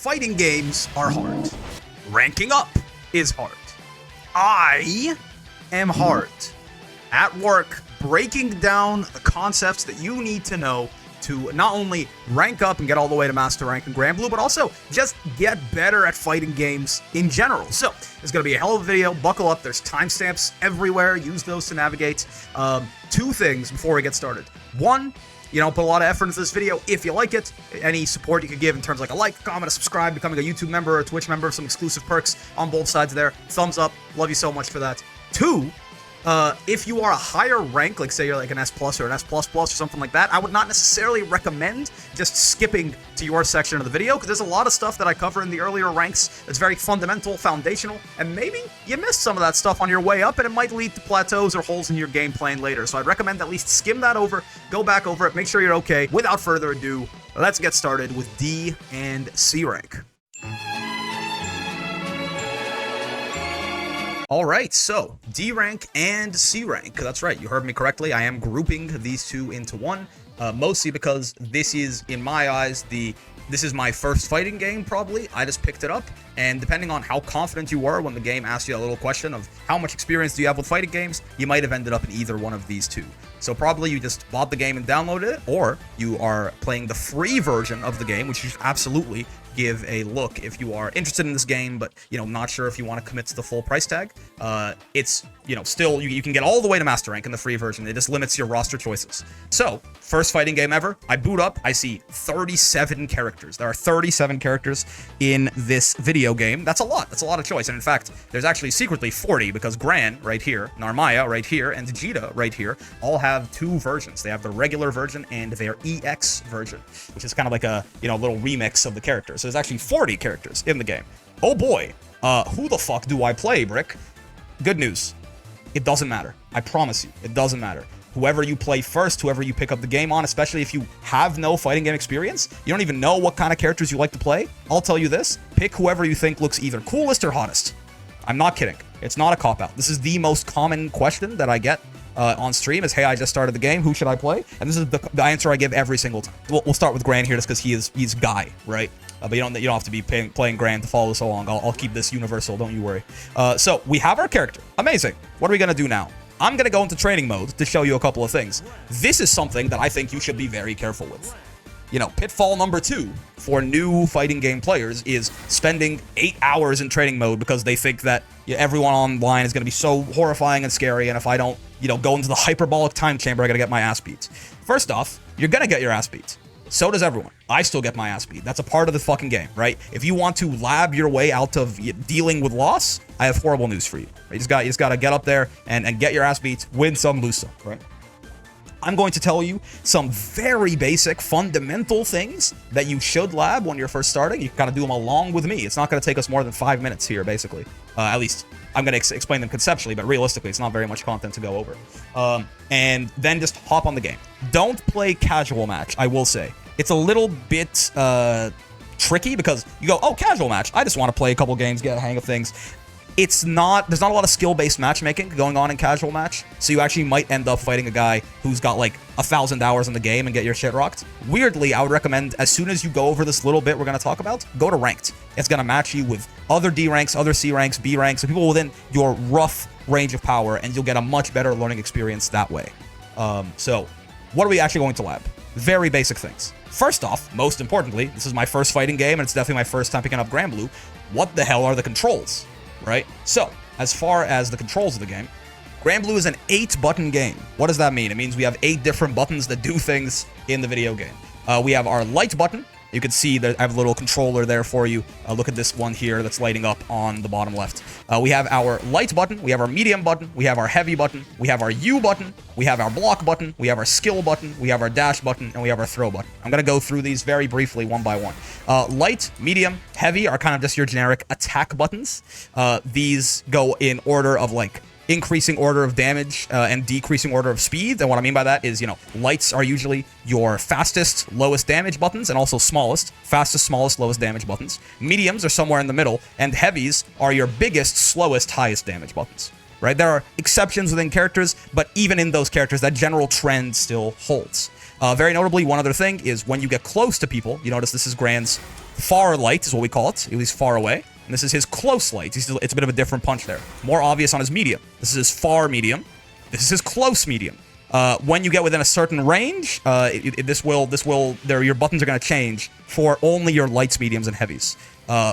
Fighting games are hard. Ranking up is hard. I am hard at work breaking down the concepts that you need to know to not only rank up and get all the way to Master Rank in Granblue, but also just get better at fighting games in general. So, it's going to be a hell of a video. Buckle up. There's timestamps everywhere. Use those to navigate. Two things before we get started. One, put a lot of effort into this video. If you like it, any support you could give in terms of like a like, comment, a subscribe, becoming a YouTube member or a Twitch member, some exclusive perks on both sides there. Thumbs up. Love you so much for that. Two, if you are a higher rank, like say you're like an S+ or an S++ or something like that, I would not necessarily recommend just skipping to your section of the video, because there's a lot of stuff that I cover in the earlier ranks that's very fundamental, foundational, and maybe you missed some of that stuff on your way up, and it might lead to plateaus or holes in your game plan later. So I'd recommend at least skim that over, go back over it, make sure you're okay. Without further ado, let's get started with D and C rank. Alright, so D rank and C rank. That's right, you heard me correctly. I am grouping these two into one, mostly because this is, in my eyes, this is my first fighting game, probably. I just picked it up, and depending on how confident you were when the game asked you that little question of how much experience do you have with fighting games, you might have ended up in either one of these two. So probably you just bought the game and downloaded it, or you are playing the free version of the game, which you should absolutely give a look if you are interested in this game, but, not sure if you want to commit to the full price tag. It's, still, you can get all the way to Master Rank in the free version. It just limits your roster choices. So, first fighting game ever, I boot up, I see 37 characters. There are 37 characters in this video game. That's a lot. That's a lot of choice. And in fact, there's actually secretly 40, because Gran, right here, Narmaya, right here, and Vegeta, right here, all have two versions. They have the regular version and their EX version, which is kind of like a, little remix of the characters. So there's actually 40 characters in the game. Oh boy, who the fuck do I play, Brick? Good news. It doesn't matter. I promise you, it doesn't matter. Whoever you play first, whoever you pick up the game on, especially if you have no fighting game experience, you don't even know what kind of characters you like to play, I'll tell you this, pick whoever you think looks either coolest or hottest. I'm not kidding. It's not a cop-out. This is the most common question that I get on stream is, hey, I just started the game, who should I play? And this is the answer I give every single time. We'll start with Gran here just because he's Guy, right? But you don't have to be playing Gran to follow so long. I'll keep this universal, don't you worry. So we have our character. Amazing. What are we gonna do now? I'm gonna go into training mode to show you a couple of things. This is something that I think you should be very careful with. Pitfall number 2 for new fighting game players is spending 8 hours in training mode because they think that everyone online is going to be so horrifying and scary, and if I don't, go into the hyperbolic time chamber, I got to get my ass beat. First off, you're going to get your ass beat. So does everyone. I still get my ass beat. That's a part of the fucking game, right? If you want to lab your way out of dealing with loss, I have horrible news for you. You just got to get up there and get your ass beat, win some, lose some, right? I'm going to tell you some very basic, fundamental things that you should lab when you're first starting. You gotta do them along with me. It's not going to take us more than 5 minutes here, basically. At least, I'm going to explain them conceptually, but realistically, it's not very much content to go over. And then just hop on the game. Don't play casual match, I will say. It's a little bit tricky because you go, oh, casual match. I just want to play a couple games, get a hang of things. There's not a lot of skill-based matchmaking going on in casual match, so you actually might end up fighting a guy who's got like 1,000 hours in the game and get your shit rocked. Weirdly, I would recommend, as soon as you go over this little bit we're going to talk about, go to ranked. It's going to match you with other D ranks, other C ranks, B ranks, and people within your rough range of power, and you'll get a much better learning experience that way. So, what are we actually going to lab? Very basic things. First off, most importantly, this is my first fighting game, and it's definitely my first time picking up Granblue. What the hell are the controls? Right? So, as far as the controls of the game, Granblue is an 8-button game. What does that mean? It means we have 8 different buttons that do things in the video game. We have our light button. You can see that I have a little controller there for you. Look at this one here that's lighting up on the bottom left. We have our light button, we have our medium button, we have our heavy button, we have our U button, we have our block button, we have our skill button, we have our dash button, and we have our throw button. I'm going to go through these very briefly one by one. Light, medium, heavy are kind of just your generic attack buttons. These go in order of like increasing order of damage and decreasing order of speed. And what I mean by that is, lights are usually your fastest, lowest damage buttons, and also smallest. Fastest, smallest, lowest damage buttons. Mediums are somewhere in the middle, and heavies are your biggest, slowest, highest damage buttons. Right? There are exceptions within characters, but even in those characters, that general trend still holds. Very notably, one other thing is when you get close to people, you notice this is Gran's far light is what we call it. He's far away. And this is his close light. It's a bit of a different punch there. More obvious on his medium. This is his far medium. This is his close medium. When you get within a certain range, your buttons are going to change for only your lights, mediums, and heavies.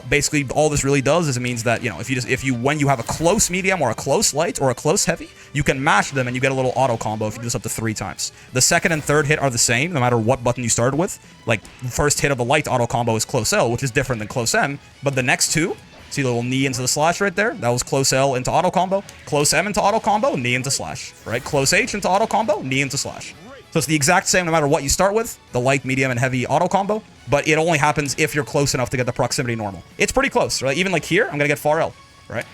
Basically, all this really does is it means that, when you have a close medium or a close light or a close heavy, you can mash them and you get a little auto combo if you do this up to 3 times. The second and third hit are the same, no matter what button you started with. Like, the first hit of the light auto combo is close L, which is different than close M, but the next two, see the little knee into the slash right there? That was close L into auto combo. Close M into auto combo, knee into slash, right? Close H into auto combo, knee into slash. So it's the exact same no matter what you start with, the light, medium, and heavy auto combo, but it only happens if you're close enough to get the proximity normal. It's pretty close, right? Even like here, I'm gonna get far L, right?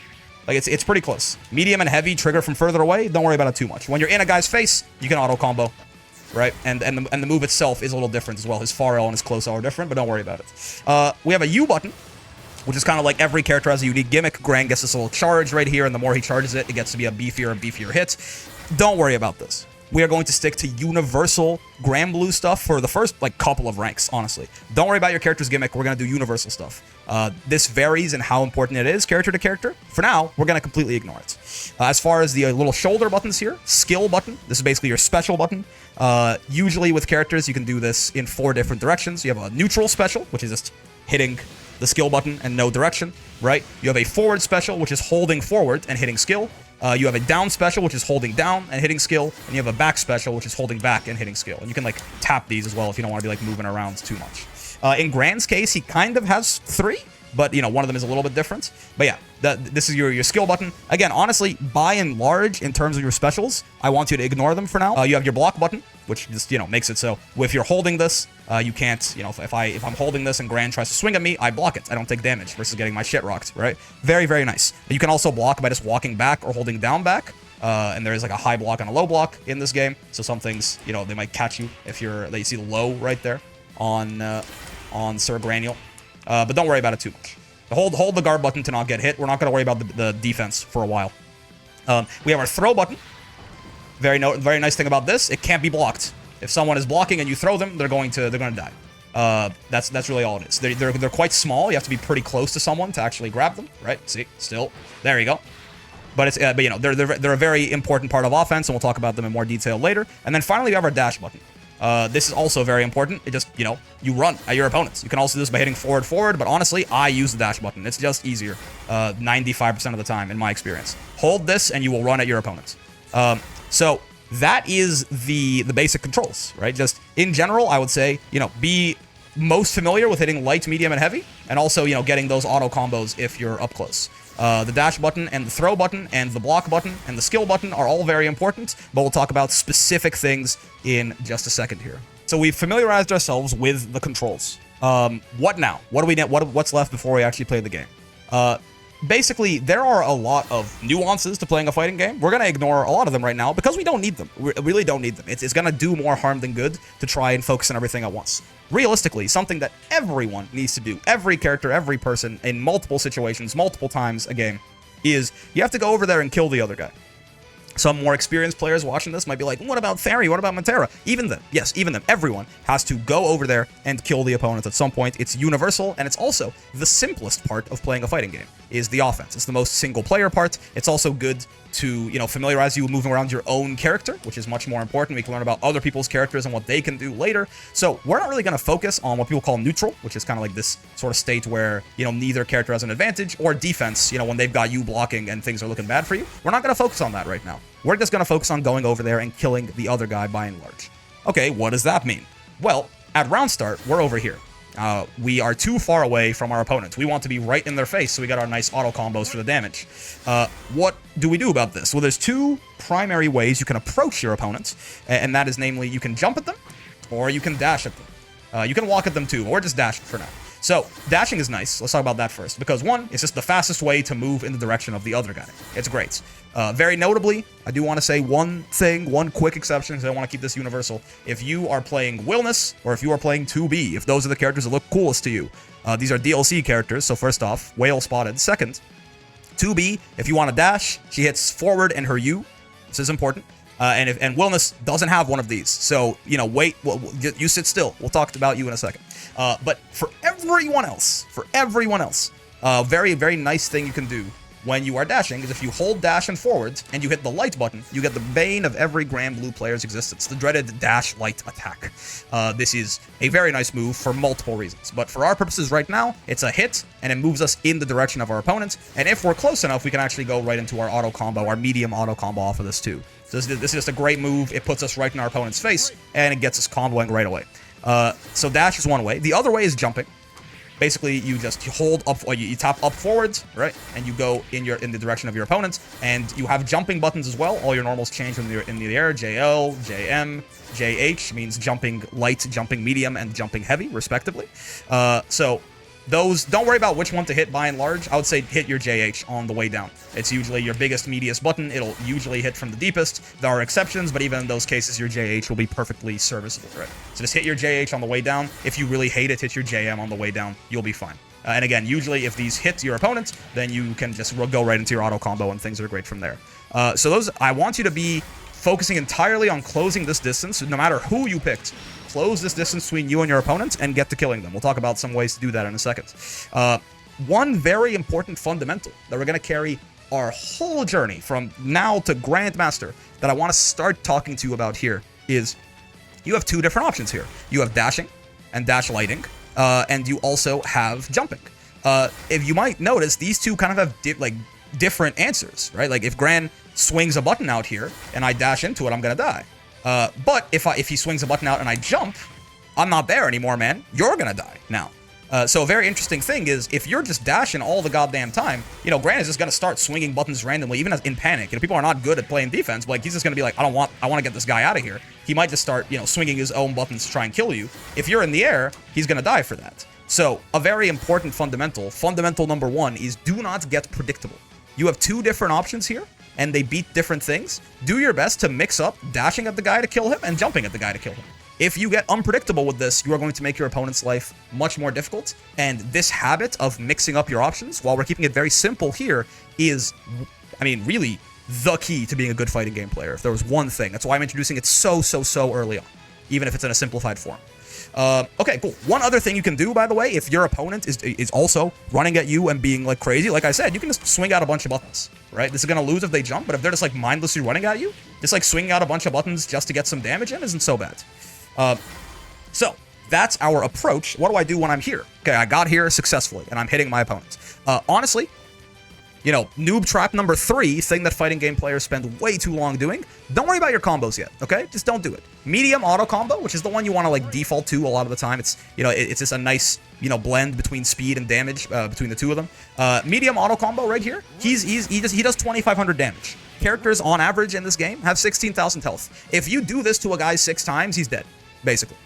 Like it's pretty close. Medium and heavy trigger from further away, don't worry about it too much. When you're in a guy's face, you can auto combo, right? And the move itself is a little different as well. His far L and his close L are different, but don't worry about it. We have a U button, which is kind of like every character has a unique gimmick. Gran gets this little charge right here, and the more he charges it, it gets to be a beefier hit. Don't worry about this. We are going to stick to universal Granblue stuff for the first, couple of ranks, honestly. Don't worry about your character's gimmick. We're going to do universal stuff. This varies in how important it is, character to character. For now, we're going to completely ignore it. As far as the little shoulder buttons here, skill button. This is basically your special button. Usually with characters, you can do this in 4 different directions. You have a neutral special, which is just hitting the skill button and no direction, right? You have a forward special, which is holding forward and hitting skill. You have a down special, which is holding down and hitting skill. And you have a back special, which is holding back and hitting skill. And you can, tap these as well if you don't want to be, moving around too much. In Gran's case, he kind of has 3, but, one of them is a little bit different. But yeah, this is your skill button. Again, honestly, by and large, in terms of your specials, I want you to ignore them for now. You have your block button, which just, makes it so if you're holding this, you can't, if I'm holding this and Gran tries to swing at me, I block it. I don't take damage versus getting my shit rocked, right? Very, very nice. You can also block by just walking back or holding down back. And there is a high block and a low block in this game. So some things, they might catch you if you see the low right there on Sir Granule. But don't worry about it too much. Hold the guard button to not get hit. We're not going to worry about the defense for a while. We have our throw button. Very nice thing about this, it can't be blocked. If someone is blocking and you throw them, they're going to die. That's really all it is. They're quite small. You have to be pretty close to someone to actually grab them, right? See, still, there you go. But it's they're a very important part of offense, and we'll talk about them in more detail later. And then finally, we have our dash button. This is also very important. It just, you run at your opponents. You can also do this by hitting forward, but honestly, I use the dash button. It's just easier 95% of the time, in my experience. Hold this, and you will run at your opponents. So that is the basic controls, right? Just in general, I would say, be most familiar with hitting light, medium, and heavy, and also, getting those auto combos if you're up close. The dash button and the throw button and the block button and the skill button are all very important, but we'll talk about specific things in just a second here. So we've familiarized ourselves with the controls. What now? What's left before we actually play the game? Basically, there are a lot of nuances to playing a fighting game. We're going to ignore a lot of them right now because we don't need them. We really don't need them. It's going to do more harm than good to try and focus on everything at once. Realistically, something that everyone needs to do, every character, every person, in multiple situations, multiple times a game, is you have to go over there and kill the other guy. Some more experienced players watching this might be like, what about Theory? What about Matera? Even them. Yes, even them. Everyone has to go over there and kill the opponent at some point. It's universal, and it's also the simplest part of playing a fighting game, is the offense. It's the most single-player part. It's also good to, familiarize you with moving around your own character, which is much more important. We can learn about other people's characters and what they can do later. So we're not really going to focus on what people call neutral, which is kind of like this sort of state where, neither character has an advantage, or defense, when they've got you blocking and things are looking bad for you. We're not going to focus on that right now. We're just going to focus on going over there and killing the other guy by and large. Okay, what does that mean? Well, at round start, we're over here. We are too far away from our opponents. We want to be right in their face, so we got our nice auto combos for the damage. What do we do about this? Well, there's 2 primary ways you can approach your opponents, and that is namely you can jump at them, or you can dash at them. You can walk at them too, or just dash for now. So, dashing is nice. Let's talk about that first. Because, 1, it's just the fastest way to move in the direction of the other guy. It's great. Very notably, I do want to say one quick exception, because I want to keep this universal. If you are playing Willness, or if you are playing 2B, if those are the characters that look coolest to you, these are DLC characters, so first off, Whale spotted. Second, 2B, if you want to dash, she hits forward and her U. This is important. And Wellness doesn't have one of these. So, you know, wait, you sit still. We'll talk about you in a second. But for everyone else, very, very nice thing you can do when you are dashing is if you hold dash and forwards and you hit the light button, you get the bane of every Granblue player's existence, the dreaded dash light attack. This is a very nice move for multiple reasons, but for our purposes right now, it's a hit and it moves us in the direction of our opponents. And if we're close enough, we can actually go right into our auto combo, our medium auto combo off of this too. So this is just a great move. It puts us right in our opponent's face and it gets us comboing right away. So dash is one way. The other way is jumping. Basically, you hold up, or you tap up forwards, right? And you go in the direction of your opponents, and you have jumping buttons as well. All your normals change when you're in the air. JL, JM, JH means jumping light, jumping medium, and jumping heavy, respectively. So those, don't worry about which one to hit by and large. I would say hit your JH on the way down. It's usually your biggest, meatiest button. It'll usually hit from the deepest. There are exceptions, but even in those cases, your JH will be perfectly serviceable, right? So just hit your JH on the way down. If you really hate it, hit your JM on the way down. You'll be fine. And again, usually if these hit your opponent, then you can just go right into your auto combo and things are great from there. So those, I want you to be focusing entirely on closing this distance, no matter who you picked. Close this distance between you and your opponent and get to killing them. We'll talk about some ways to do that in a second. One very important fundamental that we're going to carry our whole journey from now to Grandmaster that I want to start talking to you about here is you have two different options here. You have dashing and dash lighting, and you also have jumping. If you might notice, these two kind of have different answers, right? Like if Gran swings a button out here and I dash into it, I'm going to die. But if he swings a button out and I jump, I'm not there anymore, man. You're gonna die now. So a very interesting thing is if you're just dashing all the goddamn time, you know, Gran is just gonna start swinging buttons randomly, even in panic. You know, people are not good at playing defense, but like he's just gonna be like, I want to get this guy out of here. He might just start, you know, swinging his own buttons to try and kill you. If you're in the air, he's gonna die for that. So a very important fundamental number one is do not get predictable. You have two different options here, and they beat different things. Do your best to mix up dashing at the guy to kill him and jumping at the guy to kill him. If you get unpredictable with this, you are going to make your opponent's life much more difficult. And this habit of mixing up your options, while we're keeping it very simple here, is, I mean, really the key to being a good fighting game player. If there was one thing, that's why I'm introducing it so early on, even if it's in a simplified form. Okay, cool. One other thing you can do, by the way, if your opponent is also running at you and being like crazy, like I said, you can just swing out a bunch of buttons, right? This is going to lose if they jump, but if they're just like mindlessly running at you, just like swinging out a bunch of buttons just to get some damage in isn't so bad. So that's our approach. What do I do when I'm here? Okay, I got here successfully and I'm hitting my opponent. Honestly, you know, noob trap number 3, thing that fighting game players spend way too long doing. Don't worry about your combos yet, okay? Just don't do it. Medium auto combo, which is the one you want to like default to a lot of the time. It's, you know, it's just a nice, you know, blend between speed and damage between the two of them. Medium auto combo right here. He does 2,500 damage. Characters on average in this game have 16,000 health. If you do this to a guy 6 times, he's dead, basically.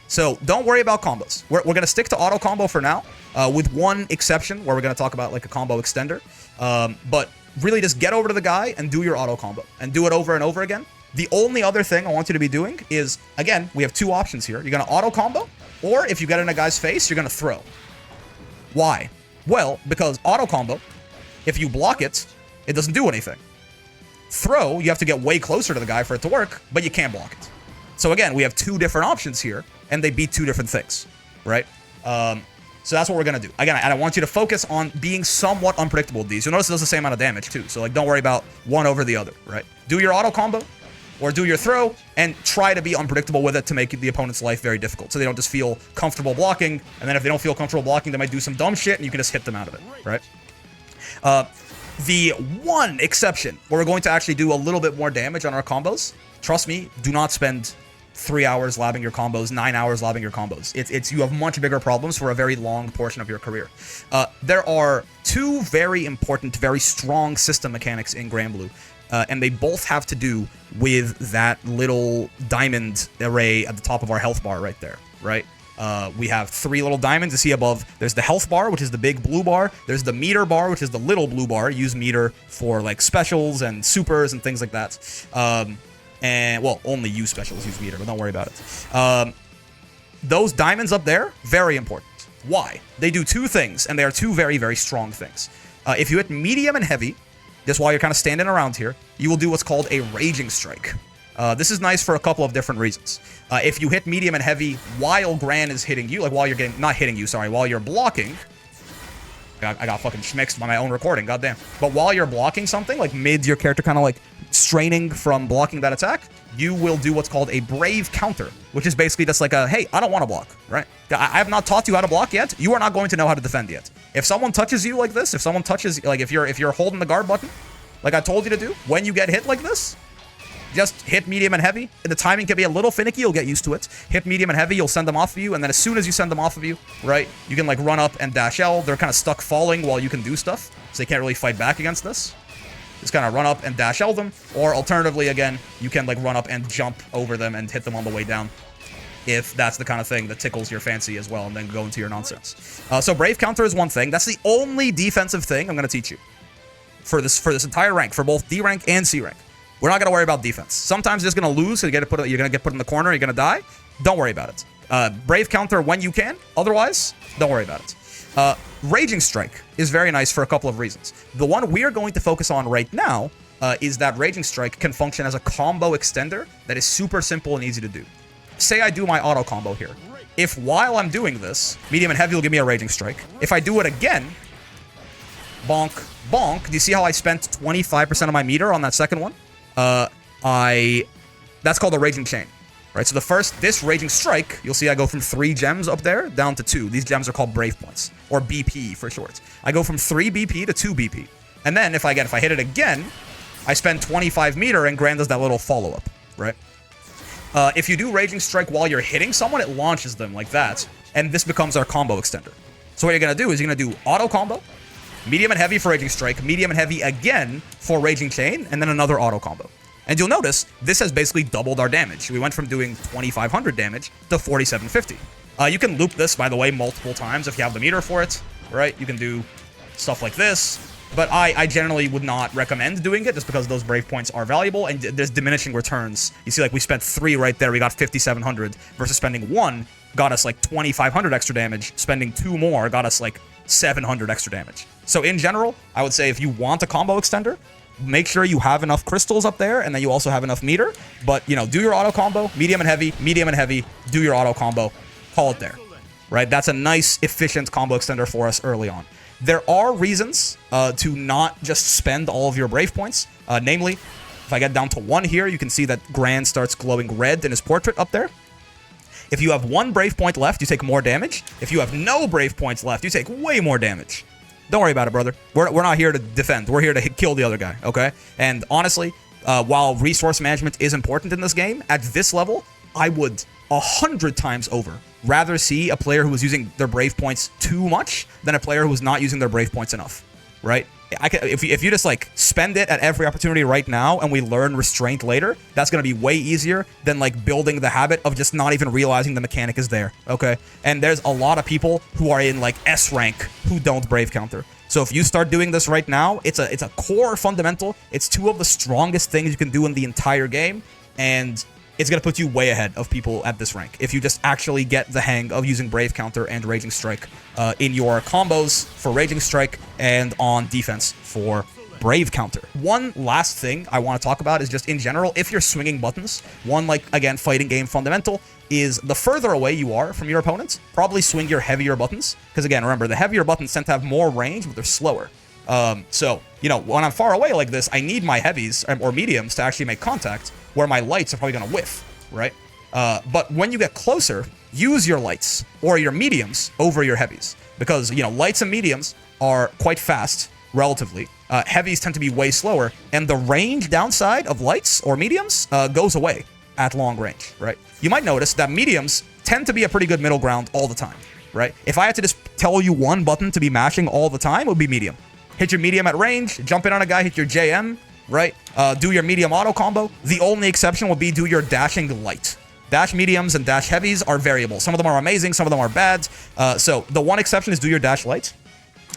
So don't worry about combos. We're going to stick to auto combo for now, with one exception where we're going to talk about like a combo extender. But really just get over to the guy and do your auto combo and do it over and over again. The only other thing I want you to be doing is, again, we have two options here. You're going to auto combo, or if you get in a guy's face, you're going to throw. Why? Well, because auto combo, if you block it, it doesn't do anything. Throw, you have to get way closer to the guy for it to work, but you can't block it. So again, we have two different options here, and they beat two different things, right? So that's what we're going to do. Again, and I want you to focus on being somewhat unpredictable with these. You'll notice it does the same amount of damage, too. So, like, don't worry about one over the other, right? Do your auto combo, or do your throw, and try to be unpredictable with it to make the opponent's life very difficult. So they don't just feel comfortable blocking, and then if they don't feel comfortable blocking, they might do some dumb shit, and you can just hit them out of it, right? The one exception where we're going to actually do a little bit more damage on our combos, trust me, do not spend 3 hours labbing your combos, 9 hours labbing your combos. You have much bigger problems for a very long portion of your career. There are two very important, very strong system mechanics in Granblue, and they both have to do with that little diamond array at the top of our health bar right there, right? We have 3 little diamonds you see above. There's the health bar, which is the big blue bar. There's the meter bar, which is the little blue bar. Use meter for like specials and supers and things like that. And, well, only you specials use meter, but don't worry about it. Those diamonds up there, very important. Why? They do two things, and they are two very, very strong things. If you hit medium and heavy, just while you're kind of standing around here, you will do what's called a Raging Strike. This is nice for a couple of different reasons. If you hit medium and heavy while Gran is hitting you, like while you're getting, not hitting you, sorry, while you're blocking, I got fucking schmixed by my own recording, goddamn. But while you're blocking something, like mid your character kind of like straining from blocking that attack, you will do what's called a brave counter, which is basically just like a, hey, I don't want to block, right? I have not taught you how to block yet. You are not going to know how to defend yet. If someone touches you like this, if someone touches, like if you're holding the guard button, like I told you to do, when you get hit like this, just hit medium and heavy. The timing can be a little finicky. You'll get used to it. Hit medium and heavy. You'll send them off of you. And then as soon as you send them off of you, right, you can like run up and dash L. They're kind of stuck falling while you can do stuff. So they can't really fight back against this. Just kind of run up and dash L them. Or alternatively, again, you can like run up and jump over them and hit them on the way down, if that's the kind of thing that tickles your fancy as well, and then go into your nonsense. So brave counter is one thing. That's the only defensive thing I'm going to teach you for this entire rank, for both D rank and C rank. We're not going to worry about defense. Sometimes you're just going to lose, so you're going to get put in the corner, you're going to die. Don't worry about it. Brave counter when you can. Otherwise, don't worry about it. Raging Strike is very nice for a couple of reasons. The one we are going to focus on right now is that Raging Strike can function as a combo extender that is super simple and easy to do. Say I do my auto combo here. If while I'm doing this, medium and heavy will give me a Raging Strike. If I do it again, bonk, bonk, do you see how I spent 25% of my meter on that second one? That's called a Raging Chain, right? So this Raging Strike, you'll see I go from 3 gems up there down to 2. These gems are called Brave Points, or BP for short. I go from 3 BP to 2 BP. And then if I hit it again, I spend 25 meter and Gran does that little follow-up, right? If you do Raging Strike while you're hitting someone, it launches them like that, and this becomes our combo extender. So what you're going to do is you're going to do auto combo, medium and heavy for Raging Strike, medium and heavy again for Raging Chain, and then another auto combo. And you'll notice this has basically doubled our damage. We went from doing 2,500 damage to 4,750. You can loop this, by the way, multiple times if you have the meter for it, right? You can do stuff like this. But I generally would not recommend doing it just because those brave points are valuable and there's diminishing returns. You see, like, we spent 3 right there. We got 5,700 versus spending 1 got us like 2,500 extra damage. Spending 2 more got us like 700 extra damage. So in general, I would say if you want a combo extender, make sure you have enough crystals up there and then you also have enough meter. But, you know, do your auto combo, medium and heavy, do your auto combo, call it there, right? That's a nice, efficient combo extender for us early on. There are reasons to not just spend all of your brave points. Namely, if I get down to 1 here, you can see that Gran starts glowing red in his portrait up there. If you have 1 brave point left, you take more damage. If you have no brave points left, you take way more damage. Don't worry about it, brother. We're not here to defend. We're here to kill the other guy, okay? And honestly, while resource management is important in this game, at this level, I would 100 times over rather see a player who was using their brave points too much than a player who was not using their brave points enough, right? If you just like spend it at every opportunity right now and we learn restraint later, that's going to be way easier than like building the habit of just not even realizing the mechanic is there, okay? And there's a lot of people who are in like S rank who don't brave counter. So if you start doing this right now, it's a core fundamental. It's 2 of the strongest things you can do in the entire game, and it's going to put you way ahead of people at this rank if you just actually get the hang of using Brave Counter and Raging Strike in your combos for Raging Strike and on defense for Brave Counter. One last thing I want to talk about is just in general, if you're swinging buttons, one, like, again, fighting game fundamental is the further away you are from your opponent, probably swing your heavier buttons. Because again, remember, the heavier buttons tend to have more range, but they're slower. So, you know, when I'm far away like this, I need my heavies or mediums to actually make contact, where my lights are probably going to whiff, right? But when you get closer, use your lights or your mediums over your heavies. Because, you know, lights and mediums are quite fast, relatively. Heavies tend to be way slower, and the range downside of lights or mediums goes away at long range, right? You might notice that mediums tend to be a pretty good middle ground all the time, right? If I had to just tell you one button to be mashing all the time, it would be medium. Hit your medium at range, jump in on a guy, hit your JM, right? Do your medium auto combo. The only exception would be do your dashing light. Dash mediums and dash heavies are variable. Some of them are amazing, some of them are bad. So the one exception is do your dash light.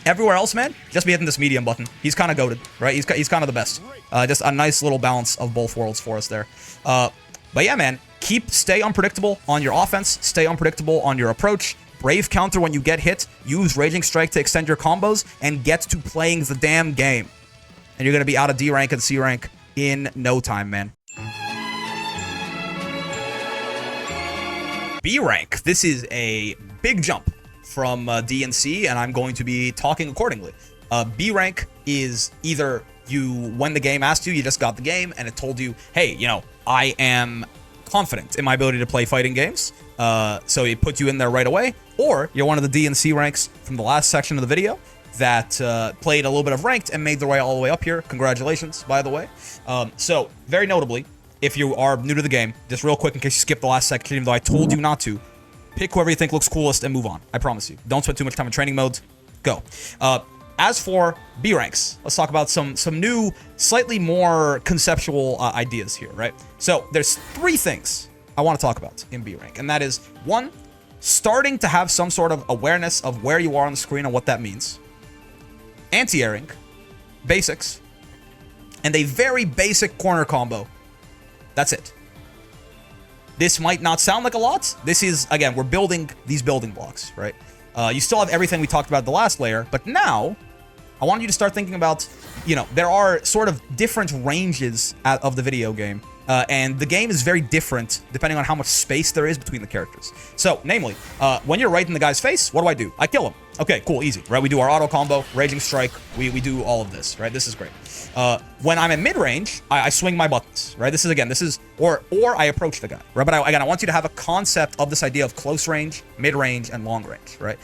Everywhere else, man, just be hitting this medium button. He's kind of goated, right? He's kind of the best. Just a nice little balance of both worlds for us there. But yeah, man, stay unpredictable on your offense. Stay unpredictable on your approach. Brave counter when you get hit. Use Raging Strike to extend your combos and get to playing the damn game. and you're going to be out of D rank and C rank in no time, man. B rank. This is a big jump from D and C, and I'm going to be talking accordingly. B rank is either when the game asked you just got the game, and it told you, hey, I am confident in my ability to play fighting games, so it put you in there right away, or you're one of the D and C ranks from the last section of the video that played a little bit of ranked and made their way all the way up here. Congratulations, by the way. So, very notably, if you are new to the game, just real quick in case you skipped the last section, even though I told you not to, pick whoever you think looks coolest and move on. I promise you. Don't spend too much time in training mode. Go. As for B ranks, let's talk about some new, slightly more conceptual ideas here, right? So there's 3 things I want to talk about in B rank, and that is 1, starting to have some sort of awareness of where you are on the screen and what that means. Anti-airing, basics, and a very basic corner combo. That's it. This might not sound like a lot. This is, again, we're building these building blocks, right? You still have everything we talked about the last layer, but now I want you to start thinking about, there are sort of different ranges of the video game, and the game is very different depending on how much space there is between the characters. So, namely, when you're right in the guy's face, what do? I kill him. Okay, cool, easy, right? We do our auto combo, raging strike, we do all of this, right? This is great. When I'm in mid-range, I swing my buttons, right? This is, or I approach the guy, right? But I want you to have a concept of this idea of close range, mid-range, and long range, right?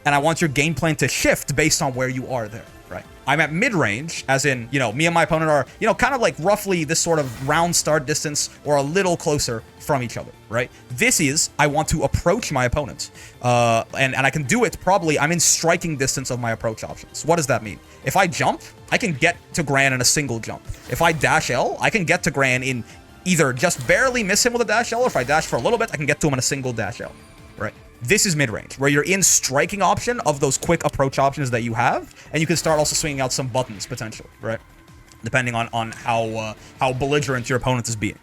And I want your game plan to shift based on where you are there, right? I'm at mid-range, as in, me and my opponent are, kind of like roughly this sort of round start distance or a little closer from each other, right? This is, I want to approach my opponent. And I can do it probably, I'm in striking distance of my approach options. What does that mean? If I jump, I can get to Gran in a single jump. If I dash L, I can get to Gran in either just barely miss him with a dash L, or if I dash for a little bit, I can get to him in a single dash L, right? This is mid-range, where you're in striking option of those quick approach options that you have, and you can start also swinging out some buttons, potentially, right? Depending on how belligerent your opponent is being.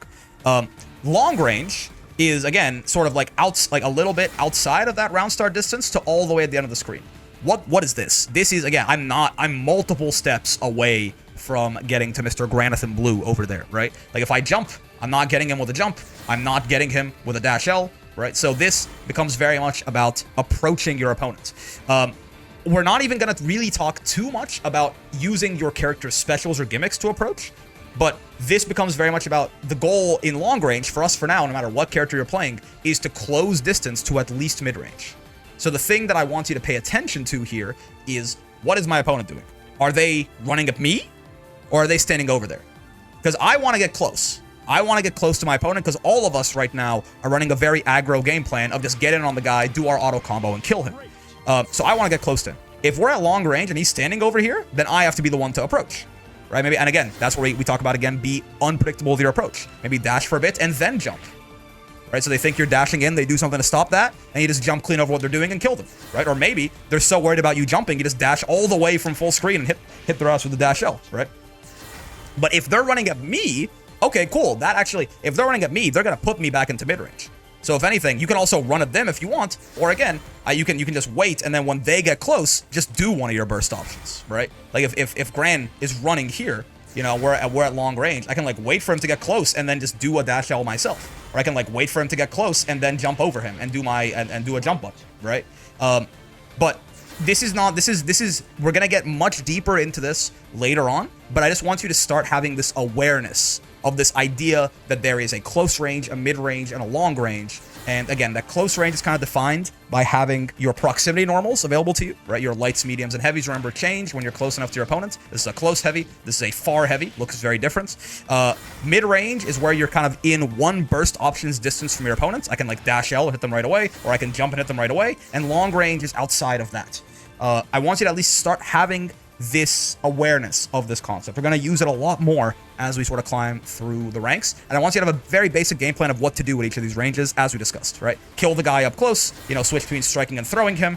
Long range is, again, sort of like a little bit outside of that round start distance to all the way at the end of the screen. What is this? This is, again, I'm multiple steps away from getting to Mr. Granblue over there, right? Like, if I jump, I'm not getting him with a jump. I'm not getting him with a dash L, right? So this becomes very much about approaching your opponent. We're not even going to really talk too much about using your character's specials or gimmicks to approach, but this becomes very much about the goal in long range for us for now, no matter what character you're playing, is to close distance to at least mid-range. So the thing that I want you to pay attention to here is, what is my opponent doing? Are they running at me, or are they standing over there? Because I want to get close. I want to get close to my opponent, because all of us right now are running a very aggro game plan of just get in on the guy, do our auto combo, and kill him. So I want to get close to him. If we're at long range and he's standing over here, then I have to be the one to approach, right? Maybe, and again, that's where we talk about, again, be unpredictable with your approach. Maybe dash for a bit and then jump, right? So they think you're dashing in, they do something to stop that, and you just jump clean over what they're doing and kill them, right? Or maybe they're so worried about you jumping, you just dash all the way from full screen and hit their ass with the dash L, right? But if they're running at me, okay, cool. That actually, if they're running at me, they're going to put me back into mid-range. So if anything, you can also run at them if you want, or again, you can just wait, and then when they get close, just do one of your burst options, right? Like if Gran is running here, we're at long range, I can like wait for him to get close and then just do a dash L myself, or I can like wait for him to get close and then jump over him and do do a jump up, right? But this is we're gonna get much deeper into this later on, but I just want you to start having this awareness of this idea that there is a close range, a mid-range, and a long range. And again, that close range is kind of defined by having your proximity normals available to you, right? Your lights, mediums, and heavies, remember, change when you're close enough to your opponent. This is a close heavy. This is a far heavy. Looks very different. Mid-range is where you're kind of in one burst options distance from your opponents. I can like dash L and hit them right away, or I can jump and hit them right away. And long range is outside of that. I want you to at least start having this awareness of this concept. We're going to use it a lot more as we sort of climb through the ranks. And I want you to have a very basic game plan of what to do with each of these ranges, as we discussed, right? Kill the guy up close, switch between striking and throwing him,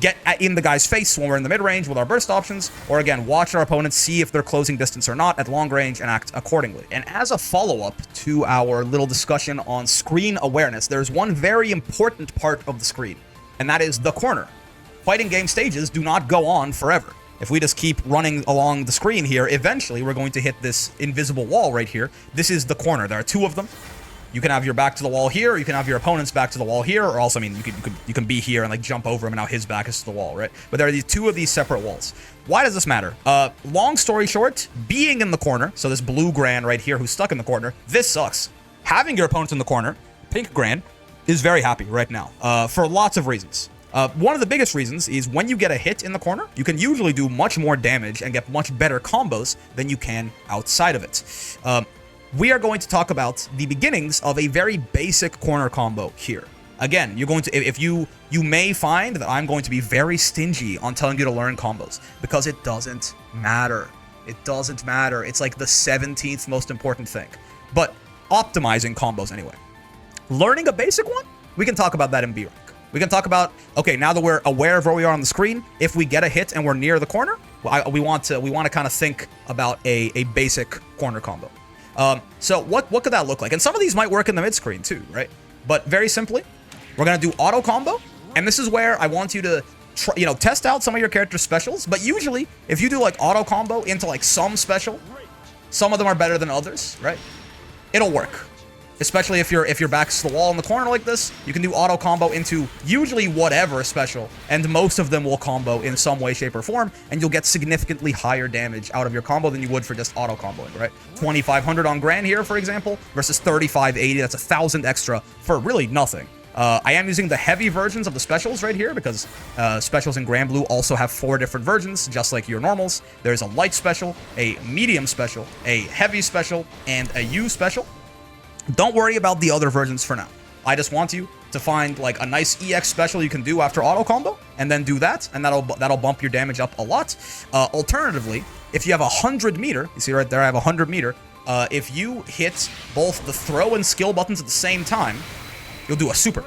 get in the guy's face when we're in the mid-range with our burst options, or again, watch our opponents, see if they're closing distance or not at long range and act accordingly. And as a follow-up to our little discussion on screen awareness, there's one very important part of the screen, and that is the corner. Fighting game stages do not go on forever. if we just keep running along the screen here, eventually we're going to hit this invisible wall right here. This is the corner. There are two of them. You can have your back to the wall here, or you can have your opponent's back to the wall here, or also, I mean, you can be here and like jump over him, and now his back is to the wall, right? But there are these two of these separate walls. Why does this matter? Long story short, being in the corner, so this blue Gran right here who's stuck in the corner, this sucks. Having your opponent in the corner, pink Gran, is very happy right now, for lots of reasons. One of the biggest reasons is when you get a hit in the corner, you can usually do much more damage and get much better combos than you can outside of it. We are going to talk about the beginnings of a very basic corner combo here. Again, you're going to, if you may find that I'm going to be very stingy on telling you to learn combos, because it doesn't matter. It doesn't matter. It's like the 17th most important thing. But optimizing combos anyway. Learning a basic one, we can talk about that in B rank. We can talk about, okay, now that we're aware of where we are on the screen, if we get a hit and we're near the corner, we want to kind of think about a basic corner combo. So what could that look like? And some of these might work in the mid screen too, right? But very simply, we're gonna do auto combo, and this is where I want you to try, test out some of your character's specials. But usually, if you do like auto combo into like some special, some of them are better than others, right? It'll work. Especially if your back's to the wall in the corner like this, you can do auto combo into usually whatever special, and most of them will combo in some way, shape, or form, and you'll get significantly higher damage out of your combo than you would for just auto comboing, right? 2,500 on Gran here, for example, versus 3,580. That's 1,000 extra for really nothing. I am using the heavy versions of the specials right here because specials in Granblue also have 4 different versions, just like your normals. There's a light special, a medium special, a heavy special, and a U special. Don't worry about the other versions for now. I just want you to find like a nice EX special you can do after auto combo, and then do that, and that'll bump your damage up a lot. Alternatively, if you have 100 meter, you see right there I have 100 meter, if you hit both the throw and skill buttons at the same time, you'll do a super.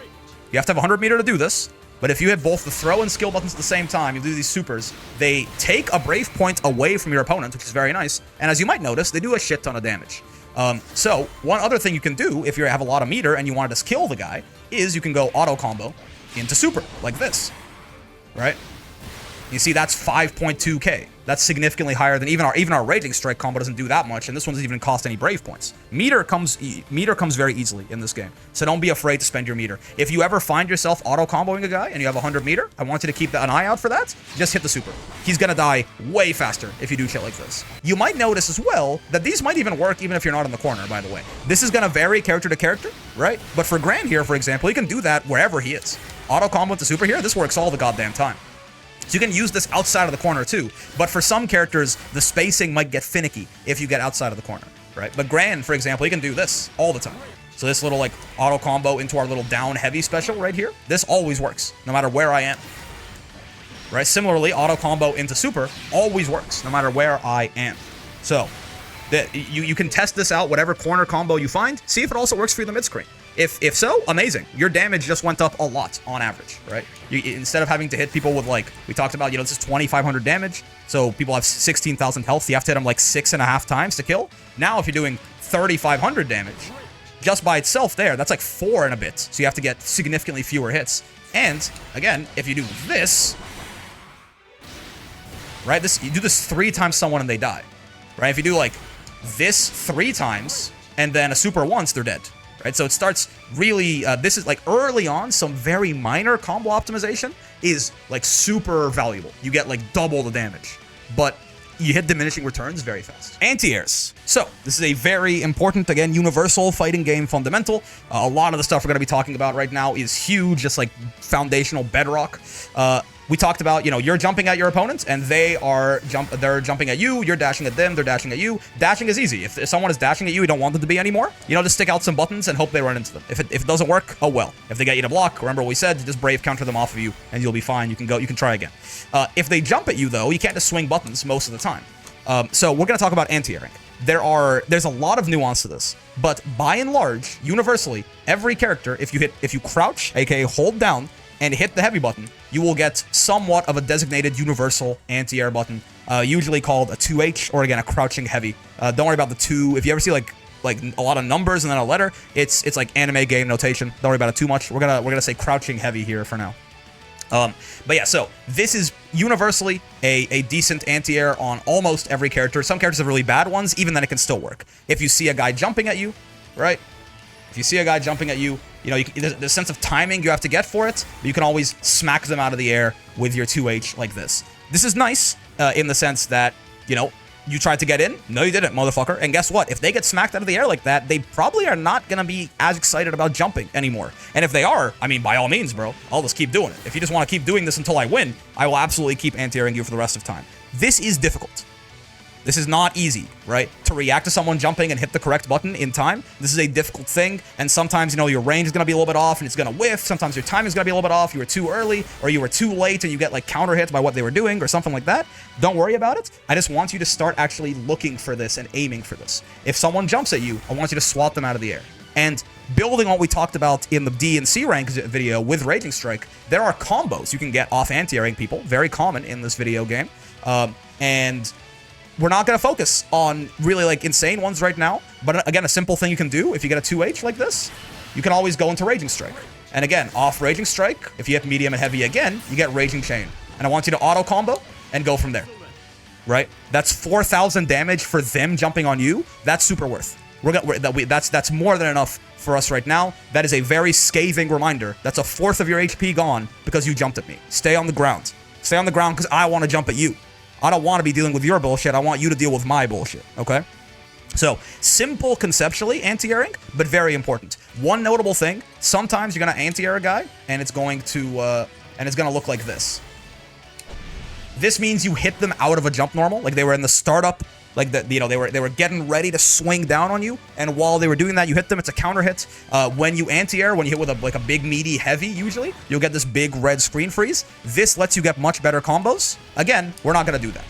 You have to have 100 meter to do this, but if you hit both the throw and skill buttons at the same time, you do these supers, they take a brave point away from your opponent, which is very nice, and as you might notice, they do a shit ton of damage. So one other thing you can do if you have a lot of meter and you want to just kill the guy is you can go auto combo into super like this, right? You see that's 5.2k. That's significantly higher than even our Raging Strike combo doesn't do that much, and this one doesn't even cost any brave points. Meter comes very easily in this game, so don't be afraid to spend your meter. If you ever find yourself auto comboing a guy and you have 100 meter, I want you to keep an eye out for that. Just hit the super. He's gonna die way faster if you do shit like this. You might notice as well that these might even work even if you're not in the corner, by the way. This is gonna vary character to character, right? But for Gran here, for example, he can do that wherever he is. Auto combo to super here, this works all the goddamn time. So you can use this outside of the corner too, but for some characters, the spacing might get finicky if you get outside of the corner, right? But Gran, for example, he can do this all the time. So this little like auto combo into our little down heavy special right here, this always works, no matter where I am. Right? Similarly, auto combo into super always works, no matter where I am. So you can test this out, whatever corner combo you find, see if it also works for you in the mid screen. If so, amazing. Your damage just went up a lot on average, right? Instead of having to hit people with like, we talked about, this is 2,500 damage, so people have 16,000 health, you have to hit them like 6.5 times to kill. Now if you're doing 3,500 damage, just by itself there, that's like 4 and a bit, so you have to get significantly fewer hits. And, again, if you do this, right, you do this 3 times someone and they die, right? If you do like this 3 times, and then a super once, they're dead. Right, so it starts really, this is like early on, some very minor combo optimization is like super valuable. You get like double the damage, but you hit diminishing returns very fast. Anti-airs. So this is a very important, again, universal fighting game fundamental. A lot of the stuff we're going to be talking about right now is huge, just like foundational bedrock. We talked about, you're jumping at your opponent and they're jumping at you, you're dashing at them, they're dashing at you. Dashing is easy. If someone is dashing at you, you don't want them to be anymore, just stick out some buttons and hope they run into them. If it doesn't work, oh well. If they get you to block, remember what we said, just brave counter them off of you and you'll be fine. You can try again. If they jump at you though, you can't just swing buttons most of the time. So we're going to talk about anti-airing. There's a lot of nuance to this, but by and large, universally, every character, if you crouch, aka hold down, and hit the heavy button, you will get somewhat of a designated universal anti-air button, usually called a 2H, or again, a crouching heavy. Don't worry about the 2. If you ever see like a lot of numbers and then a letter, it's like anime game notation. Don't worry about it too much. We're gonna say crouching heavy here for now. But yeah, so this is universally a decent anti-air on almost every character. Some characters have really bad ones, even then it can still work. If you see a guy jumping at you, right? If you see a guy jumping at you, you know, there's a sense of timing you have to get for it, but you can always smack them out of the air with your 2H like this. This is nice in the sense that, you know, you tried to get in? No, you didn't, motherfucker. And guess what? If they get smacked out of the air like that, they probably are not going to be as excited about jumping anymore. And if they are, I mean, by all means, bro, I'll just keep doing it. If you just want to keep doing this until I win, I will absolutely keep anti-airing you for the rest of time. This is difficult. This is not easy, right? To react to someone jumping and hit the correct button in time, this is a difficult thing, and sometimes, you know, your range is going to be a little bit off and it's going to whiff. Sometimes your timing is going to be a little bit off. You were too early, or you were too late and you get, like, counter hit by what they were doing or something like that. Don't worry about it. I just want you to start actually looking for this and aiming for this. If someone jumps at you, I want you to swat them out of the air. And building on what we talked about in the D and C rank video with Raging Strike, there are combos you can get off anti-airing people, very common in this video game, and we're not going to focus on really, like, insane ones right now. But again, a simple thing you can do, if you get a 2H like this, you can always go into Raging Strike. And again, off Raging Strike, if you hit medium and heavy again, you get Raging Chain. And I want you to auto combo and go from there. Right? That's 4,000 damage for them jumping on you. That's super worth. That's more than enough for us right now. That is a very scathing reminder. That's a fourth of your HP gone because you jumped at me. Stay on the ground. Stay on the ground because I want to jump at you. I don't want to be dealing with your bullshit. I want you to deal with my bullshit, okay? So, simple conceptually, anti-airing, but very important. One notable thing, sometimes you're going to anti-air a guy, and it's going to look like this. This means you hit them out of a jump normal, like they were in the startup, like you know, they were getting ready to swing down on you, and while they were doing that, you hit them. It's a counter hit. When you anti-air, when you hit with a big meaty heavy, usually you'll get this big red screen freeze. This lets you get much better combos. Again, we're not gonna do that.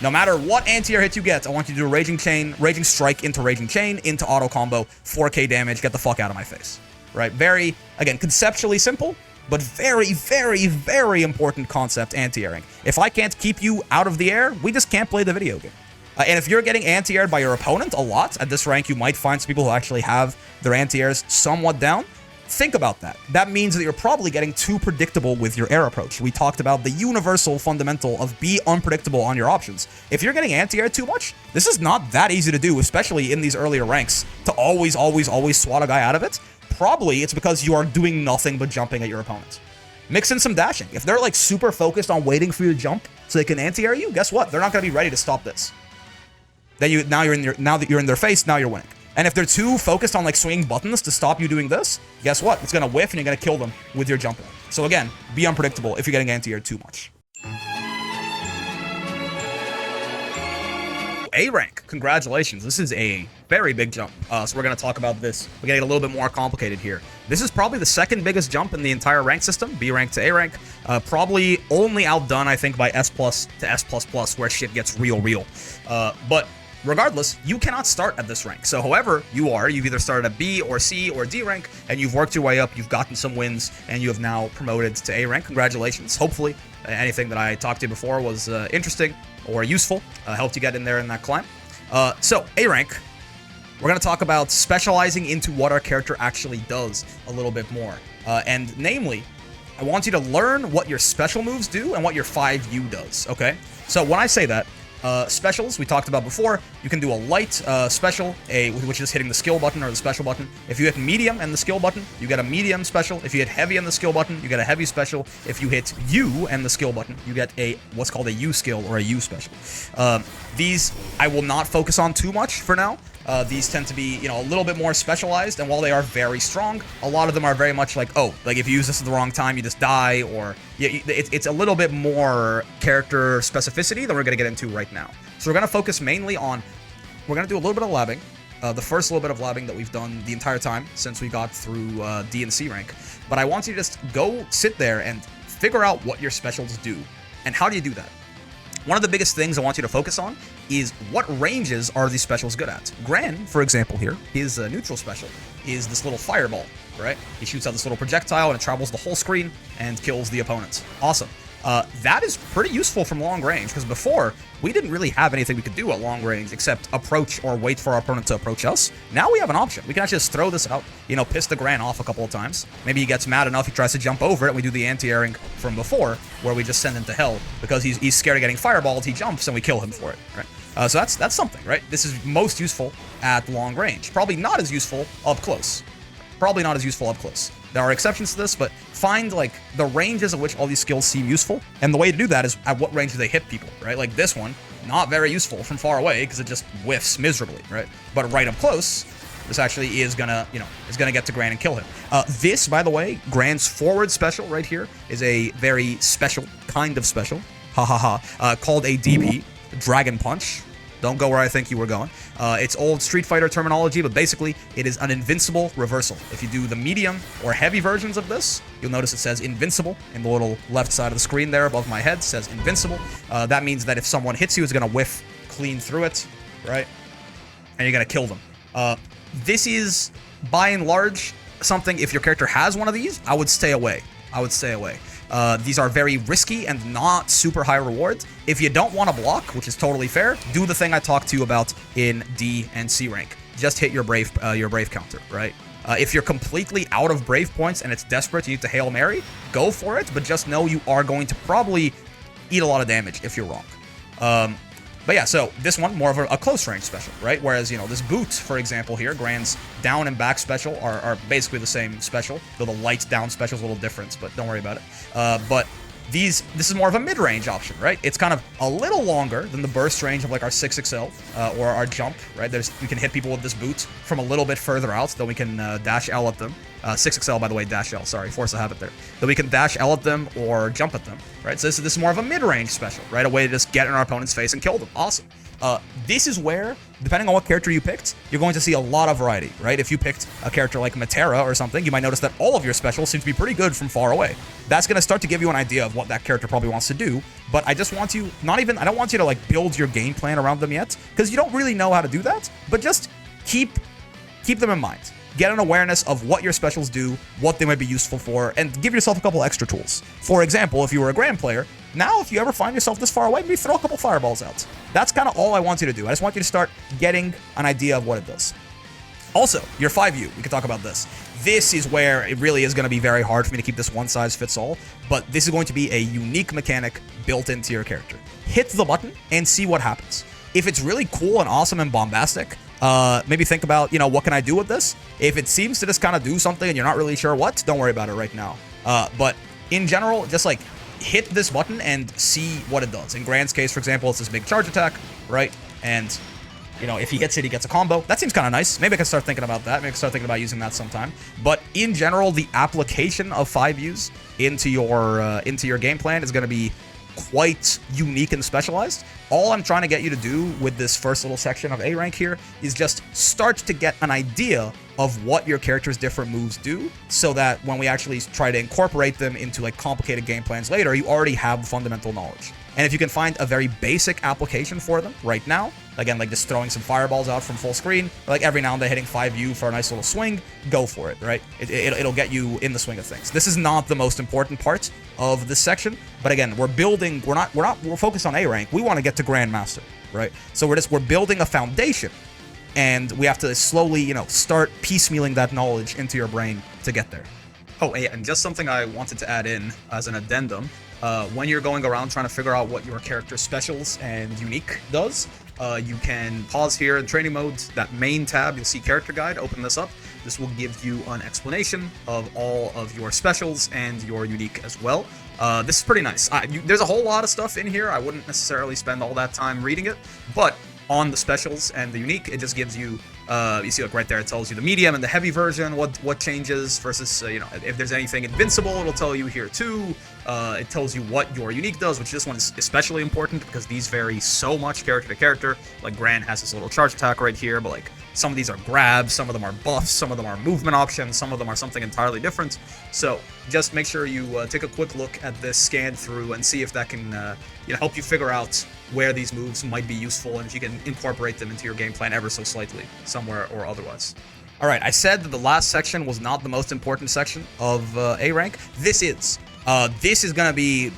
No matter what anti-air hit you get, I want you to do a Raging Chain, Raging Strike into Raging Chain into auto combo, 4K damage. Get the fuck out of my face. Right? Very, again, conceptually simple, but very, very, very important concept, anti-airing. If I can't keep you out of the air, we just can't play the video game. And if you're getting anti-aired by your opponent a lot, at this rank you might find some people who actually have their anti-airs somewhat down. Think about that. That means that you're probably getting too predictable with your air approach. We talked about the universal fundamental of be unpredictable on your options. If you're getting anti-aired too much, this is not that easy to do, especially in these earlier ranks, to always swat a guy out of it. Probably it's because you are doing nothing but jumping at your opponent. Mix in some dashing. If they're, like, super focused on waiting for you to jump so they can anti-air you, guess what? They're not going to be ready to stop this. Then now that you're in their face, now you're winning. And if they're too focused on, like, swinging buttons to stop you doing this, guess what? It's gonna whiff and you're gonna kill them with your jumper. So again, be unpredictable if you're getting anti-aired too much. A rank, congratulations. This is a very big jump. So we're gonna talk about this. We're getting a little bit more complicated here. This is probably the second biggest jump in the entire rank system, B rank to A rank. Probably only outdone, I think, by S+ to S++, where shit gets real. But regardless, you cannot start at this rank. So however you are, you've either started at B or C or D rank, and you've worked your way up, you've gotten some wins, and you have now promoted to A rank. Congratulations. Hopefully, anything that I talked to you before was interesting or useful, helped you get in there in that climb. So, A rank, we're going to talk about specializing into what our character actually does a little bit more. And namely, I want you to learn what your special moves do and what your 5U does, okay? So when I say that, specials, we talked about before, you can do a light special, which is hitting the skill button or the special button. If you hit medium and the skill button, you get a medium special. If you hit heavy and the skill button, you get a heavy special. If you hit U and the skill button, you get a what's called a U skill or a U special. These I will not focus on too much for now. These tend to be, you know, a little bit more specialized, and while they are very strong, a lot of them are very much like, oh, like if you use this at the wrong time, you just die, or yeah, it's a little bit more character specificity than we're going to get into right now. So we're going to focus mainly on, we're going to do a little bit of labbing, the first little bit of labbing that we've done the entire time since we got through D and C rank, but I want you to just go sit there and figure out what your specials do, and how do you do that? One of the biggest things I want you to focus on is what ranges are these specials good at. Gran, for example here, his neutral special is this little fireball, right? He shoots out this little projectile and it travels the whole screen and kills the opponent. Awesome. That is pretty useful from long range, because before, we didn't really have anything we could do at long range except approach or wait for our opponent to approach us. Now we have an option. We can actually just throw this out, you know, piss the Gran off a couple of times. Maybe he gets mad enough, he tries to jump over it, and we do the anti-airing from before, where we just send him to hell. Because he's scared of getting fireballed, he jumps, and we kill him for it, right? So that's something, right? This is most useful at long range. Probably not as useful up close. Probably not as useful up close. There are exceptions to this, but find, like, the ranges at which all these skills seem useful. And the way to do that is at what range do they hit people, right? Like this one, not very useful from far away because it just whiffs miserably, right? But right up close, this actually is gonna, you know, is gonna get to Gran and kill him. This, by the way, Gran's forward special right here is a very special, kind of special, called a DP, Dragon Punch. Don't go where I think you were going. It's old Street Fighter terminology, but basically, it is an invincible reversal. If you do the medium or heavy versions of this, you'll notice it says invincible in the little left side of the screen there above my head. It says invincible. That means that if someone hits you, it's going to whiff clean through it, right? And you're going to kill them. This is, by and large, something, if your character has one of these, I would stay away. I would stay away. These are very risky and not super high rewards. If you don't want to block, which is totally fair, do the thing I talked to you about in D and C rank. Just hit your brave counter, right? If you're completely out of brave points and it's desperate, you need to Hail Mary, go for it, but just know you are going to probably eat a lot of damage if you're wrong. But yeah, so this one, more of a close range special, right? Whereas, you know, this boot, for example here, Gran's down and back special are basically the same special, though the light down special is a little different, but don't worry about it. But this is more of a mid-range option, right? It's kind of a little longer than the burst range of like our 6XL or our jump, right? We can hit people with this boot from a little bit further out, though we can dash L at them. 6XL, by the way, dash L, sorry, force a habit there. Though we can dash L at them or jump at them, right? So this is more of a mid-range special, right? A way to just get in our opponent's face and kill them. Awesome. This is where, depending on what character you picked, you're going to see a lot of variety, right? If you picked a character like Matera or something, you might notice that all of your specials seem to be pretty good from far away. That's going to start to give you an idea of what that character probably wants to do, but I just want you, I don't want you to, like, build your game plan around them yet, because you don't really know how to do that, but just keep them in mind. Get an awareness of what your specials do, what they might be useful for, and give yourself a couple extra tools. For example, if you were a Gran player, now if you ever find yourself this far away, maybe throw a couple fireballs out. That's kind of all I want you to do. I just want you to start getting an idea of what it does. Also, your 5U, we can talk about this. This is where it really is going to be very hard for me to keep this one size fits all, but this is going to be a unique mechanic built into your character. Hit the button and see what happens. If it's really cool and awesome and bombastic, maybe think about, you know, what can I do with this? If it seems to just kind of do something and you're not really sure what, don't worry about it right now. But in general, just like hit this button and see what it does. In Gran's case, for example, it's this big charge attack, right? And, you know, if he hits it, he gets a combo. That seems kind of nice. Maybe I can start thinking about that. Maybe I can start thinking about using that sometime. But in general, the application of 5Us into your game plan is going to be quite unique and specialized. All I'm trying to get you to do with this first little section of A rank here is just start to get an idea of what your character's different moves do, so that when we actually try to incorporate them into like complicated game plans later, you already have the fundamental knowledge. And if you can find a very basic application for them right now, again, like just throwing some fireballs out from full screen, or like every now and then hitting 5U for a nice little swing, go for it, right? It'll get you in the swing of things. This is not the most important part of this section, but again, we're focused on A rank. We want to get to Grandmaster, right? So we're building a foundation, and we have to slowly, you know, start piecemealing that knowledge into your brain to get there. Oh, and just something I wanted to add in as an addendum. When you're going around trying to figure out what your character's specials and unique does, you can pause here in training mode, that main tab, you'll see character guide, open this up. This will give you an explanation of all of your specials and your unique as well. This is pretty nice. There's a whole lot of stuff in here. I wouldn't necessarily spend all that time reading it, but on the specials and the unique, it just gives you, you see, like right there, it tells you the medium and the heavy version, what changes versus, you know, if there's anything invincible, it'll tell you here too. It tells you what your unique does, which this one is especially important because these vary so much character to character. Like Gran has this little charge attack right here, but like some of these are grabs, some of them are buffs, some of them are movement options, some of them are something entirely different. So just make sure you take a quick look at this, scan through, and see if that can you know, help you figure out where these moves might be useful and if you can incorporate them into your game plan ever so slightly, somewhere or otherwise. All right, I said that the last section was not the most important section of A rank. This is. This is gonna be,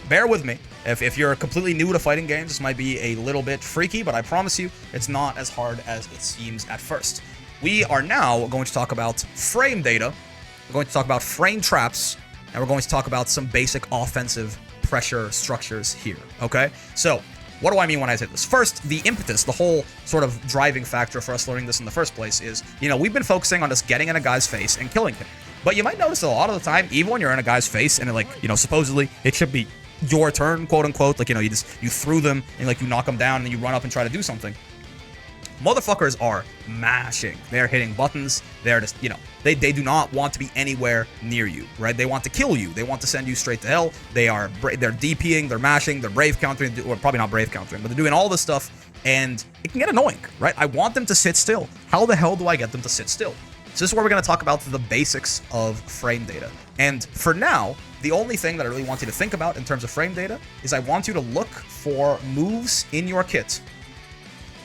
bear with me. If you're completely new to fighting games, this might be a little bit freaky, but I promise you, it's not as hard as it seems at first. We are now going to talk about frame data, we're going to talk about frame traps, and we're going to talk about some basic offensive pressure structures here, okay? So, what do I mean when I say this? First, the impetus, the whole sort of driving factor for us learning this in the first place is, we've been focusing on just getting in a guy's face and killing him. But you might notice that a lot of the time, even when you're in a guy's face and supposedly it should be your turn, quote unquote, you threw them and you knock them down and you run up and try to do something. Motherfuckers are mashing. They're hitting buttons. They're just, they do not want to be anywhere near you, right? They want to kill you. They want to send you straight to hell. They're DPing, they're mashing, they're brave countering, or probably not brave countering, but they're doing all this stuff, and it can get annoying, right? I want them to sit still. How the hell do I get them to sit still? So this is where we're going to talk about the basics of frame data. And for now, the only thing that I really want you to think about in terms of frame data is I want you to look for moves in your kit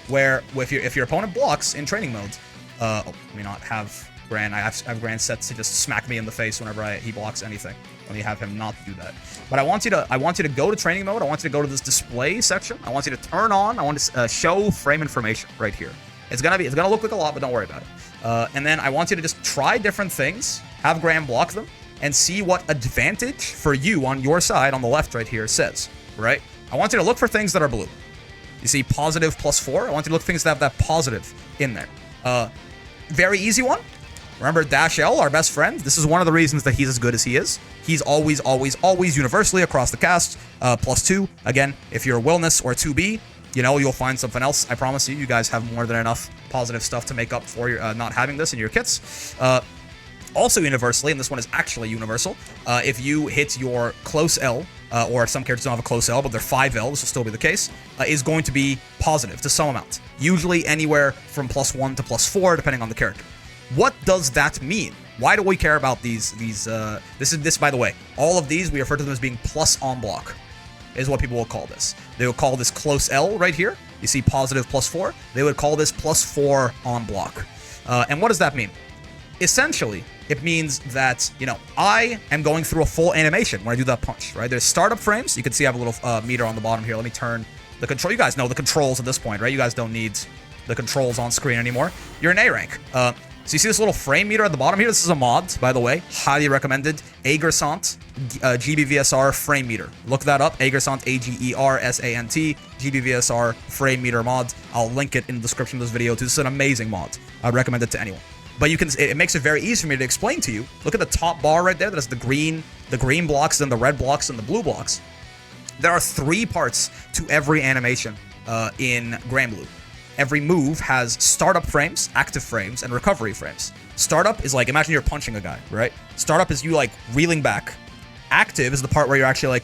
where if your opponent blocks in training mode, let me not have Gran. I have Gran set to just smack me in the face whenever he blocks anything. Let me have him not do that. But I want you to go to training mode. I want you to go to this display section. I want you to turn on. I want to show frame information right here. It's gonna look like a lot, but don't worry about it. And then I want you to just try different things, have Gran block them, and see what advantage for you on your side on the left right here says, right? I want you to look for things that are blue. You see positive +4? I want you to look for things that have that positive in there. Very easy one. Remember Dash L, our best friend? This is one of the reasons that he's as good as he is. He's always, always, always universally across the cast. +2. Again, if you're a Willness or 2B, you'll find something else. I promise you, you guys have more than enough positive stuff to make up for your not having this in your kits. Also universally, and this one is actually universal, if you hit your close L, or some characters don't have a close L, but they're 5L, this will still be the case, is going to be positive to some amount. Usually anywhere from +1 to +4, depending on the character. What does that mean? Why do we care about these? This, by the way, all of these, we refer to them as being plus on block, is what people will call this. They will call this close L right here. You see positive +4. They would call this +4 on block. And what does that mean? Essentially, it means that, I am going through a full animation when I do that punch, right? There's startup frames. You can see I have a little meter on the bottom here. Let me turn the control. You guys know the controls at this point, right? You guys don't need the controls on screen anymore. You're in A rank. So you see this little frame meter at the bottom here? This is a mod, by the way. Highly recommended. Agersant GBVSR frame meter. Look that up. Agersant, AGERSANT, GBVSR frame meter mod. I'll link it in the description of this video too. This is an amazing mod. I'd recommend it to anyone. But it makes it very easy for me to explain to you. Look at the top bar right there. That has the green blocks, and the red blocks, and the blue blocks. There are 3 parts to every animation in Granblue. Every move has startup frames, active frames, and recovery frames. Startup is imagine you're punching a guy, right? Startup is you reeling back. Active is the part where you're actually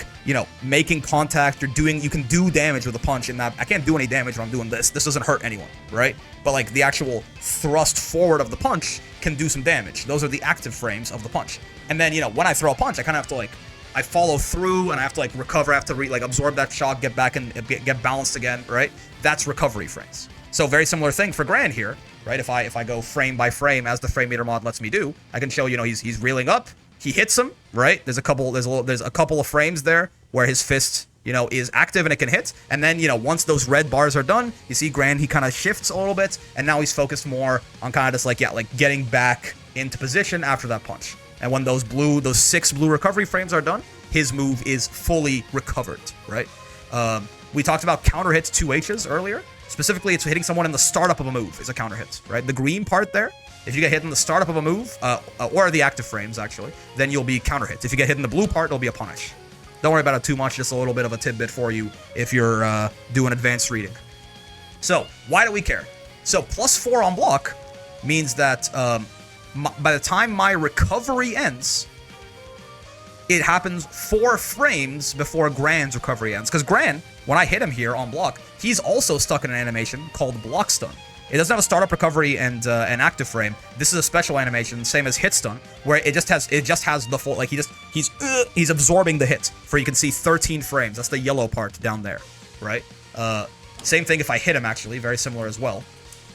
making contact. You can do damage with a punch in that. I can't do any damage when I'm doing this. This doesn't hurt anyone, right? But the actual thrust forward of the punch can do some damage. Those are the active frames of the punch. And then, when I throw a punch, I kind of have to I follow through and I have to recover, I have to absorb that shock, get back and get balanced again, right? That's recovery frames. So very similar thing for Gran here, right? If I go frame by frame as the frame meter mod lets me do, I can show he's reeling up, he hits him, right? There's a couple of frames there where his fist, is active and it can hit, and then once those red bars are done, you see Gran, he kind of shifts a little bit, and now he's focused more on kind of just getting back into position after that punch. And when those 6 blue recovery frames are done, his move is fully recovered, right? We talked about counter hits 2Hs earlier. Specifically, it's hitting someone in the startup of a move is a counter hit, right? The green part there, if you get hit in the startup of a move, or the active frames, actually, then you'll be counter hit. If you get hit in the blue part, it'll be a punish. Don't worry about it too much, just a little bit of a tidbit for you if you're doing advanced reading. So, why do we care? So, +4 on block means that by the time my recovery ends, it happens 4 frames before Gran's recovery ends. Because Gran, when I hit him here on block, he's also stuck in an animation called block stun. It doesn't have a startup recovery and an active frame. This is a special animation, same as hit stun, where it just has the full he's absorbing the hit. For you can see 13 frames. That's the yellow part down there, right? Same thing if I hit him actually, very similar as well,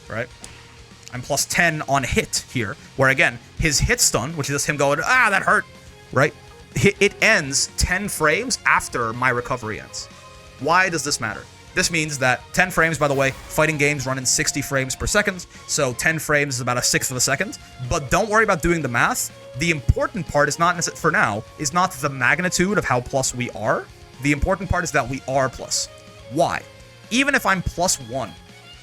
right? I'm +10 on hit here, where again his hit stun, which is just him going that hurt, right? it ends 10 frames after my recovery ends. Why does this matter? This means that 10 frames, by the way, fighting games run in 60 frames per second, so 10 frames is about a sixth of a second. But don't worry about doing the math. The important part is not, for now, is not the magnitude of how plus we are. The important part is that we are plus. Why? Even if I'm +1,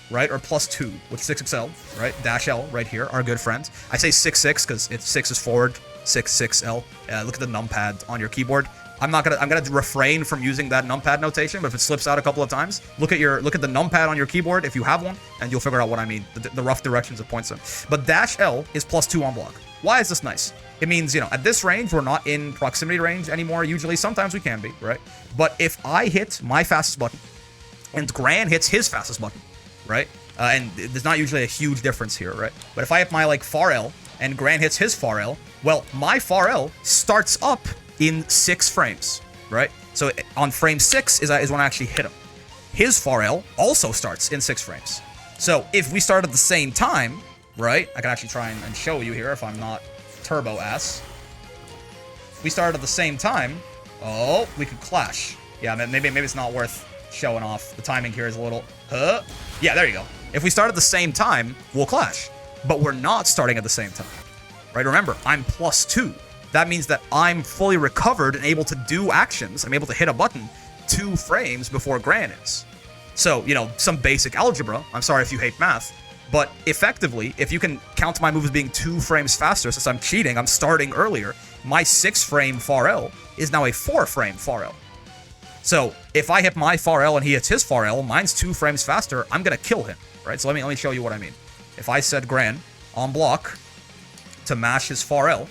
right, or +2 with 6XL, right, dash L right here, our good friend. I say 6-6 because 6 is forward, 6-6L. Look at the numpad on your keyboard. I'm gonna refrain from using that numpad notation, but if it slips out a couple of times, look at the numpad on your keyboard if you have one, and you'll figure out what I mean, the rough directions it points in. But dash L is +2 on block. Why is this nice? It means, you know, at this range, we're not in proximity range anymore. Usually, sometimes we can be, right? But if I hit my fastest button, and Gran hits his fastest button, right? And there's not usually a huge difference here, right? But if I hit my, like, far L, and Gran hits his far L, well, my far L starts up in 6 frames, right? So on frame 6 is when I actually hit him. His far L also starts in 6 frames. So if we start at the same time, right? I can actually try and show you here if I'm not turbo ass. If we start at the same time, oh, we could clash. Yeah, maybe it's not worth showing off. The timing here is a little, yeah, there you go. If we start at the same time, we'll clash. But we're not starting at the same time, right? Remember, I'm +2. That means that I'm fully recovered and able to do actions. I'm able to hit a button 2 frames before Gran is. So, you know, some basic algebra. I'm sorry if you hate math. But effectively, if you can count my move as being 2 frames faster, since I'm cheating, I'm starting earlier, my 6-frame far L is now a 4-frame far L. So if I hit my far L and he hits his far L, mine's 2 frames faster, I'm gonna kill him, right? So let me show you what I mean. If I set Gran on block to mash his far L,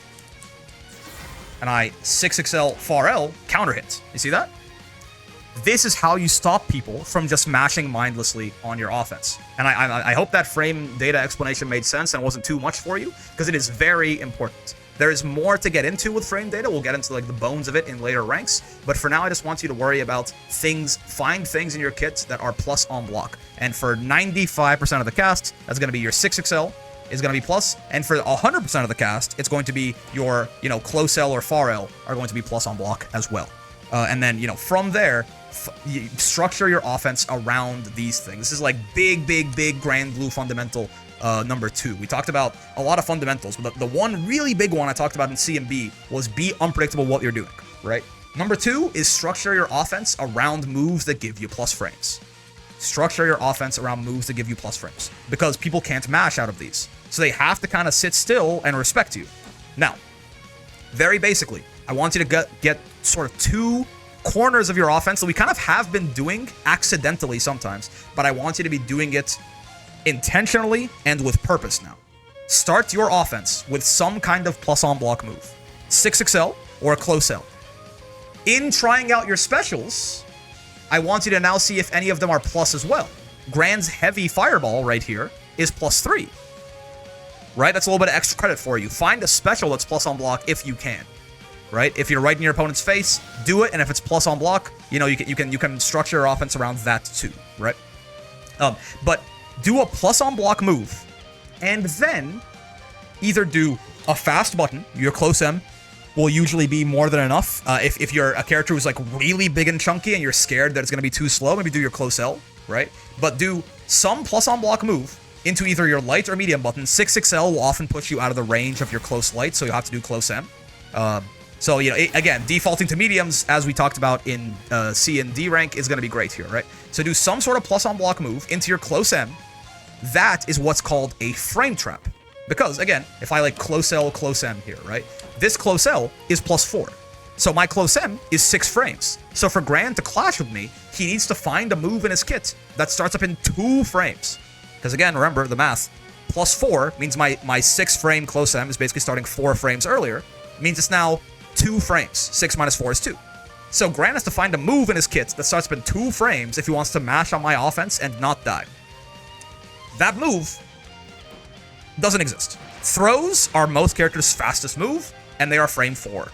and I 6XL far L counter hit. You see that? This is how you stop people from just mashing mindlessly on your offense. And I hope that frame data explanation made sense and wasn't too much for you, because it is very important. There is more to get into with frame data. We'll get into like the bones of it in later ranks. But for now, I just want you to worry about things, find things in your kit that are plus on block. And for 95% of the cast, that's going to be your 6XL, is going to be plus, and for 100% of the cast, it's going to be your, you know, close L or far L are going to be plus on block as well. And then, you know, from there, you structure your offense around these things. This is like big Granblue fundamental number 2. We talked about a lot of fundamentals, but the one really big one I talked about in C and B was be unpredictable what you're doing, right? Number 2 is structure your offense around moves that give you plus frames. Structure your offense around moves that give you plus frames, because people can't mash out of these. So they have to kind of sit still and respect you. Now, very basically, I want you to get sort of 2 corners of your offense that we kind of have been doing accidentally sometimes, but I want you to be doing it intentionally and with purpose now. Start your offense with some kind of plus on block move. 6XL or a close L. In trying out your specials, I want you to now see if any of them are plus as well. Gran's heavy fireball right here is +3. Right? That's a little bit of extra credit for you. Find a special that's plus on block if you can. Right? If you're right in your opponent's face, do it, and if it's plus on block, you know, you can structure your offense around that too, right? But do a plus on block move, and then either do a fast button. Your close M will usually be more than enough. If you're a character who's like really big and chunky and you're scared that it's going to be too slow, maybe do your close L, right? But do some plus on block move into either your light or medium button. 6XL will often push you out of the range of your close light, so you have to do close M. So, you know, again, defaulting to mediums, as we talked about in C and D rank, is going to be great here, right? So do some sort of plus on block move into your close M. That is what's called a frame trap. Because, again, if I like close L, close M here, right? This close L is +4. So my close M is 6 frames. So for Gran to clash with me, he needs to find a move in his kit that starts up in 2 frames. Because again, remember the math. +4 means my 6-frame close M is basically starting 4 frames earlier. It means it's now 2 frames. 6 minus 4 is 2. So Gran has to find a move in his kit that starts up in 2 frames if he wants to mash on my offense and not die. That move doesn't exist. Throws are most characters' fastest move, and they are frame 4.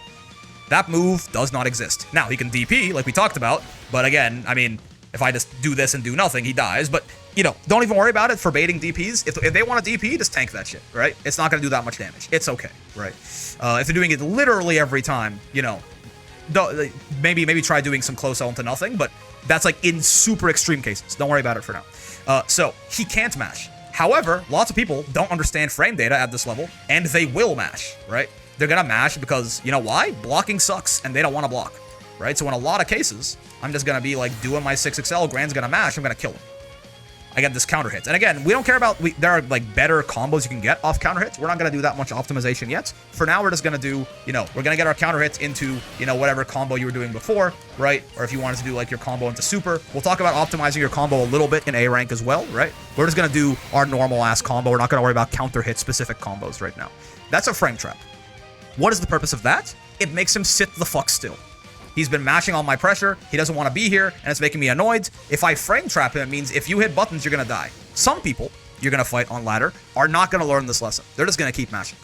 That move does not exist. Now, he can DP, like we talked about, but again, I mean, if I just do this and do nothing, he dies, but, you know, don't even worry about it for baiting DPs. If they want to DP, just tank that shit, right? It's not going to do that much damage. It's okay, right? If they're doing it literally every time, you know, maybe try doing some close L to nothing, but that's like in super extreme cases. Don't worry about it for now. So he can't mash. However, lots of people don't understand frame data at this level, and they will mash, right? They're gonna mash because, you know why? Blocking sucks, and they don't want to block, right? So in a lot of cases, I'm just gonna be like doing my 6XL, Grand's gonna mash, I'm gonna kill him. I get this counter hit. And again, we don't care about, there are like better combos you can get off counter hits. We're not going to do that much optimization yet. For now, we're just going to do, you know, we're going to get our counter hits into, you know, whatever combo you were doing before, right? Or if you wanted to do like your combo into super. We'll talk about optimizing your combo a little bit in A rank as well, right? We're just going to do our normal ass combo. We're not going to worry about counter hit specific combos right now. That's a frame trap. What is the purpose of that? It makes him sit the fuck still. He's been mashing on my pressure, he doesn't want to be here, and it's making me annoyed. If I frame trap him, it means if you hit buttons, you're going to die. Some people you're going to fight on ladder are not going to learn this lesson. They're just going to keep mashing.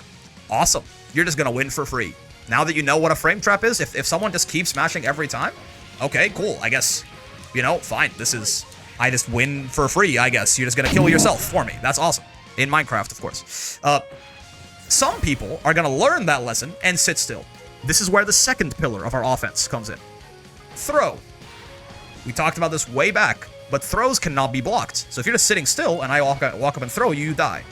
Awesome. You're just going to win for free. Now that you know what a frame trap is, if someone just keeps mashing every time, okay, cool. I guess, you know, fine. I just win for free, I guess. You're just going to kill yourself for me. That's awesome. In Minecraft, of course. Some people are going to learn that lesson and sit still. This is where the second pillar of our offense comes in. Throw. We talked about this way back, but throws cannot be blocked. So if you're just sitting still and I walk up and throw you, you die.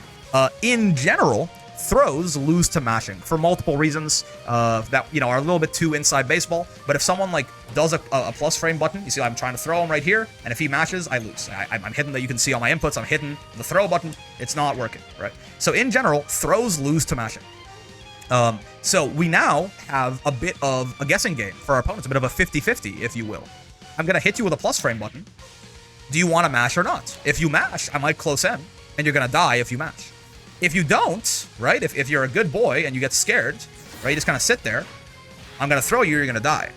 In general, throws lose to mashing for multiple reasons that, you know, are a little bit too inside baseball. But if someone like does a plus frame button, you see I'm trying to throw him right here, and if he mashes, I lose. I'm hitting that. You can see on my inputs, I'm hitting the throw button. It's not working, right? So in general, throws lose to mashing. So we now have a bit of a guessing game for our opponents, a bit of a 50-50, if you will. I'm going to hit you with a plus frame button. Do you want to mash or not? If you mash, I might close in, and you're going to die if you mash. If you don't, right, if you're a good boy and you get scared, right, you just kind of sit there, I'm going to throw you, you're going to die,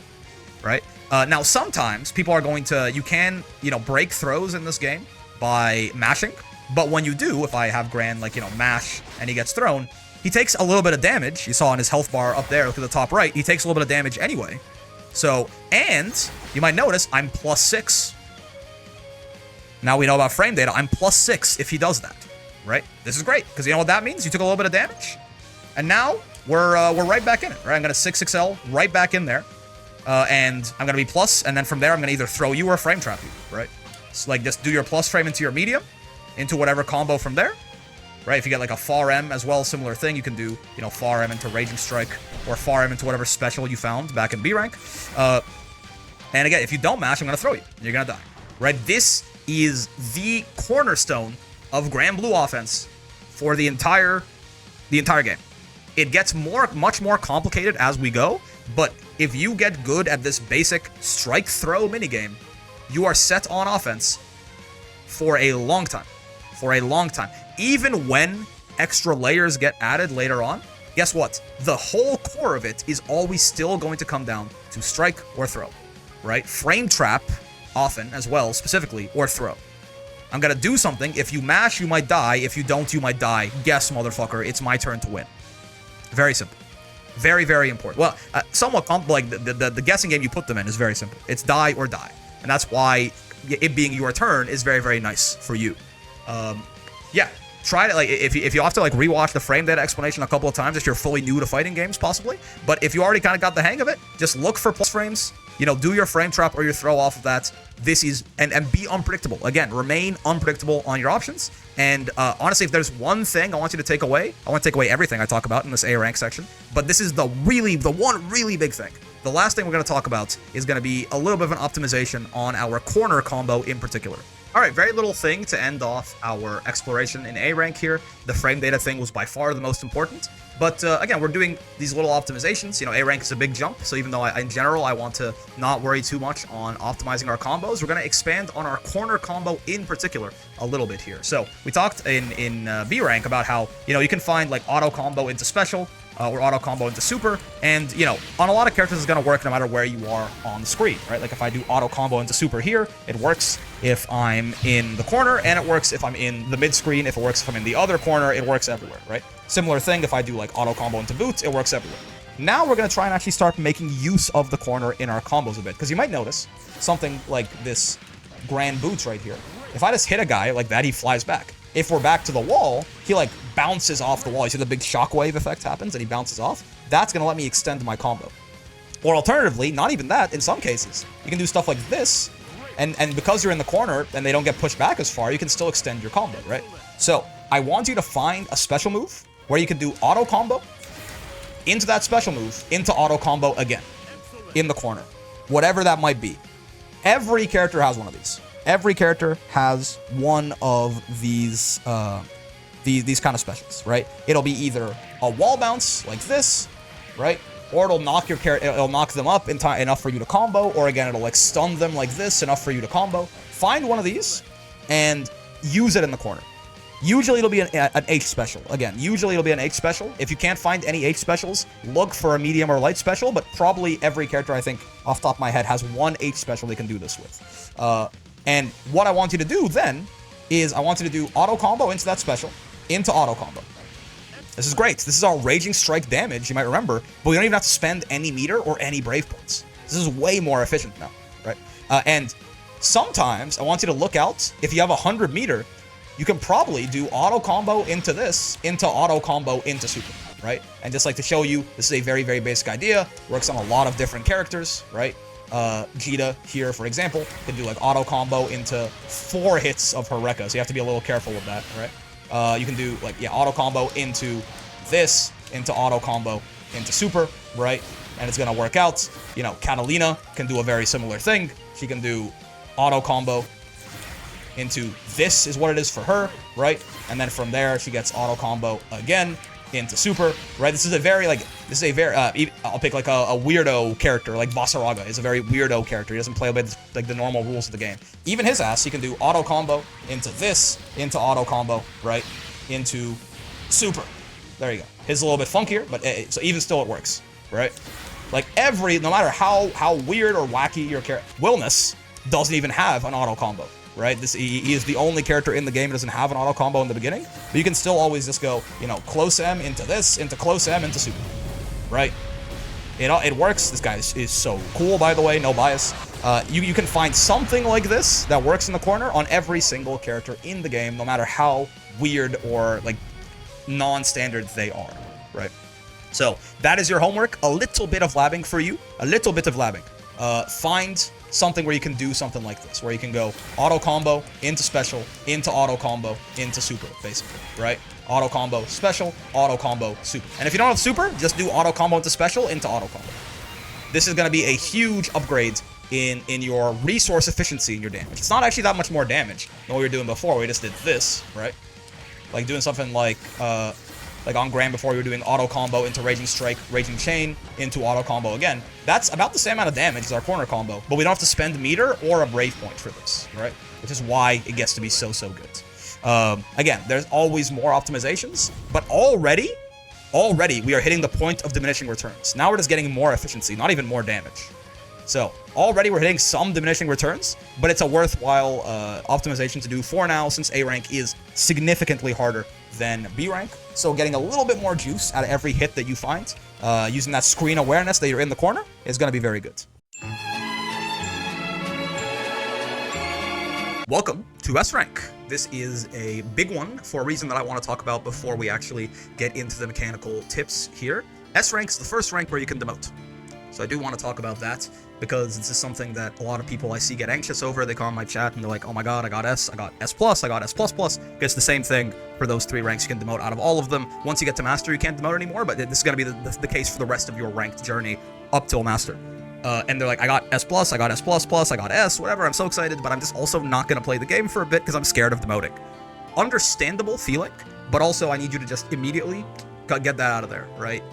right? Now, sometimes people are going to, you can, you know, break throws in this game by mashing, but when you do, if I have Grand, like, you know, mash, and he gets thrown, he takes a little bit of damage. You saw on his health bar up there, look at the top right. He takes a little bit of damage anyway. So, and you might notice I'm +6. Now we know about frame data. I'm +6 if he does that, right? This is great, because you know what that means? You took a little bit of damage, and now we're right back in it, right? I'm going to 6XL right back in there, and I'm going to be plus, and then from there I'm going to either throw you or frame trap you, right? So like just do your plus frame into your medium, into whatever combo from there. Right, if you get like a far M as well, similar thing, you can do, you know, far M into Raging Strike, or far M into whatever special you found back in B rank. And again, if you don't mash, I'm going to throw you. You're going to die. Right, this is the cornerstone of Granblue offense for the entire game. It gets much more complicated as we go, but if you get good at this basic strike throw minigame, you are set on offense for a long time. For a long time. Even when extra layers get added later on, guess what? The whole core of it is always still going to come down to strike or throw, right? Frame trap, often as well, specifically, or throw. I'm going to do something. If you mash, you might die. If you don't, you might die. Guess, motherfucker, it's my turn to win. Very simple. Very, very important. Well, somewhat like the guessing game you put them in is very simple. It's die or die. And that's why it being your turn is very, very nice for you. Yeah. Try to, like, if you have to, like, rewatch the frame data explanation a couple of times if you're fully new to fighting games, possibly. But if you already kind of got the hang of it, just look for plus frames. You know, do your frame trap or your throw off of that. This is, and be unpredictable. Again, remain unpredictable on your options. And honestly, if there's one thing I want you to take away, I want to take away everything I talk about in this A rank section. But this is the one really big thing. The last thing we're going to talk about is going to be a little bit of an optimization on our corner combo in particular. All right, very little thing to end off our exploration in A rank here. The frame data thing was by far the most important. But again, we're doing these little optimizations. You know, A rank is a big jump. So even though in general, I want to not worry too much on optimizing our combos, we're going to expand on our corner combo in particular a little bit here. So we talked in B rank about how, you know, you can find like auto combo into special, or auto combo into super, and, you know, on a lot of characters it's going to work no matter where you are on the screen, right? Like if I do auto combo into super here, it works if I'm in the corner, and it works if I'm in the mid screen. If it works if I'm in the other corner, it works everywhere, right? Similar thing if I do like auto combo into boots, it works everywhere. Now we're going to try and actually start making use of the corner in our combos a bit, because you might notice something like this grand boots right here. If I just hit a guy like that, he flies back. If we're back to the wall, he like bounces off the wall. You see the big shockwave effect happens and he bounces off? That's going to let me extend my combo. Or alternatively, not even that, in some cases, you can do stuff like this, and because you're in the corner and they don't get pushed back as far, you can still extend your combo, right? So I want you to find a special move where you can do auto combo into that special move, into auto combo again, in the corner, whatever that might be. Every character has one of these. Every character has one of these kind of specials, right? It'll be either a wall bounce like this, right? Or it'll knock your character, it'll knock them up in time enough for you to combo, or again, it'll like stun them like this enough for you to combo. Find one of these and use it in the corner. Usually it'll be an H special. Again, usually it'll be an H special. If you can't find any H specials, look for a medium or light special, but probably every character, I think, off the top of my head, has one H special they can do this with. And what I want you to do then is I want you to do auto combo into that special, into auto combo. This is great. This is our Raging Strike damage, you might remember, but we don't even have to spend any meter or any Brave points. This is way more efficient now, right? And sometimes I want you to look out. If you have 100 meter, you can probably do auto combo into this, into auto combo into super, right? And just like to show you, this is a very, very basic idea. Works on a lot of different characters, right? Jita here, for example, can do like auto combo into 4 hits of her Rekka, so you have to be a little careful with that, right? You can do like, yeah, auto combo into this, into auto combo into super, right? And it's gonna work out. You know, Catalina can do a very similar thing. She can do auto combo into this is what it is for her, right? And then from there, she gets auto combo again into super, right? This is a very, I'll pick like a weirdo character, like Vasaraga is a very weirdo character. He doesn't play by like the normal rules of the game. Even his ass, he can do auto combo into this, into auto combo, right? Into super. There you go. His is a little bit funkier, but so even still it works, right? Like no matter how weird or wacky your character, Wilness doesn't even have an auto combo. Right, he is the only character in the game that doesn't have an auto combo in the beginning, but you can still always just go, you know, close M into this, into close M into super, right? It works. This guy is so cool, by the way, no bias. You can find something like this that works in the corner on every single character in the game, no matter how weird or like non-standard they are, right? So that is your homework. A little bit of labbing for you, a little bit of labbing. Find something where you can do something like this, where you can go auto combo into special, into auto combo, into super, basically, right? Auto combo, special, auto combo, super. And if you don't have super, just do auto combo into special, into auto combo. This is going to be a huge upgrade in your resource efficiency in your damage. It's not actually that much more damage than what we were doing before. We just did this, right? Like doing something like on Grand before, we were doing auto combo into Raging Strike, Raging Chain, into auto combo again. That's about the same amount of damage as our corner combo, but we don't have to spend meter or a Brave point for this, right? Which is why it gets to be so good. Again, there's always more optimizations, but already we are hitting the point of diminishing returns. Now we're just getting more efficiency, not even more damage. So already we're hitting some diminishing returns, but it's a worthwhile optimization to do for now, since A rank is significantly harder than B rank. So getting a little bit more juice out of every hit that you find, using that screen awareness that you're in the corner, is going to be very good. Welcome to S rank. This is a big one for a reason that I want to talk about before we actually get into the mechanical tips here. S rank's the first rank where you can demote. So I do want to talk about that, because this is something that a lot of people I see get anxious over. They come on my chat and they're like, oh my god, I got S, I got S+, I got S++. It's the same thing for those 3 ranks. You can demote out of all of them. Once you get to Master, you can't demote anymore, but this is going to be the case for the rest of your ranked journey up till Master. And they're like, I got S+, I got S++, I got S, whatever, I'm so excited, but I'm just also not going to play the game for a bit because I'm scared of demoting. Understandable feeling, but also I need you to just immediately get that out of there, right?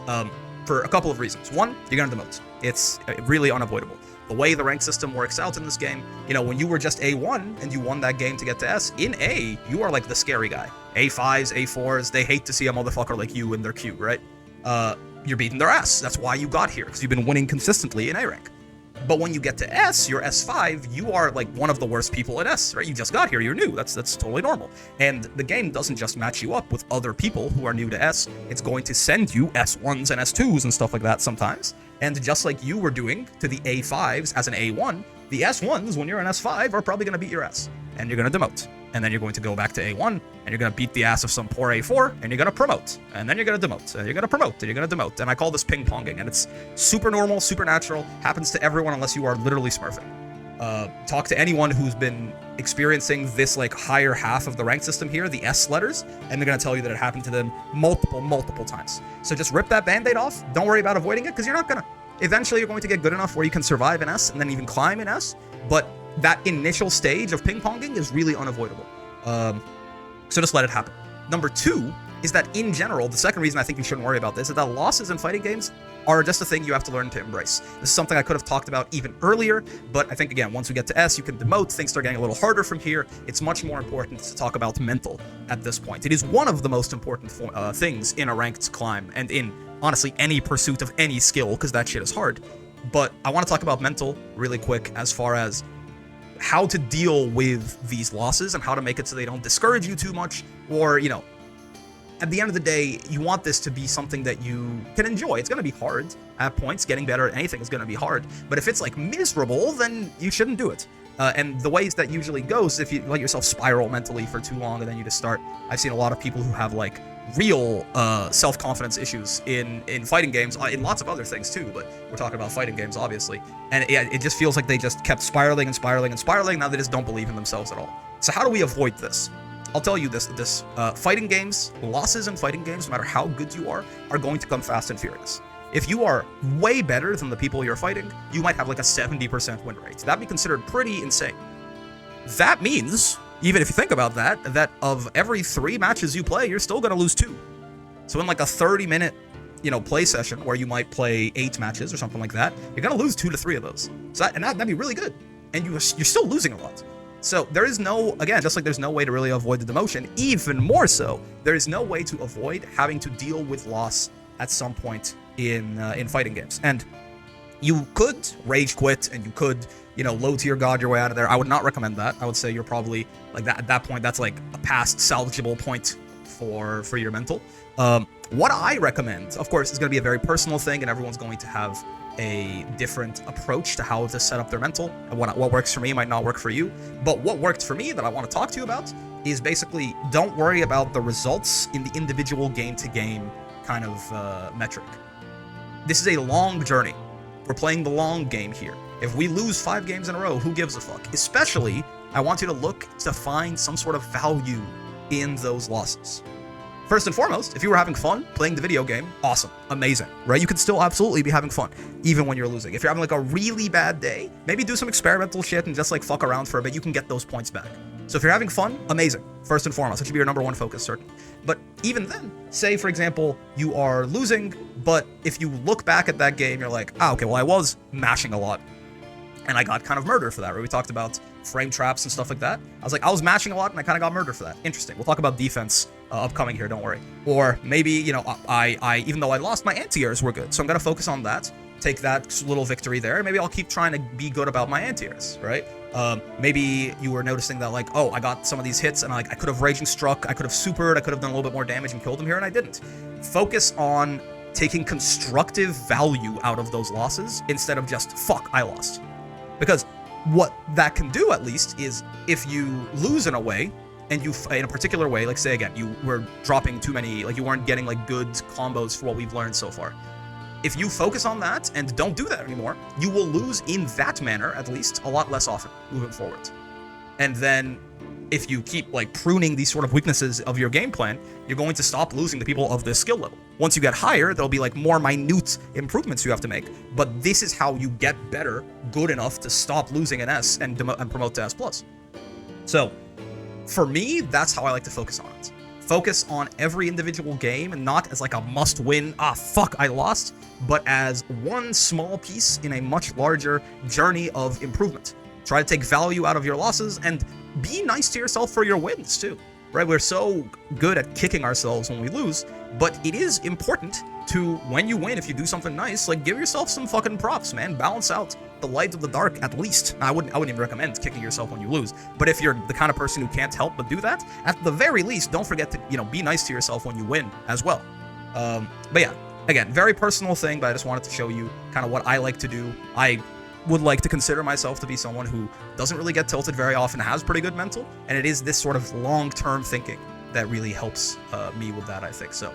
For a couple of reasons. One, you're going to demote. It's really unavoidable. The way the rank system works out in this game, you know, when you were just A1 and you won that game to get to S, in A, you are like the scary guy. A5s, A4s, they hate to see a motherfucker like you in their queue, right? You're beating their ass. That's why you got here, because you've been winning consistently in A rank. But when you get to S, you're S5, you are like one of the worst people at S, right? You just got here, you're new, that's totally normal. And the game doesn't just match you up with other people who are new to S, it's going to send you S1s and S2s and stuff like that sometimes. And just like you were doing to the A5s as an A1, the S1s, when you're an S5, are probably going to beat your S. and you're going to demote. And then you're going to go back to A1, and you're going to beat the ass of some poor A4, and you're going to promote. And then you're going to demote, and you're going to promote, and you're going to demote. And I call this ping-ponging, and it's super normal, super natural, happens to everyone unless you are literally smurfing. Talk to anyone who's been experiencing this like higher half of the rank system here, the S letters, and they're going to tell you that it happened to them multiple times. So just rip that band-aid off. Don't worry about avoiding it, because you're not going to. Eventually, you're going to get good enough where you can survive in S and then even climb in S, but that initial stage of ping-ponging is really unavoidable. So just let it happen. Number 2 is that in general, the second reason I think you shouldn't worry about this is that losses in fighting games are just a thing you have to learn to embrace. This is something I could have talked about even earlier, but I think, again, once we get to S, you can demote, things start getting a little harder from here. It's much more important to talk about mental at this point. It is one of the most important things in a ranked climb, and in, honestly, any pursuit of any skill, because that shit is hard. But I want to talk about mental really quick as far as how to deal with these losses and how to make it so they don't discourage you too much, or, you know, at the end of the day, you want this to be something that you can enjoy. It's going to be hard at points. Getting better at anything is going to be hard. But if it's like miserable, then you shouldn't do it. And the ways that usually goes, if you let yourself spiral mentally for too long and then you just start, I've seen a lot of people who have like real self-confidence issues in fighting games, in lots of other things too, but we're talking about fighting games, obviously. And it just feels like they just kept spiraling and spiraling and spiraling. Now they just don't believe in themselves at all. So how do we avoid this? I'll tell you this, fighting games, losses in fighting games, no matter how good you are going to come fast and furious. If you are way better than the people you're fighting, you might have like a 70% win rate. That'd be considered pretty insane. That means, even if you think about that, that of every 3 matches you play, you're still going to lose 2. So in like a 30-minute, play session where you might play 8 matches or something like that, you're going to lose 2 to 3 of those. So that'd be really good. And you're still losing a lot. So there is no, again, just like there's no way to really avoid the demotion, even more so, there is no way to avoid having to deal with loss at some point in fighting games. And you could rage quit and you could, low tier god your way out of there. I would not recommend that. I would say you're probably like that at that point. That's like a past salvageable point for your mental. What I recommend, of course, is going to be a very personal thing, and everyone's going to have a different approach to how to set up their mental. And what works for me might not work for you. But what worked for me that I want to talk to you about is basically don't worry about the results in the individual game-to-game kind of metric. This is a long journey. We're playing the long game here. If we lose 5 games in a row, who gives a fuck? Especially, I want you to look to find some sort of value in those losses. First and foremost, if you were having fun playing the video game, awesome, amazing, right? You could still absolutely be having fun, even when you're losing. If you're having like a really bad day, maybe do some experimental shit and just like fuck around for a bit, you can get those points back. So if you're having fun, amazing, first and foremost, it should be your number 1 focus, certain. But even then, say for example, you are losing, but if you look back at that game, you're like, okay, well I was mashing a lot, and I got kind of murdered for that, right? We talked about frame traps and stuff like that. I was mashing a lot and I kind of got murdered for that. Interesting. We'll talk about defense upcoming here, don't worry. Or maybe, I even though I lost, my anti-airs were good. So I'm going to focus on that, take that little victory there. Maybe I'll keep trying to be good about my anti-airs, right? Maybe you were noticing that like, oh, I got some of these hits and I could have raging struck, I could have supered, I could have done a little bit more damage and killed him here, and I didn't. Focus on taking constructive value out of those losses instead of just, fuck, I lost. Because what that can do, at least, is if you lose in a way, and you, in a particular way, like say again, you were dropping too many, like you weren't getting like good combos for what we've learned so far. If you focus on that and don't do that anymore, you will lose in that manner, at least, a lot less often moving forward. And then if you keep like pruning these sort of weaknesses of your game plan, you're going to stop losing the people of this skill level. Once you get higher, there'll be like more minute improvements you have to make. But this is how you get better, good enough to stop losing an S and promote to S+. So for me, that's how I like to focus on it. Focus on every individual game, and not as like a must-win, fuck, I lost, but as one small piece in a much larger journey of improvement. Try to take value out of your losses, and be nice to yourself for your wins, too. Right? We're so good at kicking ourselves when we lose, but it is important to, when you win, if you do something nice, like, give yourself some fucking props, man. Balance out the light of the dark, at least. I wouldn't even recommend kicking yourself when you lose, but if you're the kind of person who can't help but do that, at the very least, don't forget to, be nice to yourself when you win as well. But yeah, again, very personal thing, but I just wanted to show you kind of what I like to do. I would like to consider myself to be someone who doesn't really get tilted very often, has pretty good mental, and it is this sort of long-term thinking that really helps me with that, I think. So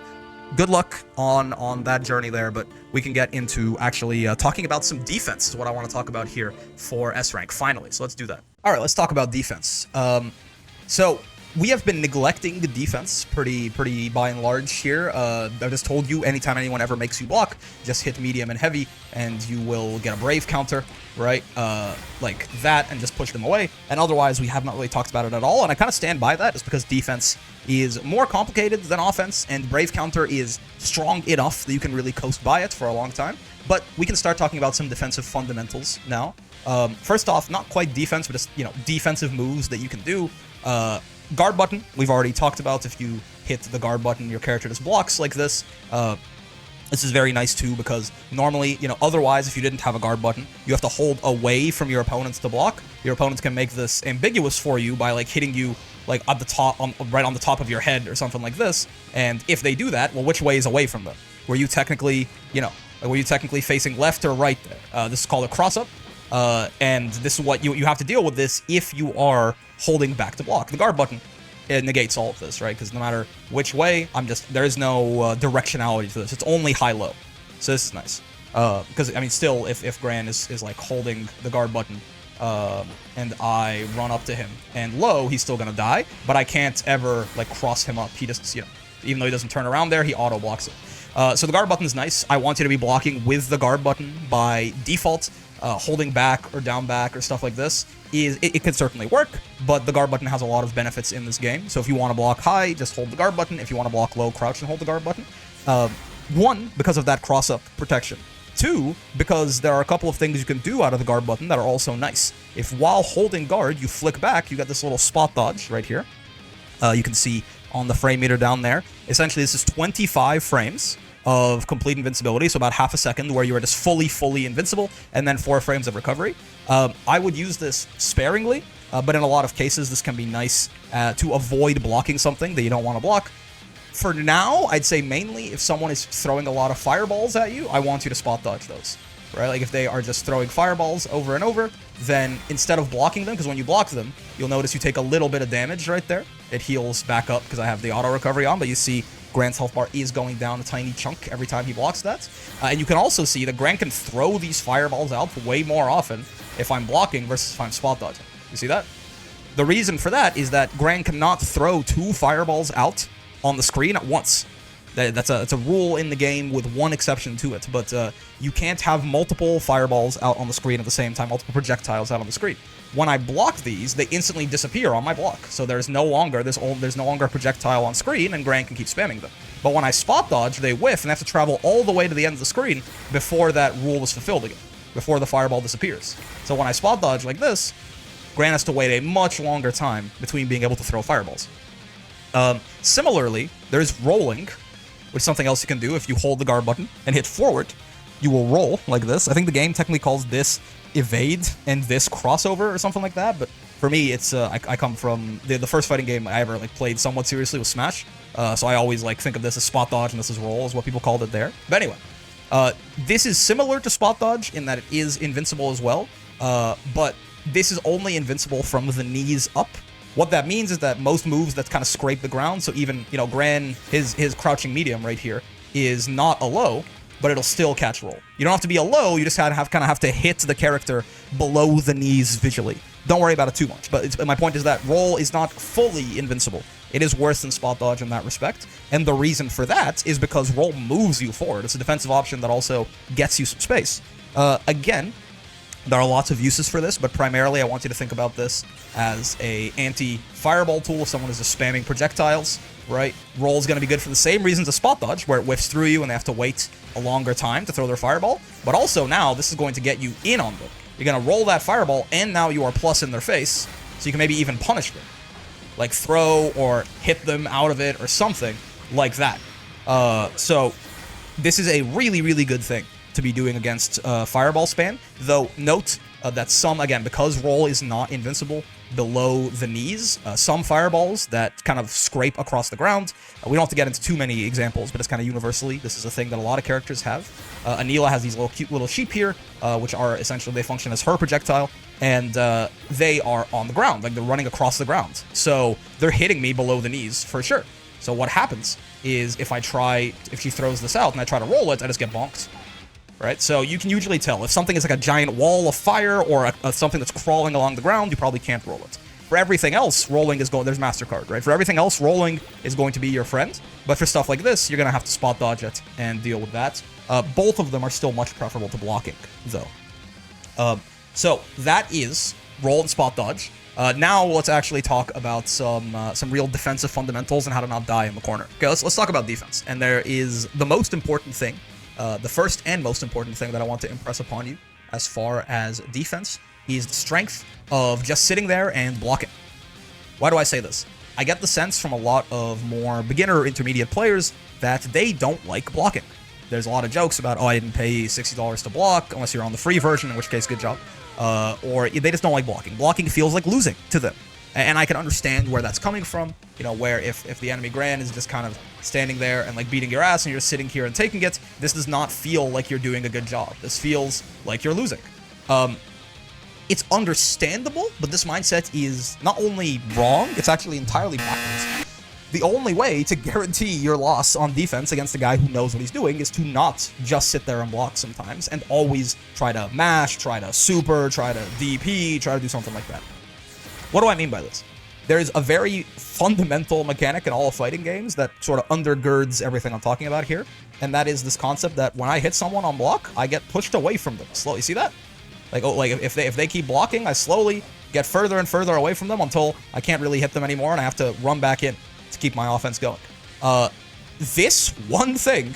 good luck on that journey there, but we can get into actually talking about some defense is what I want to talk about here for S rank finally. So let's do that. All right, let's talk about defense. So we have been neglecting the defense pretty by and large here. I just told you, anytime anyone ever makes you block, just hit medium and heavy, and you will get a brave counter, right? Like that, and just push them away. And otherwise, we have not really talked about it at all, and I kind of stand by that, just because defense is more complicated than offense, and brave counter is strong enough that you can really coast by it for a long time. But we can start talking about some defensive fundamentals now. First off, not quite defense, but just, you know, defensive moves that you can do. Guard button, we've already talked about. If you hit the guard button, your character just blocks like this. This is very nice too, because normally, you know, otherwise, if you didn't have a guard button, you have to hold away from your opponents to block. Your opponents can make this ambiguous for you by like hitting you like at the top, right on the top of your head or something like this. And if they do that, well, which way is away from them? Were you technically, you know, were you technically facing left or right there? This is called a cross-up. And this is what you have to deal with this if you are holding back to block. The guard button, it negates all of this, right? Because no matter which way, there is no directionality to this. It's only high-low. So this is nice. Because, I mean, still, if Gran is like holding the guard button, and I run up to him, and low, he's still gonna die, but I can't ever, like, cross him up. He just, you know, even though he doesn't turn around there, he auto-blocks it. So the guard button is nice. I want you to be blocking with the guard button by default. Holding back or down back or stuff like this, it can certainly work, but the guard button has a lot of benefits in this game. So if you want to block high, just hold the guard button. If you want to block low, crouch and hold the guard button. One, because of that cross-up protection. Two, because there are a couple of things you can do out of the guard button that are also nice. If while holding guard, you flick back, you got this little spot dodge right here. You can see on the frame meter down there. Essentially, this is 25 frames of complete invincibility, so about half a second where you are just fully invincible, and then 4 frames of recovery. I would use this sparingly, but in a lot of cases, this can be nice to avoid blocking something that you don't want to block. For now, I'd say mainly if someone is throwing a lot of fireballs at you, I want you to spot dodge those, right? Like if they are just throwing fireballs over and over, then instead of blocking them, because when you block them, you'll notice you take a little bit of damage right there. It heals back up because I have the auto recovery on, but you see Gran's health bar is going down a tiny chunk every time he blocks that. And you can also see that Gran can throw these fireballs out way more often if I'm blocking versus if I'm spot dodging. You see that? The reason for that is that Gran cannot throw 2 fireballs out on the screen at once. That's a rule in the game with one exception to it, but you can't have multiple fireballs out on the screen at the same time, multiple projectiles out on the screen. When I block these, they instantly disappear on my block, so there's no longer a projectile on screen, and Gran can keep spamming them. But when I spot dodge, they whiff and have to travel all the way to the end of the screen before that rule is fulfilled again, before the fireball disappears. So when I spot dodge like this, Gran has to wait a much longer time between being able to throw fireballs. Similarly, there's rolling, which is something else you can do. If you hold the guard button and hit forward, you will roll like this. I think the game technically calls this evade and this crossover or something like that, but for me, it's I come from the first fighting game I ever like played somewhat seriously was Smash, so I always like think of this as spot dodge and this is roll is what people called it there. But anyway, this is similar to spot dodge in that it is invincible as well, but this is only invincible from the knees up. What that means is that most moves that kind of scrape the ground, so even, you know, Gran, his crouching medium right here is not a low, but it'll still catch roll. You don't have to be a low, you just kind of have to hit the character below the knees visually. Don't worry about it too much, but my point is that roll is not fully invincible. It is worse than spot dodge in that respect, and the reason for that is because roll moves you forward. It's a defensive option that also gets you some space. Again, there are lots of uses for this, but primarily I want you to think about this as a anti-fireball tool if someone is just spamming projectiles, right? Roll is going to be good for the same reasons as spot dodge, where it whiffs through you and they have to wait a longer time to throw their fireball, but also now this is going to get you in on them. You're going to roll that fireball, and now you are plus in their face, so you can maybe even punish them. Like throw or hit them out of it or something like that. So this is a really good thing to be doing against fireball spam, though note that some, again, because roll is not invincible, below the knees, some fireballs that kind of scrape across the ground. We don't have to get into too many examples, but it's kind of universally, this is a thing that a lot of characters have. Anila has these little cute little sheep here, which are essentially, they function as her projectile, and they are on the ground, like they're running across the ground. So they're hitting me below the knees for sure. So what happens is if she throws this out and I try to roll it, I just get bonked. Right, so you can usually tell if something is like a giant wall of fire or something that's crawling along the ground, you probably can't roll it. For everything else, rolling is going, there's MasterCard, right? For everything else, rolling is going to be your friend. But for stuff like this, you're going to have to spot dodge it and deal with that. Both of them are still much preferable to blocking, though. So that is roll and spot dodge. Now let's actually talk about some real defensive fundamentals and how to not die in the corner. Okay, let's talk about defense. And there is the most important thing. The first and most important thing that I want to impress upon you as far as defense is the strength of just sitting there and blocking. Why do I say this? I get the sense from a lot of more beginner or intermediate players that they don't like blocking. There's a lot of jokes about, oh, I didn't pay $60 to block, unless you're on the free version, in which case, good job. Or they just don't like blocking. Blocking feels like losing to them. And I can understand where that's coming from, you know, where if the enemy Gran is just kind of standing there and like beating your ass and you're sitting here and taking it, this does not feel like you're doing a good job. This feels like you're losing. It's understandable, but this mindset is not only wrong, it's actually entirely backwards. The only way to guarantee your loss on defense against a guy who knows what he's doing is to not just sit there and block sometimes and always try to mash, try to super, try to DP, try to do something like that. What do I mean by this? There's a very fundamental mechanic in all of fighting games that sort of undergirds everything I'm talking about here, and that is this concept that when I hit someone on block, I get pushed away from them slowly. You see that? Like, oh, like if they keep blocking, I slowly get further and further away from them until I can't really hit them anymore, and I have to run back in to keep my offense going. This one thing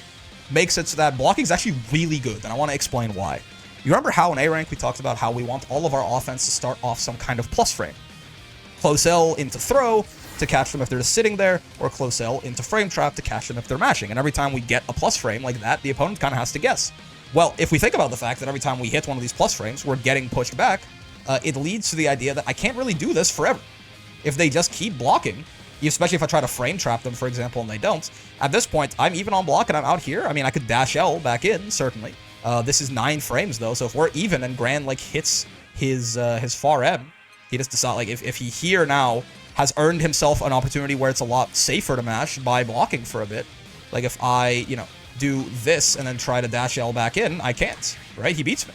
makes it so that blocking is actually really good, and I want to explain why. You remember how in A rank we talked about how we want all of our offense to start off some kind of plus frame? Close L into throw to catch them if they're just sitting there, or close L into frame trap to catch them if they're mashing. And every time we get a plus frame like that, the opponent kind of has to guess. Well, if we think about the fact that every time we hit one of these plus frames, we're getting pushed back, it leads to the idea that I can't really do this forever. If they just keep blocking, especially if I try to frame trap them, for example, and they don't, at this point, I'm even on block and I'm out here. I mean, I could dash L back in, certainly. This is 9 frames, though, so if we're even and Gran, like, hits his far M, he just decides, like, if he here now has earned himself an opportunity where it's a lot safer to mash by blocking for a bit. Like, if I, you know, do this and then try to dash L back in, I can't, right? He beats me,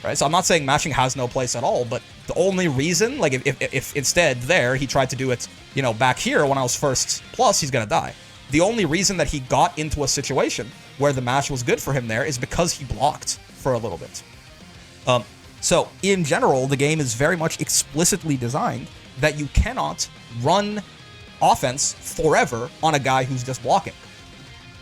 right? So I'm not saying mashing has no place at all, but the only reason, like, if instead there he tried to do it, you know, back here when I was first plus, he's gonna die. The only reason that he got into a situation where the mash was good for him there is because he blocked for a little bit. So, in general, the game is very much explicitly designed that you cannot run offense forever on a guy who's just blocking.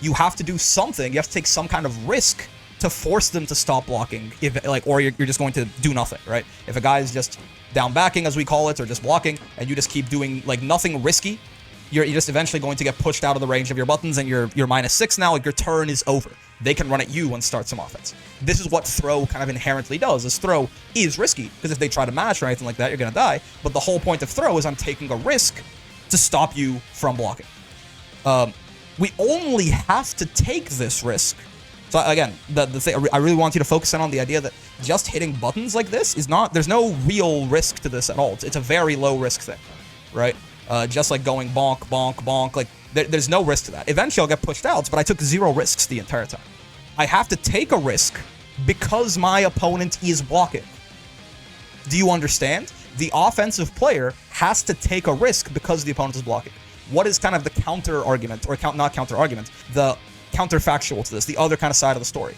You have to do something, you have to take some kind of risk to force them to stop blocking, if, like, or you're just going to do nothing, right? If a guy is just down backing, as we call it, or just blocking, and you just keep doing, like, nothing risky, you're just eventually going to get pushed out of the range of your buttons, and you're -6 now, like, your turn is over. They can run at you and start some offense. This is what throw kind of inherently does, is throw is risky, because if they try to mash or anything like that, you're gonna die, but the whole point of throw is I'm taking a risk to stop you from blocking. We only have to take this risk. So again, the thing, I really want you to focus in on the idea that just hitting buttons like this is not, there's no real risk to this at all. It's a very low risk thing, right? Just like going bonk, bonk, bonk, like there's no risk to that. Eventually I'll get pushed out, but I took 0 risks the entire time. I have to take a risk because my opponent is blocking. Do you understand? The offensive player has to take a risk because the opponent is blocking. What is kind of the counter argument, or not counter argument, the counterfactual to this, the other kind of side of the story?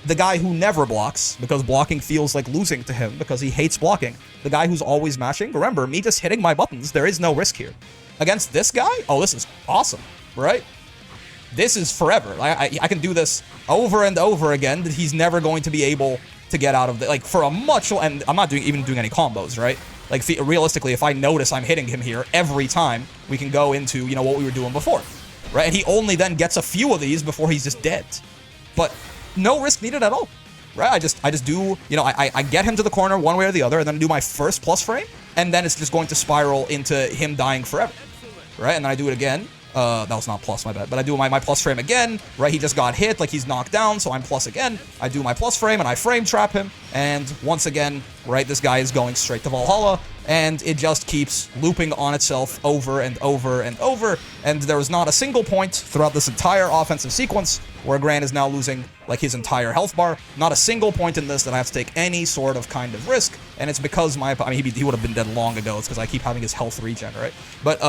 The guy who never blocks, because blocking feels like losing to him, because he hates blocking. The guy who's always mashing, remember, me just hitting my buttons, there is no risk here. Against this guy, oh, this is awesome, right? This is forever. I can do this over and over again, that he's never going to be able to get out of the, like, for a much, and I'm not even doing any combos, right? Like, realistically, if I notice I'm hitting him here every time, we can go into, you know, what we were doing before, right? And he only then gets a few of these before he's just dead. But no risk needed at all, right? I just do, you know, I get him to the corner one way or the other, and then I do my first plus frame, and then it's just going to spiral into him dying forever, right? And then I do it again. That was not plus, my bad. But I do my plus frame again, right? He just got hit, like he's knocked down, so I'm plus again. I do my plus frame, and I frame trap him. And once again, right, this guy is going straight to Valhalla, and it just keeps looping on itself over and over and over. And there is not a single point throughout this entire offensive sequence where Gran is now losing, like, his entire health bar. Not a single point in this that I have to take any sort of kind of risk. And it's because I mean, he would have been dead long ago. It's because I keep having his health regen, right? But,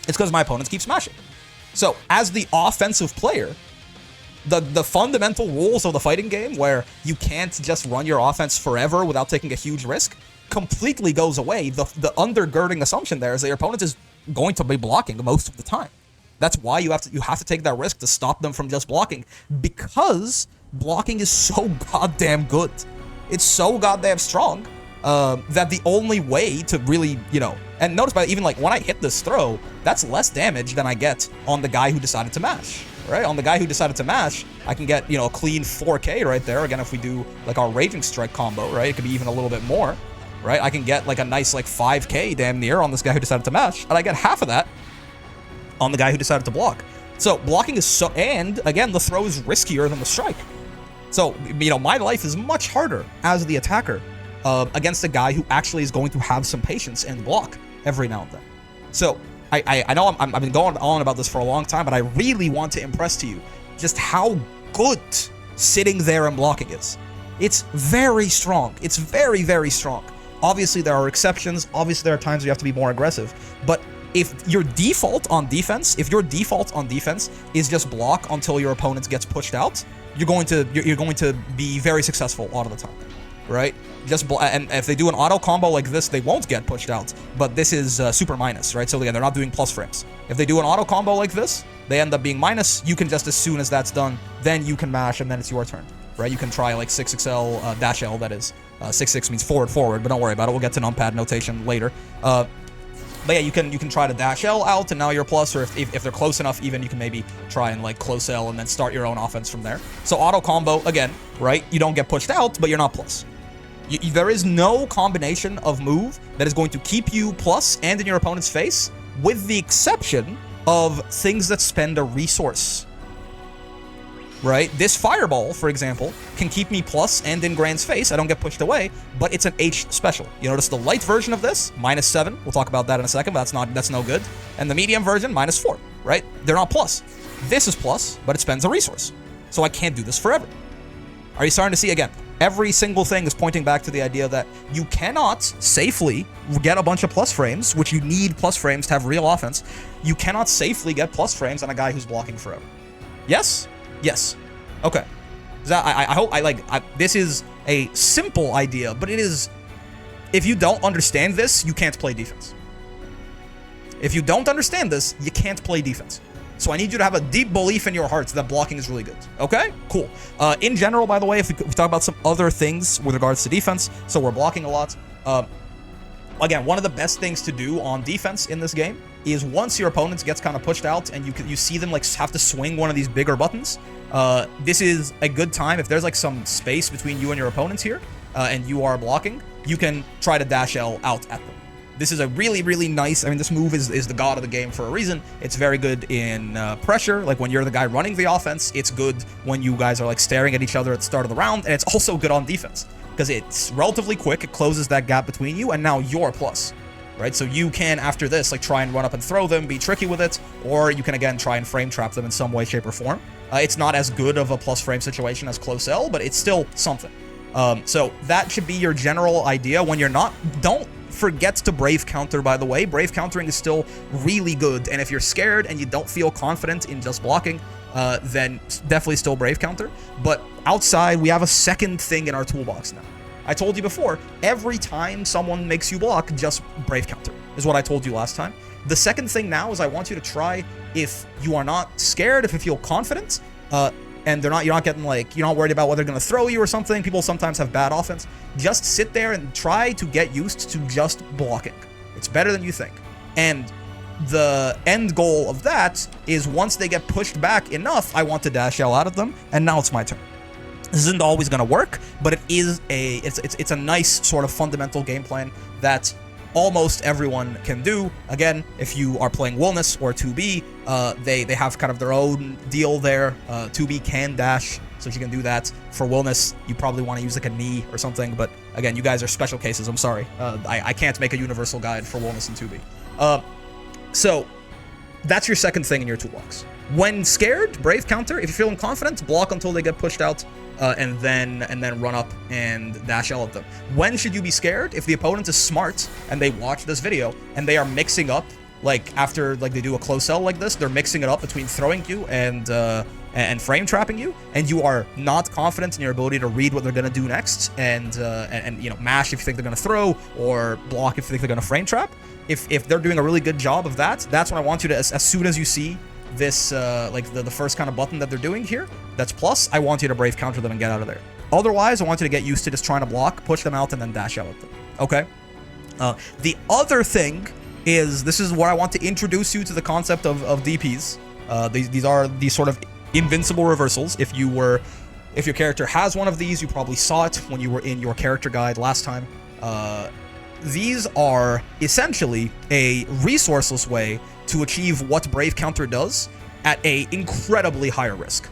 it's because my opponents keep smashing. So, as the offensive player, the fundamental rules of the fighting game, where you can't just run your offense forever without taking a huge risk, completely goes away. The undergirding assumption there is that your opponent is going to be blocking most of the time. That's why you have to take that risk to stop them from just blocking, because blocking is so goddamn good. It's so goddamn strong that the only way to really, you know, and notice by even like when I hit this throw, that's less damage than I get on the guy who decided to mash, right? On the guy who decided to mash, I can get, you know, a clean 4K right there. Again, if we do like our Raging Strike combo, right, it could be even a little bit more, right? I can get like a nice like 5K damn near on this guy who decided to mash, and I get half of that on the guy who decided to block. So blocking is so, and again, the throw is riskier than the strike. So, you know, my life is much harder as the attacker against a guy who actually is going to have some patience and block every now and then. So, I know I've been going on about this for a long time, but I really want to impress to you just how good sitting there and blocking is. It's very strong. It's very, very strong. Obviously, there are exceptions. Obviously, there are times where you have to be more aggressive. But if your default on defense is just block until your opponent gets pushed out, you're going to be very successful a lot of the time, right? And if they do an auto combo like this, they won't get pushed out. But this is super minus, right? So again, they're not doing plus frames. If they do an auto combo like this, they end up being minus. You can just, as soon as that's done, then you can mash, and then it's your turn, right? You can try like 6XL dash L, that is. 6-6 means forward, but don't worry about it. We'll get to Numpad notation later. But yeah, you can try to dash L out, and now you're plus, or if they're close enough, even you can maybe try and like close L and then start your own offense from there. So auto combo, again, right? You don't get pushed out, but you're not plus. There is no combination of move that is going to keep you plus and in your opponent's face, with the exception of things that spend a resource. Right? This fireball, for example, can keep me plus and in Gran's face. I don't get pushed away, but it's an H special. You notice the light version of this, -7. We'll talk about that in a second, but that's no good. And the medium version, -4, right? They're not plus. This is plus, but it spends a resource. So I can't do this forever. Are you starting to see again? Every single thing is pointing back to the idea that you cannot safely get a bunch of plus frames, which you need plus frames to have real offense. You cannot safely get plus frames on a guy who's blocking forever. Yes? Yes. Okay. I hope this is a simple idea, but it is, if you don't understand this, you can't play defense. If you don't understand this, you can't play defense. So I need you to have a deep belief in your hearts that blocking is really good. Okay? Cool. In general, by the way, if we talk about some other things with regards to defense, so we're blocking a lot. Again, one of the best things to do on defense in this game is once your opponent gets kind of pushed out and you see them like have to swing one of these bigger buttons, this is a good time. If there's like some space between you and your opponents here, and you are blocking, you can try to dash L out at them. This is a really, really nice, I mean, this move is the god of the game for a reason. It's very good in pressure, like when you're the guy running the offense. It's good when you guys are like staring at each other at the start of the round, and it's also good on defense, because it's relatively quick, it closes that gap between you, and now you're plus, right? So you can, after this, like try and run up and throw them, be tricky with it, or you can again try and frame trap them in some way, shape, or form. It's not as good of a plus frame situation as close L, but it's still something. So that should be your general idea. When you're not, don't forget to brave counter, by the way. Brave countering is still really good, and if you're scared and you don't feel confident in just blocking, then definitely still brave counter. But outside, we have a second thing in our toolbox now. I told you before, every time someone makes you block, just brave counter, is what I told you last time. The second thing now is I want you to try, if you are not scared, if you feel confident, and you're not getting like, you're not worried about whether they're going to throw you or something. People sometimes have bad offense. Just sit there and try to get used to just blocking. It's better than you think. And the end goal of that is once they get pushed back enough, I want to dash L out of them, and now it's my turn. This isn't always going to work, but it is it's a nice sort of fundamental game plan that almost everyone can do. Again, if you are playing Wellness or 2B, they have kind of their own deal there. 2B can dash, so you can do that. For Wellness, you probably want to use like a knee or something, but again, you guys are special cases. I'm sorry. I can't make a universal guide for Wellness and 2B. So that's your second thing in your toolbox. When scared, Brave counter. If you're feeling confident, block until they get pushed out, and then run up and dash L at them. When should you be scared? If the opponent is smart and they watch this video and they are mixing up, like after like they do a close L like this, they're mixing it up between throwing you and frame trapping you, and you are not confident in your ability to read what they're gonna do next, and you know, mash if you think they're gonna throw, or block if you think they're gonna frame trap. If they're doing a really good job of that, that's when I want you to, as soon as you see this, like the first kind of button that they're doing here, that's plus, I want you to Brave counter them and get out of there. Otherwise, I want you to get used to just trying to block, push them out, and then dash out at them. Okay? The other thing is, this is where I want to introduce you to the concept of DPs. These are these sort of invincible reversals. If your character has one of these, you probably saw it when you were in your character guide last time. These are essentially a resourceless way to achieve what Brave Counter does at a incredibly higher risk.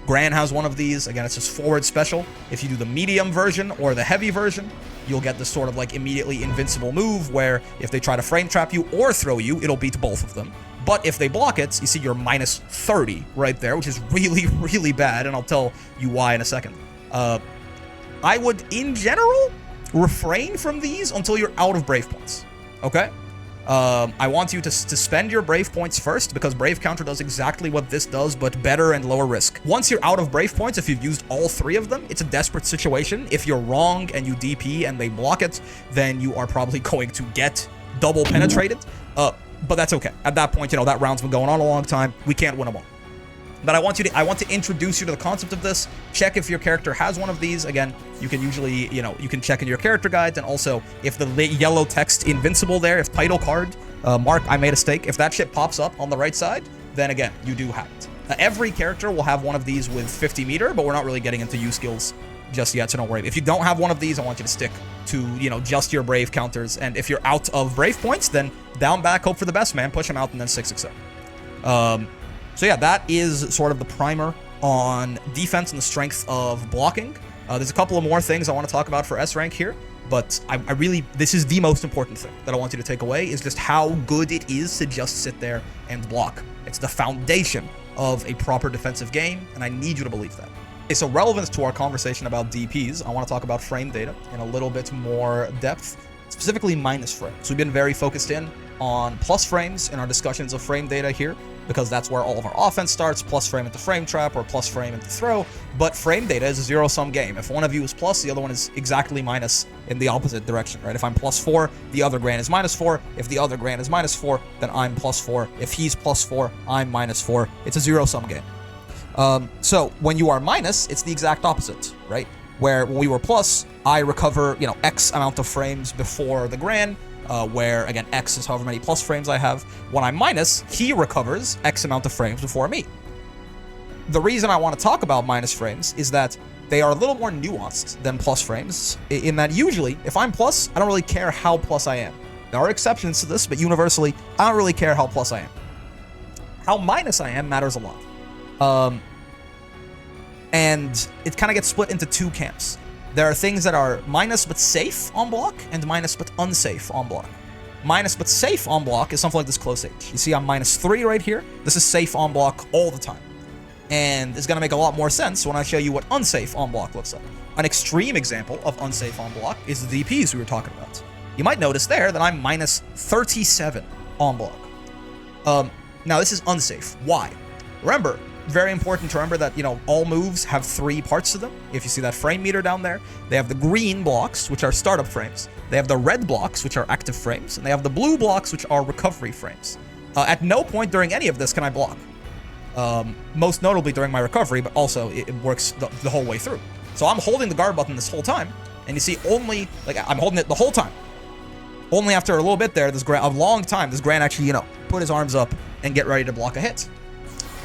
Gran has one of these. Again, it's just forward special. If you do the medium version or the heavy version, you'll get this sort of like immediately invincible move where if they try to frame trap you or throw you, it'll beat both of them. But if they block it, you see you're minus 30 right there, which is really, really bad, and I'll tell you why in a second. I would, in general, refrain from these until you're out of Brave points, okay? I want you to spend your Brave points first, because Brave Counter does exactly what this does, but better and lower risk. Once you're out of Brave points, if you've used all three of them, it's a desperate situation. If you're wrong and you DP and they block it, then you are probably going to get double penetrated. But that's okay. At that point, you know, that round's been going on a long time. We can't win them all. But I want to introduce you to the concept of this. Check if your character has one of these. Again, you can usually, you know, you can check in your character guides, and also if the yellow text invincible there, if title card, mark I made a mistake, if that shit pops up on the right side, then again, you do have it. Every character will have one of these with 50 meter, but we're not really getting into U skills just yet, so don't worry. If you don't have one of these, I want you to stick to, you know, just your Brave counters. And if you're out of Brave points, then down back, hope for the best, man. Push them out and then 6-6-0. So yeah, that is sort of the primer on defense and the strength of blocking. There's a couple of more things I want to talk about for S rank here, but I really, this is the most important thing that I want you to take away, is just how good it is to just sit there and block. It's the foundation of a proper defensive game, and I need you to believe that. Okay, so relevant to our conversation about DPs, I want to talk about frame data in a little bit more depth, specifically minus frames. So we've been very focused in on plus frames in our discussions of frame data here, because that's where all of our offense starts, plus frame into frame trap or plus frame into throw. But frame data is a zero-sum game. If one of you is plus, the other one is exactly minus in the opposite direction, right? If I'm +4, the other Gran is -4. If the other Gran is -4, then I'm +4. If he's +4, I'm -4. It's a zero-sum game. So when you are minus, it's the exact opposite, right? Where when we were plus, I recover, you know, X amount of frames before the Gran, where, again, X is however many plus frames I have. When I'm minus, he recovers X amount of frames before me. The reason I want to talk about minus frames is that they are a little more nuanced than plus frames, in that usually, if I'm plus, I don't really care how plus I am. There are exceptions to this, but universally, I don't really care how plus I am. How minus I am matters a lot. And it kind of gets split into two camps. There are things that are minus but safe on block, and minus but unsafe on block. Minus but safe on block is something like this close H. You see I'm -3 right here. This is safe on block all the time. And it's going to make a lot more sense when I show you what unsafe on block looks like. An extreme example of unsafe on block is the DPs we were talking about. You might notice there that I'm -37 on block. Now this is unsafe. Why? Remember, very important to remember that, you know, all moves have 3 parts to them. If you see that frame meter down there, they have the green blocks, which are startup frames. They have the red blocks, which are active frames. And they have the blue blocks, which are recovery frames. At no point during any of this can I block. Most notably during my recovery, but also it works the whole way through. So I'm holding the guard button this whole time, and you see only, like, I'm holding it the whole time. Only after a little bit there, a long time, this Gran actually, you know, put his arms up and get ready to block a hit.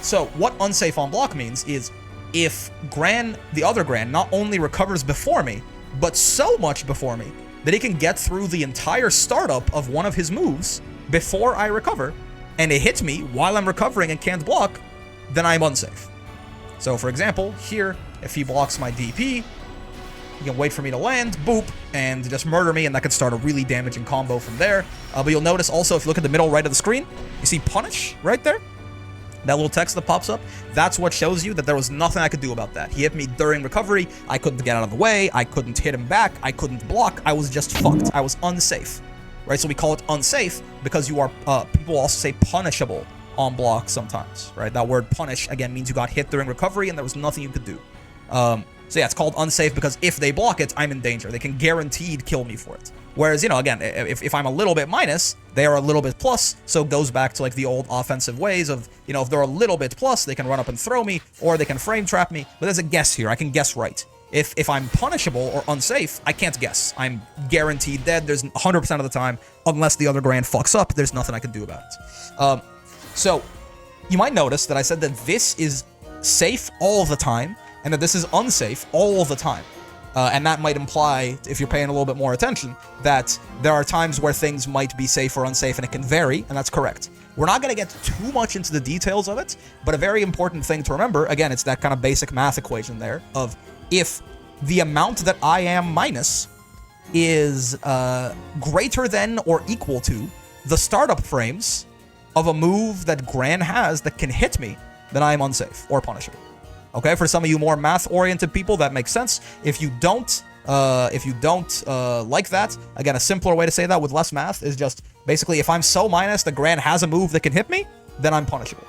So what unsafe on block means is if the other Gran, not only recovers before me, but so much before me that he can get through the entire startup of one of his moves before I recover, and it hits me while I'm recovering and can't block, then I'm unsafe. So for example, here, if he blocks my DP, he can wait for me to land, boop, and just murder me, and that could start a really damaging combo from there. But you'll notice also, if you look at the middle right of the screen, you see punish right there? That little text that pops up, that's what shows you that there was nothing I could do about that. He hit me during recovery, I couldn't get out of the way, I couldn't hit him back, I couldn't block, I was just fucked. I was unsafe, right? So we call it unsafe because you are, people also say punishable on block sometimes, right? That word punish, again, means you got hit during recovery and there was nothing you could do. So yeah, it's called unsafe because if they block it, I'm in danger. They can guaranteed kill me for it. Whereas, you know, again, if I'm a little bit minus, they are a little bit plus, so it goes back to like the old offensive ways of, you know, if they're a little bit plus, they can run up and throw me, or they can frame trap me, but there's a guess here. I can guess right. If I'm punishable or unsafe, I can't guess. I'm guaranteed dead. There's 100% of the time, unless the other Grand fucks up, there's nothing I can do about it. So, you might notice that I said that this is safe all the time, and that this is unsafe all the time. And that might imply, if you're paying a little bit more attention, that there are times where things might be safe or unsafe, and it can vary, and that's correct. We're not going to get too much into the details of it, but a very important thing to remember, again, it's that kind of basic math equation there, of if the amount that I am minus is greater than or equal to the startup frames of a move that Gran has that can hit me, then I am unsafe or punishable. Okay, for some of you more math-oriented people, that makes sense. If you don't like that, again, a simpler way to say that with less math is just basically if I'm so minus that Gran has a move that can hit me, then I'm punishable.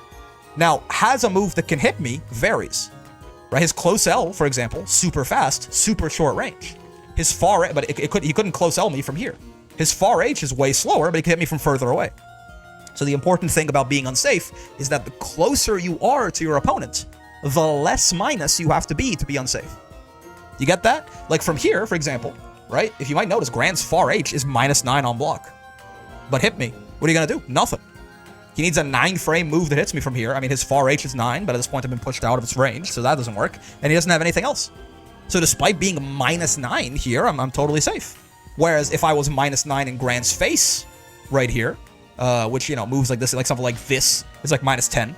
Now, has a move that can hit me varies, right? His close L, for example, super fast, super short range. His far, but he couldn't close L me from here. His far H is way slower, but he can hit me from further away. So the important thing about being unsafe is that the closer you are to your opponent, the less minus you have to be unsafe. You get that? Like from here, for example, right? If you might notice, Gran's far H is -9 on block. But hit me. What are you going to do? Nothing. He needs a 9-frame move that hits me from here. I mean, his far H is 9, but at this point I've been pushed out of its range, so that doesn't work. And he doesn't have anything else. So despite being -9 here, I'm totally safe. Whereas if I was -9 in Gran's face right here, which, you know, moves like this, like something like this, it's like -10.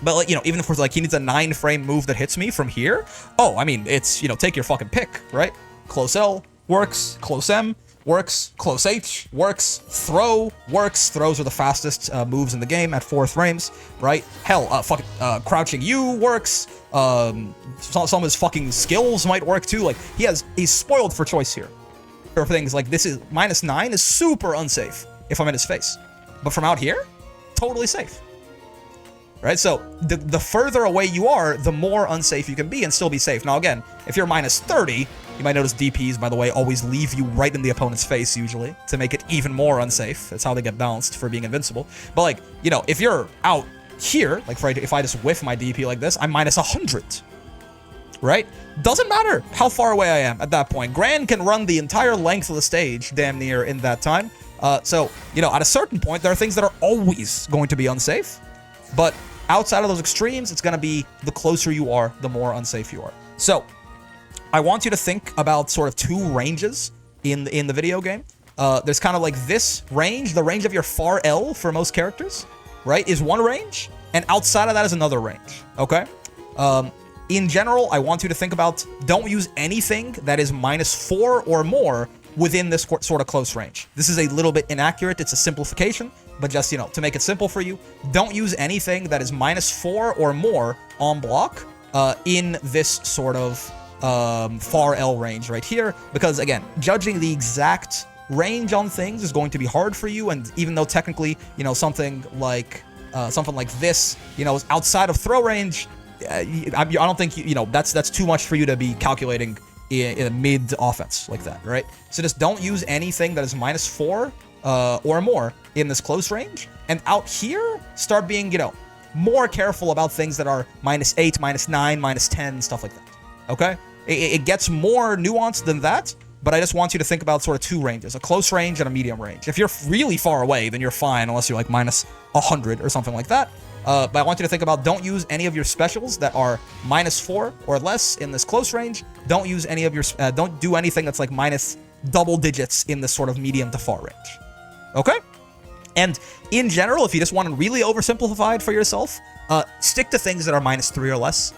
But, like, you know, even if we're like, he needs a 9-frame move that hits me from here, oh, I mean, it's, you know, take your fucking pick, right? Close L works, close M works, close H works, throw works. Throws are the fastest moves in the game at 4 frames, right? Hell, fucking crouching U works. Some of his fucking skills might work too. Like, he's spoiled for choice here. For things like this is -9 is super unsafe if I'm in his face. But from out here, totally safe. Right, so the further away you are, the more unsafe you can be and still be safe. Now again, if you're -30, you might notice DPs, by the way, always leave you right in the opponent's face usually to make it even more unsafe. That's how they get balanced for being invincible. But like, you know, if you're out here, like if I just whiff my DP like this, I'm -100. Right? Doesn't matter how far away I am at that point. Gran can run the entire length of the stage damn near in that time. So, you know, at a certain point, there are things that are always going to be unsafe. But outside of those extremes, it's going to be the closer you are, the more unsafe you are. So, I want you to think about sort of 2 ranges in the video game. There's kind of like this range, the range of your far L for most characters, right, is one range, and outside of that is another range, okay? In general, I want you to think about, don't use anything that is -4 or more within this sort of close range. This is a little bit inaccurate, it's a simplification, but just, you know, to make it simple for you, don't use anything that is -4 or more on block in this sort of far L range right here, because again, judging the exact range on things is going to be hard for you, and even though technically, you know, something like this, you know, is outside of throw range, I don't think, you know, that's too much for you to be calculating in a mid offense like that, right? So just don't use anything that is -4 or more in this close range, and out here start being, you know, more careful about things that are -8, -9, -10, stuff like that. Okay, it gets more nuanced than that, but I just want you to think about sort of 2 ranges, a close range and a medium range. If you're really far away, then you're fine, unless you're like -100 or something like that. But I want you to think about, don't use any of your specials that are -4 or less in this close range. Don't use any of your, don't do anything that's like double digits in this sort of medium to far range. Okay? And in general, if you just want to really oversimplify it for yourself, stick to things that are -3 or less.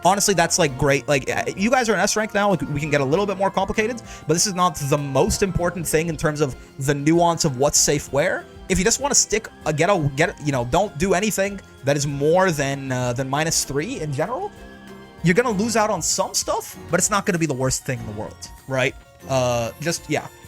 Honestly, that's like great. Like, you guys are in S rank now. Like, we can get a little bit more complicated, but this is not the most important thing in terms of the nuance of what's safe where. If you just want to stick, don't do anything that is more than -3 in general. You're gonna lose out on some stuff, but it's not gonna be the worst thing in the world, right?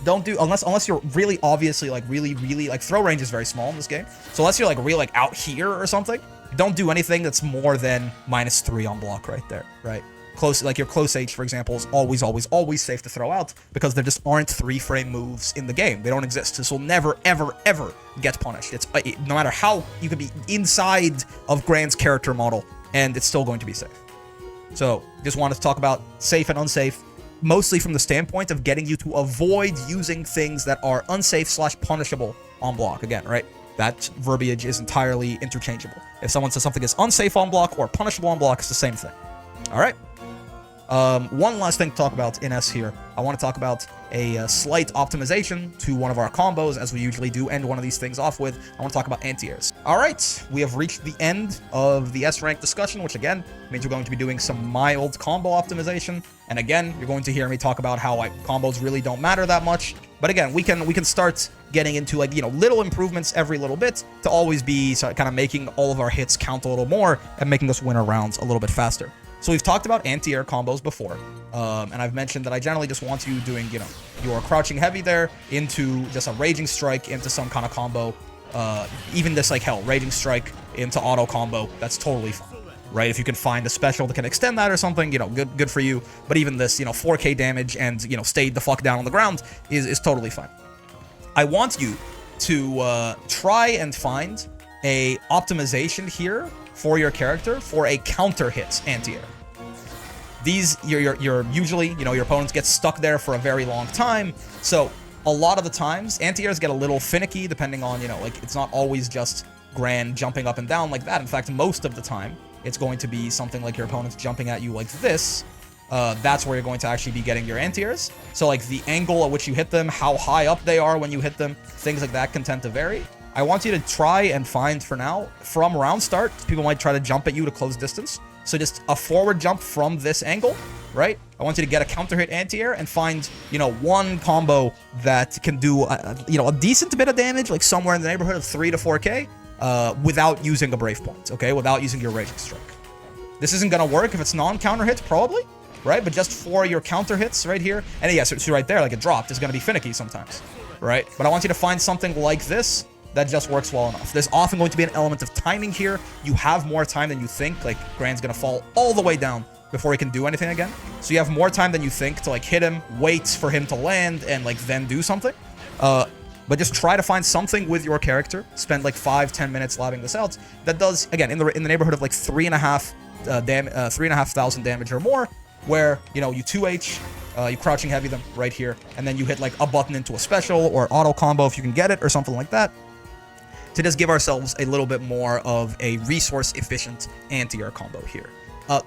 Don't do unless you're really obviously like really like throw range is very small in this game. So unless you're like really like out here or something, don't do anything that's more than -3 on block right there, right? Close, like your close H, for example, is always safe to throw out because there just aren't 3-frame moves in the game. They don't exist. This will never, ever get punished. It's no matter how you could be inside of Grand's character model, and it's still going to be safe. So, just wanted to talk about safe and unsafe, mostly from the standpoint of getting you to avoid using things that are unsafe/punishable on block. Again, right? That verbiage is entirely interchangeable. If someone says something is unsafe on block or punishable on block, it's the same thing. All right? One last thing to talk about in S here. I want to talk about a slight optimization to one of our combos, as we usually do end one of these things off with. I want to talk about anti-airs. All right, we have reached the end of the S rank discussion, which again means we're going to be doing some mild combo optimization. And again, you're going to hear me talk about how combos really don't matter that much. But again, we can start getting into like, little improvements every little bit to always be kind of making all of our hits count a little more and making us win our rounds a little bit faster. So we've talked about anti-air combos before, and I've mentioned that I generally just want you doing, your crouching heavy there into just a raging strike into some kind of combo. Even this, like, raging strike into auto combo, that's totally fine, right? If you can find a special that can extend that or something, good for you. But even this, 4K damage and, stayed the fuck down on the ground is totally fine. I want you to try and find a optimization here for your character for a counter hit anti-air. These, you're usually, your opponents get stuck there for a very long time. So a lot of the times, anti-airs get a little finicky depending on, it's not always just Grand jumping up and down like that. In fact, most of the time, it's going to be something like your opponent's jumping at you like this. That's where you're going to actually be getting your anti-airs. So like the angle at which you hit them, how high up they are when you hit them, things like that can tend to vary. I want you to try and find, for now, from round start, people might try to jump at you to close distance. So just a forward jump from this angle, right? I want you to get a counter hit anti-air and find, one combo that can do, a decent bit of damage, like somewhere in the neighborhood of 3 to 4K, without using a brave point, okay? Without using your raging strike. This isn't gonna work if it's non-counter hits, probably, right? But just for your counter hits right here, and yes, so right there, like it dropped, it's gonna be finicky sometimes, right? But I want you to find something like this that just works well enough. There's often going to be an element of timing here. You have more time than you think. Like, Grand's gonna fall all the way down before he can do anything again. So you have more time than you think to, like, hit him, wait for him to land, and, like, then do something. But just try to find something with your character. Spend, like, 5-10 minutes labbing this out. That does, again, in the neighborhood of, like, 3,500 damage or more, where, you 2H, you crouching heavy them right here, and then you hit, like, a button into a special or auto combo if you can get it or something like that, to just give ourselves a little bit more of a resource-efficient anti-air combo here.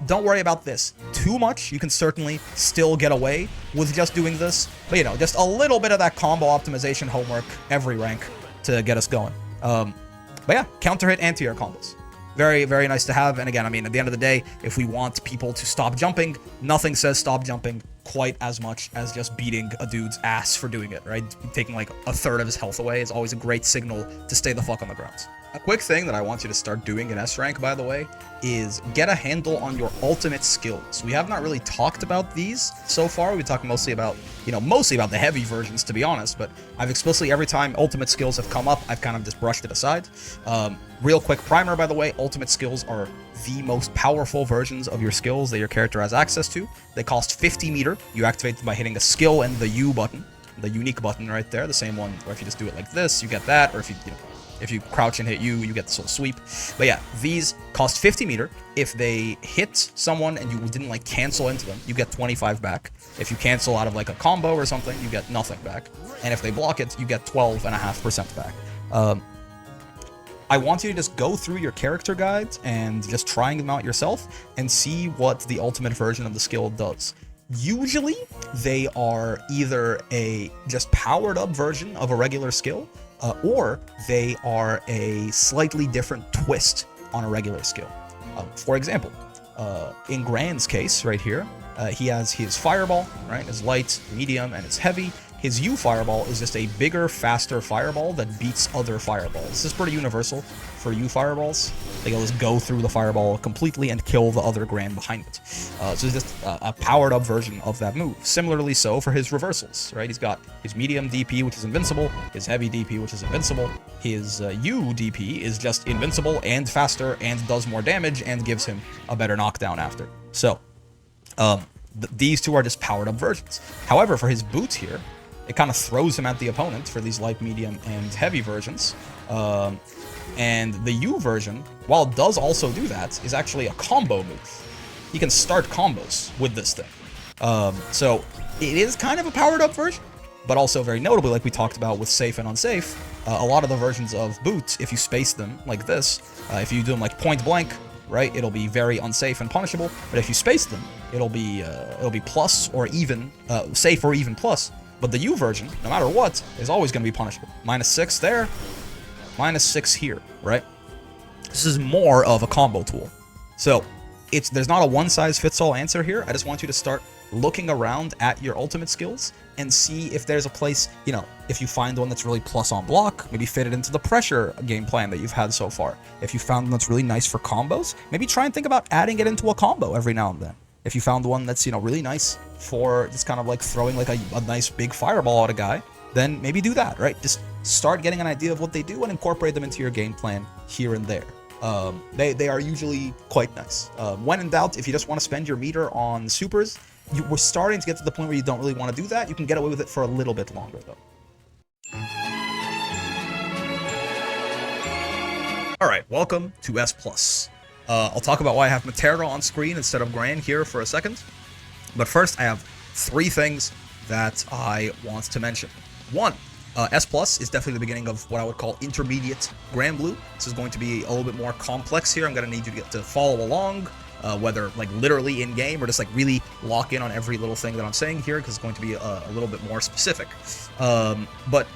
Don't worry about this too much. You can certainly still get away with just doing this, but, just a little bit of that combo optimization homework every rank to get us going. But yeah, counter-hit anti-air combos. Very, very nice to have. And again, I mean, at the end of the day, if we want people to stop jumping, nothing says stop jumping quite as much as just beating a dude's ass for doing it, right? Taking like a third of his health away is always a great signal to stay the fuck on the ground. A quick thing that I want you to start doing in S rank, by the way, is get a handle on your ultimate skills. We have not really talked about these so far. We talked mostly about, mostly about the heavy versions, to be honest, but I've explicitly, every time ultimate skills have come up, I've kind of just brushed it aside. Real quick primer, by the way, ultimate skills are the most powerful versions of your skills that your character has access to. They cost 50 meter. You activate them by hitting the skill and the U button, the unique button right there, the same one where if you just do it like this, you get that, or if you crouch and hit U, you get this little sweep. But yeah, these cost 50 meter. If they hit someone and you didn't like cancel into them, you get 25 back. If you cancel out of like a combo or something, you get nothing back. And if they block it, you get 12.5% back. I want you to just go through your character guides and just trying them out yourself and see what the ultimate version of the skill does. Usually, they are either a just powered up version of a regular skill, or they are a slightly different twist on a regular skill. For example, in Grand's case right here, he has his fireball, right? His light, medium, and it's heavy. His U fireball is just a bigger, faster fireball that beats other fireballs. This is pretty universal for U fireballs. They can just go through the fireball completely and kill the other Grand behind it. So it's just a powered up version of that move. Similarly so for his reversals, right? He's got his medium DP, which is invincible, his heavy DP, which is invincible. His U DP is just invincible and faster and does more damage and gives him a better knockdown after. So, these two are just powered up versions. However, for his boots here, it kind of throws him at the opponent for these light, medium, and heavy versions. And the U version, while it does also do that, is actually a combo move. He can start combos with this thing. So it is kind of a powered up version, but also very notably, like we talked about with Safe and Unsafe, a lot of the versions of Boot, if you space them like this, if you do them like point blank, right, it'll be very unsafe and punishable. But if you space them, it'll be plus or even, safe or even plus. But the U version, no matter what, is always going to be punishable. -6 there, -6 here, right? This is more of a combo tool. So there's not a one-size-fits-all answer here. I just want you to start looking around at your ultimate skills and see if there's a place, if you find one that's really plus on block, maybe fit it into the pressure game plan that you've had so far. If you found one that's really nice for combos, maybe try and think about adding it into a combo every now and then. If you found one that's, really nice for just kind of like throwing like a nice big fireball at a guy, then maybe do that, right? Just start getting an idea of what they do and incorporate them into your game plan here and there. They are usually quite nice. When in doubt, if you just want to spend your meter on supers, we're starting to get to the point where you don't really want to do that. You can get away with it for a little bit longer, though. All right, welcome to S+. I'll talk about why I have Matera on screen instead of Gran here for a second. But first, I have 3 things that I want to mention. 1, S+ is definitely the beginning of what I would call intermediate Granblue. This is going to be a little bit more complex here. I'm going to need you to follow along, whether like literally in-game or just like really lock in on every little thing that I'm saying here, because it's going to be a little bit more specific. But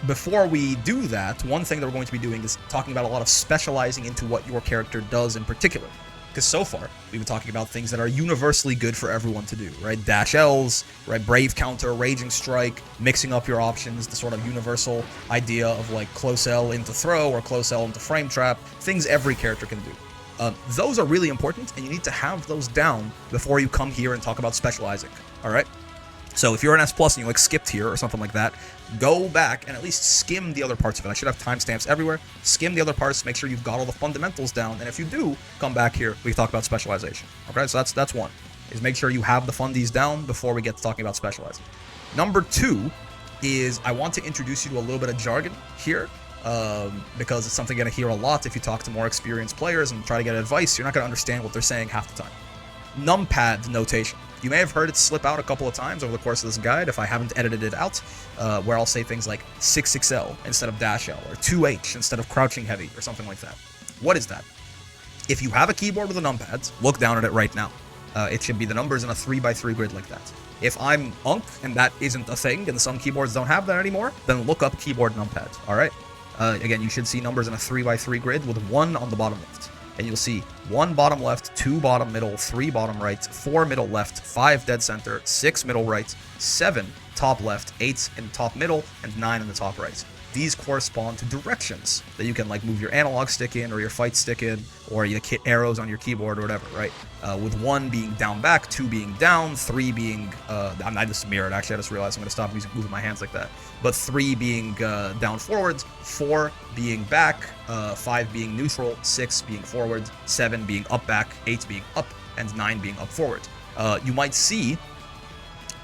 before we do that, one thing that we're going to be doing is talking about a lot of specializing into what your character does in particular. Because so far, we've been talking about things that are universally good for everyone to do, right? Dash Ls, right? Brave counter, Raging Strike, mixing up your options, the sort of universal idea of like close L into throw or close L into frame trap, things every character can do. Those are really important, and you need to have those down before you come here and talk about specializing, all right? So if you're an S+ and you like skipped here or something like that, go back and at least skim the other parts of it. I should have timestamps everywhere. Skim the other parts, make sure you've got all the fundamentals down, and if you do, come back here, we talk about specialization. Okay, so that's one, is make sure you have the fundies down before we get to talking about specializing. Number 2 is I want to introduce you to a little bit of jargon here, because it's something you're going to hear a lot if you talk to more experienced players and try to get advice. You're not going to understand what they're saying half the time. Numpad notation. You may have heard it slip out a couple of times over the course of this guide if I haven't edited it out, where I'll say things like 6XL instead of dash L, or 2H instead of crouching heavy, or something like that. What is that? If you have a keyboard with the numpads, look down at it right now. It should be the numbers in a 3x3 grid like that. If I'm Unc and that isn't a thing, and some keyboards don't have that anymore, then look up keyboard numpads, alright? Again, you should see numbers in a 3x3 grid with 1 on the bottom left. And you'll see 1 bottom left, 2 bottom middle, 3 bottom right, 4 middle left, 5 dead center, 6 middle right, 7 top left, 8 in top middle, and 9 in the top right. These correspond to directions that you can like move your analog stick in or your fight stick in, or you hit arrows on your keyboard or whatever, right? With 1 being down back, 2 being down, 3 being, I just mirrored, actually, I just realized I'm going to stop moving my hands like that. But 3 being down forwards, 4 being back, 5 being neutral, 6 being forward, 7 being up back, 8 being up, and 9 being up forward. You might see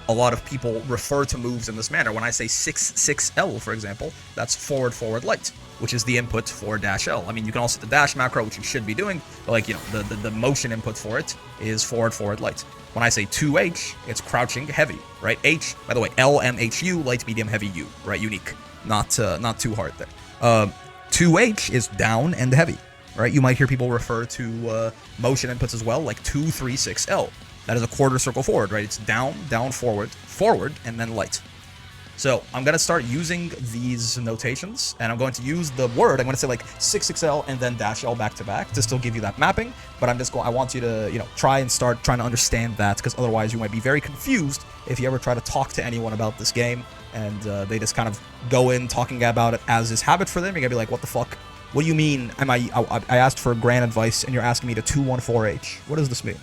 a lot of people refer to moves in this manner. When I say 6XL, for example, that's forward light, which is the input for dash L. I mean, you can also hit the dash macro, which you should be doing, but like, the motion input for it is forward light. When I say 2H, it's crouching heavy, right? H, by the way, LMHU, light, medium, heavy, U, right? Unique, not too hard there. 2H is down and heavy, right? You might hear people refer to motion inputs as well, like 2, 3, 6, L. That is a quarter circle forward, right? It's down, down, forward, forward, and then light. So I'm going to start using these notations, and I'm going to use the word. I'm going to say like 6XL and then -L back to back to still give you that mapping. But I want you to, try and start trying to understand that, because otherwise you might be very confused if you ever try to talk to anyone about this game, and they just kind of go in talking about it as is habit for them. You're going to be like, what the fuck? What do you mean? I asked for grand advice, and you're asking me to 214H. What does this mean?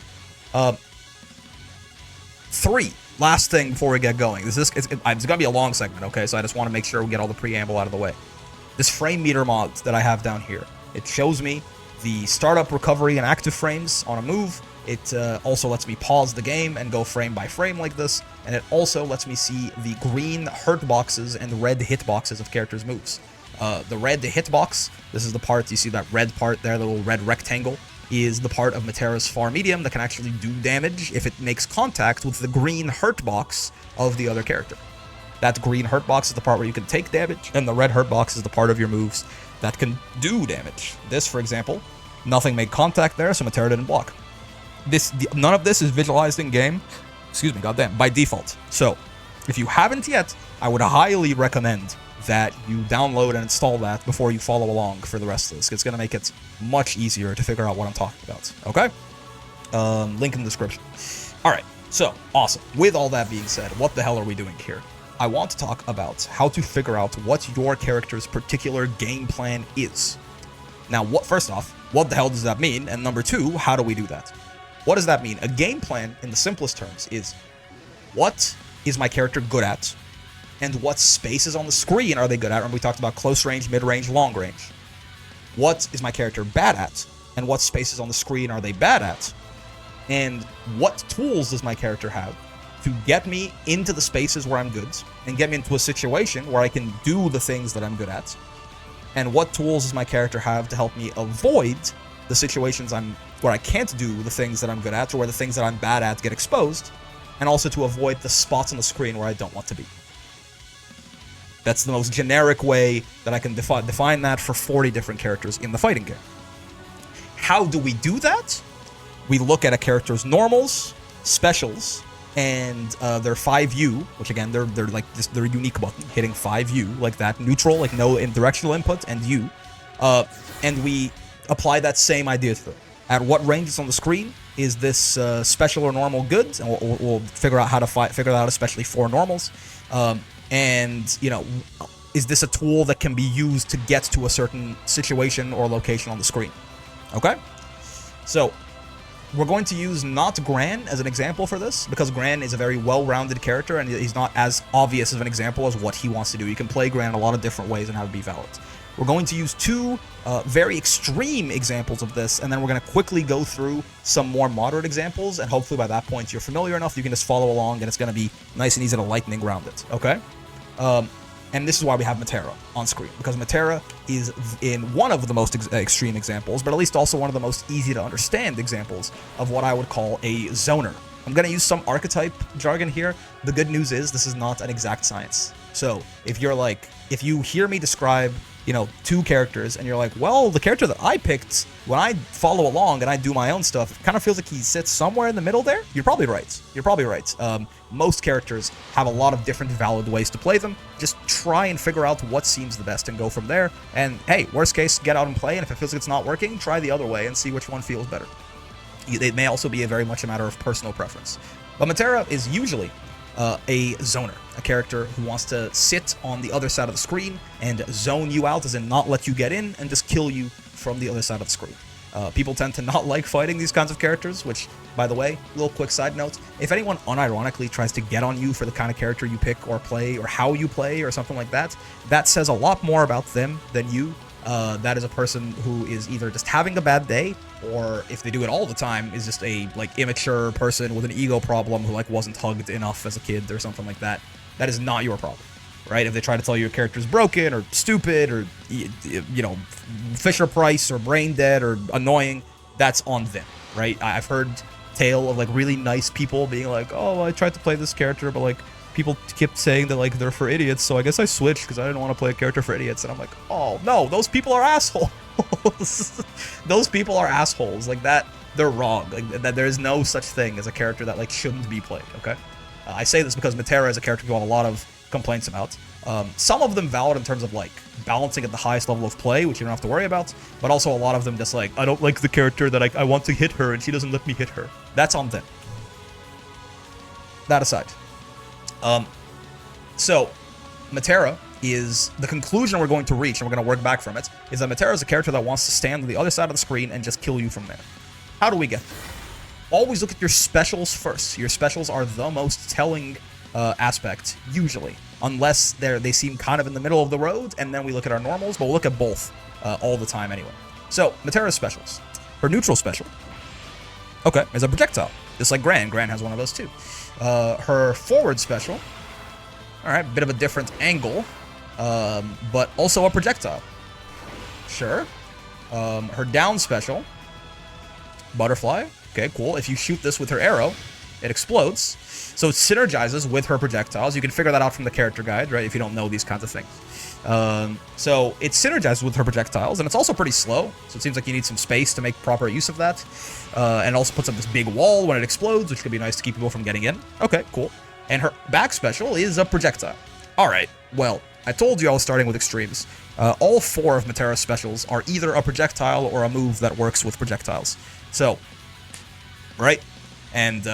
3. Last thing before we get going. It's going to be a long segment, okay? So I just want to make sure we get all the preamble out of the way. This frame meter mod that I have down here, it shows me the startup, recovery, and active frames on a move. It also lets me pause the game and go frame by frame like this. And it also lets me see the green hurt boxes and red hit boxes of characters' moves. The red hitbox, this is the part, you see that red part there, the little red rectangle, is the part of Metera's far medium that can actually do damage if it makes contact with the green hurt box of the other character. That green hurt box is the part where you can take damage, and the red hurt box is the part of your moves that can do damage. This, for example, nothing made contact there, so Metera didn't block. None of this is visualized in game, by default. So, if you haven't yet, I would highly recommend that you download and install that before you follow along for the rest of this. It's going to make it much easier to figure out what I'm talking about, okay? Link in the description. Alright, so, awesome. With all that being said, what the hell are we doing here? I want to talk about how to figure out what your character's particular game plan is. Now, first off, what the hell does that mean? And number 2, how do we do that? What does that mean? A game plan, in the simplest terms, is what is my character good at? And what spaces on the screen are they good at? Remember, we talked about close range, mid-range, long range. What is my character bad at? And what spaces on the screen are they bad at? And what tools does my character have to get me into the spaces where I'm good and get me into a situation where I can do the things that I'm good at? And what tools does my character have to help me avoid the situations where I can't do the things that I'm good at, or where the things that I'm bad at get exposed, and also to avoid the spots on the screen where I don't want to be? That's the most generic way that I can define that for 40 different characters in the fighting game. How do we do that? We look at a character's normals, specials, and their 5U, which again, they're like just their unique button, hitting 5U like that, neutral, like no directional input, and U. And we apply that same idea to them. At what ranges on the screen is this special or normal good? And we'll figure out how to figure that out, especially for normals. And, is this a tool that can be used to get to a certain situation or location on the screen? Okay? So, we're going to use not Gran as an example for this, because Gran is a very well-rounded character, and he's not as obvious of an example as what he wants to do. You can play Gran in a lot of different ways and have it be valid. We're going to use 2 very extreme examples of this, and then we're going to quickly go through some more moderate examples, and hopefully by that point you're familiar enough you can just follow along, and it's going to be nice and easy to lightning round it, okay? And this is why we have Metera on screen, because Metera is in one of the most extreme examples, but at least also one of the most easy to understand examples of what I would call a zoner. I'm going to use some archetype jargon here. The good news is this is not an exact science. So if you hear me describe, 2 characters, and you're like, well, the character that I picked, when I follow along and I do my own stuff, it kind of feels like he sits somewhere in the middle there. You're probably right. Most characters have a lot of different valid ways to play them. Just try and figure out what seems the best and go from there. And hey, worst case, get out and play, and if it feels like it's not working, try the other way and see which one feels better. It may also be very much a matter of personal preference. But Metera is usually a zoner, a character who wants to sit on the other side of the screen and zone you out, as in not let you get in and just kill you from the other side of the screen. People tend to not like fighting these kinds of characters, which, by the way, little quick side note, if anyone unironically tries to get on you for the kind of character you pick or play, or how you play, or something like that, that says a lot more about them than you. That is a person who is either just having a bad day, or if they do it all the time, is just a immature person with an ego problem who wasn't hugged enough as a kid or something like that. That is not your problem, right? If they try to tell you your character's broken or stupid or Fisher Price or brain dead or annoying, that's on them, right? I've heard tale of really nice people being like, oh, I tried to play this character, but people kept saying that they're for idiots, so I guess I switched because I didn't want to play a character for idiots. And I'm like, oh no, those people are assholes. Those people are assholes. They're they're wrong. Like, that there is no such thing as a character that like shouldn't be played. Okay, I say this because Metera is a character people have a lot of complaints about. Some of them valid in terms of like balancing at the highest level of play, which you don't have to worry about, but also a lot of them just like, I don't like the character that I want to hit her and she doesn't let me hit her. That's on them. That aside. So, Metera is the conclusion we're going to reach, and we're going to work back from it, is that Metera is a character that wants to stand on the other side of the screen and just kill you from there. How do we get there? Always look at your specials first. Your specials are the most telling aspect, usually. Unless they seem kind of in the middle of the road, and then we look at our normals, but we'll look at both all the time anyway. So, Metera's specials. Her neutral special, okay, is a projectile. Just like Gran. Gran has one of those too. Her forward special, alright, bit of a different angle, but also a projectile. Sure. Her down special, butterfly. Okay, cool. If you shoot this with her arrow, it explodes. So it synergizes with her projectiles. You can figure that out from the character guide, right, if you don't know these kinds of things. So it synergizes with her projectiles, and it's also pretty slow, so it seems like you need some space to make proper use of that. And it also puts up this big wall when it explodes, which could be nice to keep people from getting in. Okay, cool. And her back special is a projectile. Alright, well, I told you I was starting with extremes. All 4 of Metera's specials are either a projectile or a move that works with projectiles. So, right? And,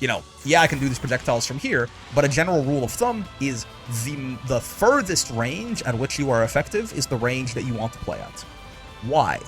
you know, yeah, I can do these projectiles from here, but a general rule of thumb is the furthest range at which you are effective is the range that you want to play at. Why?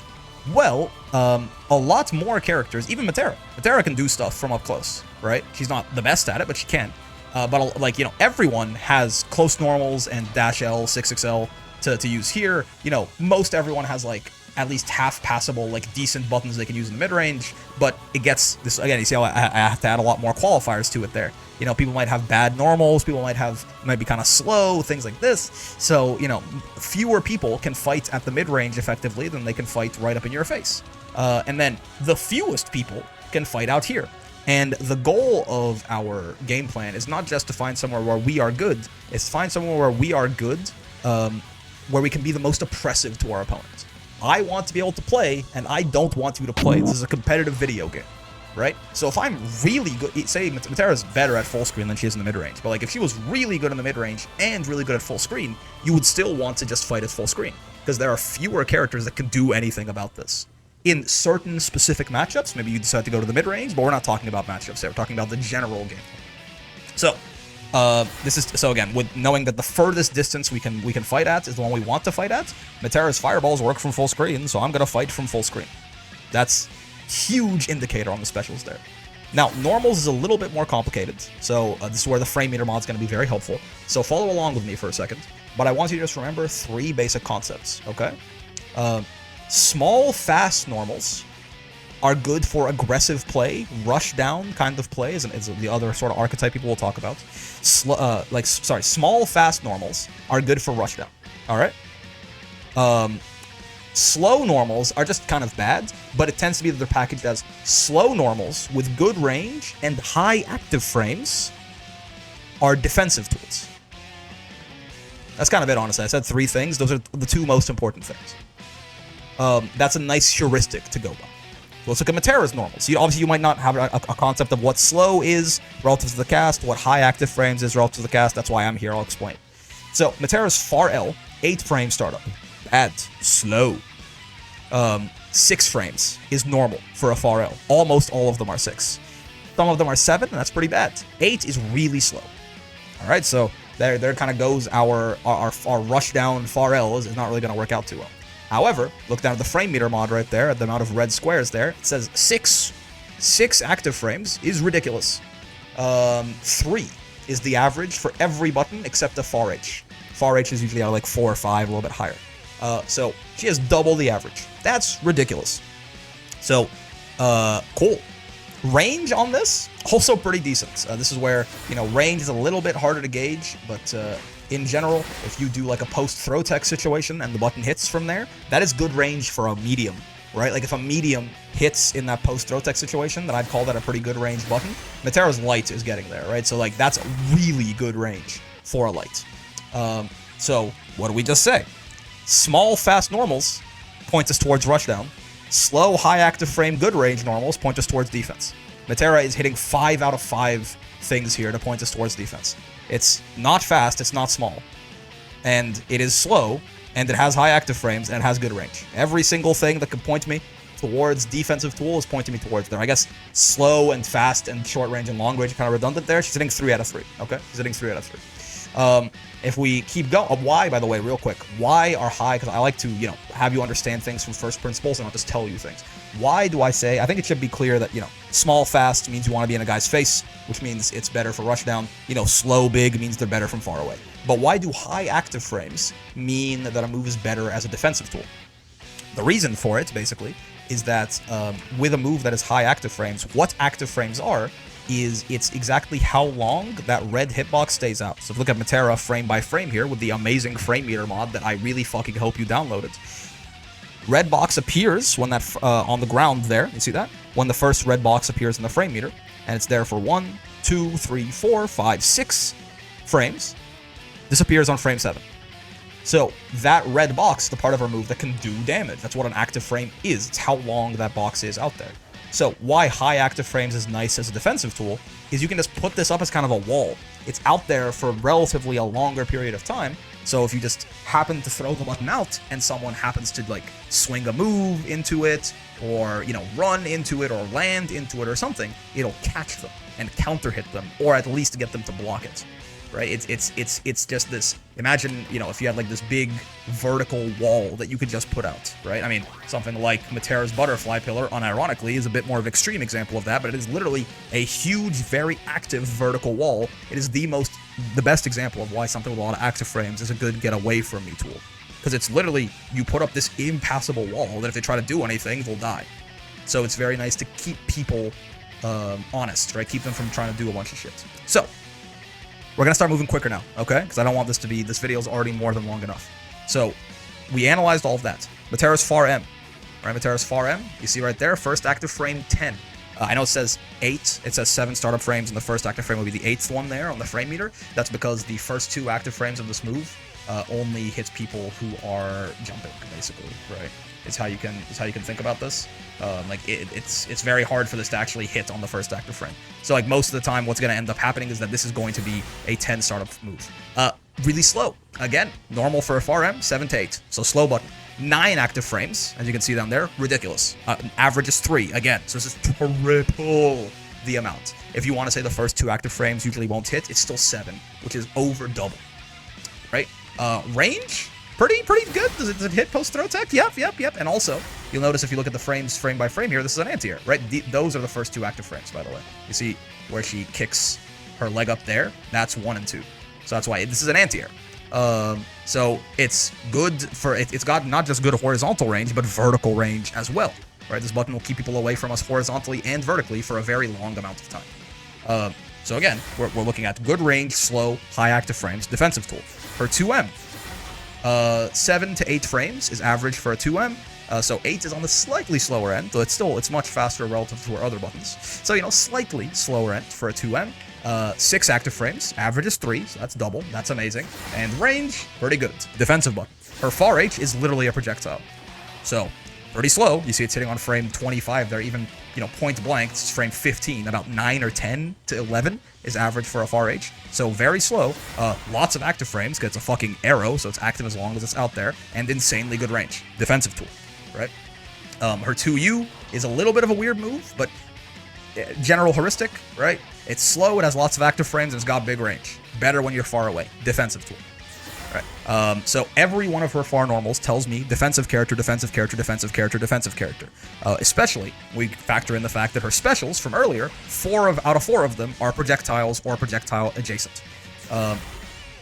Well, a lot more characters, even Metera. Metera can do stuff from up close, right? She's not the best at it, but she can. But, like, you know, everyone has close normals and dash L, 6XL to use here. You know, most everyone has, like, at least half passable, like, decent buttons they can use in the mid-range, but it gets this, again, you see how I have to add a lot more qualifiers to it there. You know, people might have bad normals, people might be kind of slow, things like this. So, you know, fewer people can fight at the mid-range effectively than they can fight right up in your face. And then the fewest people can fight out here. And the goal of our game plan is not just to find somewhere where we are good, it's to find somewhere where we are good, where we can be the most oppressive to our opponents. I want to be able to play, and I don't want you to play. This is a competitive video game, right? So if I'm really good, say Metera's better at full screen than she is in the mid-range, but like if she was really good in the mid-range and really good at full screen, you would still want to just fight at full screen, because there are fewer characters that can do anything about this. In certain specific matchups, maybe you decide to go to the mid-range, but we're not talking about matchups here. We're talking about the general game. So, so again, with knowing that the furthest distance we can fight at is the one we want to fight at, Metera's fireballs work from full screen, so I'm gonna fight from full screen. That's huge indicator on the specials there. Now, normals is a little bit more complicated, so this is where the frame meter mod is gonna be very helpful. So follow along with me for a second, but I want you to just remember 3 basic concepts, okay? Small, fast normals are good for aggressive play. Rush down kind of play is the other sort of archetype people will talk about. Small, fast normals are good for rush down. All right. Slow normals are just kind of bad, but it tends to be that they're packaged as slow normals with good range and high active frames are defensive tools. That's kind of it, honestly. I said 3 things. Those are the 2 most important things. That's a nice heuristic to go by. So let's look at Metera's normals. Obviously, you might not have a concept of what slow is relative to the cast, what high active frames is relative to the cast. That's why I'm here. I'll explain. So Metera's far L, 8 frame startup. Bad. Slow. 6 frames is normal for a far L. Almost all of them are 6. Some of them are 7, and that's pretty bad. 8 is really slow. All right, so there kind of goes our rush down far L is not really going to work out too well. However, look down at the frame meter mod right there, at the amount of red squares there. It says 6 active frames is ridiculous. 3 is the average for every button except the far H. Far H is usually like 4 or 5, a little bit higher. So she has double the average. That's ridiculous. So, cool. Range on this, also pretty decent. This is where, you know, range is a little bit harder to gauge, but in general, if you do like a post-throw tech situation and the button hits from there, that is good range for a medium, right? Like if a medium hits in that post-throw tech situation, then I'd call that a pretty good range button. Metera's light is getting there, right? So like that's really good range for a light. So what do we just say? Small, fast normals point us towards rushdown. Slow, high active frame, good range normals point us towards defense. Metera is hitting 5 out of 5 things here to point us towards defense. It's not fast, it's not small. And it is slow, and it has high active frames, and it has good range. Every single thing that could point me towards defensive tool is pointing me towards there. I guess slow and fast and short range and long range are kind of redundant there. She's hitting 3 out of 3, okay? She's hitting 3 out of 3. If we keep going, why, by the way, real quick, why are high, because I like to, have you understand things from first principles and not just tell you things. Why do I say, I think it should be clear that, small, fast means you want to be in a guy's face, which means it's better for rushdown. Slow, big means they're better from far away. But why do high active frames mean that a move is better as a defensive tool? The reason for it, basically, is that with a move that is high active frames, what active frames are, is it's exactly how long that red hitbox stays out. So if you look at Metera frame by frame here with the amazing frame meter mod that I really fucking hope you downloaded. Red box appears when that on the ground there. You see that? When the first red box appears in the frame meter, and it's there for 1, 2, 3, 4, 5, 6 frames. Disappears on frame 7. So that red box is the part of our move that can do damage. That's what an active frame is. It's how long that box is out there. So why high active frames is nice as a defensive tool is you can just put this up as kind of a wall. It's out there for relatively a longer period of time. So if you just happen to throw the button out and someone happens to swing a move into it or, run into it or land into it or something, it'll catch them and counter hit them or at least get them to block it. Right? It's just this. Imagine, if you had this big vertical wall that you could just put out, right? I mean, something like Metera's butterfly pillar, unironically, is a bit more of an extreme example of that, but it is literally a huge, very active vertical wall. It is the best example of why something with a lot of active frames is a good get away from me tool. Because it's literally, you put up this impassable wall that if they try to do anything, they'll die. So it's very nice to keep people honest, right? Keep them from trying to do a bunch of shit. So, we're going to start moving quicker now, okay? Because I don't want this to be, this video is already more than long enough. So, we analyzed all of that. Metera's far M, right? Metera's far M, you see right there, first active frame 10. I know it says 8, it says 7 startup frames, and the first active frame will be the 8th one there on the frame meter. That's because the first 2 active frames of this move only hits people who are jumping, basically, right? It's how you can think about this. It's very hard for this to actually hit on the first active frame. So most of the time what's going to end up happening is that this is going to be a 10 startup move. Really slow. Again, normal for a far M, 7 to 8. So slow button. 9 active frames, as you can see down there, ridiculous. Average is 3, again, so this is triple the amount. If you want to say the first 2 active frames usually won't hit, it's still 7, which is over double, right? Range? Pretty good. Does it hit post-throw tech? Yep. And also, you'll notice if you look at the frames frame by frame here, this is an anti-air, right? Those are the first 2 active frames, by the way. You see where she kicks her leg up there? That's 1 and 2. So that's why this is an anti-air. So it's good for, it's got not just good horizontal range, but vertical range as well, right? This button will keep people away from us horizontally and vertically for a very long amount of time. So again, we're looking at good range, slow, high active frames, defensive tool. Her 2M. 7 to 8 frames is average for a 2M. So 8 is on the slightly slower end, though it's much faster relative to our other buttons. So, slightly slower end for a 2M. 6 active frames, average is 3, so that's double, that's amazing. And range, pretty good. Defensive button. Her far H is literally a projectile. So, pretty slow. You see it's hitting on frame 25 there, even, point blank, it's frame 15, about 9 or 10 to 11 is average for a far H. So very slow, lots of active frames, because it's a fucking arrow, so it's active as long as it's out there, and insanely good range. Defensive tool, right? Her 2U is a little bit of a weird move, but general heuristic, right? It's slow, it has lots of active frames, and it's got big range. Better when you're far away. Defensive tool. Right. So every one of her far normals tells me defensive character, defensive character, defensive character, defensive character. Especially, we factor in the fact that her specials from earlier, out of 4 of them are projectiles or projectile adjacent.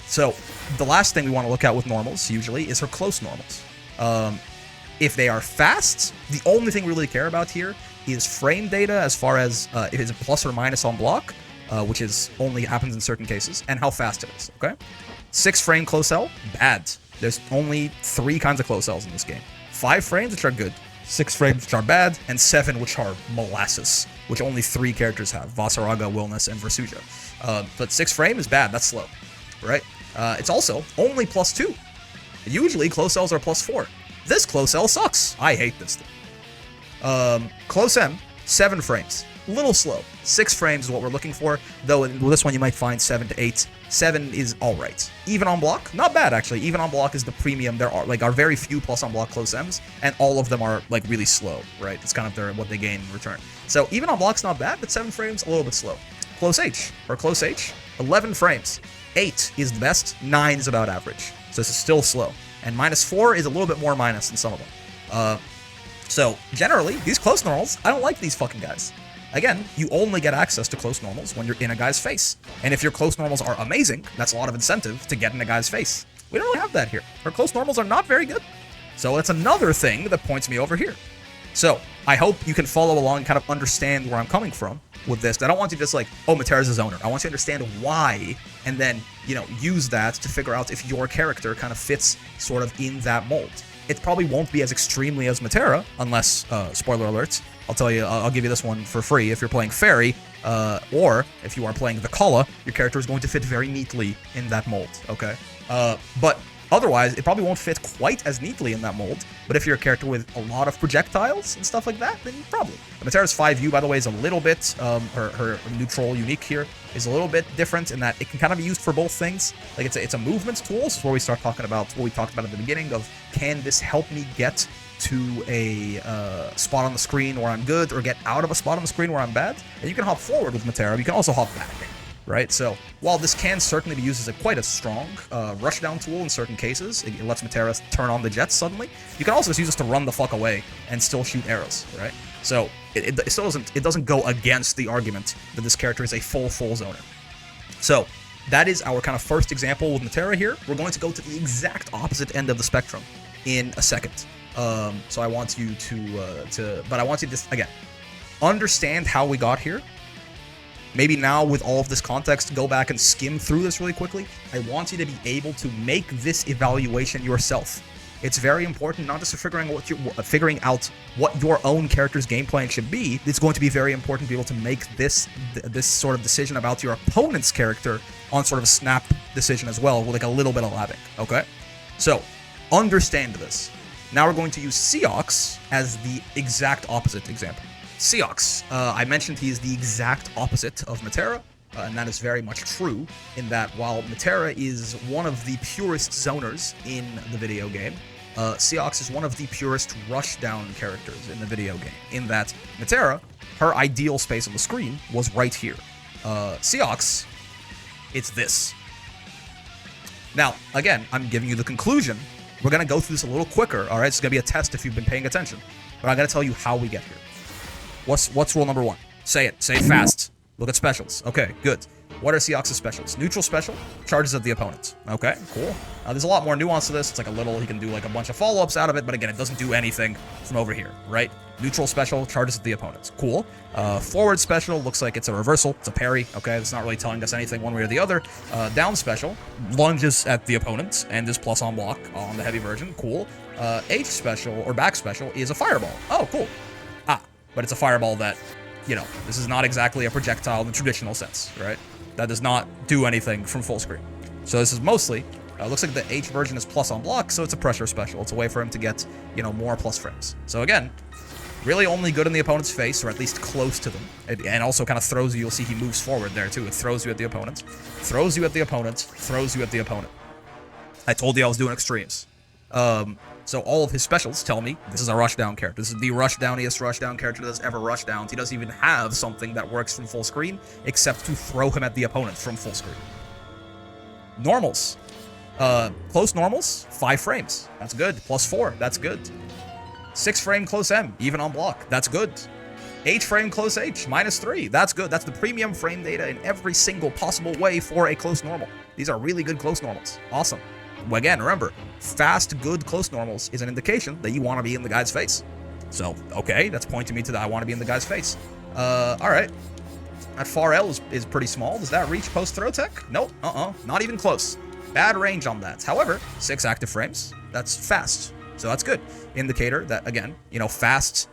So the last thing we want to look at with normals, usually, is her close normals. If they are fast, the only thing we really care about here is frame data as far as it is a plus or minus on block, which is only happens in certain cases, and how fast it is, okay? 6 frame close L, bad. There's only 3 kinds of close Ls in this game. 5 frames, which are good. 6 frames, which are bad. And 7, which are molasses, which only 3 characters have. Vasaraga, Wilness, and Versuja. But 6 frame is bad. That's slow, right? It's also only +2. Usually, close Ls are +4. This close L sucks. I hate this thing. Close M, 7 frames. Little slow. 6 frames is what we're looking for, though in this one you might find 7 to 8. 7 is alright. Even on block, not bad actually. Even on block is the premium. There are very few plus on block close M's, and all of them are like really slow, right? It's kind of what they gain in return. So even on block's not bad, but 7 frames, a little bit slow. Close H, 11 frames. 8 is the best, 9 is about average. So this is still slow. And -4 is a little bit more minus than some of them. So generally, these close normals, I don't like these fucking guys. Again, you only get access to close normals when you're in a guy's face. And if your close normals are amazing, that's a lot of incentive to get in a guy's face. We don't really have that here. Our close normals are not very good. So that's another thing that points me over here. So I hope you can follow along and kind of understand where I'm coming from with this. I don't want you to just like, oh, Matera's a zoner. I want you to understand why, and then, use that to figure out if your character kind of fits sort of in that mold. It probably won't be as extremely as Matera, unless, spoiler alerts, I'll tell you, I'll give you this one for free. If you're playing Fairy, or if you are playing the Kala, your character is going to fit very neatly in that mold, okay? But otherwise, it probably won't fit quite as neatly in that mold, but if you're a character with a lot of projectiles and stuff like that, then probably. Matera's 5U, by the way, is a little bit, her neutral unique here is a little bit different in that it can kind of be used for both things. Like, it's a movement tool, so it's where we start talking about what we talked about at the beginning of, can this help me get to a spot on the screen where I'm good, or get out of a spot on the screen where I'm bad? And you can hop forward with Matera, but you can also hop back. Right, so while this can certainly be used as quite a strong rushdown tool in certain cases, it lets Matera turn on the jets suddenly. You can also just use this to run the fuck away and still shoot arrows, right? So it still doesn't go against the argument that this character is a full zoner. So that is our kind of first example with Matera here. We're going to go to the exact opposite end of the spectrum in a second. So I want you but I want you to just, again, understand how we got here. Maybe now, with all of this context, go back and skim through this really quickly. I want you to be able to make this evaluation yourself. It's very important, not just for figuring out what your own character's game plan should be. It's going to be very important to be able to make this sort of decision about your opponent's character on sort of a snap decision as well, with like a little bit of labbing, okay? So, understand this. Now we're going to use Seox as the exact opposite example. Seox, I mentioned he is the exact opposite of Matera, and that is very much true, in that while Matera is one of the purest zoners in the video game, Seox is one of the purest rushdown characters in the video game, in that Matera, her ideal space on the screen was right here. Seox, it's this. Now, again, I'm giving you the conclusion. We're going to go through this a little quicker, alright? It's going to be a test if you've been paying attention, but I'm going to tell you how we get here. What's rule number 1? Say it. Say it fast. Look at specials. Okay, good. What are Seox's specials? Neutral special, charges at the opponent. Okay, cool. There's a lot more nuance to this. It's like he can do like a bunch of follow-ups out of it, but again, it doesn't do anything from over here, right? Neutral special, charges at the opponent. Cool. Forward special, looks like it's a reversal. It's a parry, okay? It's not really telling us anything one way or the other. Down special, lunges at the opponent, and is plus on block on the heavy version. Cool. H special, or back special, is a fireball. Oh, cool. But it's a fireball that, this is not exactly a projectile in the traditional sense, right? That does not do anything from full screen. So this is mostly, looks like the H version is plus on block, so it's a pressure special. It's a way for him to get, more plus frames. So again, really only good in the opponent's face, or at least close to them. And also kind of throws you, you'll see he moves forward there too. It throws you at the opponent, throws you at the opponent, throws you at the opponent. I told you I was doing extremes. So all of his specials tell me this is a rushdown character. This is the rushdowniest rushdown character that's ever rushdowns. He doesn't even have something that works from full screen, except to throw him at the opponent from full screen. Normals. Close normals, 5 frames. That's good. +4, that's good. 6 frame close M, even on block. That's good. 8 frame close H, -3. That's good. That's the premium frame data in every single possible way for a close normal. These are really good close normals. Awesome. Again, remember, fast, good close normals is an indication that you want to be in the guy's face. So, okay, that's pointing me to that I want to be in the guy's face. Alright. That far L is pretty small. Does that reach post-throw tech? Nope, not even close. Bad range on that. However, 6 active frames, that's fast. So that's good. Indicator that, again, fast,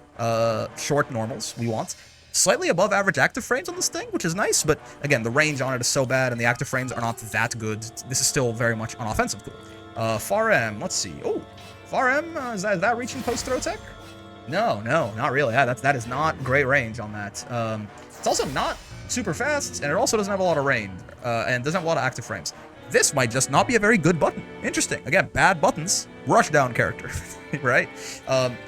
short normals we want. Slightly above average active frames on this thing, which is nice, but again, the range on it is so bad and the active frames are not that good. This is still very much an offensive tool. Far M, let's see. Oh, Far M, is that reaching post-throw tech? No, not really. Yeah, that is not great range on that. It's also not super fast, and it also doesn't have a lot of range, and doesn't have a lot of active frames. This might just not be a very good button. Interesting. Again, bad buttons. Rushdown character, right?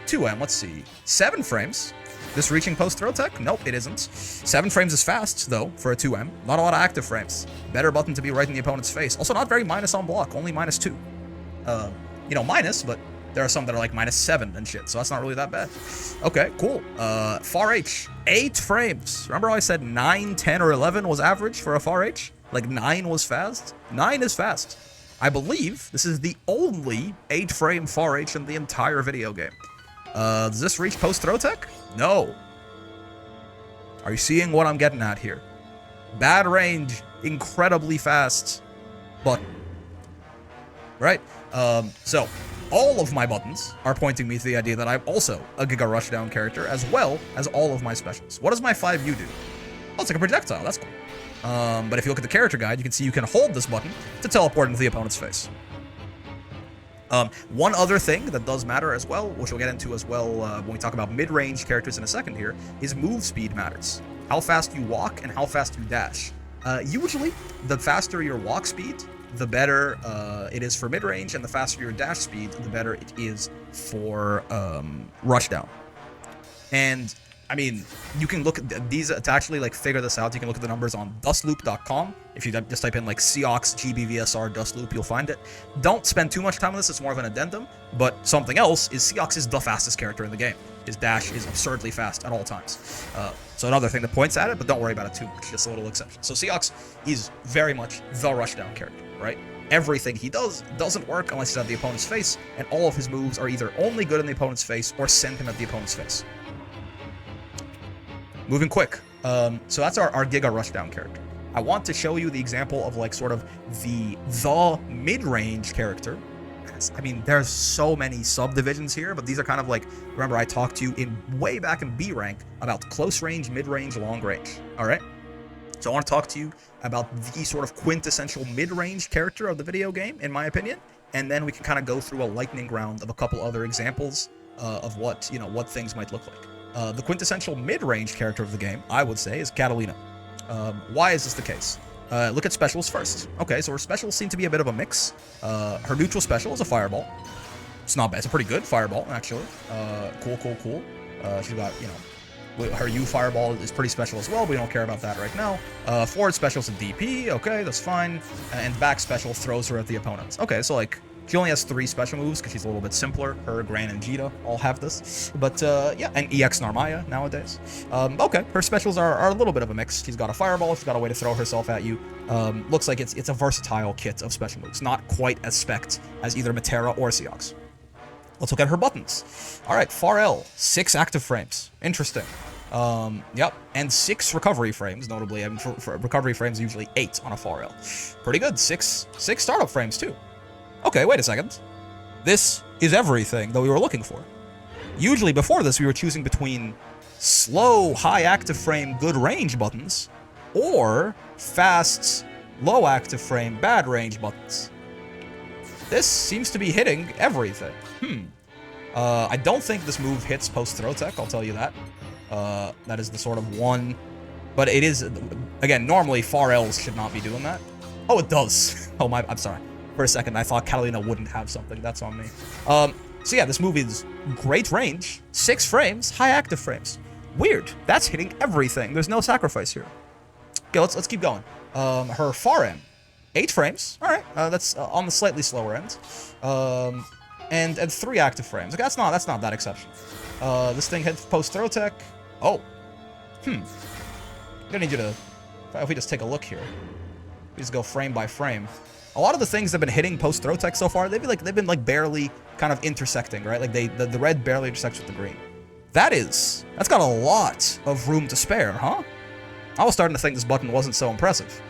2M, let's see. 7 frames. This reaching post throw tech? Nope, it isn't. 7 frames is fast, though, for a 2M. Not a lot of active frames. Better button to be right in the opponent's face. Also not very minus on block, only -2. You know, minus, but there are some that are like -7 and shit, so that's not really that bad. Okay, cool. Far H, 8 frames. Remember how I said 9, 10, or 11 was average for a Far H? Like 9 was fast? 9 is fast. I believe this is the only 8-frame Far H in the entire video game. Does this reach post throw tech? No. Are you seeing what I'm getting at here? Bad range, incredibly fast button. Right? So, all of my buttons are pointing me to the idea that I'm also a Giga Rushdown character, as well as all of my specials. What does my 5U do? Oh, it's like a projectile. That's cool. But if you look at the character guide, you can see you can hold this button to teleport into the opponent's face. One other thing that does matter as well, which we'll get into as well when we talk about mid-range characters in a second here, is move speed matters. How fast you walk and how fast you dash. Usually, the faster your walk speed, the better it is for mid-range, and the faster your dash speed, the better it is for rushdown. And I mean, you can look at these to actually like figure this out. You can look at the numbers on dustloop.com. If you just type in like Seox GBVSR dustloop, you'll find it. Don't spend too much time on this. It's more of an addendum. But something else is Seox is the fastest character in the game. His dash is absurdly fast at all times. So another thing that points at it, but don't worry about it too much. Just a little exception. So Seox is very much the rushdown character, right? Everything he does doesn't work unless he's at the opponent's face, and all of his moves are either only good in the opponent's face or send him at the opponent's face. Moving quick. So that's our Giga Rushdown character. I want to show you the example of like sort of the mid-range character. I mean, there's so many subdivisions here, but these are kind of like, remember I talked to you way back in B rank about close range, mid-range, long range. All right. So I want to talk to you about the sort of quintessential mid-range character of the video game, in my opinion, and then we can kind of go through a lightning round of a couple other examples of what things might look like. The quintessential mid-range character of the game, I would say, is Catalina. Why is this the case? Look at specials first. Okay, so her specials seem to be a bit of a mix. Her neutral special is a fireball. It's not bad. It's a pretty good fireball, actually. Cool. She's got, her U fireball is pretty special as well, but we don't care about that right now. Forward special is a DP. Okay, that's fine. And back special throws her at the opponents. Okay, so like, she only has 3 special moves because she's a little bit simpler. Her, Gran, and Jita all have this. But, yeah, and EX Narmaya nowadays. Okay, her specials are a little bit of a mix. She's got a fireball. She's got a way to throw herself at you. Looks like it's a versatile kit of special moves. Not quite as spec'd as either Matera or Seox. Let's look at her buttons. All right, Far L, 6 active frames. Interesting. Yep, and 6 recovery frames, notably. I mean, for recovery frames, usually 8 on a Far L. Pretty good. 6 startup frames, too. Okay, wait a second. This is everything that we were looking for. Usually before this, we were choosing between slow, high active frame, good range buttons, or fast, low active frame, bad range buttons. This seems to be hitting everything. I don't think this move hits post-throw tech, I'll tell you that. That is the sort of one... But it is... Again, normally Far Ls should not be doing that. Oh, it does. Oh, I'm sorry. For a second, I thought Catalina wouldn't have something. That's on me. So yeah, this movie is great range. 6 frames, high active frames. Weird. That's hitting everything. There's no sacrifice here. Okay, let's keep going. Her Far M, 8 frames. All right, that's on the slightly slower end. And 3 active frames. Okay, that's not that exceptional. This thing hits post throw tech. Oh. I'm gonna need you to. If we just take a look here, we just go frame by frame. A lot of the things that have been hitting post throw tech so far, they've been barely kind of intersecting, right? Like the red barely intersects with the green. That's got a lot of room to spare, huh? I was starting to think this button wasn't so impressive.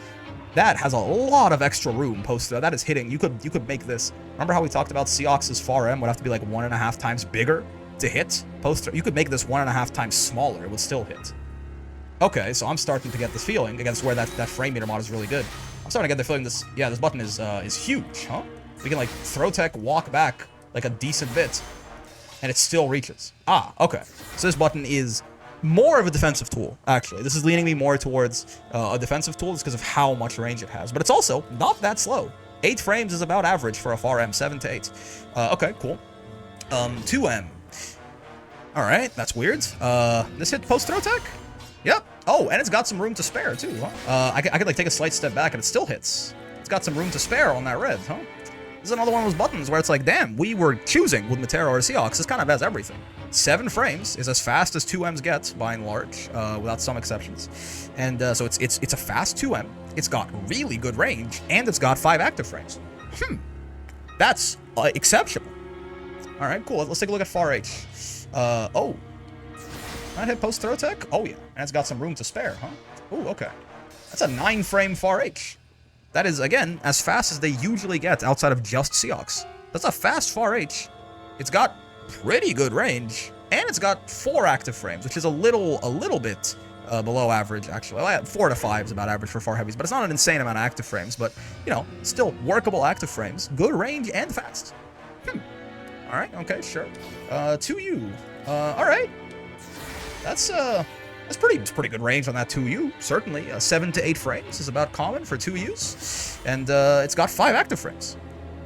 That has a lot of extra room post throw. That is hitting. You could make this. Remember how we talked about Seox's Far M would have to be like 1.5 times bigger to hit post throw? You could make this 1.5 times smaller. It would still hit. Okay, so I'm starting to get this feeling against where that frame meter mod is really good. I'm starting to get the feeling this button is huge, huh? We can like throw tech, walk back like a decent bit. and it still reaches. Ah, okay. So this button is more of a defensive tool, actually. This is leaning me more towards a defensive tool just because of how much range it has. But it's also not that slow. 8 frames is about average for a far M, 7 to 8. Okay, cool. 2M. Alright, that's weird. This hit post-throw tech? Yep. Oh, and it's got some room to spare, too, huh? I could, like, take a slight step back and it still hits. It's got some room to spare on that red, huh? This is another one of those buttons where it's like, damn, we were choosing with Matero or Seahawks. This kind of has everything. 7 frames is as fast as 2Ms gets, by and large, without some exceptions. And so it's a fast 2M. It's got really good range, and it's got 5 active frames. That's exceptional. All right, cool. Let's take a look at Far H. Oh. That hit post-throw tech? Oh, yeah. And it's got some room to spare, huh? Oh, okay. That's a 9-frame Far H. That is, again, as fast as they usually get outside of just Seahawks. That's a fast Far H. It's got pretty good range, and it's got 4 active frames, which is a little bit below average, actually. Well, 4 to 5 is about average for far heavies, but it's not an insane amount of active frames, but, you know, still workable active frames, good range, and fast. All right, okay, sure. 2U. All right. That's pretty good range on that 2U, certainly. 7 to 8 frames is about common for 2Us, and it's got 5 active frames.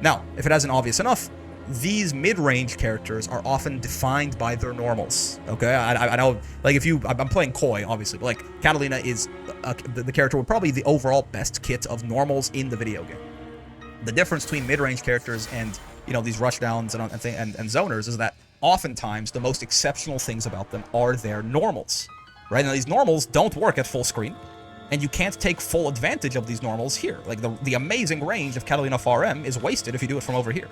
Now, if it hasn't obvious enough, these mid-range characters are often defined by their normals, okay? I know, like, I'm playing Koi, obviously, but, like, Catalina is the character with probably the overall best kit of normals in the video game. The difference between mid-range characters and, you know, these rushdowns and zoners is that oftentimes the most exceptional things about them are their normals, right? Now, these normals don't work at full screen, and you can't take full advantage of these normals here. Like, the amazing range of Catalina Far M is wasted if you do it from over here,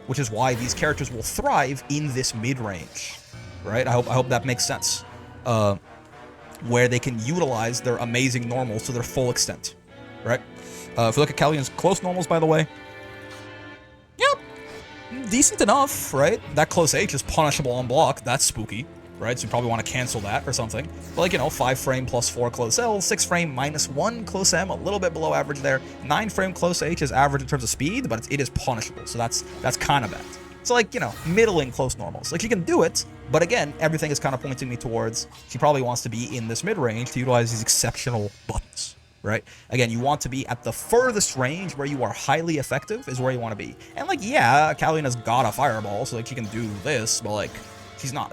which is why these characters will thrive in this mid-range, right? I hope that makes sense. Where they can utilize their amazing normals to their full extent, right? If you look at Catalina's close normals, by the way, yep, decent enough, right? That close H is punishable on block. That's spooky, right? So you probably want to cancel that or something. But, like, you know, 5 frame plus 4 close L, 6 frame minus 1 close M, a little bit below average there. 9 frame close H is average in terms of speed, but it is punishable, so that's kind of bad. So, like, you know, middling close normals. Like, you can do it, but again, everything is kind of pointing me towards she probably wants to be in this mid-range to utilize these exceptional buttons, right? Again, you want to be at the furthest range where you are highly effective is where you want to be. And, like, yeah, Catalina's got a fireball, so, like, she can do this, but, like, she's not,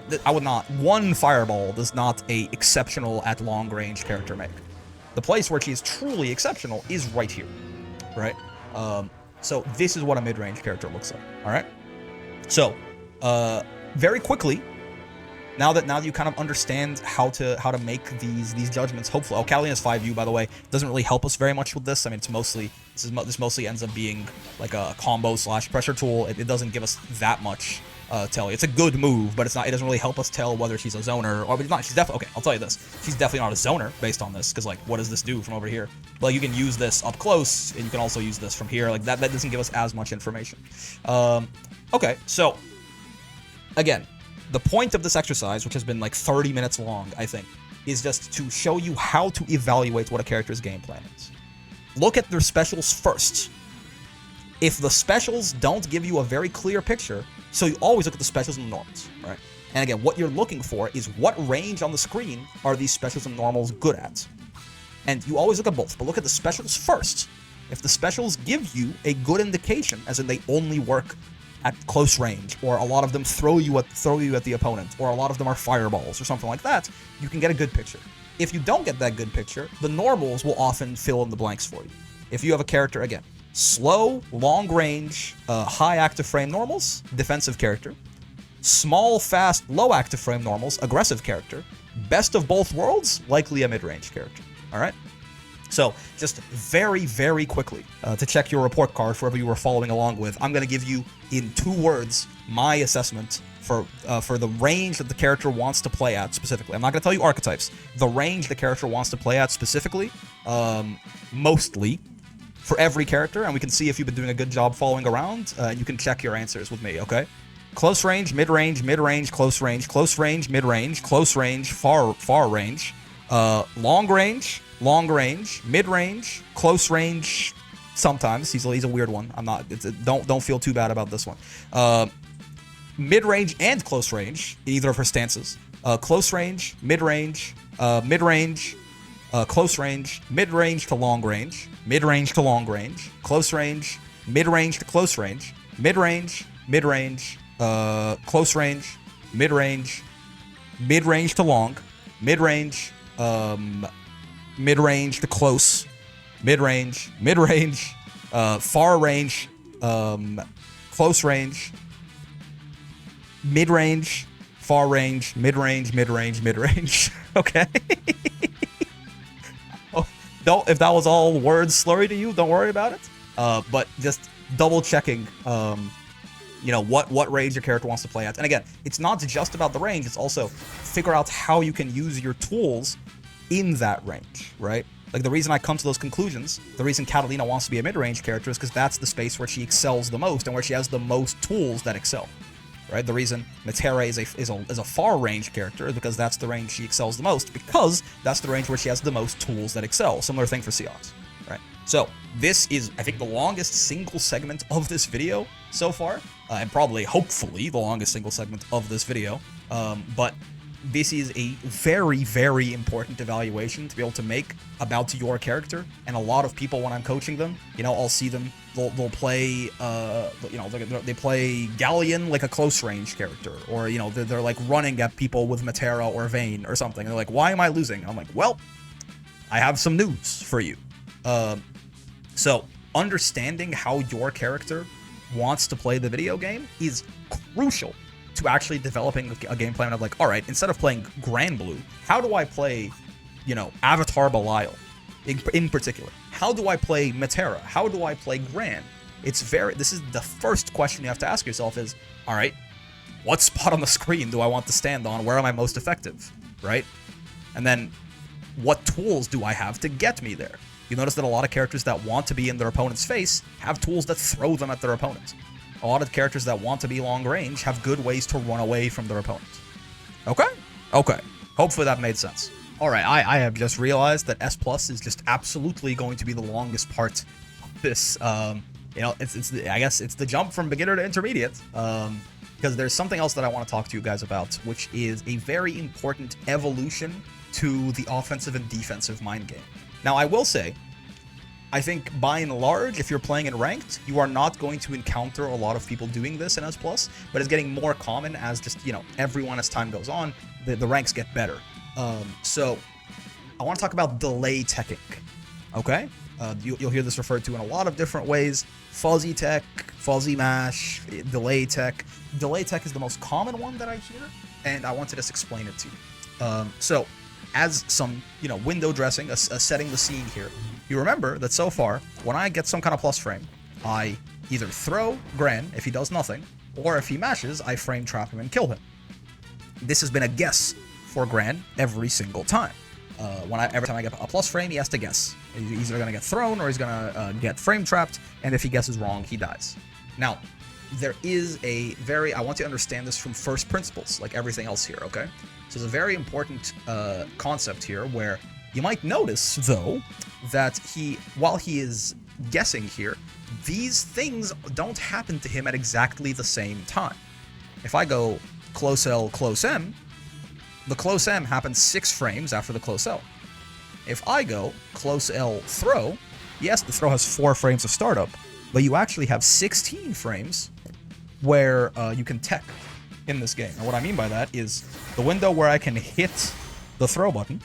one fireball does not a exceptional at long range character make. The place where she is truly exceptional is right here, right? So this is what a mid-range character looks like, all right? So, very quickly, now that you kind of understand how to make these judgments, hopefully, Catalina's 5U, by the way, doesn't really help us very much with this. I mean, this mostly ends up being like a combo / pressure tool. It doesn't give us that much tell. It's a good move, but it doesn't really help us tell whether she's a zoner or not. She's definitely, okay, I'll tell you this. She's definitely not a zoner based on this, because, like, what does this do from over here? Well, you can use this up close, and you can also use this from here. Like, that doesn't give us as much information. Okay, so, again, the point of this exercise, which has been like 30 minutes long, I think, is just to show you how to evaluate what a character's game plan is. Look at their specials first. If the specials don't give you a very clear picture, so you always look at the specials and normals, right? And again, what you're looking for is what range on the screen are these specials and normals good at. And you always look at both, but look at the specials first. If the specials give you a good indication, as in they only work at close range, or a lot of them throw you at the opponent, or a lot of them are fireballs or something like that, you can get a good picture. If you don't get that good picture, the normals will often fill in the blanks for you. If you have a character, again, slow, long range, high active frame normals, defensive character. Small, fast, low active frame normals, aggressive character. Best of both worlds, likely a mid-range character. All right? So, just very, very quickly, to check your report card for whoever you were following along with, I'm going to give you, in 2 words, my assessment for the range that the character wants to play at specifically. I'm not going to tell you archetypes. The range the character wants to play at specifically, mostly, for every character, and we can see if you've been doing a good job following around, and you can check your answers with me, okay? Close range, mid-range, mid-range, close range, mid-range, close range, far range, long range, mid-range, close range, sometimes. He's a weird one. I'm not, don't feel too bad about this one. mid-range and close range in either of her stances. Close range, mid-range, mid-range, close range, mid-range to long range, mid-range to long range, close range, mid-range to close range, mid-range, mid-range, close range, mid-range, mid-range to long, mid-range, mid-range to close, mid-range, mid-range, far range, close range, mid-range, far range, mid-range, mid-range, mid-range. Okay? Oh, don't, if that was all words slurry to you, don't worry about it. But just double checking, you know, what range your character wants to play at. And again, it's not just about the range, it's also figure out how you can use your tools in that range, right? Like, the reason I come to those conclusions, the reason Catalina wants to be a mid-range character is because that's the space where she excels the most and where she has the most tools that excel, right? The reason Matera is a far-range character is because that's the range she excels the most, because that's the range where she has the most tools that excel. Similar thing for Seahawks, right? So this is, I think, the longest single segment of this video so far, and probably, hopefully, the longest single segment of this video, but this is a very, very important evaluation to be able to make about your character. And a lot of people, when I'm coaching them, you know, I'll see them, they'll play, you know, they play Galleon like a close range character, or, you know, they're like running at people with Matera or Vayne or something. And they're like, why am I losing? I'm like, well, I have some news for you. So understanding how your character wants to play the video game is crucial to actually developing a game plan of, like, all right, instead of playing Granblue, how do I play, you know, Avatar Belial in particular? How do I play Matera? How do I play Gran? This is the first question you have to ask yourself is, all right, what spot on the screen do I want to stand on? Where am I most effective, right? And then what tools do I have to get me there? You notice that a lot of characters that want to be in their opponent's face have tools that throw them at their opponents. A lot of characters that want to be long range have good ways to run away from their opponents. Okay? Okay. Hopefully that made sense. Alright, I have just realized that S Plus is just absolutely going to be the longest part of this. You know, I guess it's the jump from beginner to intermediate. Because there's something else that I want to talk to you guys about, which is a very important evolution to the offensive and defensive mind game. Now, I will say, I think by and large, if you're playing in ranked, you are not going to encounter a lot of people doing this in S+, but it's getting more common as just, you know, everyone as time goes on, the ranks get better. So I want to talk about delay teching, okay? You'll hear this referred to in a lot of different ways. Fuzzy tech, fuzzy mash, delay tech. Delay tech is the most common one that I hear, and I want to just explain it to you. So as some, you know, window dressing, setting the scene here, you remember that so far, when I get some kind of plus frame, I either throw Gran if he does nothing, or if he mashes, I frame trap him and kill him. This has been a guess for Gran every single time. Every time I get a plus frame, he has to guess. He's either going to get thrown or he's going to get frame trapped, and if he guesses wrong, he dies. Now, there is I want you to understand this from first principles, like everything else here, okay? So there's a very important concept here where you might notice, though, that while he is guessing here, these things don't happen to him at exactly the same time. If I go close L, close M, the close M happens 6 frames after the close L. If I go close L, throw, yes, the throw has 4 frames of startup, but you actually have 16 frames where you can tech in this game. And what I mean by that is the window where I can hit the throw button,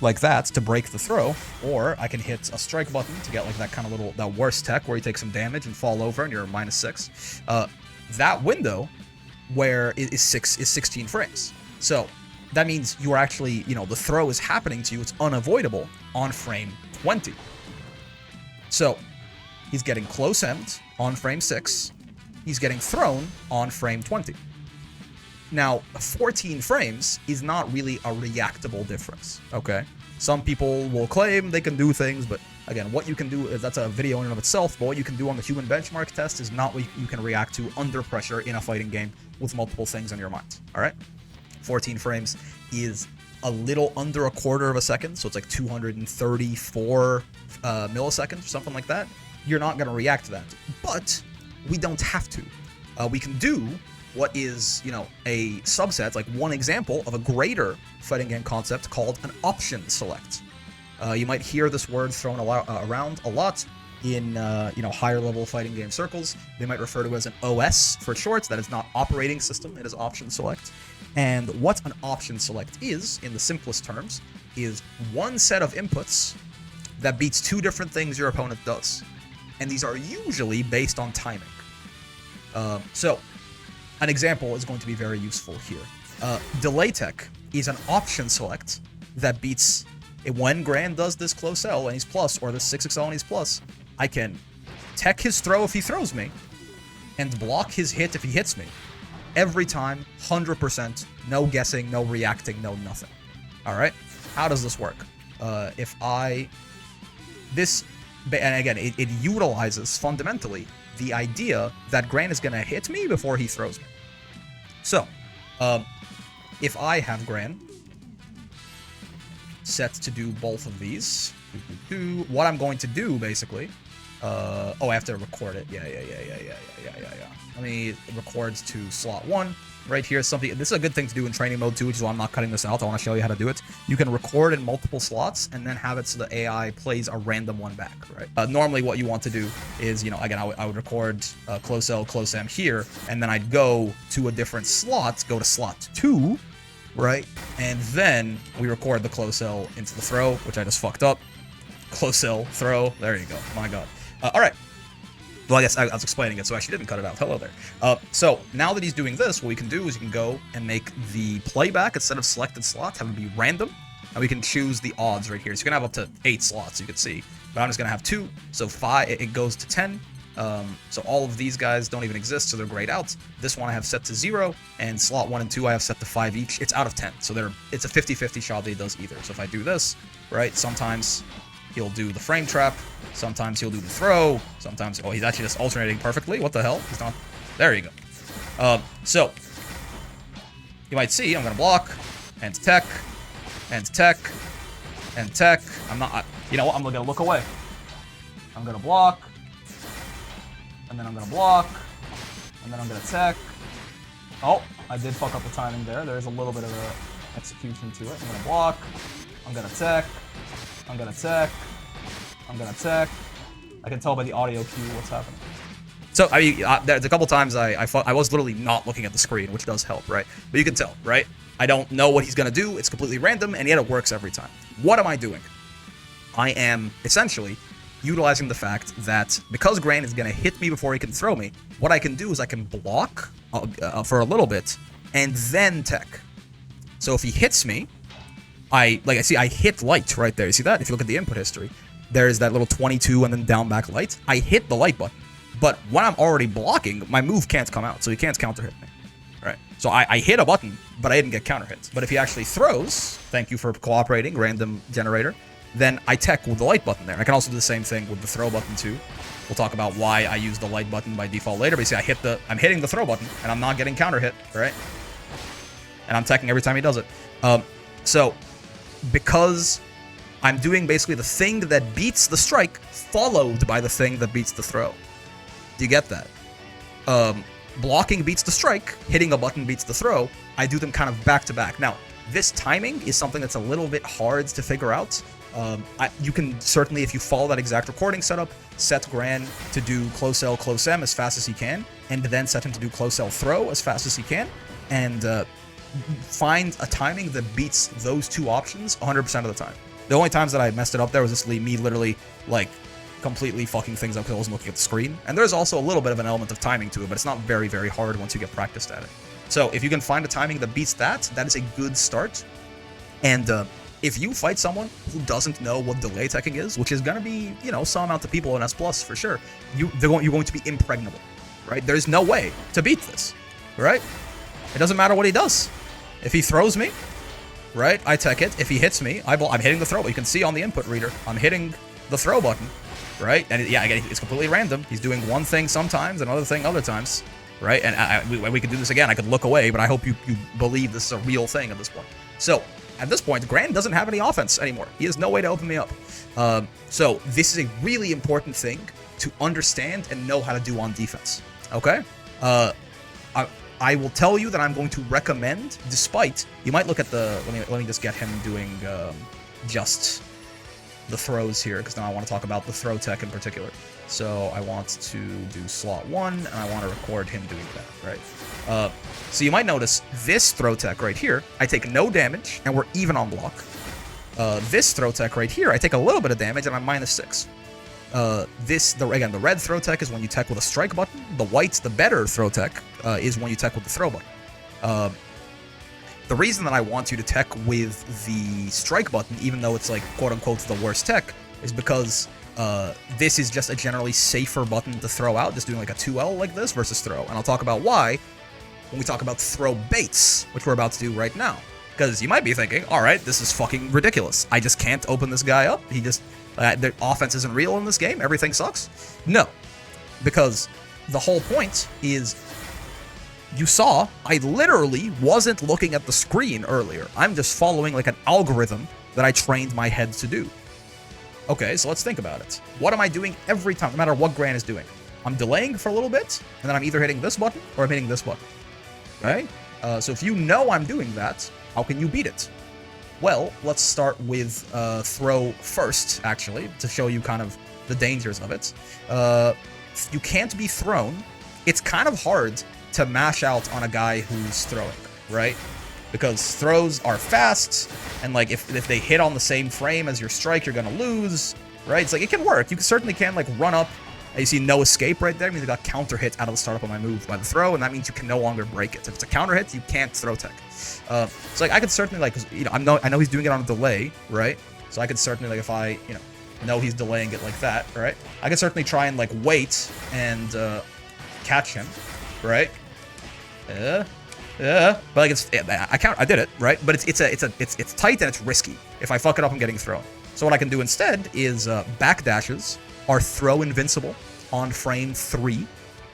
like that, to break the throw, or I can hit a strike button to get like that kind of that worst tech where you take some damage and fall over and you're -6. That window where is 16 frames. So that means you are actually, you know, the throw is happening to you, it's unavoidable on frame 20. So he's getting close end on frame 6, he's getting thrown on frame 20. Now, 14 frames is not really a reactable difference, okay? Some people will claim they can do things, but again, what you can do, that's a video in and of itself, but what you can do on the human benchmark test is not what you can react to under pressure in a fighting game with multiple things on your mind, all right? 14 frames is a little under a quarter of a second, so it's like 234 milliseconds or something like that. You're not going to react to that, but we don't have to. We can do what is, a subset, like one example of a greater fighting game concept called an option select. You might hear this word thrown around a lot in, higher level fighting game circles. They might refer to it as an OS for short. That is not operating system. It is option select. And what an option select is, in the simplest terms, is one set of inputs that beats two different things your opponent does. And these are usually based on timing. So, an example is going to be very useful here. Delay tech is an option select that beats, when Grand does this close L and he's plus, or this 6XL and he's plus, I can tech his throw if he throws me, and block his hit if he hits me. Every time, 100%, no guessing, no reacting, no nothing. Alright? How does this work? And again, it utilizes, fundamentally, the idea that Gran is going to hit me before he throws me. So, if I have Gran set to do both of these, what I'm going to do, basically... I have to record it. Yeah. Let me record to slot 1. Right here, this is a good thing to do in training mode too, which is why I'm not cutting this out. I want to show you how to do it. You can record in multiple slots and then have it so the AI plays a random one back, right? Normally what you want to do is, again, I would record close L, close M here, and then I'd go to a different slot, go to slot 2, right? And then we record the close L into the throw, which I just fucked up. Close L, throw, there you go, my god. Alright. Well, I guess I was explaining it, so I actually didn't cut it out. Hello there. So, now that he's doing this, what we can do is you can go and make the playback, instead of selected slots, have it be random. And we can choose the odds right here. So you can have up to 8 slots, you can see. But I'm just going to have 2. So 5, it goes to 10. So all of these guys don't even exist, so they're grayed out. This one I have set to 0, and slot 1 and 2 I have set to 5 each. It's out of 10, so it's a 50-50 shot that he does either. So if I do this, right, sometimes he'll do the frame trap, sometimes he'll do the throw, sometimes... Oh, he's actually just alternating perfectly. What the hell? He's not... There you go. So, you might see I'm going to block, and tech, and tech, and tech. I'm not... you know what? I'm going to look away. I'm going to block, and then I'm going to block, and then I'm going to tech. Oh, I did fuck up the timing there. There's a little bit of a execution to it. I'm going to block, I'm going to tech, I'm gonna tech. I'm gonna tech. I can tell by the audio cue what's happening. So, I mean, there's a couple times I was literally not looking at the screen, which does help, right? But you can tell, right? I don't know what he's gonna do. It's completely random, and yet it works every time. What am I doing? I am, essentially, utilizing the fact that because Gran is gonna hit me before he can throw me, what I can do is I can block for a little bit, and then tech. So if he hits me, I hit light right there. You see that? If you look at the input history, there's that little 22 and then down back light. I hit the light button. But when I'm already blocking, my move can't come out, so he can't counter hit me. Right? So I hit a button, but I didn't get counter hit. But if he actually throws, thank you for cooperating, random generator, then I tech with the light button there. I can also do the same thing with the throw button too. We'll talk about why I use the light button by default later, but you see I'm hitting the throw button, and I'm not getting counter hit, right? And I'm teching every time he does it. So, because I'm doing basically the thing that beats the strike, followed by the thing that beats the throw. Do you get that? Blocking beats the strike, hitting a button beats the throw. I do them kind of back to back. Now, this timing is something that's a little bit hard to figure out. You can certainly, if you follow that exact recording setup, set Gran to do close L, close M as fast as he can, and then set him to do close L, throw as fast as he can, and find a timing that beats those two options 100% of the time. The only times that I messed it up there was just me literally, like, completely fucking things up because I wasn't looking at the screen. And there's also a little bit of an element of timing to it, but it's not very, very hard once you get practiced at it. So if you can find a timing that beats that, that is a good start. And if you fight someone who doesn't know what delay teching is, which is going to be, you know, some amount of people in S+, for sure, you're going to be impregnable, right? There's no way to beat this, right? It doesn't matter what he does. If he throws me, right, I tech it. If he hits me, I'm hitting the throw. You can see on the input reader, I'm hitting the throw button, right? And yeah, again, it's completely random. He's doing one thing sometimes, another thing other times, right? And we could do this again. I could look away, but I hope you believe this is a real thing at this point. So, at this point, Gran doesn't have any offense anymore. He has no way to open me up. So, this is a really important thing to understand and know how to do on defense, okay? I will tell you that I'm going to recommend, despite, you might look at the, let me just get him doing just the throws here, because now I want to talk about the throw tech in particular. So I want to do slot 1, and I want to record him doing that, right? So you might notice this throw tech right here, I take no damage, and we're even on block. This throw tech right here, I take a little bit of damage, and I'm -6. Again, the red throw tech is when you tech with a strike button. The white, the better throw tech, is when you tech with the throw button. The reason that I want you to tech with the strike button, even though it's like quote-unquote the worst tech, is because this is just a generally safer button to throw out, just doing like a 2L like this versus throw. And I'll talk about why when we talk about throw baits, which we're about to do right now. Because you might be thinking, alright, this is fucking ridiculous. I just can't open this guy up. He just, the offense isn't real in this game. Everything sucks. No. Because the whole point is, you saw, I literally wasn't looking at the screen earlier. I'm just following like an algorithm that I trained my head to do. Okay, so let's think about it. What am I doing every time, no matter what Gran is doing? I'm delaying for a little bit, and then I'm either hitting this button or I'm hitting this button. Right? So if you know I'm doing that, how can you beat it? Well, let's start with throw first, actually, to show you kind of the dangers of it. You can't be thrown. It's kind of hard to mash out on a guy who's throwing, right? Because throws are fast, and like if they hit on the same frame as your strike, you're gonna lose, right? It's like, it can work. You certainly can like run up. You see no escape right there. It means I got counter hit out of the startup of my move by the throw, and that means you can no longer break it. If it's a counter hit, you can't throw tech. So like I could certainly like, you know, I know he's doing it on a delay, right? So I could certainly like, if I, you know he's delaying it like that, right? I could certainly try and like wait and catch him, right? But like I did it, right? But it's tight and it's risky. If I fuck it up, I'm getting thrown. So what I can do instead is backdashes are throw invincible on frame 3,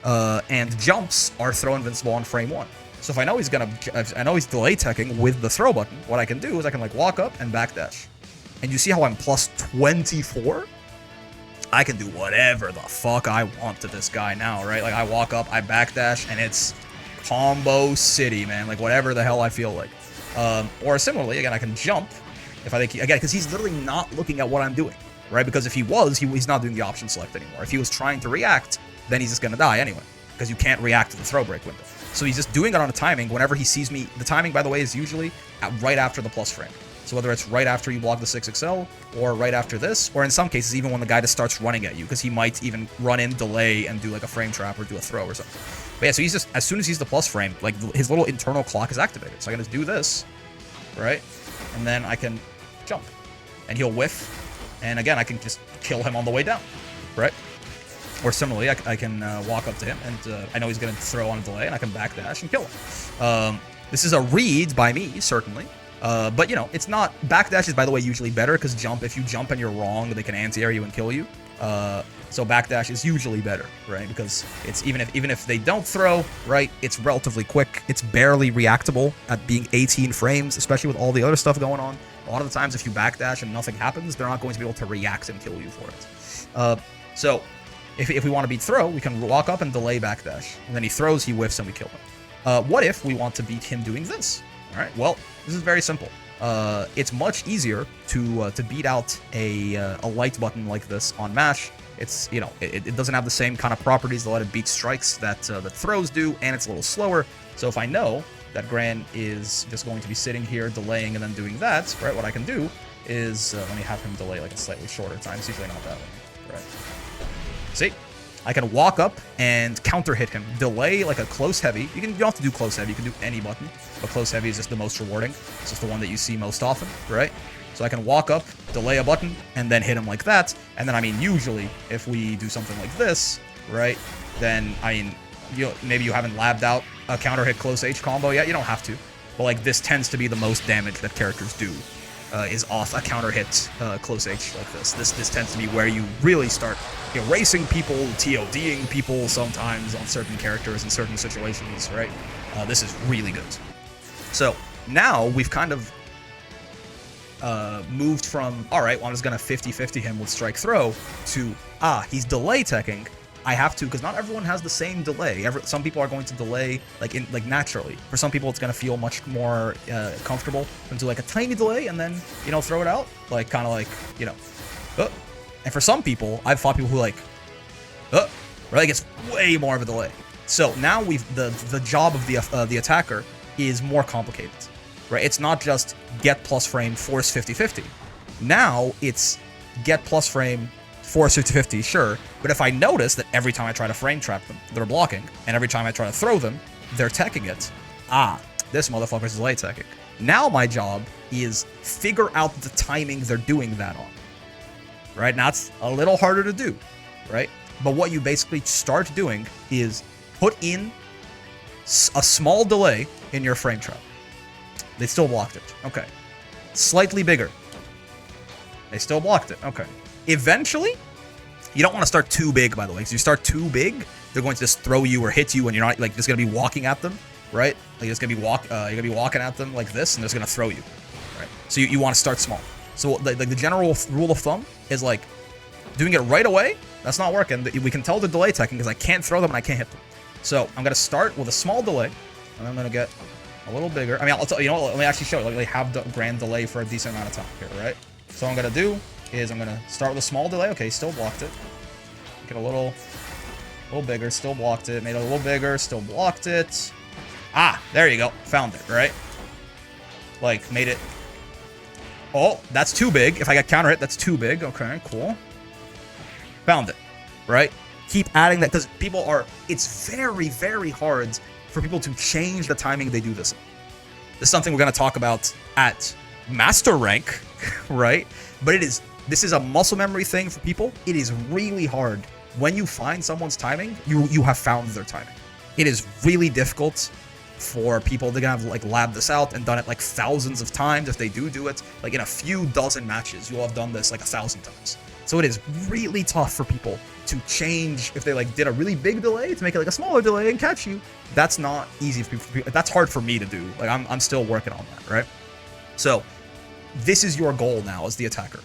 and jumps are throw invincible on frame 1. So if I know he's delay teching with the throw button, what I can do is I can like walk up and backdash. And you see how I'm plus 24? I can do whatever the fuck I want to this guy now, right? Like I walk up, I backdash, and it's combo city, man. Like whatever the hell I feel like. Or similarly, again, I can jump if I think, again, because he's literally not looking at what I'm doing. Right? Because if he was, he's not doing the option select anymore. If he was trying to react, then he's just going to die anyway. Because you can't react to the throw break window. So he's just doing it on a timing whenever he sees me. The timing, by the way, is usually right after the plus frame. So whether it's right after you block the 6XL, or right after this, or in some cases, even when the guy just starts running at you, because he might even run in, delay, and do like a frame trap or do a throw or something. But yeah, so he's just, as soon as he's the plus frame, like his little internal clock is activated. So I can just do this, right? And then I can jump. And he'll whiff. And again, I can just kill him on the way down, right? Or similarly, I can walk up to him, and I know he's going to throw on a delay, and I can backdash and kill him. This is a read by me, certainly. But, you know, it's not... Backdash is, by the way, usually better, because if you jump and you're wrong, they can anti-air you and kill you. So backdash is usually better, right? Because it's even if they don't throw, right, it's relatively quick. It's barely reactable at being 18 frames, especially with all the other stuff going on. A lot of the times, if you backdash and nothing happens, they're not going to be able to react and kill you for it. So, if we want to beat throw, we can walk up and delay backdash. And then he throws, he whiffs, and we kill him. What if we want to beat him doing this? All right, well, this is very simple. It's much easier to beat out a light button like this on mash. It's, you know, it doesn't have the same kind of properties to let it beat strikes that throws do, and it's a little slower. So if I know that Gran is just going to be sitting here, delaying, and then doing that, right, what I can do is, let me have him delay like a slightly shorter time. It's usually not that one, right? See? I can walk up and counter hit him. Delay like a close heavy. You don't have to do close heavy. You can do any button, but close heavy is just the most rewarding. It's just the one that you see most often, right? So I can walk up, delay a button, and then hit him like that. And then, I mean, usually, if we do something like this, right, then, I mean, maybe you haven't labbed out a counter hit close H combo yet. You don't have to. But, like, this tends to be the most damage that characters do, is off a counter hit close H like this. This tends to be where you really start erasing people, TODing people sometimes on certain characters in certain situations, right? This is really good. So, now we've kind of moved from, alright, well, I'm just going to 50-50 him with strike throw, to, he's delay teching, I have to, because not everyone has the same delay. Some people are going to delay like naturally. For some people, it's going to feel much more comfortable than do like a tiny delay and then, you know, throw it out, like kind of like, you know. And for some people, I've fought people who like, right, it's way more of a delay. So now the job of the attacker is more complicated, right? It's not just get plus frame, force 50-50. Now it's get plus frame, force 50-50, sure, but if I notice that every time I try to frame trap them, they're blocking, and every time I try to throw them, they're teching it, this motherfucker's delay teching. Now my job is figure out the timing they're doing that on, right? Now it's a little harder to do, right? But what you basically start doing is put in a small delay in your frame trap. They still blocked it. Okay. Slightly bigger. They still blocked it. Okay. Eventually, you don't want to start too big, by the way, because you start too big, they're going to just throw you or hit you, and you're not like just gonna be walking at them, right? Like you're gonna be walking at them like this, and they're just gonna throw you, right? So you want to start small. So like the general rule of thumb is like doing it right away. That's not working. We can tell the delay teching because I can't throw them and I can't hit them. So I'm gonna start with a small delay, and I'm gonna get a little bigger. I mean, I'll tell you know what, let me actually show you. Like they have the grand delay for a decent amount of time here, right? So what I'm gonna do is I'm gonna start with a small delay. Okay, still blocked it. Get a little bigger, still blocked it. Made it a little bigger, still blocked it. There you go. Found it, right? Like, made it. Oh, that's too big. If I get counter hit, that's too big. Okay, cool. Found it, right? Keep adding that, because it's very, very hard for people to change the timing they do this in. This is something we're going to talk about at Master Rank, right? But this is a muscle memory thing for people. It is really hard. When you find someone's timing, you have found their timing. It is really difficult for people. They're gonna have like labbed this out and done it like thousands of times. If they do it, like in a few dozen matches, you'll have done this like 1,000 times. So it is really tough for people to change. If they like did a really big delay to make it like a smaller delay and catch you, that's not easy for people. That's hard for me to do. Like I'm still working on that, right? So this is your goal now as the attacker.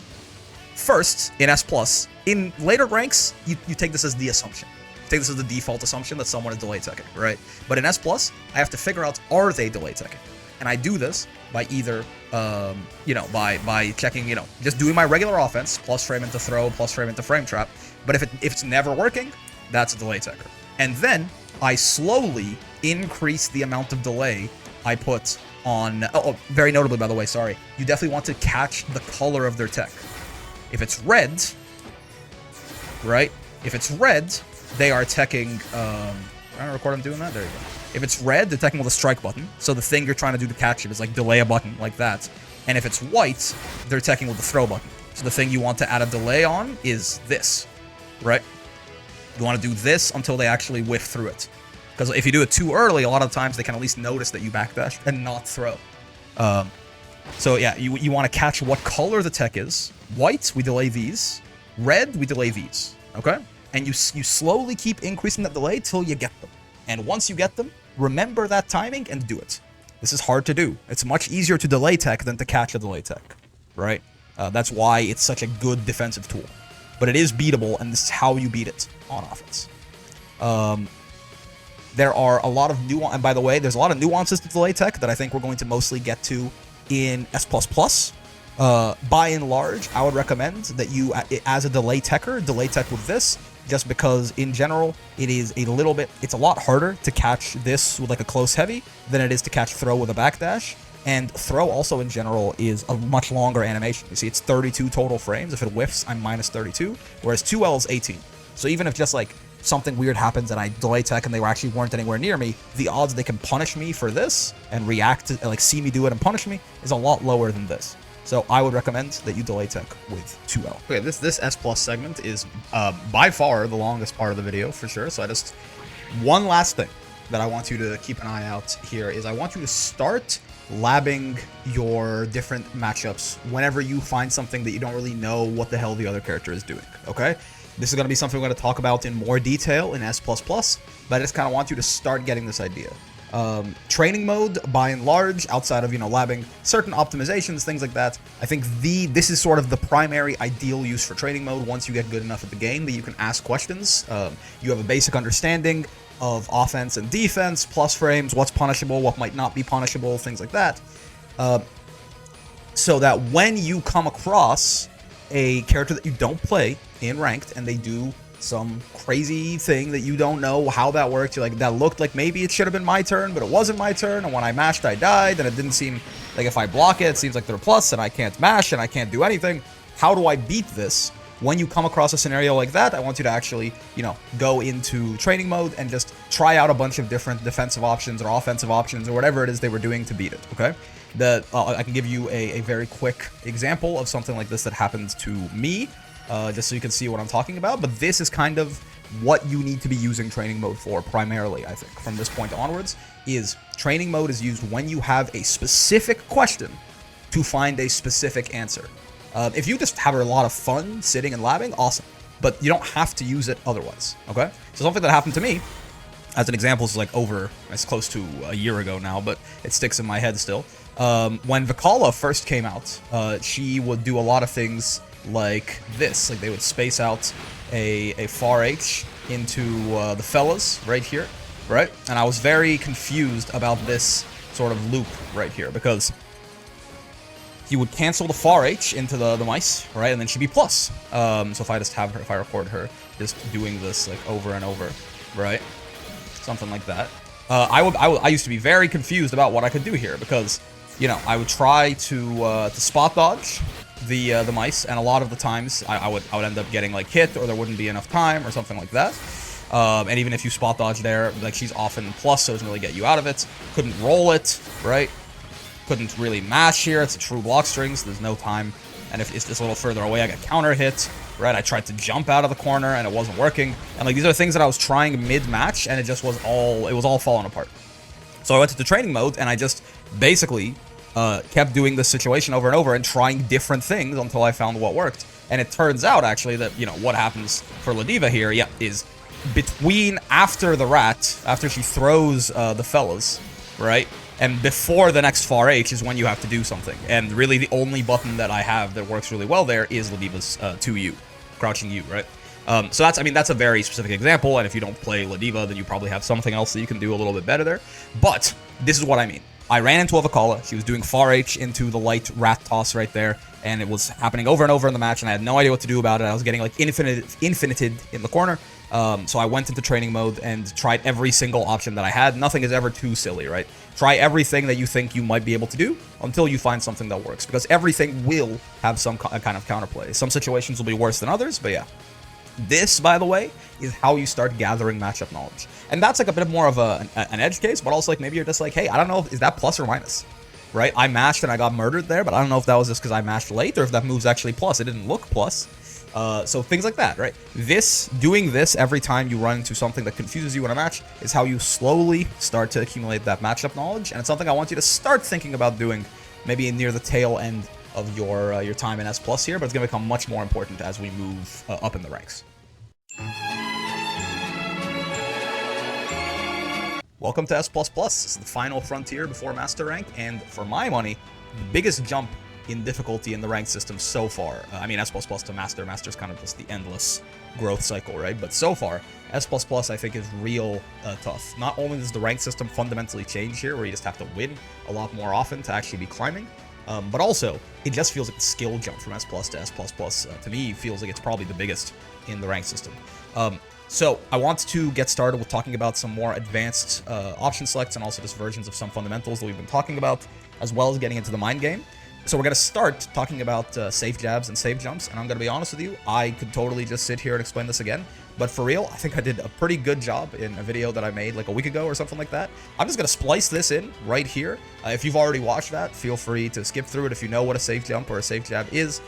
First, in S+, in later ranks, you take this as the assumption. Take this as the default assumption that someone is delay teching, right? But in S+, I have to figure out, are they delay teching? And I do this by either, by checking, just doing my regular offense, plus frame into throw, plus frame into frame trap. But if it's never working, that's a delay techer. And then I slowly increase the amount of delay I put on, very notably, by the way, sorry, you definitely want to catch the color of their tech. If it's red, right? If it's red, they are teching, I don't record them doing that, there you go. If it's red, they're teching with a strike button, so the thing you're trying to do to catch it is like delay a button, like that. And if it's white, they're teching with the throw button. So the thing you want to add a delay on is this, right? You want to do this until they actually whiff through it. Because if you do it too early, a lot of times they can at least notice that you backdash and not throw. So yeah, you want to catch what color the tech is. White, we delay these. Red, we delay these, okay? And you slowly keep increasing that delay till you get them. And once you get them, remember that timing and do it. This is hard to do. It's much easier to delay tech than to catch a delay tech, right? That's why it's such a good defensive tool. But it is beatable, and this is how you beat it on offense. There are a lot of nuance, and by the way, there's a lot of nuances to delay tech that I think we're going to mostly get to in S++. By and large, I would recommend that you, as a delay techer, delay tech with this, just because in general, it's a lot harder to catch this with like a close heavy than it is to catch throw with a backdash. And throw also in general is a much longer animation. You see, it's 32 total frames. If it whiffs, I'm minus 32, whereas 2L is 18. So even if just like something weird happens and I delay tech and they weren't anywhere near me, the odds they can punish me for this and react to, like, see me do it and punish me is a lot lower than this. So I would recommend that you delay tech with 2L. Okay, this S+ segment is by far the longest part of the video, for sure. So one last thing that I want you to keep an eye out here is I want you to start labbing your different matchups whenever you find something that you don't really know what the hell the other character is doing, okay? This is going to be something we're going to talk about in more detail in S++, but I just kind of want you to start getting this idea. Training mode, by and large, outside of, labbing certain optimizations, things like that, I think this is sort of the primary ideal use for training mode once you get good enough at the game that you can ask questions. You have a basic understanding of offense and defense, plus frames, what's punishable, what might not be punishable, things like that. So that when you come across a character that you don't play in ranked and they do some crazy thing that you don't know how that worked, you're like, that looked like maybe it should have been my turn, but it wasn't my turn, and when I mashed I died, and it didn't seem like if I block it seems like they're plus and I can't mash and I can't do anything. How do I beat this? When you come across a scenario like that, I want you to actually, go into training mode and just try out a bunch of different defensive options or offensive options or whatever it is they were doing to beat it, okay? I can give you a very quick example of something like this that happened to me, just so you can see what I'm talking about. But this is kind of what you need to be using training mode for primarily, I think, from this point onwards, is training mode is used when you have a specific question to find a specific answer. If you just have a lot of fun sitting and labbing, awesome. But you don't have to use it otherwise, okay? So something that happened to me, as an example, is like it's close to a year ago now, but it sticks in my head still. When Vikala first came out, she would do a lot of things like this. Like they would space out a far H into the fellas right here, right? And I was very confused about this sort of loop right here, because he would cancel the far H into the mice, right? And then she'd be plus. So if I just have her, if I record her just doing this like over and over, right? Something like that. I used to be very confused about what I could do here, because I would try to spot dodge the mice, and a lot of the times I would end up getting like hit, or there wouldn't be enough time or something like that. And even if you spot dodge there, like she's often plus, so it doesn't really get you out of it. Couldn't roll it, right? Couldn't really mash here. It's a true block string, so there's no time. And if it's just a little further away, I got counter hit, right? I tried to jump out of the corner and it wasn't working. And like these are things that I was trying mid-match, and it was all falling apart. So I went into training mode and I just basically kept doing this situation over and over and trying different things until I found what worked. And it turns out actually that, what happens for Ladiva here, is between after the rat, after she throws the fellas, right? And before the next far H is when you have to do something. And really the only button that I have that works really well there is Ladiva's 2U, crouching U, right? So that's a very specific example, and if you don't play Ladiva, then you probably have something else that you can do a little bit better there. But this is what I mean. I ran into a Vikala, she was doing far H into the light rat toss right there, and it was happening over and over in the match, and I had no idea what to do about it. I was getting like infinited in the corner. So I went into training mode and tried every single option that I had. Nothing is ever too silly, right? Try everything that you think you might be able to do until you find something that works, because everything will have some kind of counterplay. Some situations will be worse than others, but yeah. This, by the way, is how you start gathering matchup knowledge. And that's like a bit more of an edge case, but also like maybe you're just like, hey, I don't know, is that plus or minus? Right? I mashed and I got murdered there, but I don't know if that was just because I mashed late or if that move's actually plus. It didn't look plus. So things like that, right? Doing this every time you run into something that confuses you in a match is how you slowly start to accumulate that matchup knowledge, and it's something I want you to start thinking about doing maybe near the tail end of your time in S+ here, but it's going to become much more important as we move up in the ranks. Welcome to S++. This is the final frontier before Master Rank, and for my money, the biggest jump in difficulty in the rank system so far. S++ to Master. Master's kind of just the endless growth cycle, right? But so far, S++ I think is real tough. Not only does the rank system fundamentally change here, where you just have to win a lot more often to actually be climbing, but also, it just feels like the skill jump from S+ to S++, to me, feels like it's probably the biggest in the rank system. So I want to get started with talking about some more advanced option selects and also just versions of some fundamentals that we've been talking about, as well as getting into the mind game. So we're going to start talking about Safejabs and Safejumps, and I'm going to be honest with you, I could totally just sit here and explain this again, but for real, I think I did a pretty good job in a video that I made like a week ago or something like that. I'm just going to splice this in right here. If you've already watched that, feel free to skip through it. If you know what a Safejump or a Safejab is,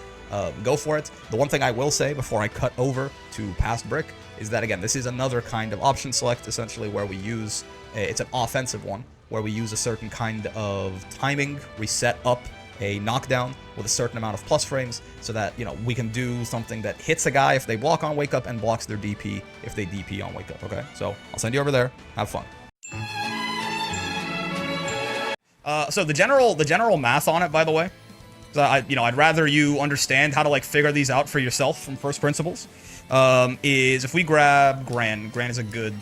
go for it. The one thing I will say before I cut over to past brick is that, again, this is another kind of option select, essentially, where we use, it's an offensive one, where we use a certain kind of timing, we set up a knockdown with a certain amount of plus frames so that, we can do something that hits a guy if they block on wake up and blocks their DP if they DP on wake up, okay? So I'll send you over there. Have fun. So the general math on it, by the way, I'd rather you understand how to like figure these out for yourself from first principles. Is if we grab Gran is a good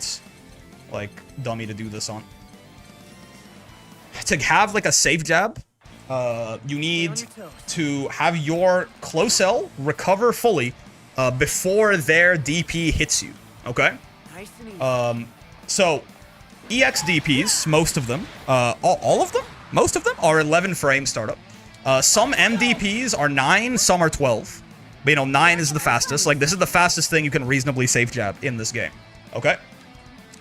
like dummy to do this on. To have like a safe jab, you need to have your close L recover fully before their DP hits you. Okay. So EX DPs, most of them, all of them, most of them are 11 frame startup. Some MDPs are 9, some are 12. But, 9 is the fastest. Like, this is the fastest thing you can reasonably safe jab in this game. Okay?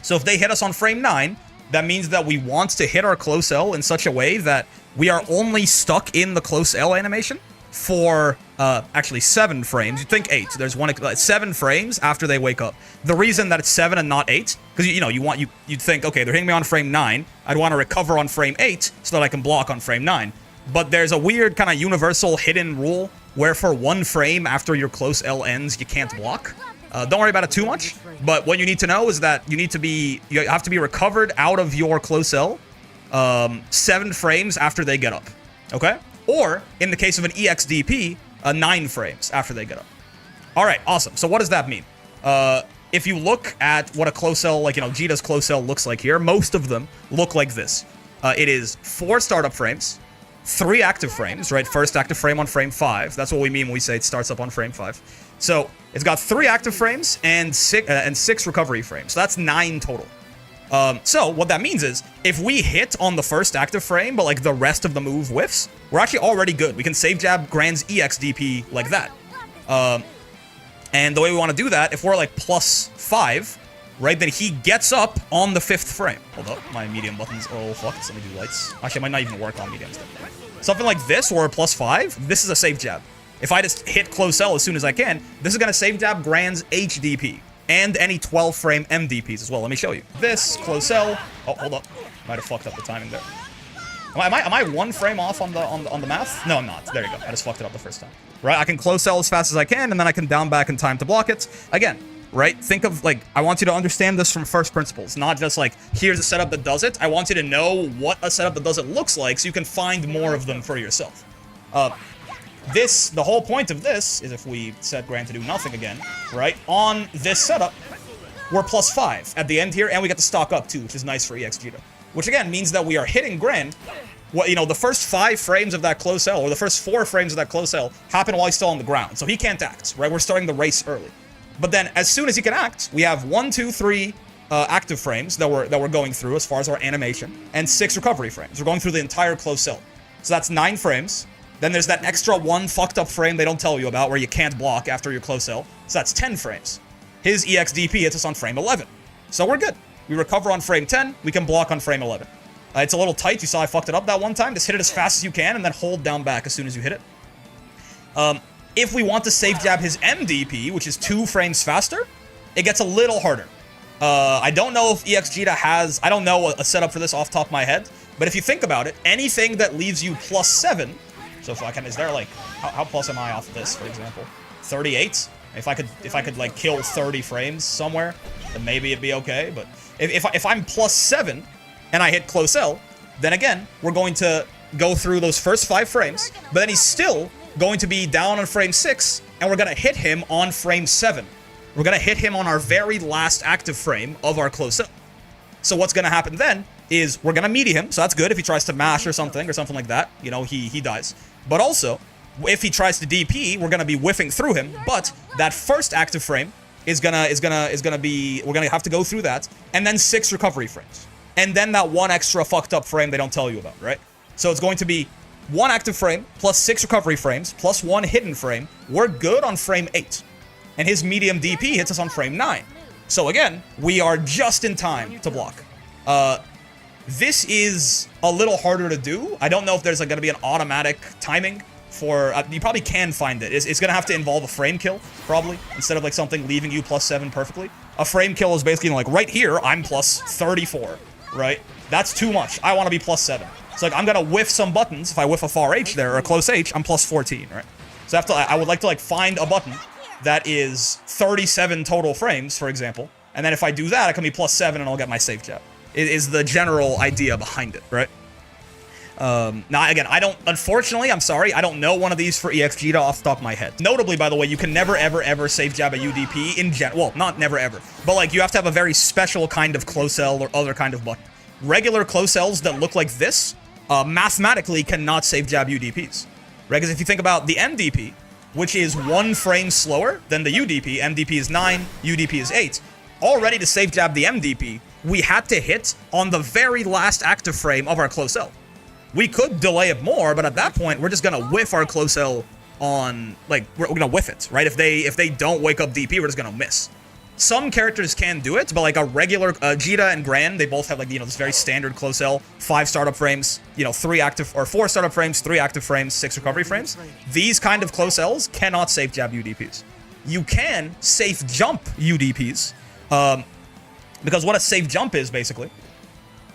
So if they hit us on frame 9, that means that we want to hit our close L in such a way that we are only stuck in the close L animation for, actually 7 frames. You'd think 8. There's 7 frames after they wake up. The reason that it's 7 and not 8, because, you'd think, okay, they're hitting me on frame 9. I'd want to recover on frame 8 so that I can block on frame 9. But there's a weird kind of universal hidden rule where for 1 frame after your close L ends, you can't block. Don't worry about it too much, but what you need to know is that you have to be recovered out of your close L 7 frames after they get up, okay? Or, in the case of an EXDP, 9 frames after they get up. Alright, awesome. So what does that mean? If you look at what a close L, like, Jita's close L looks like here, most of them look like this. It is 4 startup frames, 3 active frames, right? First active frame on frame 5. That's what we mean when we say it starts up on frame 5. So it's got 3 active frames and 6 recovery frames. So that's 9 total. So what that means is if we hit on the first active frame, but like the rest of the move whiffs, we're actually already good. We can save jab Gran's EXDP like that. And the way we want to do that, if we're like +5, right, then he gets up on the 5th frame. Hold up, my medium button's all fucked. Let me do lights. Actually, it might not even work on mediums. Something like this, or a +5, this is a safe jab. If I just hit close L as soon as I can, this is going to safe jab Gran's HDP. And any 12 frame MDPs as well. Let me show you. This, close L. Oh, hold up. Might have fucked up the timing there. Am I 1 frame off on the math? No, I'm not. There you go. I just fucked it up the first time. Right, I can close L as fast as I can, and then I can down back in time to block it. Again, right? Think of, like, I want you to understand this from first principles, not just, like, here's a setup that does it. I want you to know what a setup that does it looks like so you can find more of them for yourself. The whole point of this is if we set Gran to do nothing again, right? On this setup, we're +5 at the end here, and we get to stock up, too, which is nice for EX Jita. Which, again, means that we are hitting Gran. The first 5 frames of that close L, or the first 4 frames of that close L, happen while he's still on the ground. So he can't act, right? We're starting the race early. But then, as soon as he can act, we have 1, 2, 3 active frames that we're going through as far as our animation, and 6 recovery frames. We're going through the entire close L. So that's 9 frames. Then there's that extra 1 fucked up frame they don't tell you about where you can't block after your close L. So that's 10 frames. His EXDP hits us on frame 11. So we're good. We recover on frame 10, we can block on frame 11. It's a little tight, you saw I fucked it up that one time. Just hit it as fast as you can and then hold down back as soon as you hit it. If we want to safe jab his MDP, which is 2 frames faster, it gets a little harder. I don't know if EX Jita has, I don't know a setup for this off the top of my head, but if you think about it, anything that leaves you +7, so if I can, is there like, how plus am I off of this, for example? 38? If I could like kill 30 frames somewhere, then maybe it'd be okay, but if I'm +7 and I hit close L, then again, we're going to go through those first 5 frames, but then he's still going to be down on frame 6, and we're going to hit him on frame 7. We're going to hit him on our very last active frame of our close L. So what's going to happen then is we're going to meaty him, so that's good if he tries to mash or something like that. He dies. But also, if he tries to DP, we're going to be whiffing through him, but that first active frame is gonna be, we're going to have to go through that, and then 6 recovery frames. And then that 1 extra fucked up frame they don't tell you about, right? So it's going to be 1 active frame, plus 6 recovery frames, plus 1 hidden frame. We're good on frame 8. And his medium DP hits us on frame 9. So again, we are just in time to block. This is a little harder to do. I don't know if there's going to be an automatic timing for, you probably can find it. It's going to have to involve a frame kill, probably, instead of like something leaving you +7 perfectly. A frame kill is basically like right here, I'm +34, right? That's too much. I want to be +7. So like I'm going to whiff some buttons. If I whiff a far H there, or a close H, I'm +14, right? So I would like to like find a button that is 37 total frames, for example. And then if I do that, I can be +7 and I'll get my safe jab. It is the general idea behind it, right? Now, again, unfortunately, I'm sorry, I don't know one of these for EXGita off the top of my head. Notably, by the way, you can never, ever, ever safe jab a UDP in well, not never, ever, but like you have to have a very special kind of close L or other kind of button. Regular close Ls that look like this, mathematically cannot safe jab UDPs, right? Because if you think about the MDP, which is 1 frame slower than the UDP, MDP is 9, UDP is 8, already to safe jab the MDP, we had to hit on the very last active frame of our close L. We could delay it more, but at that point, we're just gonna whiff our close L on, like, we're gonna whiff it, right? If they don't wake up DP, we're just gonna miss. Some characters can do it, but like a regular Jita and Gran, they both have like, you know, this very standard close L, 5 startup frames, you know, 4 startup frames, 3 active frames, 6 recovery frames. These kind of close Ls cannot safe jab UDPs. You can safe jump UDPs, because what a safe jump is basically,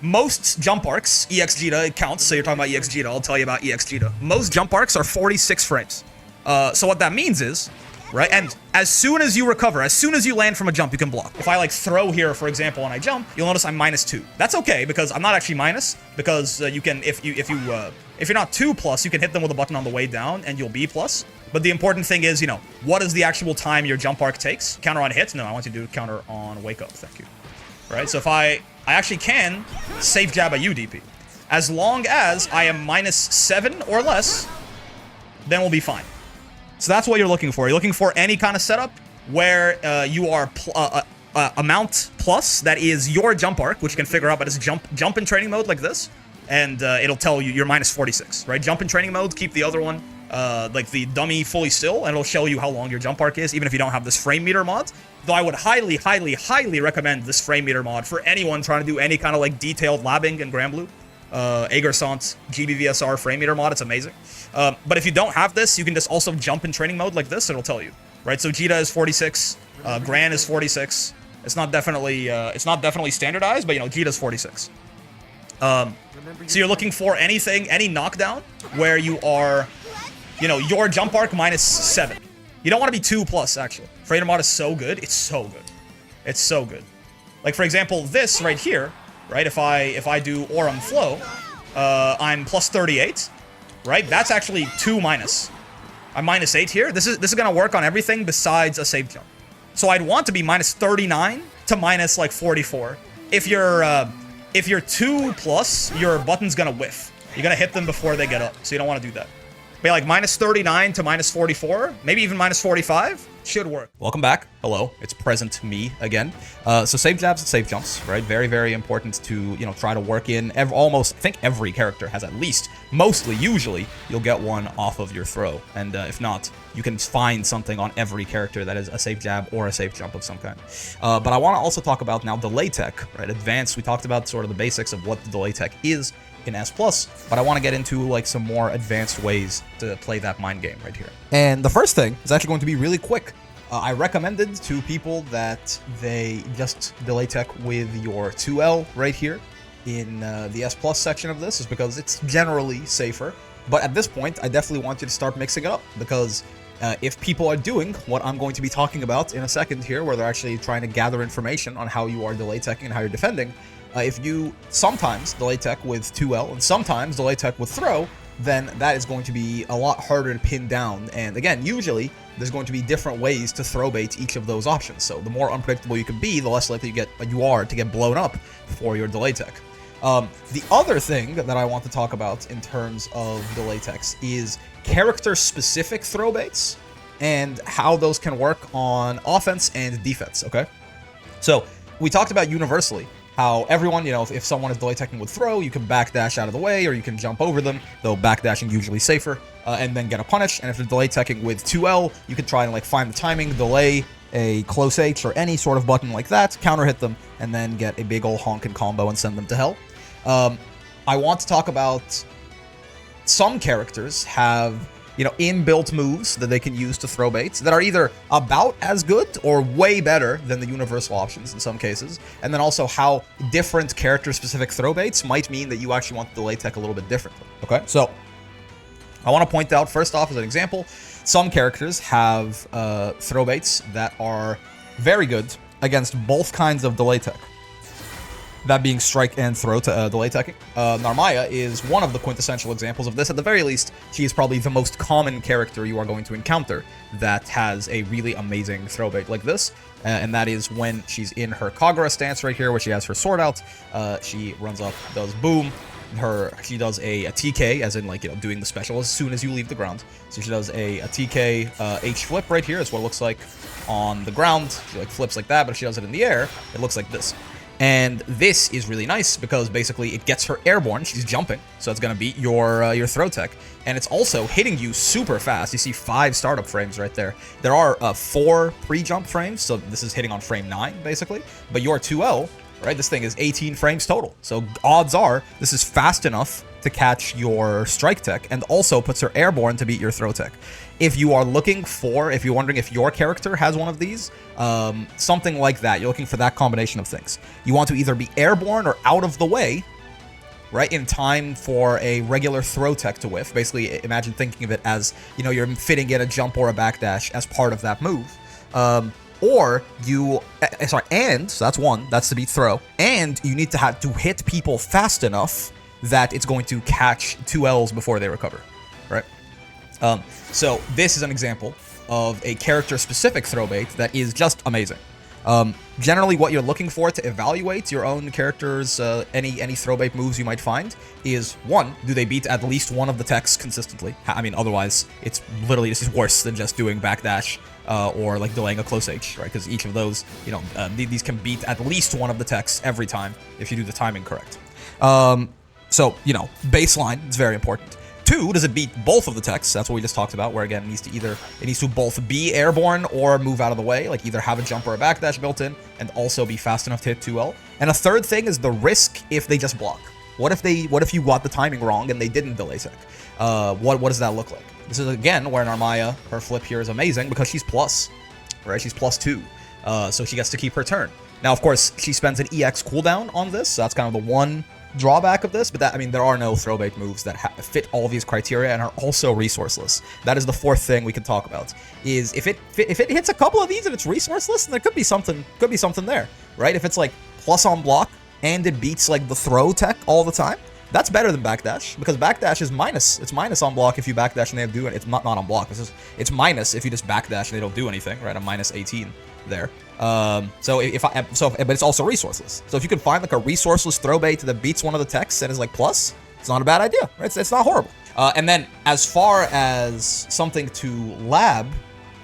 most jump arcs, EXGita, it counts, so you're talking about EXGita, I'll tell you about EXGita. Most jump arcs are 46 frames. So what that means is, right, and as soon as you recover, as soon as you land from a jump, you can block. If I like throw here, for example, and I jump, you'll notice I'm -2. That's okay, because I'm not actually minus, because you can, if you're not 2+, you can hit them with a button on the way down, and you'll be plus. But the important thing is, you know, what is the actual time your jump arc takes? Counter on hit? No, I want you to do counter on wake up, thank you. Right, so if I actually can safe jab a UDP. As long as I am -7 or less, then we'll be fine. So that's what you're looking for. You're looking for any kind of setup where you are amount plus, that is your jump arc, which you can figure out, but it's jump in training mode like this, and it'll tell you you're -46, right? Jump in training mode, keep the other one, like the dummy fully still, and it'll show you how long your jump arc is, even if you don't have this frame meter mod. Though I would highly, highly, highly recommend this frame meter mod for anyone trying to do any kind of like detailed labbing in Granblue. Agersont GBVSR frame meter mod, it's amazing. But if you don't have this, you can just also jump in training mode like this, it'll tell you. Right, so Jita is 46, Gran is 46. It's not definitely standardized, but you know, Jita is 46. So you're looking for anything, any knockdown where you are, you know, your jump arc -7. You don't want to be 2+, actually. Freighter mod is so good. It's so good. It's so good. Like, for example, this right here, right? If I do Aurum Flow, I'm +38, right? That's actually 2-. I'm -8 here. This is gonna work on everything besides a safe jump. So I'd want to be -39 to -44. If you're 2+, your button's gonna whiff. You're gonna hit them before they get up, so you don't want to do that. But like -39 to -44, maybe even -45, should work. Welcome back. Hello, it's present me again. So safe jabs and safe jumps, right? Very, very important to, you know, try to work in. Almost, I think every character has at least, mostly, usually, you'll get one off of your throw. And if not, you can find something on every character that is a safe jab or a safe jump of some kind. But I want to also talk about now delay tech, right? Advanced, we talked about sort of the basics of what the delay tech is in S+, but I want to get into like some more advanced ways to play that mind game right here. And the first thing is actually going to be really quick. I recommended to people that they just delay tech with your 2L right here in the S+ section of this, is because it's generally safer. But at this point, I definitely want you to start mixing it up, because if people are doing what I'm going to be talking about in a second here, where they're actually trying to gather information on how you are delay teching and how you're defending, if you sometimes delay tech with 2L and sometimes delay tech with throw, then that is going to be a lot harder to pin down. And again, usually there's going to be different ways to throw bait each of those options. So the more unpredictable you can be, the less likely you are to get blown up for your delay tech. The other thing that I want to talk about in terms of delay techs is character-specific throw baits and how those can work on offense and defense, okay? So we talked about universally how everyone, you know, if someone is delay teching with throw, you can backdash out of the way or you can jump over them, though backdashing usually safer, and then get a punish. And if they're delay teching with 2L, you can try and like find the timing, delay a close H or any sort of button like that, counter hit them, and then get a big ol' honkin' combo and send them to hell. I want to talk about some characters have, you know, inbuilt moves that they can use to throw baits that are either about as good or way better than the universal options in some cases. And then also how different character-specific throw baits might mean that you actually want to delay tech a little bit differently, okay? So I want to point out, first off, as an example, some characters have throw baits that are very good against both kinds of delay tech. that being strike and throw to delay teching. Narmaya is one of the quintessential examples of this. At the very least, she is probably the most common character you are going to encounter that has a really amazing throw bait like this. And that is when she's in her Kagura stance right here, where she has her sword out. She runs up, does boom. She does a TK, as in, like, you know, doing the special as soon as you leave the ground. So she does a TK H flip right here. Is what it looks like on the ground. She, like, flips like that, but if she does it in the air, it looks like this. And this is really nice because basically it gets her airborne. She's jumping, so it's gonna beat your throw tech, and it's also hitting you super fast. You see 5 startup frames right there. There are 4 pre-jump frames, so this is hitting on frame 9 basically. But your 2L, right? This thing is 18 frames total. So odds are this is fast enough to catch your strike tech and also puts her airborne to beat your throw tech. If you are looking for, if you're wondering if your character has one of these, something like that, you're looking for that combination of things. You want to either be airborne or out of the way, right, in time for a regular throw tech to whiff. Basically, imagine thinking of it as, you know, you're fitting in a jump or a backdash as part of that move. Or you, and, so that's one, that's to beat throw, and you need to have to hit people fast enough that it's going to catch 2 Ls before they recover, right? So this is an example of a character-specific throw bait that is just amazing. Generally, what you're looking for to evaluate your own character's any throw bait moves you might find is, one, do they beat at least one of the techs consistently? I mean, otherwise, it's literally, this is worse than just doing backdash or like delaying a close H, right? Because each of those, you know, these can beat at least one of the techs every time if you do the timing correct. So, you know, baseline is very important. 2, does it beat both of the techs? That's what we just talked about, where again, it needs to both be airborne or move out of the way, like either have a jump or a backdash built in, and also be fast enough to hit 2L. And a third thing is the risk if they just block. What if you got the timing wrong and they didn't delay tech? What does that look like? This is again where Narmaya, her flip here is amazing because she's plus, right? She's +2, so she gets to keep her turn. Now, of course, she spends an EX cooldown on this, so that's kind of the one drawback of this, but that, I mean, there are no throw bait moves that fit all these criteria and are also resourceless. That is the fourth thing we can talk about, is if it hits a couple of these and it's resourceless, then there could be something there, right? If it's like plus on block and it beats like the throw tech all the time, that's better than backdash, because backdash is minus. It's minus on block if you backdash and they don't do it. It's not on block. It's minus if you just backdash and they don't do anything, right? I'm minus 18 there. But it's also resourceless. So if you can find like a resourceless throw bait that beats one of the techs and is like plus, it's not a bad idea, right? It's not horrible. And then as far as something to lab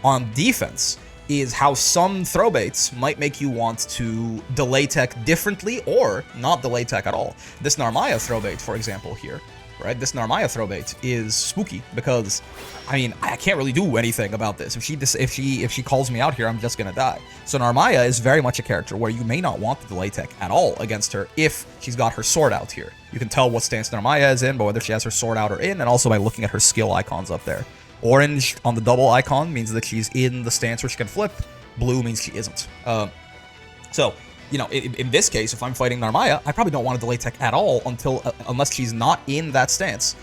on defense is how some throw baits might make you want to delay tech differently or not delay tech at all. This Narmaya throw bait, for example, here, right? This Narmaya throw bait is spooky because, I mean, I can't really do anything about this. If she calls me out here, I'm just gonna die. So Narmaya is very much a character where you may not want the delay tech at all against her if she's got her sword out here. You can tell what stance Narmaya is in, but whether she has her sword out or in, and also by looking at her skill icons up there. Orange on the double icon means that she's in the stance where she can flip. Blue means she isn't. So, you know, in this case, if I'm fighting Narmaya, I probably don't want to delay tech at all unless she's not in that stance,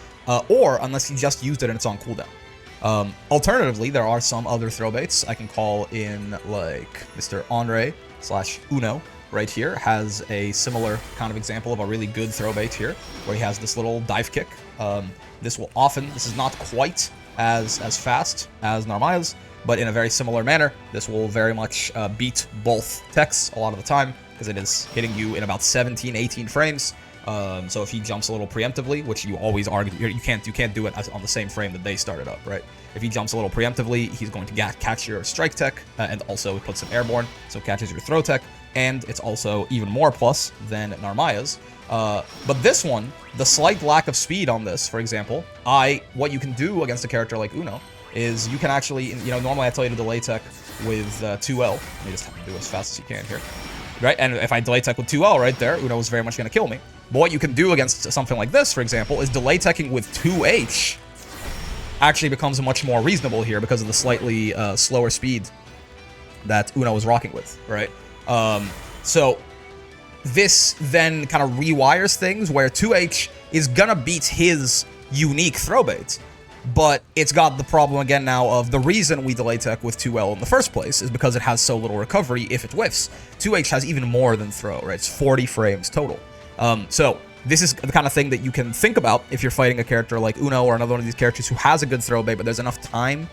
or unless she just used it and it's on cooldown. Alternatively, there are some other throw baits I can call in, like Mr. Andre/Uno right here has a similar kind of example of a really good throw bait here, where he has this little dive kick. This is not quite as fast as Narmaya's, but in a very similar manner, this will very much beat both techs a lot of the time, because it is hitting you in about 17, 18 frames. So if he jumps a little preemptively, which you always argue, you can't do it on the same frame that they started up, right? If he jumps a little preemptively, he's going to catch your strike tech, and also it puts him airborne, so it catches your throw tech, and it's also even more plus than Narmaya's. But this one, the slight lack of speed on this, for example, what you can do against a character like Uno is you can actually, you know, normally I tell you to delay tech with 2L. Let me just do it as fast as you can here. Right, and if I delay tech with 2L right there, Uno is very much going to kill me. But what you can do against something like this, for example, is delay teching with 2H actually becomes much more reasonable here because of the slightly slower speed that Uno was rocking with, right? So this then kind of rewires things where 2H is gonna beat his unique throw bait, but it's got the problem again now of the reason we delay tech with 2L in the first place is because it has so little recovery if it whiffs. 2H has even more than throw, right? It's 40 frames total. So this is the kind of thing that you can think about if you're fighting a character like Uno or another one of these characters who has a good throw bait, but there's enough time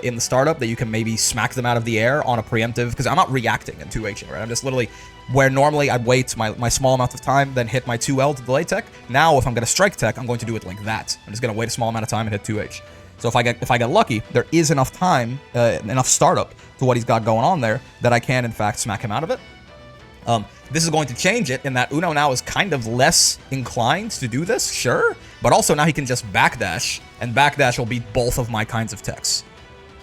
in the startup that you can maybe smack them out of the air on a preemptive, because I'm not reacting in 2H, right? I'm just literally, where normally I'd wait my small amount of time, then hit my 2L to delay tech. Now, if I'm going to strike tech, I'm going to do it like that. I'm just going to wait a small amount of time and hit 2H. So if I get lucky, there is enough time, enough startup to what he's got going on there that I can, in fact, smack him out of it. This is going to change it in that Uno now is kind of less inclined to do this, sure, but also now he can just backdash, and backdash will beat both of my kinds of techs.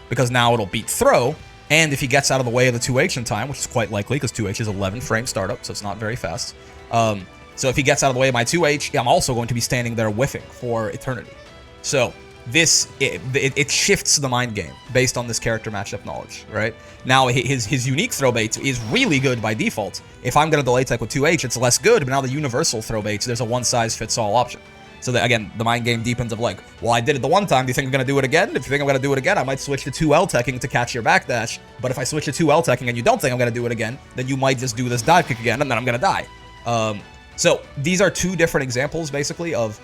Because now it'll beat throw, and if he gets out of the way of the 2H in time, which is quite likely, because 2H is 11 frame startup, so it's not very fast. So if he gets out of the way of my 2H, I'm also going to be standing there whiffing for eternity. So this, it shifts the mind game based on this character matchup knowledge, right? Now, his unique throw bait is really good by default. If I'm going to delay tech with 2H, it's less good, but now the universal throw baits, there's a one-size-fits-all option. So that, again, the mind game deepens of like, well, I did it the one time, do you think I'm going to do it again? If you think I'm going to do it again, I might switch to 2L teching to catch your backdash, but if I switch to 2L teching and you don't think I'm going to do it again, then you might just do this dive kick again, and then I'm going to die. So these are two different examples, basically, of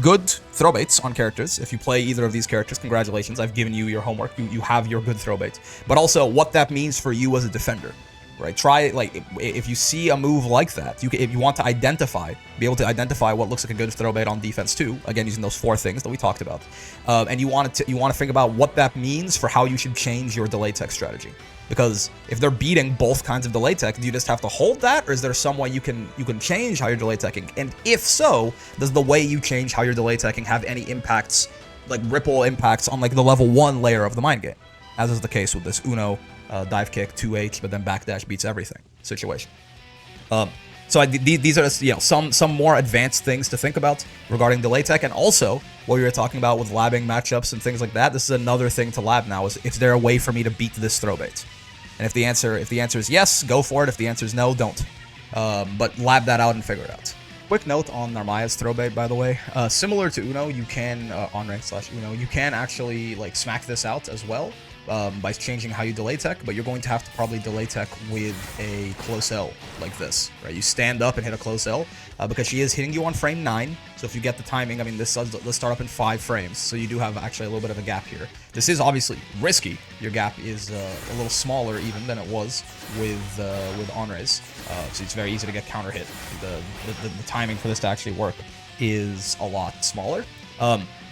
good throw baits on characters. If you play either of these characters, congratulations, I've given you your homework. You have your good throw baits. But also what that means for you as a defender, right? Try, like, if you see a move like that, if you want to be able to identify what looks like a good throw bait on defense too, again, using those 4 things that we talked about, and you want to think about what that means for how you should change your delay tech strategy. Because if they're beating both kinds of delay tech, do you just have to hold that, or is there some way you can change how you're delay teching? And if so, does the way you change how you're delay teching have any impacts, like ripple impacts on like the level 1 layer of the mind game, as is the case with this Uno dive kick 2H, but then backdash beats everything situation. So these are just, you know, some more advanced things to think about regarding delay tech, and also what we were talking about with labbing matchups and things like that. This is another thing to lab now: is there a way for me to beat this throw bait? And if the answer is yes, go for it. If the answer is no, don't. But lab that out and figure it out. Quick note on Narmaya's throw bait, by the way. Similar to Uno, you can on rank/Uno, you can actually like smack this out as well. By changing how you delay tech, but you're going to have to probably delay tech with a close L like this, right? You stand up and hit a close L because she is hitting you on frame 9. So if you get the timing, I mean, let's start up in 5 frames. So you do have actually a little bit of a gap here. This is obviously risky. Your gap is a little smaller even than it was with on-raise. So it's very easy to get counter hit. The timing for this to actually work is a lot smaller.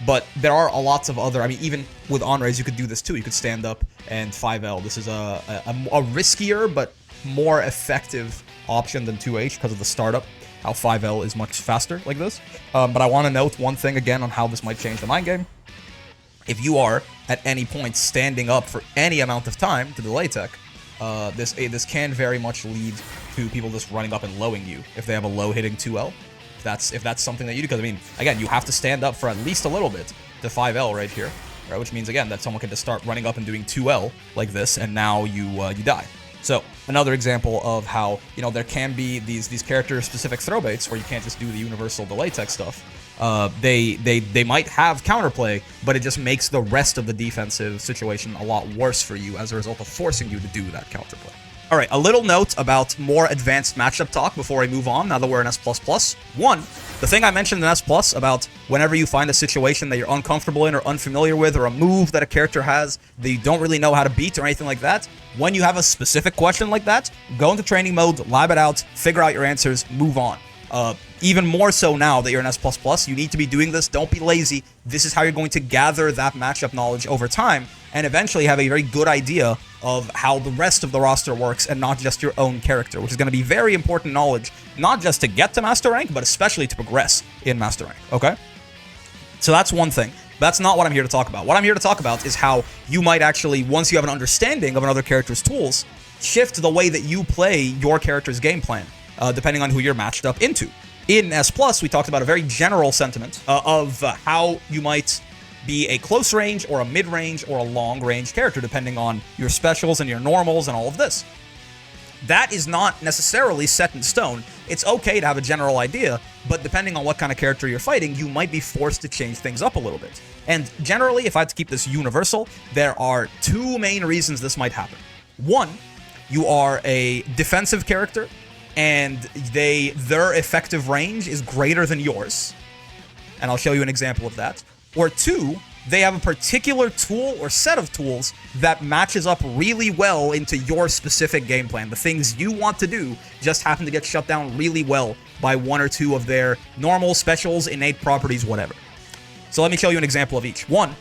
But there are a lots of other, I mean, even with on-raise, you could do this too. You could stand up and 5L. This is a riskier but more effective option than 2H because of the startup, how 5L is much faster like this. But I want to note one thing again on how this might change the mind game. If you are at any point standing up for any amount of time to delay tech, this can very much lead to people just running up and lowing you if they have a low hitting 2L. If that's something that you do, because I mean, again, you have to stand up for at least a little bit to 5L right here, right? Which means again that someone can just start running up and doing 2L like this, and now you die. So another example of how, you know, there can be these character specific throw baits where you can't just do the universal delay tech stuff. They might have counterplay, but it just makes the rest of the defensive situation a lot worse for you as a result of forcing you to do that counterplay. All right, a little note about more advanced matchup talk before I move on, now that we're in S++. One, the thing I mentioned in S+, about whenever you find a situation that you're uncomfortable in or unfamiliar with, or a move that a character has that you don't really know how to beat or anything like that, when you have a specific question like that, go into training mode, lab it out, figure out your answers, move on. Even more so now that you're in S++, you need to be doing this. Don't be lazy. This is how you're going to gather that matchup knowledge over time and eventually have a very good idea of how the rest of the roster works and not just your own character, which is going to be very important knowledge, not just to get to Master Rank, but especially to progress in Master Rank, okay? So that's one thing. That's not what I'm here to talk about. What I'm here to talk about is how you might actually, once you have an understanding of another character's tools, shift the way that you play your character's game plan, depending on who you're matched up into. In S+, we talked about a very general sentiment of how you might be a close range or a mid-range or a long-range character, depending on your specials and your normals and all of this. That is not necessarily set in stone. It's okay to have a general idea, but depending on what kind of character you're fighting, you might be forced to change things up a little bit. And generally, if I had to keep this universal, there are two main reasons this might happen. One, you are a defensive character, and their effective range is greater than yours. And I'll show you an example of that. Or two, they have a particular tool or set of tools that matches up really well into your specific game plan. The things you want to do just happen to get shut down really well by one or two of their normal specials, innate properties, whatever. So let me show you an example of each. One,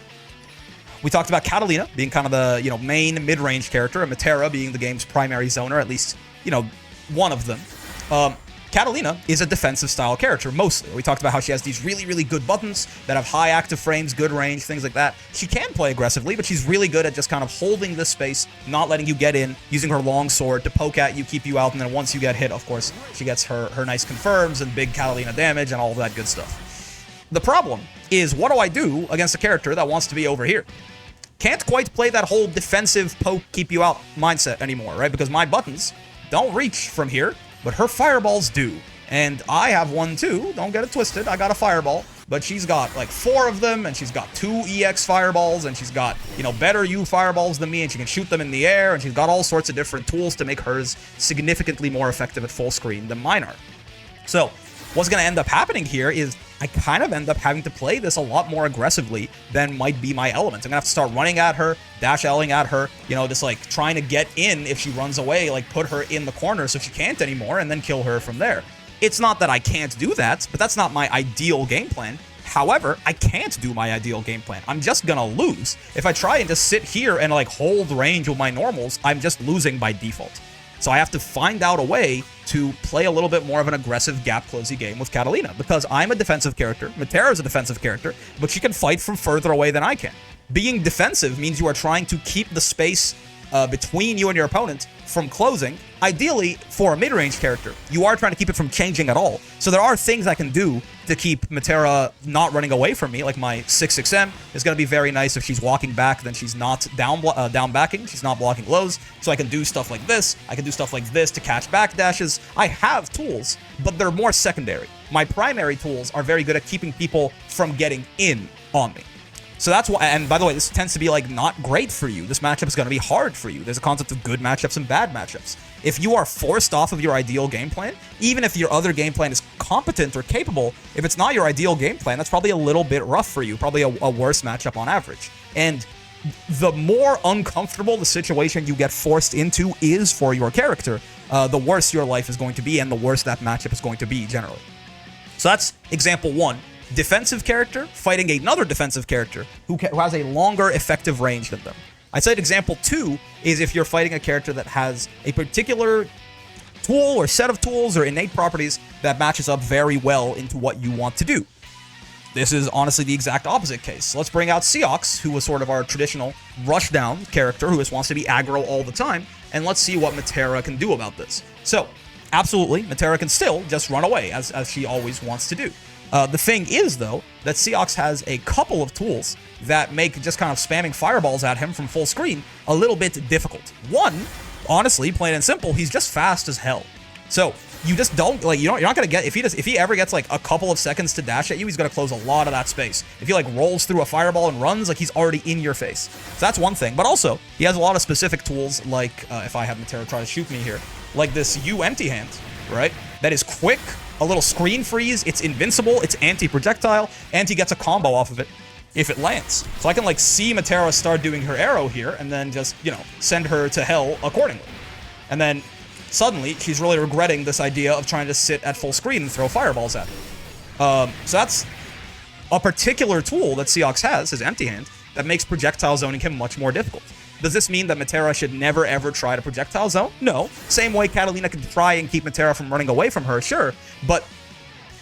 we talked about Catalina being kind of the main mid-range character, and Metera being the game's primary zoner, at least one of them. Catalina is a defensive style character, mostly. We talked about how she has these really, really good buttons that have high active frames, good range, things like that. She can play aggressively, but she's really good at just kind of holding this space, not letting you get in, using her long sword to poke at you, keep you out, and then once you get hit, of course, she gets her nice confirms and big Catalina damage and all of that good stuff. The problem is, what do I do against a character that wants to be over here? Can't quite play that whole defensive poke, keep you out mindset anymore, right? Because my buttons don't reach from here, but her fireballs do. And I have one too, don't get it twisted, I got a fireball, but she's got like 4 of them, and she's got 2 EX fireballs, and she's got, better U fireballs than me, and she can shoot them in the air, and she's got all sorts of different tools to make hers significantly more effective at full screen than mine are. So, what's going to end up happening here is I kind of end up having to play this a lot more aggressively than might be my element. I'm going to have to start running at her, dash-L'ing at her, just like trying to get in if she runs away, like put her in the corner so she can't anymore, and then kill her from there. It's not that I can't do that, but that's not my ideal game plan. However, I can't do my ideal game plan. I'm just going to lose. If I try and just sit here and like hold range with my normals, I'm just losing by default. So I have to find out a way to play a little bit more of an aggressive gap-closey game with Catalina, because I'm a defensive character, Metera is a defensive character, but she can fight from further away than I can. Being defensive means you are trying to keep the space between you and your opponent from closing. Ideally, for a mid-range character, you are trying to keep it from changing at all. So there are things I can do to keep Metera not running away from me, like my 6-6M is going to be very nice if she's walking back, then she's not down backing, she's not blocking lows, so I can do stuff like this, I can do stuff like this to catch back dashes. I have tools, but they're more secondary. My primary tools are very good at keeping people from getting in on me. So that's why, and by the way, this tends to be like not great for you. This matchup is going to be hard for you. There's a concept of good matchups and bad matchups. If you are forced off of your ideal game plan, even if your other game plan is competent or capable, if it's not your ideal game plan, that's probably a little bit rough for you, probably a worse matchup on average. And the more uncomfortable the situation you get forced into is for your character, the worse your life is going to be and the worse that matchup is going to be generally. So that's example 1. Defensive character fighting another defensive character who has a longer effective range than them. I'd say example 2 is if you're fighting a character that has a particular tool or set of tools or innate properties that matches up very well into what you want to do. This is honestly the exact opposite case. So let's bring out Seox, who was sort of our traditional rushdown character who just wants to be aggro all the time, and let's see what Metera can do about this. So, absolutely, Metera can still just run away, as she always wants to do. The thing is, though, that Seox has a couple of tools that make just kind of spamming fireballs at him from full screen a little bit difficult. One, honestly, plain and simple, he's just fast as hell. So you just don't, like, you're not gonna get, if he ever gets like a couple of seconds to dash at you, he's gonna close a lot of that space. If he like rolls through a fireball and runs, like he's already in your face. So that's one thing. But also, he has a lot of specific tools, like if I have Metera try to shoot me here, like this U empty hand, right? That is quick. A little screen freeze, it's invincible, it's anti-projectile, and he gets a combo off of it if it lands. So I can like see Metera start doing her arrow here and then just, send her to hell accordingly. And then suddenly she's really regretting this idea of trying to sit at full screen and throw fireballs at her. So that's a particular tool that Seox has, his empty hand, that makes projectile zoning him much more difficult. Does this mean that Metera should never ever try to projectile zone? No. Same way Catalina can try and keep Metera from running away from her, sure, but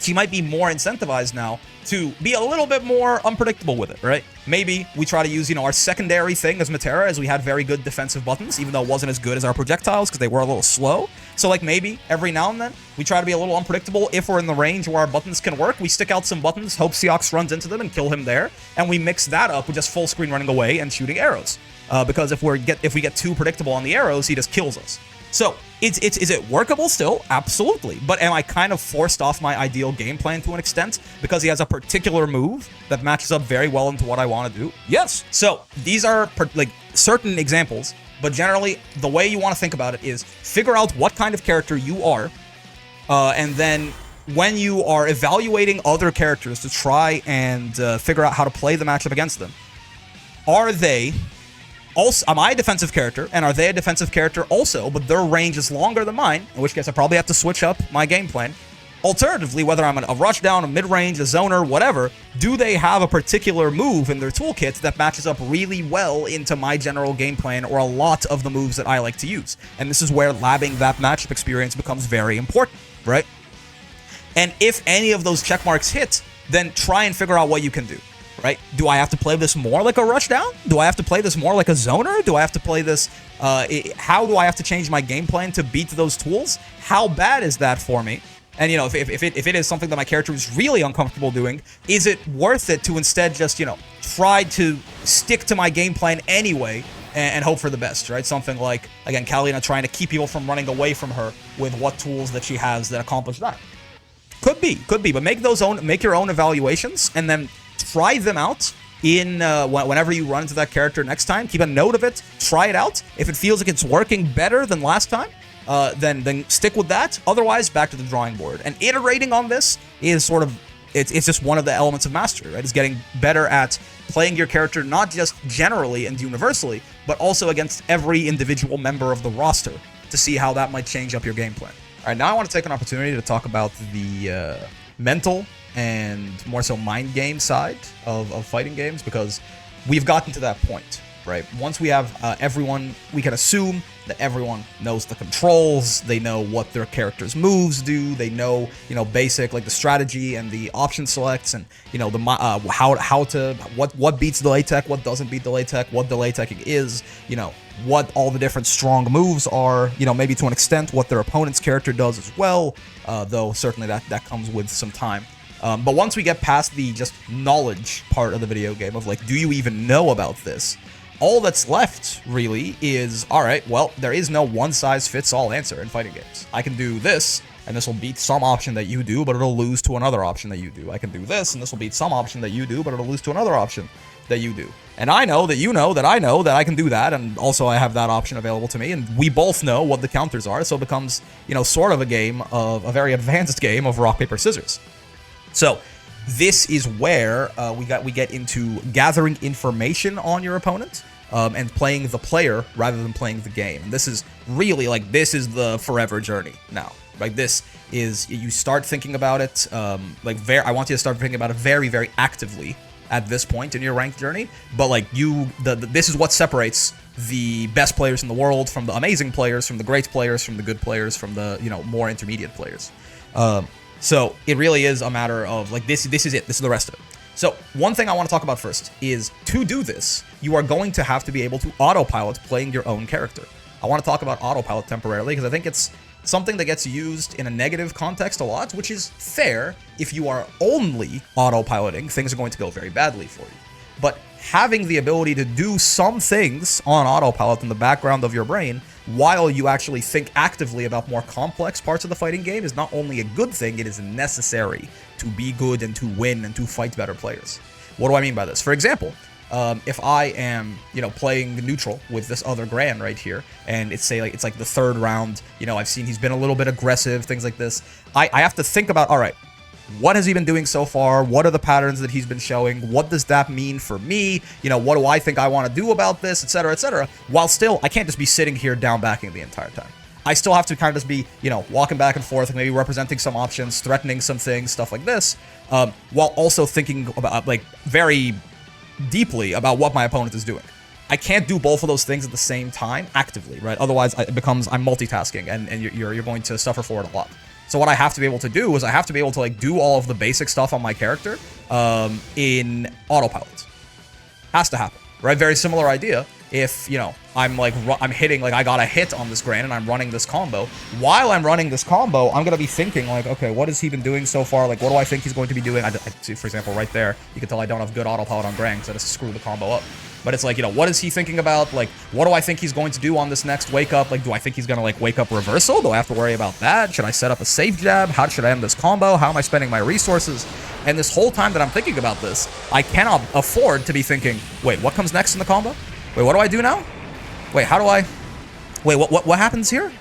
she might be more incentivized now to be a little bit more unpredictable with it, right? Maybe we try to use, our secondary thing as Metera, as we had very good defensive buttons, even though it wasn't as good as our projectiles because they were a little slow. So like maybe every now and then we try to be a little unpredictable. If we're in the range where our buttons can work, we stick out some buttons, hope Seox runs into them and kill him there, and we mix that up with just full screen running away and shooting arrows. Because if we get too predictable on the arrows, he just kills us. So is it workable still? Absolutely. But am I kind of forced off my ideal game plan to an extent because he has a particular move that matches up very well into what I want to do? Yes. So these are like certain examples, but generally the way you want to think about it is figure out what kind of character you are, and then when you are evaluating other characters to try and figure out how to play the matchup against them, are they also, am I a defensive character, and are they a defensive character also, but their range is longer than mine, in which case I probably have to switch up my game plan. Alternatively, whether I'm a rushdown, a mid-range, a zoner, whatever, do they have a particular move in their toolkit that matches up really well into my general game plan or a lot of the moves that I like to use? And this is where labbing that matchup experience becomes very important, right? And if any of those check marks hit, then try and figure out what you can do. Right? Do I have to play this more like a rushdown? Do I have to play this more like a zoner? Do I have to play this? How do I have to change my game plan to beat those tools? How bad is that for me? And, you know, if it is something that my character is really uncomfortable doing, is it worth it to instead just, you know, try to stick to my game plan anyway and hope for the best, right? Something like, again, Kalina trying to keep people from running away from her with what tools that she has that accomplish that. Could be, but make your own evaluations and then try them out in whenever you run into that character next time. Keep a note of it. Try it out. If it feels like it's working better than last time, then stick with that. Otherwise, back to the drawing board. And iterating on this is sort of, it's just one of the elements of mastery, right? It's getting better at playing your character not just generally and universally, but also against every individual member of the roster to see how that might change up your game plan. All right, now I want to take an opportunity to talk about the mental and more so mind game side of fighting games, because we've gotten to that point, right? Once we have everyone, we can assume that everyone knows the controls, they know what their character's moves do, they know, you know, basic, like the strategy and the option selects and, you know, the what beats delay tech, what doesn't beat delay tech, what delay teching is, you know, what all the different strong moves are, you know, maybe to an extent what their opponent's character does as well, though certainly that comes with some time. But once we get past the just knowledge part of the video game of like, do you even know about this? All that's left, really, is, alright, well, there is no one-size-fits-all answer in fighting games. I can do this, and this will beat some option that you do, but it'll lose to another option that you do. I can do this, and this will beat some option that you do, but it'll lose to another option that you do. And I know that you know that I know that I can do that, and also I have that option available to me, and we both know what the counters are, so it becomes, you know, sort of a very advanced game of rock, paper, scissors. So this is where we get into gathering information on your opponent and playing the player rather than playing the game. And this is really like, this is the forever journey now. Like, this is, you start thinking about it, I want you to start thinking about it very, very actively at this point in your ranked journey. But like, this is what separates the best players in the world from the amazing players, from the great players, from the good players, from the, you know, more intermediate players. So it really is a matter of like, this is it. This is the rest of it. So one thing I want to talk about first is, to do this, you are going to have to be able to autopilot playing your own character. I want to talk about autopilot temporarily because I think it's something that gets used in a negative context a lot, which is fair. If you are only autopiloting, things are going to go very badly for you. But having the ability to do some things on autopilot in the background of your brain while you actually think actively about more complex parts of the fighting game is not only a good thing, it is necessary to be good and to win and to fight better players. What do I mean by this? For example, if I am, you know, playing neutral with this other Gran right here, and it's like the third round, you know, I've seen he's been a little bit aggressive, things like this, I have to think about, all right, what has he been doing so far? What are the patterns that he's been showing? What does that mean for me? You know, what do I think I want to do about this, etc., etc. While still, I can't just be sitting here down backing the entire time. I still have to kind of just be, you know, walking back and forth, maybe representing some options, threatening some things, stuff like this, while also thinking about, like, very deeply about what my opponent is doing. I can't do both of those things at the same time actively, right? Otherwise, it becomes, I'm multitasking, and you're going to suffer for it a lot. So what I have to be able to do is I have to be able to like do all of the basic stuff on my character in autopilot. Has to happen, right? Very similar idea if, you know, I'm like, I'm hitting, like I got a hit on this Gran and I'm running this combo. While I'm running this combo, I'm going to be thinking like, okay, what has he been doing so far? Like, what do I think he's going to be doing? I see, for example, right there, you can tell I don't have good autopilot on Gran because I just screw the combo up. But it's like, you know, what is he thinking about? Like, what do I think he's going to do on this next wake up? Like, do I think he's going to, like, wake up reversal? Do I have to worry about that? Should I set up a safe jab? How should I end this combo? How am I spending my resources? And this whole time that I'm thinking about this, I cannot afford to be thinking, wait, what comes next in the combo? Wait, what do I do now? Wait, how do I... Wait, what happens here?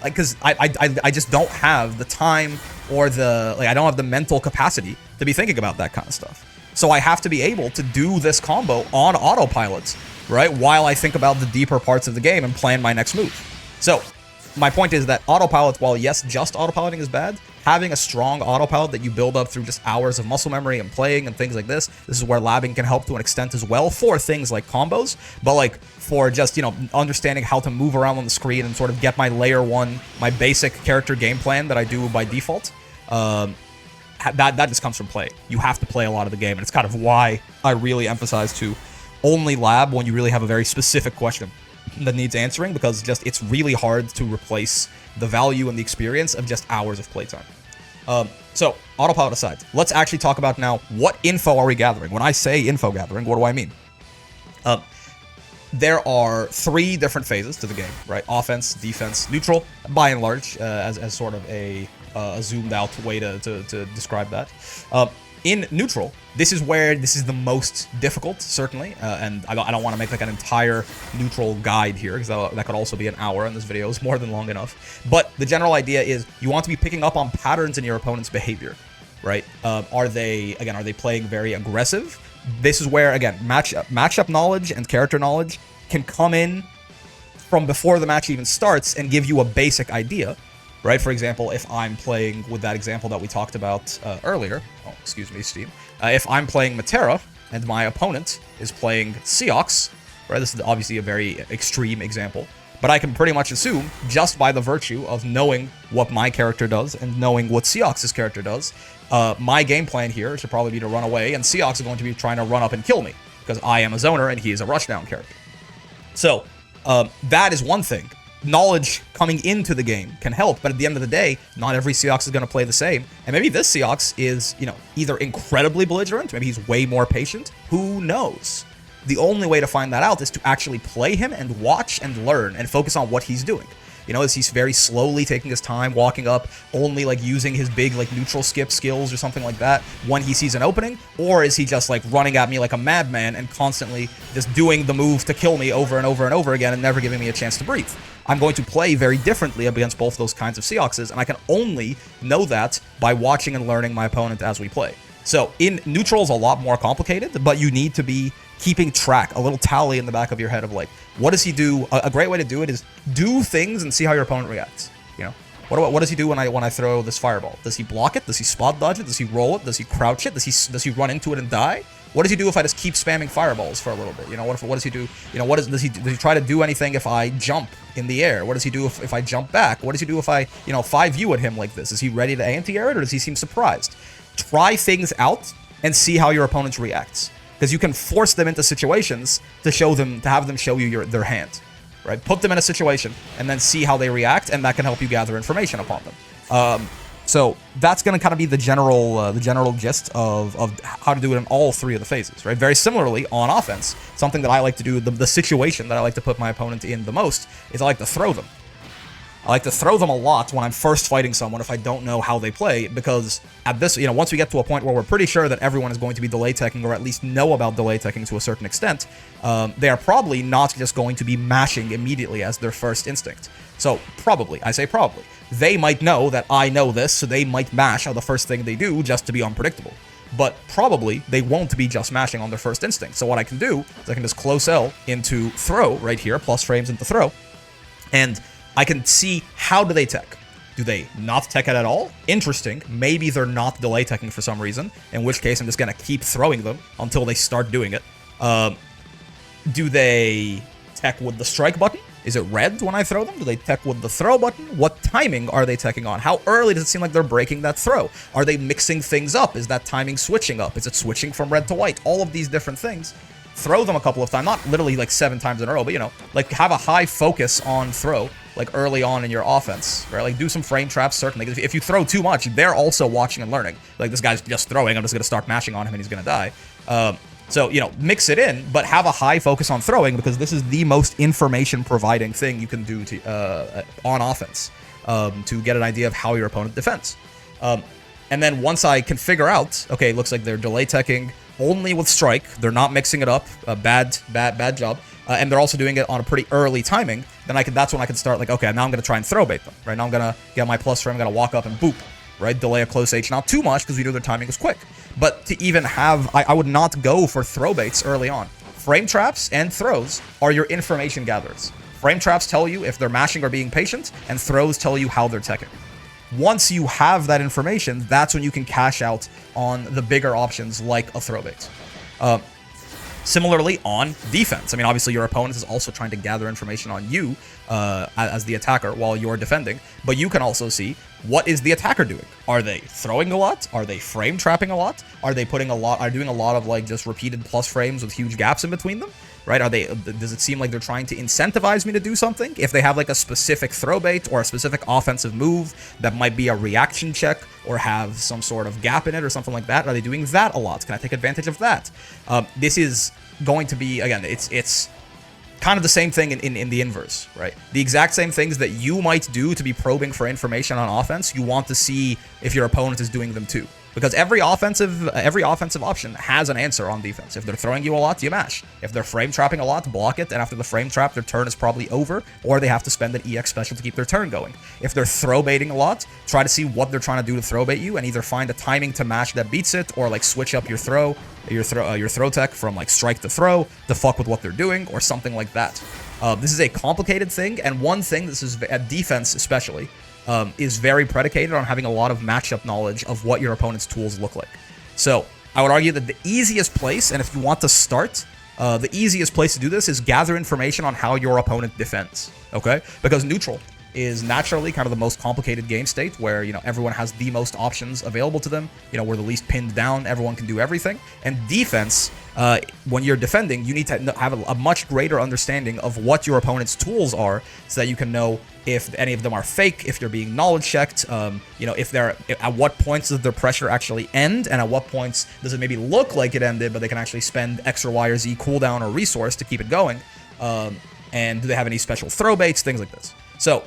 Like, because I just don't have the time or the... Like, I don't have the mental capacity to be thinking about that kind of stuff. So I have to be able to do this combo on autopilot, right? While I think about the deeper parts of the game and plan my next move. So my point is that autopilot, while yes, just autopiloting is bad, having a strong autopilot that you build up through just hours of muscle memory and playing and things like this is where labbing can help to an extent as well for things like combos, but like for just, you know, understanding how to move around on the screen and sort of get my layer one, my basic character game plan that I do by default. That just comes from play. You have to play a lot of the game, and it's kind of why I really emphasize to only lab when you really have a very specific question that needs answering, because just it's really hard to replace the value and the experience of just hours of playtime. So, autopilot aside, let's actually talk about now what info are we gathering. When I say info gathering, what do I mean? There are 3 different phases to the game, right? Offense, defense, neutral, by and large, as sort of a zoomed out way to describe that. In neutral, this is the most difficult, certainly, and I don't want to make like an entire neutral guide here, because that could also be an hour, and this video is more than long enough. But the general idea is you want to be picking up on patterns in your opponent's behavior, right? Are they playing very aggressive? This is where, again, matchup knowledge and character knowledge can come in from before the match even starts and give you a basic idea. Right, for example, if I'm playing with that example that we talked about earlier, oh, excuse me, Steam. If I'm playing Matera and my opponent is playing Seox, right, this is obviously a very extreme example, but I can pretty much assume, just by the virtue of knowing what my character does and knowing what Seox's character does, my game plan here should probably be to run away, and Seox is going to be trying to run up and kill me, because I am a zoner and he is a rushdown character. So, that is one thing. Knowledge coming into the game can help, but at the end of the day, not every Seox is going to play the same. And maybe this Seox is, you know, either incredibly belligerent, maybe he's way more patient. Who knows? The only way to find that out is to actually play him and watch and learn and focus on what he's doing. You know, is he very slowly taking his time, walking up, only like using his big like neutral skip skills or something like that when he sees an opening? Or is he just like running at me like a madman and constantly just doing the move to kill me over and over and over again and never giving me a chance to breathe? I'm going to play very differently against both those kinds of Seoxes, and I can only know that by watching and learning my opponent as we play. So in neutral is a lot more complicated, but you need to be keeping track, a little tally in the back of your head of like, what does he do? A great way to do it is do things and see how your opponent reacts. You know, what does he do when I throw this fireball? Does he block it? Does he spot dodge it? Does he roll it? Does he crouch it? Does he run into it and die? What does he do if I just keep spamming fireballs for a little bit? You know, what does he do? You know, does he try to do anything if I jump in the air? What does he do if I jump back? What does he do if I, you know, 5U at him like this? Is he ready to anti-air it, or does he seem surprised? Try things out and see how your opponent reacts, because you can force them into situations to have them show you their hand, right? Put them in a situation and then see how they react, and that can help you gather information upon them. So that's going to kind of be the general gist of how to do it in all 3 of the phases, right? Very similarly, on offense, something that I like to do, the situation that I like to put my opponent in the most is I like to throw them. I like to throw them a lot when I'm first fighting someone if I don't know how they play, because at this, you know, once we get to a point where we're pretty sure that everyone is going to be delay teching, or at least know about delay teching to a certain extent, they are probably not just going to be mashing immediately as their first instinct. So probably, I say probably, they might know that I know this, so they might mash on the first thing they do just to be unpredictable. But probably they won't be just mashing on their first instinct. So what I can do is I can just close L into throw right here, plus frames into throw, and I can see how do they tech. Do they not tech it at all? Interesting. Maybe they're not delay teching for some reason, in which case I'm just going to keep throwing them until they start doing it. Do they tech with the strike button? Is it red when I throw them? Do they tech with the throw button? What timing are they teching on? How early does it seem like they're breaking that throw? Are they mixing things up? Is that timing switching up? Is it switching from red to white? All of these different things throw them a couple of times, not literally like 7 times in a row, but, you know, like, have a high focus on throw, like, early on in your offense, right? Like, do some frame traps, certainly. If you throw too much, they're also watching and learning. Like, this guy's just throwing, I'm just going to start mashing on him and he's going to die. So, you know, mix it in, but have a high focus on throwing, because this is the most information-providing thing you can do to on offense to get an idea of how your opponent defends. And then once I can figure out, okay, it looks like they're delay teching only with strike. They're not mixing it up. Bad job. And they're also doing it on a pretty early timing. Then that's when I can start, like, okay, now I'm going to try and throw bait them, right? Now I'm going to get my plus frame. I'm going to walk up and boop, right? Delay a close H. Not too much, because we know their timing is quick. But to even have, I would not go for throw baits early on. Frame traps and throws are your information gatherers. Frame traps tell you if they're mashing or being patient, and throws tell you how they're teching. Once you have that information, that's when you can cash out on the bigger options like a throw bait. Similarly, on defense. I mean, obviously, your opponent is also trying to gather information on you as the attacker while you're defending, but you can also see, what is the attacker doing? Are they throwing a lot? Are they frame trapping a lot? Are they doing a lot of, like, just repeated plus frames with huge gaps in between them? Right? Does it seem like they're trying to incentivize me to do something? If they have, like, a specific throw bait or a specific offensive move that might be a reaction check or have some sort of gap in it or something like that, are they doing that a lot? Can I take advantage of that? This is going to be, again, it's kind of the same thing in the inverse, right? The exact same things that you might do to be probing for information on offense, you want to see if your opponent is doing them too. Because every offensive option has an answer on defense. If they're throwing you a lot, you mash. If they're frame trapping a lot, block it, and after the frame trap, their turn is probably over, or they have to spend an EX special to keep their turn going. If they're throw baiting a lot, try to see what they're trying to do to throw bait you, and either find a timing to mash that beats it, or, like, switch up your throw tech from, like, strike to throw to fuck with what they're doing, or something like that. This is a complicated thing, and one thing, this is at defense especially, is very predicated on having a lot of matchup knowledge of what your opponent's tools look like. So I would argue that the easiest place, and if you want to start, the easiest place to do this is gather information on how your opponent defends, okay? Because neutral is naturally kind of the most complicated game state where, you know, everyone has the most options available to them. You know, we're the least pinned down, everyone can do everything. And defense, when you're defending, you need to have a much greater understanding of what your opponent's tools are, so that you can know if any of them are fake, if you're being knowledge checked, you know, if they're, at what points does their pressure actually end, and at what points does it maybe look like it ended, but they can actually spend X or Y or Z cooldown or resource to keep it going, and do they have any special throw baits, things like this. So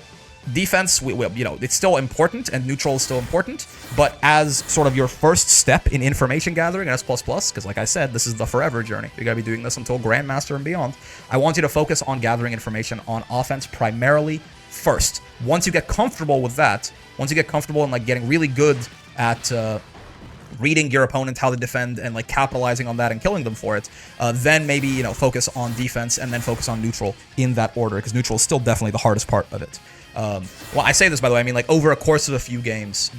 defense, you know, it's still important, and neutral is still important, but as sort of your first step in information gathering in S++, because like I said, this is the forever journey. You're going to be doing this until Grandmaster and beyond. I want you to focus on gathering information on offense primarily first. Once you get comfortable with that, once you get comfortable in, like, getting really good at reading your opponent, how they defend, and, like, capitalizing on that and killing them for it, then maybe, you know, focus on defense and then focus on neutral in that order, because neutral is still definitely the hardest part of it. Well, I say this, by the way, I mean, like, over a course of a few games,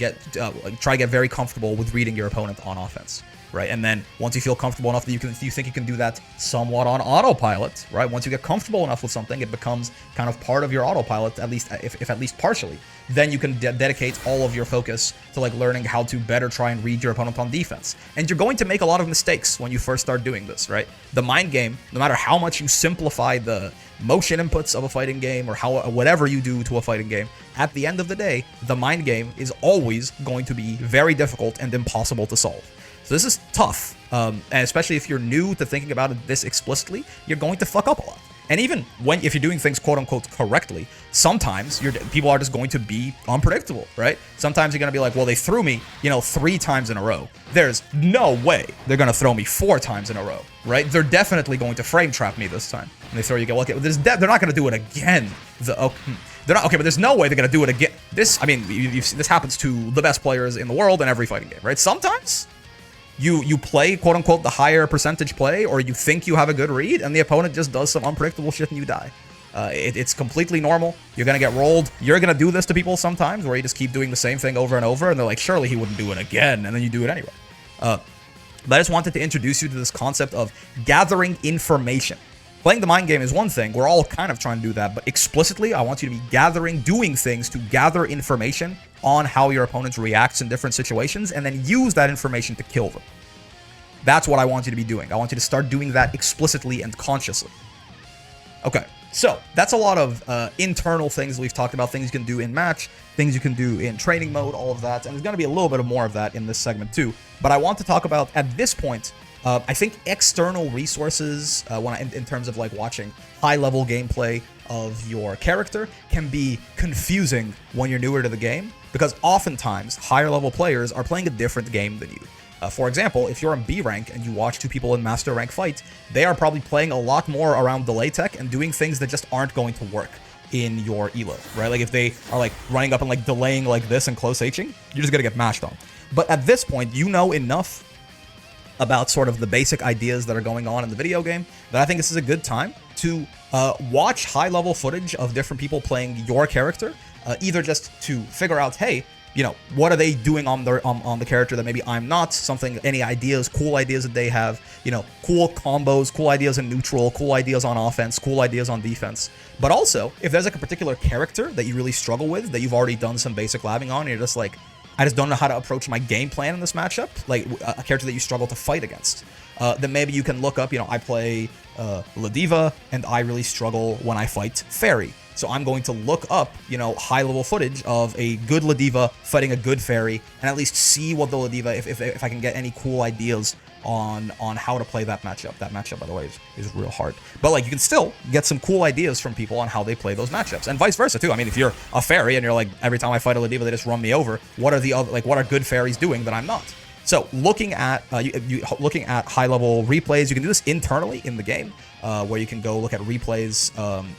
try to get very comfortable with reading your opponent on offense, right? And then once you feel comfortable enough that you think you can do that somewhat on autopilot, right? Once you get comfortable enough with something, it becomes kind of part of your autopilot, at least if at least partially. Then you can dedicate all of your focus to, like, learning how to better try and read your opponent on defense. And you're going to make a lot of mistakes when you first start doing this, right? The mind game, no matter how much you simplify the motion inputs of a fighting game, or whatever you do to a fighting game, at the end of the day, the mind game is always going to be very difficult and impossible to solve. So this is tough, and especially if you're new to thinking about it this explicitly, you're going to fuck up a lot. And even if you're doing things quote-unquote correctly, sometimes people are just going to be unpredictable, right? Sometimes you're going to be like, well, they threw me, you know, 3 times in a row. There's no way they're going to throw me 4 times in a row, right? They're definitely going to frame trap me this time. And they throw you, okay, they're not going to do it again. They're not, okay, but there's no way they're going to do it again. This, I mean, this happens to the best players in the world in every fighting game, right? Sometimes you play, quote-unquote, the higher percentage play, or you think you have a good read, and the opponent just does some unpredictable shit and you die. It's completely normal. You're going to get rolled. You're going to do this to people sometimes, where you just keep doing the same thing over and over, and they're like, surely he wouldn't do it again, and then you do it anyway. But I just wanted to introduce you to this concept of gathering information. Playing the mind game is one thing. We're all kind of trying to do that, but explicitly, I want you to be doing things to gather information on how your opponent reacts in different situations, and then use that information to kill them. That's what I want you to be doing. I want you to start doing that explicitly and consciously. Okay, so that's a lot of internal things we've talked about, things you can do in match, things you can do in training mode, all of that, and there's going to be a little bit of more of that in this segment too. But I want to talk about, at this point, I think external resources, in terms of like watching high-level gameplay of your character, can be confusing when you're newer to the game, because oftentimes higher-level players are playing a different game than you. For example, if you're in B rank and you watch two people in master rank fight, they are probably playing a lot more around delay tech and doing things that just aren't going to work in your elo, right? Like if they are like running up and like delaying like this and close Hing, you're just gonna get mashed on. But at this point, you know enough about sort of the basic ideas that are going on in the video game that I think this is a good time to watch high-level footage of different people playing your character, either just to figure out, hey, you know, what are they doing on the character that maybe I'm not? Something, any ideas, cool ideas that they have, you know, cool combos, cool ideas in neutral, cool ideas on offense, cool ideas on defense. But also, if there's like a particular character that you really struggle with, that you've already done some basic labbing on, and you're just like, I just don't know how to approach my game plan in this matchup, like a character that you struggle to fight against, then maybe you can look up, you know, I play Ladiva, and I really struggle when I fight Fairy. So I'm going to look up, you know, high-level footage of a good Ladiva fighting a good Fairy, and at least see what the Ladiva, if I can get any cool ideas on how to play that matchup. That matchup, by the way, is real hard. But like, you can still get some cool ideas from people on how they play those matchups, and vice versa too. I mean, if you're a Fairy and you're like, every time I fight a Ladiva, they just run me over. What are the other, like, what are good Fairies doing that I'm not? So looking at looking at high-level replays, you can do this internally in the game, where you can go look at replays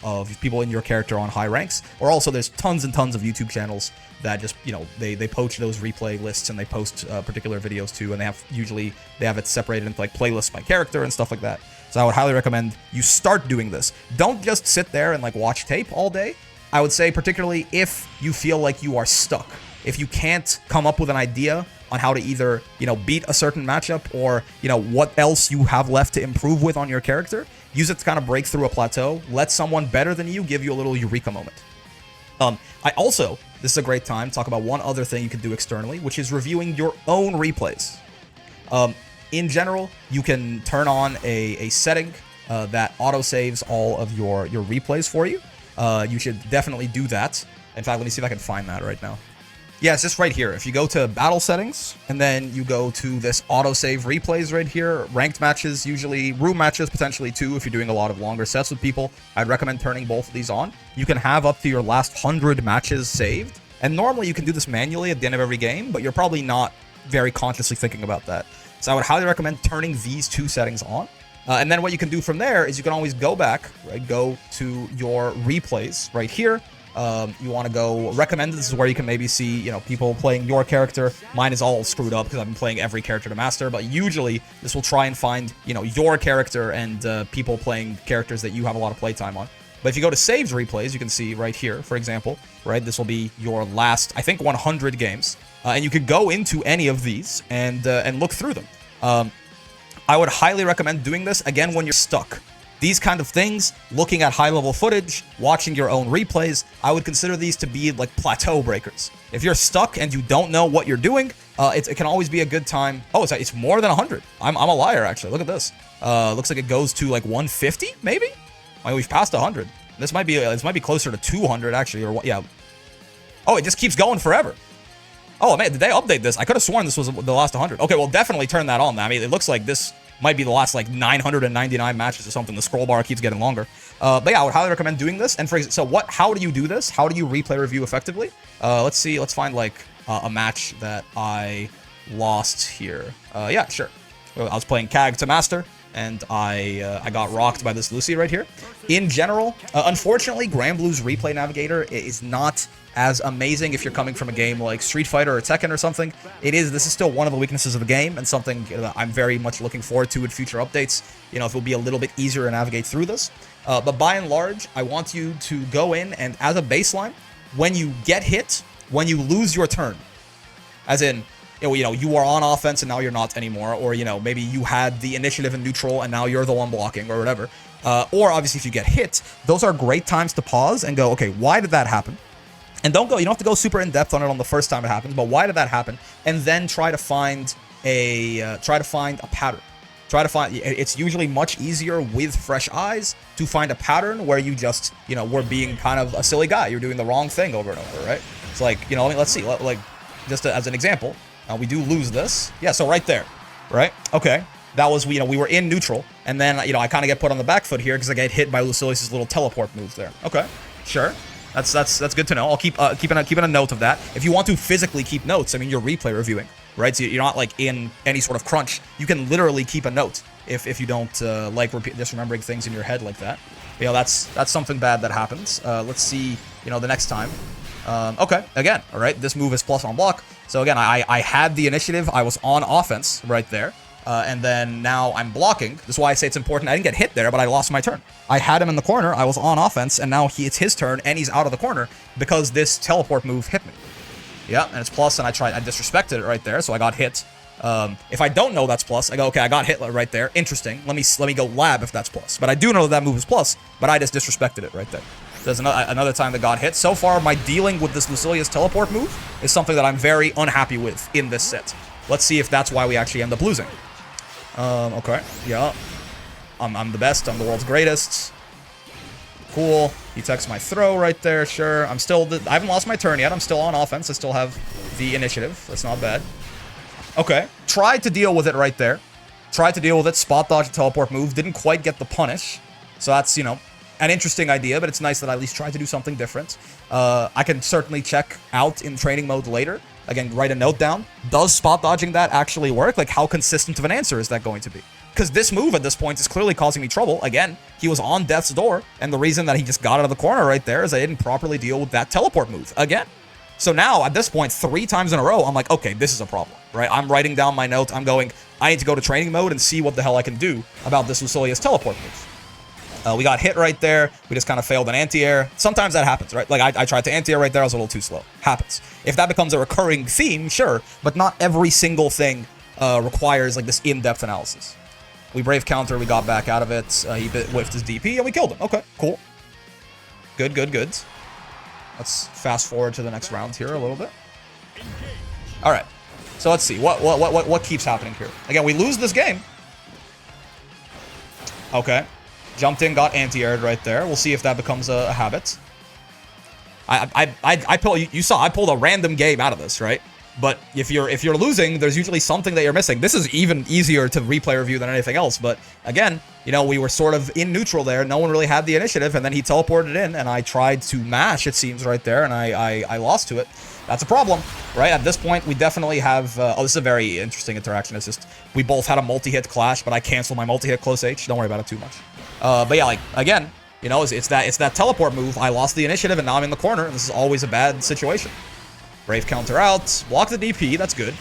of people in your character on high ranks, or also there's tons and tons of YouTube channels that just, you know, they poach those replay lists, and they post particular videos too, and they have it separated into like playlists by character and stuff like that. So I would highly recommend you start doing this. Don't just sit there and like watch tape all day. I would say, particularly if you feel like you are stuck, if you can't come up with an idea on how to either, you know, beat a certain matchup, or, you know, what else you have left to improve with on your character, use it to kind of break through a plateau. Let someone better than you give you a little eureka moment. This is a great time to talk about one other thing you can do externally, which is reviewing your own replays. In general, you can turn on a setting that autosaves all of your replays for you. You should definitely do that. In fact, let me see if I can find that right now. Yeah, it's just right here. If you go to battle settings, and then you go to this autosave replays right here, ranked matches, usually room matches potentially too, if you're doing a lot of longer sets with people, I'd recommend turning both of these on. You can have up to your last 100 matches saved, and normally you can do this manually at the end of every game, but you're probably not very consciously thinking about that. So I would highly recommend turning these two settings on. And then what you can do from there is you can always go back, right? Go to your replays right here. You want to go recommended. This is where you can maybe see, you know, people playing your character. Mine is all screwed up because I've been playing every character to master, but usually this will try and find, you know, your character and people playing characters that you have a lot of playtime on. But if you go to saves replays, you can see right here, for example, right, this will be your last, I think, 100 games, and you could go into any of these and look through them. I would highly recommend doing this again when you're stuck. These kind of things, looking at high-level footage, watching your own replays, I would consider these to be like plateau breakers. If you're stuck and you don't know what you're doing, it can always be a good time. Oh, it's more than 100. I'm a liar, actually. Look at this. Looks like it goes to like 150, maybe? I mean, we've passed 100. This might be closer to 200, actually, or what? Yeah. Oh, it just keeps going forever. Oh, man, did they update this? I could have sworn this was the last 100. Okay, well, definitely turn that on. I mean, it looks like this might be the last like 999 matches or something. The scroll bar keeps getting longer. But yeah, I would highly recommend doing this. And how do you do this? How do you replay review effectively? Let's see. Let's find like a match that I lost here. Yeah, sure. I was playing CAG to master, and I got rocked by this Lucy right here. In general, unfortunately, Granblue's replay navigator is not as amazing if you're coming from a game like Street Fighter or Tekken or something. This is still one of the weaknesses of the game, and something I'm very much looking forward to in future updates. You know, if it'll be a little bit easier to navigate through this. But by and large, I want you to go in and, as a baseline, when you get hit, when you lose your turn, as in, you know, you are on offense and now you're not anymore, or, you know, maybe you had the initiative in neutral and now you're the one blocking or whatever. Or obviously if you get hit, those are great times to pause and go, okay, why did that happen? And you don't have to go super in depth on it on the first time it happens, but why did that happen? And then try to find a pattern. Try to find, it's usually much easier with fresh eyes to find a pattern where you just, you know, were being kind of a silly guy. You're doing the wrong thing over and over, right? It's like, you know, let's see, like, just as an example, we do lose this. Yeah, so right there, right? Okay, that was, you know, we were in neutral, and then, you know, I kind of get put on the back foot here because I get hit by Lucilius's little teleport moves there. Okay, sure. That's good to know. I'll keep keeping a note of that. If you want to physically keep notes, I mean, you're replay reviewing, right? So you're not like in any sort of crunch. You can literally keep a note if you don't like just remembering things in your head like that. You know, that's something bad that happens. Let's see, you know, the next time. Okay, again, all right. This move is plus on block. So again, I had the initiative. I was on offense right there. And then now I'm blocking. This is why I say it's important. I didn't get hit there, but I lost my turn. I had him in the corner. I was on offense, and now it's his turn, and he's out of the corner because this teleport move hit me. Yeah, and it's plus, and I disrespected it right there, so I got hit. If I don't know that's plus, I go, okay, I got hit right there. Interesting. Let me go lab if that's plus. But I do know that move is plus, but I just disrespected it right there. There's another time that got hit. So far, my dealing with this Lucilius teleport move is something that I'm very unhappy with in this set. Let's see if that's why we actually end up losing. Okay, yeah. I'm the best, I'm the world's greatest. Cool. He takes my throw right there, sure. I haven't lost my turn yet, I'm still on offense, I still have the initiative. That's not bad. Okay, tried to deal with it right there. Tried to deal with it, spot dodge, teleport move, didn't quite get the punish. So that's, you know, an interesting idea, but it's nice that I at least tried to do something different. I can certainly check out in training mode later. Again, write a note down. Does spot dodging that actually work? Like, how consistent of an answer is that going to be? Because this move at this point is clearly causing me trouble. Again, he was on death's door, and the reason that he just got out of the corner right there is I didn't properly deal with that teleport move. Again. So now, at this point, 3 times in a row, I'm like, okay, this is a problem, right? I'm writing down my notes. I'm going, I need to go to training mode and see what the hell I can do about this Lucilius teleport move. We got hit right there. We just kind of failed an anti-air. Sometimes that happens, right? Like, I tried to anti-air right there. I was a little too slow. Happens. If that becomes a recurring theme, sure. But not every single thing requires, like, this in-depth analysis. We brave counter. We got back out of it. He whiffed his DP, and we killed him. Okay, cool. Good, good, good. Let's fast forward to the next round here a little bit. All right. So let's see. What keeps happening here? Again, we lose this game. Okay. Jumped in, got anti-aired right there. We'll see if that becomes a habit. You saw I pulled a random game out of this, right? But if you're losing, there's usually something that you're missing. This is even easier to replay review than anything else. But again, you know, we were sort of in neutral there. No one really had the initiative, and then he teleported in, and I tried to mash, it seems, right there, and I lost to it. That's a problem, right? At this point, we definitely have... oh, this is a very interesting interaction. It's just, we both had a multi-hit clash, but I canceled my multi-hit close H. Don't worry about it too much. But yeah, like, again, you know, it's that teleport move. I lost the initiative, and now I'm in the corner, and this is always a bad situation. Brave counter out. Block the DP. That's good.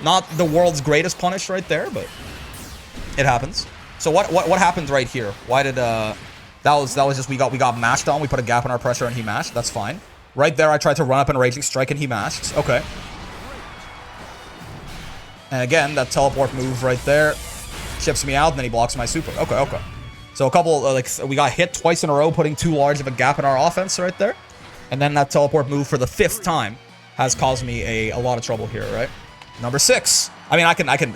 Not the world's greatest punish right there, but it happens. So what happened right here? Why did that was just we got mashed on. We put a gap in our pressure and he mashed. That's fine. Right there, I tried to run up and Raging Strike and he mashed. Okay. And again, that teleport move right there chips me out, and then he blocks my super. Okay, okay. So a couple we got hit twice in a row, putting too large of a gap in our offense right there. And then that teleport move for the 5th time has caused me a lot of trouble here, right? Number 6. I mean, I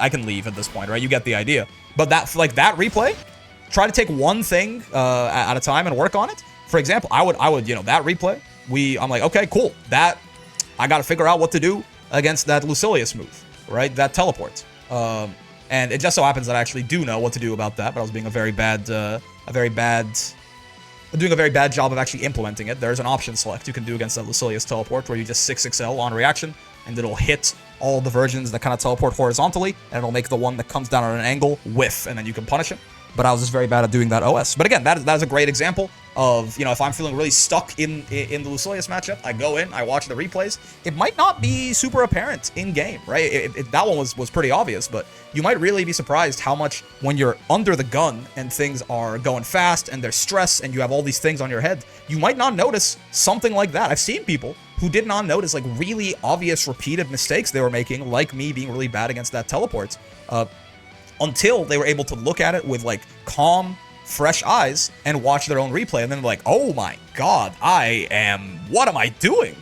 can leave at this point, right? You get the idea. But that replay, try to take one thing at a time and work on it. For example, I would you know, that replay, I'm like, okay, cool. That I got to figure out what to do against that Lucilius move, right? That teleport. And it just so happens that I actually do know what to do about that, but I was being doing a very bad job of actually implementing it. There's an option select you can do against that Lucilius teleport where you just 6XL on reaction, and it'll hit all the versions that kind of teleport horizontally, and it'll make the one that comes down at an angle whiff, and then you can punish him. But I was just very bad at doing that OS. But again, that is a great example of, you know, if I'm feeling really stuck in the Lucilius matchup, I go in, I watch the replays. It might not be super apparent in game, right? That one was pretty obvious, but you might really be surprised how much when you're under the gun and things are going fast and there's stress and you have all these things on your head, you might not notice something like that. I've seen people who did not notice like really obvious repeated mistakes they were making, like me being really bad against that teleport, until they were able to look at it with like calm, fresh eyes and watch their own replay, and then like, oh my god, what am I doing?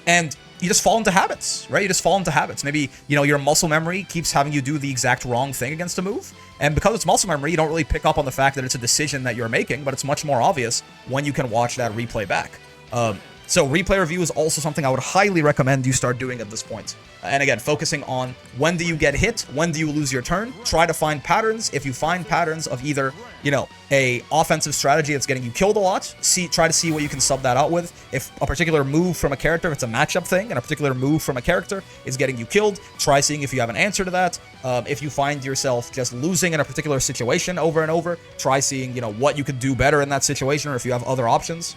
And you just fall into habits, right? You just fall into habits. Maybe, you know, your muscle memory keeps having you do the exact wrong thing against a move. And because it's muscle memory, you don't really pick up on the fact that it's a decision that you're making, but it's much more obvious when you can watch that replay back. So replay review is also something I would highly recommend you start doing at this point. And again, focusing on when do you get hit, when do you lose your turn, try to find patterns. If you find patterns of either, you know, a offensive strategy that's getting you killed a lot, try to see what you can sub that out with. If a particular move from a character, if it's a matchup thing, and a particular move from a character is getting you killed, try seeing if you have an answer to that. If you find yourself just losing in a particular situation over and over, try seeing, you know, what you could do better in that situation, or if you have other options.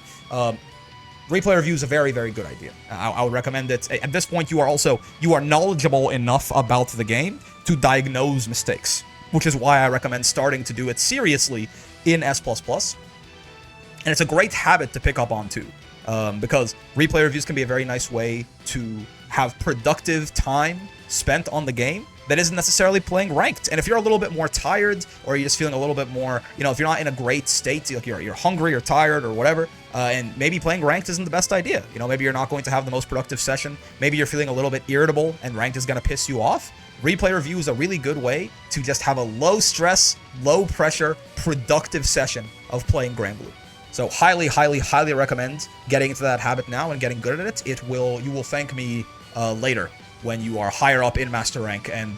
Replay review is a very, very good idea. I would recommend it. At this point, you are knowledgeable enough about the game to diagnose mistakes, which is why I recommend starting to do it seriously in S++. And it's a great habit to pick up on too, because replay reviews can be a very nice way to have productive time spent on the game that isn't necessarily playing ranked. And if you're a little bit more tired, or you're just feeling a little bit more, you know, if you're not in a great state, like you're hungry or tired or whatever, and maybe playing ranked isn't the best idea. You know, maybe you're not going to have the most productive session. Maybe you're feeling a little bit irritable and ranked is going to piss you off. Replay review is a really good way to just have a low stress, low pressure, productive session of playing Granblue. So highly, highly, highly recommend getting into that habit now and getting good at it. You will thank me later when you are higher up in Master Rank and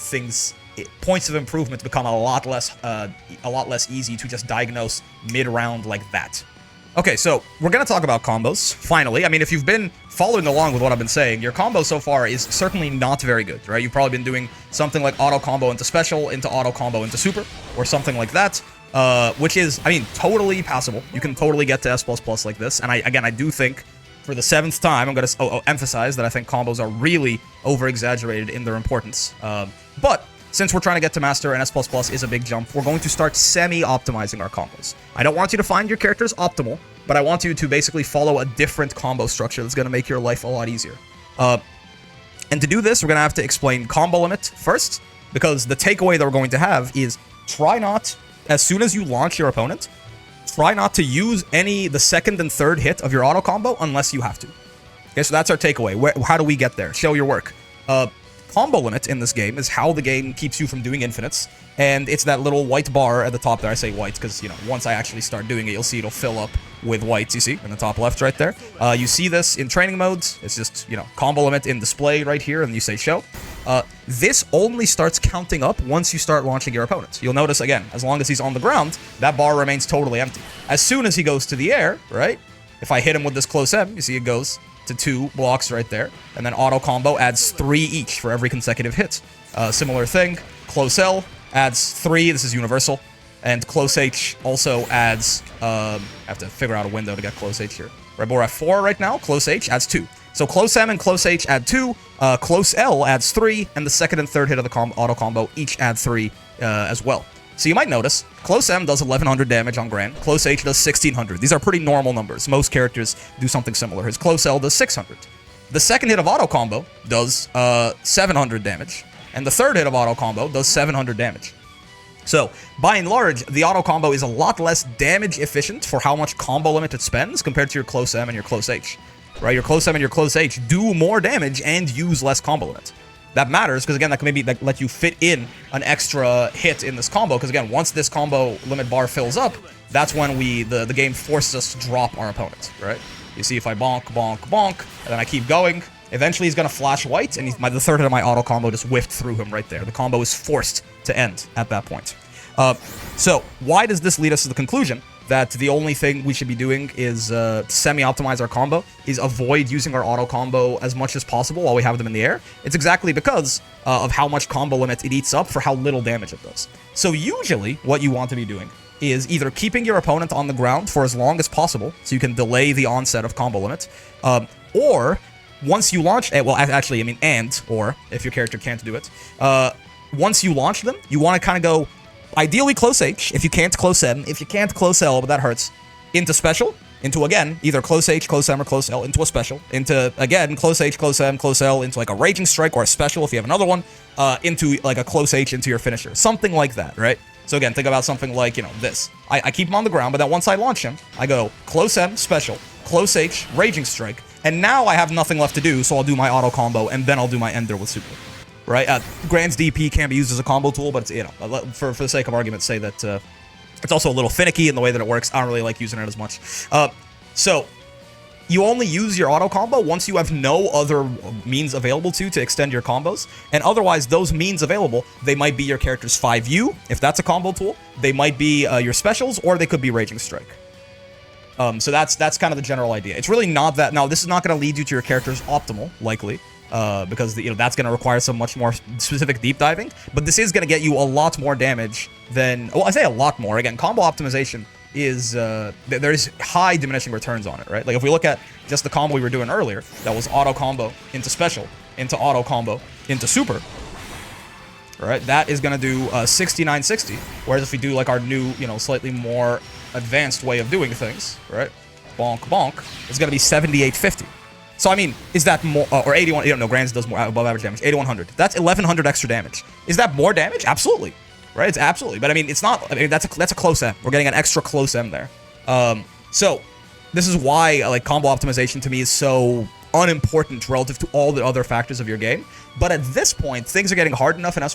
points of improvement become a lot less easy to just diagnose mid-round like that. Okay, so we're going to talk about combos, finally. I mean, if you've been following along with what I've been saying, your combo so far is certainly not very good, right? You've probably been doing something like auto combo into special, into auto combo into super, or something like that, which is, I mean, totally passable. You can totally get to S++ like this, and I do think, for the 7th time, I'm going to emphasize that I think combos are really over-exaggerated in their importance. But since we're trying to get to Master and S++ is a big jump, we're going to start semi-optimizing our combos. I don't want you to find your characters optimal, but I want you to basically follow a different combo structure that's going to make your life a lot easier. And to do this, we're going to have to explain combo limit first, because the takeaway that we're going to have is try not, as soon as you launch your opponent, try not to use the second and third hit of your auto combo unless you have to. Okay, so that's our takeaway. How do we get there? Show your work. Combo limit in this game is how the game keeps you from doing infinites, and it's that little white bar at the top there. I say white because, you know, once I actually start doing it, you'll see it'll fill up with whites, you see, in the top left right there. You see this in training modes. It's just, you know, combo limit in display right here, and you say show. This only starts counting up once you start launching your opponent. You'll notice, again, as long as he's on the ground, that bar remains totally empty. As soon as he goes to the air, right, if I hit him with this close M, you see it goes to 2 blocks right there, and then auto combo adds 3 each for every consecutive hit. Similar thing, close L adds 3, this is universal, and close H also adds, I have to figure out a window to get close H here. Right, but we're at 4 right now, close H adds 2. So close M and close H add 2, close L adds 3, and the second and third hit of the auto combo each add 3 as well. So you might notice, close M does 1100 damage on Gran, close H does 1600. These are pretty normal numbers. Most characters do something similar. His close L does 600. The second hit of auto combo does 700 damage, and the third hit of auto combo does 700 damage. So, by and large, the auto combo is a lot less damage efficient for how much combo limit it spends compared to your close M and your close H. Right, your close M and your close H do more damage and use less combo limit. That matters because, again, that can maybe let you fit in an extra hit in this combo, because, again, once this combo limit bar fills up, that's when the game forces us to drop our opponent, right? You see, if I bonk, bonk, bonk, and then I keep going, eventually he's going to flash white, and the third hit of my auto combo just whiffed through him right there. The combo is forced to end at that point. So, why does this lead us to the conclusion that the only thing we should be doing is semi-optimize our combo, is avoid using our auto combo as much as possible while we have them in the air? It's exactly because of how much combo limit it eats up for how little damage it does. So usually, what you want to be doing is either keeping your opponent on the ground for as long as possible, so you can delay the onset of combo limit, or once you launch, well, actually, I mean, or, if your character can't do it, once you launch them, you want to kind of go, ideally close H, if you can't close M, if you can't close L, but that hurts, into special, into, again, either close H, close M, or close L, into a special, into, again, close H, close M, close L, into like a Raging Strike or a special if you have another one, into like a close H into your finisher. Something like that, right? So again, think about something like, you know, this. I keep him on the ground, but then once I launch him, I go close M, special, close H, Raging Strike, And now I have nothing left to do, so I'll do my auto combo, and then I'll do my ender with super. Right? Grand's DP can be used as a combo tool, but it's, you know, for the sake of argument, say that it's also a little finicky in the way that it works. I don't really like using it as much. So you only use your auto combo once you have no other means available to extend your combos. And otherwise, those means available, they might be your character's 5U, if that's a combo tool. They might be your specials, or they could be Raging Strike. So that's kind of the general idea. It's really not that. Now, this is not going to lead you to your character's optimal, likely, because you know that's going to require some much more specific deep diving. But this is going to get you a lot more damage than. Well, I say a lot more. Again, combo optimization is there's high diminishing returns on it, right? Like if we look at just the combo we were doing earlier, that was auto combo into special, into auto combo, into super. Right, that is going to do 6960. Whereas if we do like our new, you know, slightly more advanced way of doing things, right? Bonk, bonk, it's going to be 7850. So, I mean, is that more, or 81, you don't know, Grand's does more above average damage, 8100. That's 1100 extra damage. Is that more damage? Absolutely. Right, it's absolutely. But I mean, it's not, I mean, that's a close M. We're getting an extra close M there. So, this is why, like, combo optimization to me is so unimportant relative to all the other factors of your game. But at this point, things are getting hard enough in S++,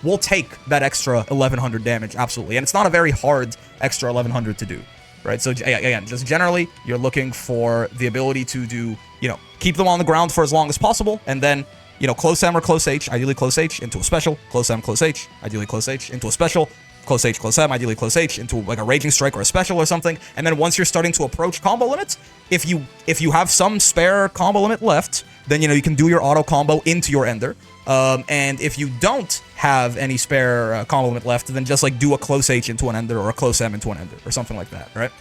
we'll take that extra 1100 damage, absolutely. And it's not a very hard extra 1100 to do, right? So again, just generally, you're looking for the ability to do, you know, keep them on the ground for as long as possible, and then, you know, close M or close H, ideally close H, into a special, close M, close H, ideally close H, into a special, close H, close M, ideally close H, into like a Raging Strike or a special or something. And then once you're starting to approach combo limits, if you have some spare combo limit left, then, you know, you can do your auto combo into your ender. And if you don't have any spare combo limit left, then just like do a close H into an ender or a close M into an ender or something like that, right?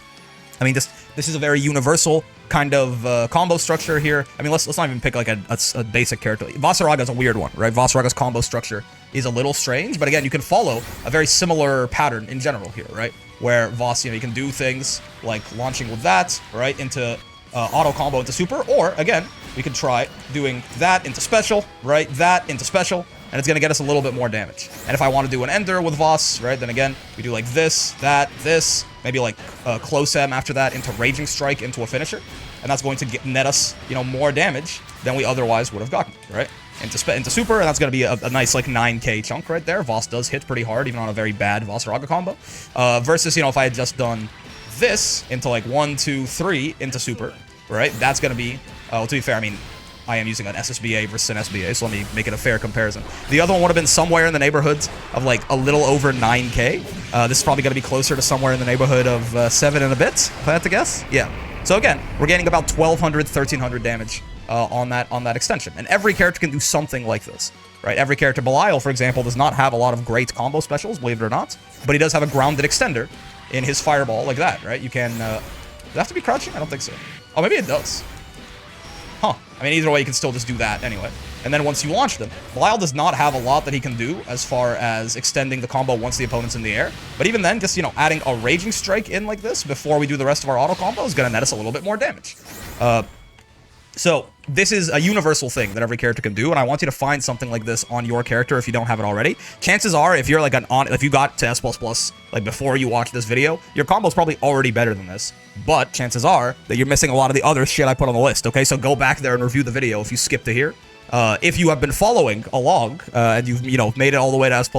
I mean, this is a very universal kind of combo structure here. I mean, let's not even pick like a basic character. Vasaraga's a weird one, right? Vasaraga's combo structure is a little strange, but again, you can follow a very similar pattern in general here, right? Where Voss, you know, you can do things like launching with that, right, into auto combo into super, or again, we could try doing that into special, right, that into special, and it's going to get us a little bit more damage. And if I want to do an ender with Voss, right, then again, we do like this, that, this, maybe like close M after that into Raging Strike into a finisher, and that's going to net us, you know, more damage than we otherwise would have gotten, right? Into super, and that's going to be a nice like 9k chunk right there. Voss does hit pretty hard, even on a very bad Vasaraga combo. Versus, you know, if I had just done this into like 1, 2, 3 into super, right? That's going to be, well, to be fair, I mean, I am using an SSBA versus an SBA, so let me make it a fair comparison. The other one would have been somewhere in the neighborhoods of like a little over 9k. This is probably going to be closer to somewhere in the neighborhood of 7 and a bit, if I had to guess. Yeah. So again, we're getting about 1200, 1300 damage on that extension. And every character can do something like this, right? Every character, Belial, for example, does not have a lot of great combo specials, believe it or not, but he does have a grounded extender in his fireball like that, right? You can, does it have to be crouching? I don't think so. Oh, maybe it does. Huh. I mean, either way, you can still just do that anyway. And then once you launch them, Belial does not have a lot that he can do as far as extending the combo once the opponent's in the air. But even then, just, you know, adding a Raging Strike in like this before we do the rest of our auto combo is going to net us a little bit more damage. So this is a universal thing that every character can do, and I want you to find something like this on your character if you don't have it already. Chances are, if you're like if you got to S++ like before you watch this video, your combo's probably already better than this. But chances are that you're missing a lot of the other shit I put on the list. Okay, so go back there and review the video if you skip to here. If you have been following along and you've made it all the way to S++,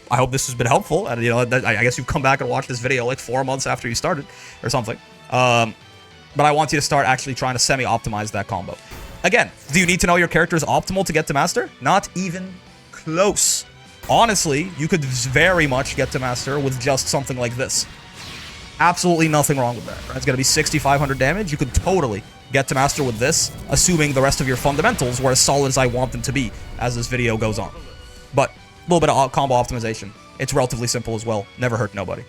I hope this has been helpful. And I guess you've come back and watched this video like 4 months after you started or something. But I want you to start actually trying to semi-optimize that combo. Again, do you need to know your character is optimal to get to master? Not even close. Honestly, you could very much get to master with just something like this. Absolutely nothing wrong with that. Right? It's going to be 6,500 damage. You could totally get to master with this, assuming the rest of your fundamentals were as solid as I want them to be as this video goes on. But a little bit of combo optimization. It's relatively simple as well. Never hurt nobody.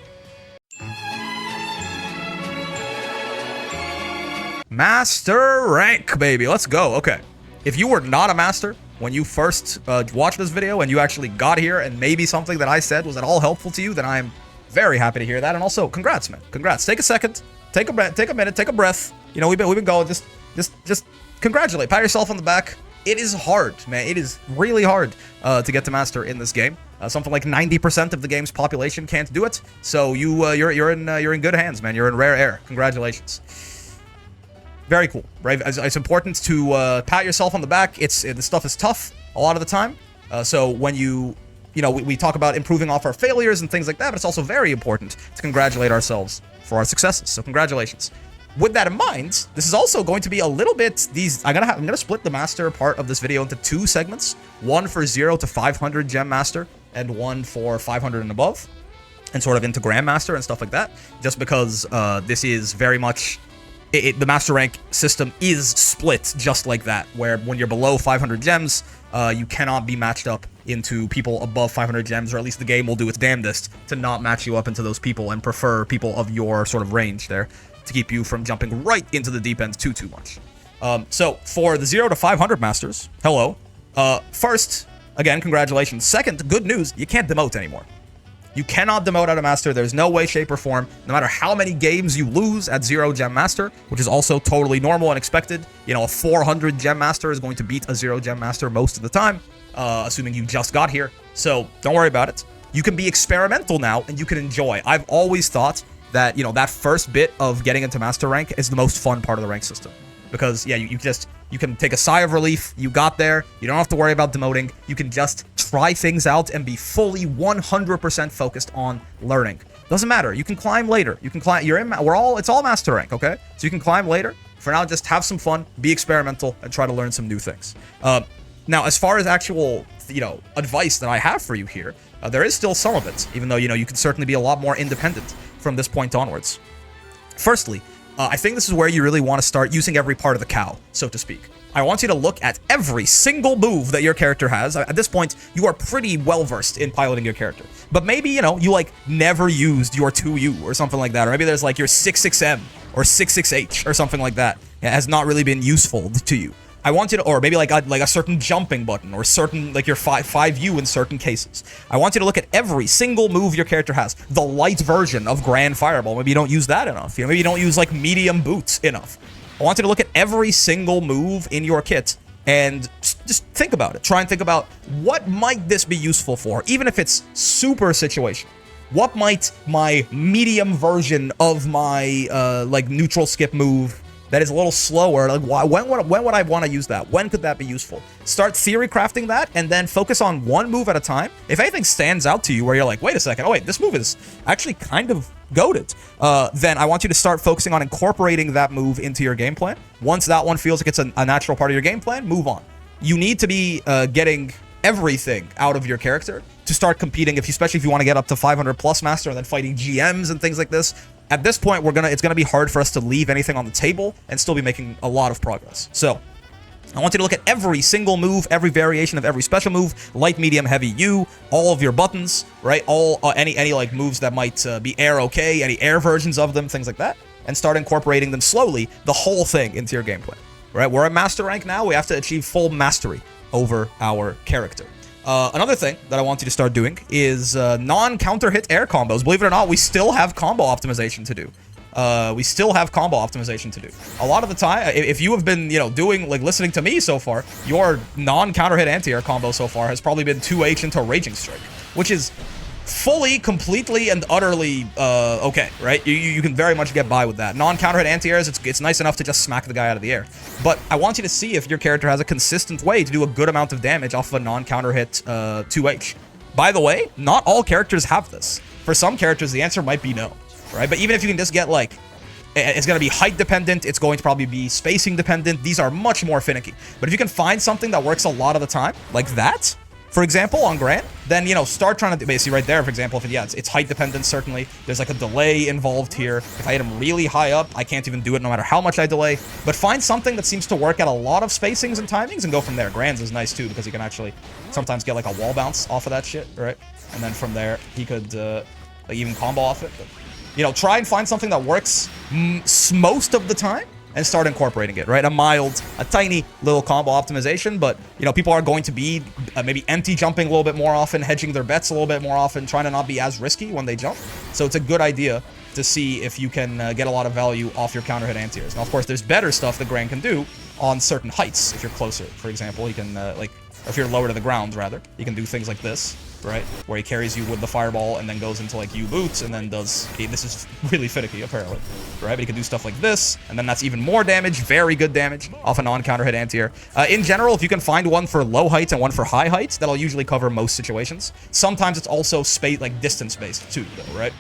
Master rank, baby. Let's go. Okay. If you were not a master when you first watched this video and you actually got here and maybe something that I said was at all helpful to you, then I'm very happy to hear that. And also, congrats, man. Congrats. Take a second. Take a minute. Take a breath. You know, we've been going. Just congratulate. Pat yourself on the back. It is hard, man. It is really hard to get to master in this game. Something like 90% of the game's population can't do it. So you're in good hands, man. You're in rare air. Congratulations. Very cool, right? It's important to pat yourself on the back. The stuff is tough a lot of the time. So when we talk about improving off our failures and things like that, but it's also very important to congratulate ourselves for our successes. So congratulations. With that in mind, this is also going to be a little bit I'm gonna split the master part of this video into 2 segments. One for 0 to 500 gem master, and one for 500 and above, and sort of into Grandmaster and stuff like that. Just because this is very much the master rank system is split just like that, where when you're below 500 gems, you cannot be matched up into people above 500 gems, or at least the game will do its damnedest to not match you up into those people and prefer people of your sort of range there to keep you from jumping right into the deep end too much. So for the 0 to 500 masters, hello. First, again, congratulations. Second, good news, you can't demote anymore. You cannot demote out a master. There's no way, shape, or form. No matter how many games you lose at 0 gem master, which is also totally normal and expected. You know, a 400 gem master is going to beat a 0 gem master most of the time, assuming you just got here. So don't worry about it. You can be experimental now, and you can enjoy. I've always thought that, that first bit of getting into master rank is the most fun part of the rank system. Because, yeah, you can take a sigh of relief. You got there. You don't have to worry about demoting. You can just try things out and be fully 100% focused on learning. Doesn't matter. You can climb later. You can climb. It's all master rank, okay? So you can climb later. For now, just have some fun, be experimental, and try to learn some new things. Now, as far as actual, advice that I have for you here, there is still some of it, even though, you can certainly be a lot more independent from this point onwards. Firstly, I think this is where you really want to start using every part of the cow, so to speak. I want you to look at every single move that your character has. At this point, you are pretty well-versed in piloting your character. But maybe, you, never used your 2U or something like that. Or maybe there's, your 66M or 66H or something like that. It has not really been useful to you. I want you to, or maybe a certain jumping button, or certain, your 5U in certain cases. I want you to look at every single move your character has. The light version of Grand Fireball. Maybe you don't use that enough. Maybe you don't use, medium boots enough. I want you to look at every single move in your kit and just think about it. Try and think about, what might this be useful for, even if it's super situational. What might my medium version of my, neutral skip move that is a little slower, when would I want to use that? When could that be useful? Start theory crafting that, and then focus on one move at a time. If anything stands out to you where you're like, wait a second, oh wait, this move is actually kind of goated, then I want you to start focusing on incorporating that move into your game plan. Once that one feels like it's a natural part of your game plan, move on. You need to be getting everything out of your character to start competing, especially if you want to get up to 500 plus master and then fighting GMs and things like this. At this point, it's gonna be hard for us to leave anything on the table and still be making a lot of progress. So I want you to look at every single move, every variation of every special move, light, medium, heavy, U, all of your buttons, right? Any moves that might be air okay, any air versions of them, things like that, and start incorporating them slowly, the whole thing, into your gameplay. Right? We're at master rank now. We have to achieve full mastery over our character. Another thing that I want you to start doing is non-counter hit air combos. Believe it or not, we still have combo optimization to do. A lot of the time, if you have been, listening to me so far, your non-counter hit anti-air combo so far has probably been 2H into Raging Strike, which is fully, completely, and utterly okay, right? You can very much get by with that. Non-counter hit anti-airs, it's nice enough to just smack the guy out of the air. But I want you to see if your character has a consistent way to do a good amount of damage off of a non-counter hit 2H. By the way, not all characters have this. For some characters, the answer might be no, right? But even if you can just get, it's going to be height dependent, it's going to probably be spacing dependent, these are much more finicky. But if you can find something that works a lot of the time, like that, for example, on Grant, then, start trying to, basically right there, for example, if it's height dependent, certainly. There's a delay involved here. If I hit him really high up, I can't even do it no matter how much I delay. But find something that seems to work at a lot of spacings and timings and go from there. Grand's is nice too, because you can actually sometimes get a wall bounce off of that shit, right? And then from there, he could even combo off it. But, try and find something that works most of the time, and start incorporating it, right? A tiny little combo optimization, but, people are going to be maybe empty jumping a little bit more often, hedging their bets a little bit more often, trying to not be as risky when they jump. So it's a good idea to see if you can get a lot of value off your counter hit anti-airs. Now, of course, there's better stuff that Gran can do on certain heights if you're closer. For example, he can, or if you're lower to the ground, rather, you can do things like this, right? Where he carries you with the fireball and then goes into, like, U-boots and then does... This is really finicky, apparently, right? But he can do stuff like this, and then that's even more damage, very good damage, off a non-counter hit anti-air. In general, if you can find one for low height and one for high height, that'll usually cover most situations. Sometimes it's also space, like, distance-based, too, though, right?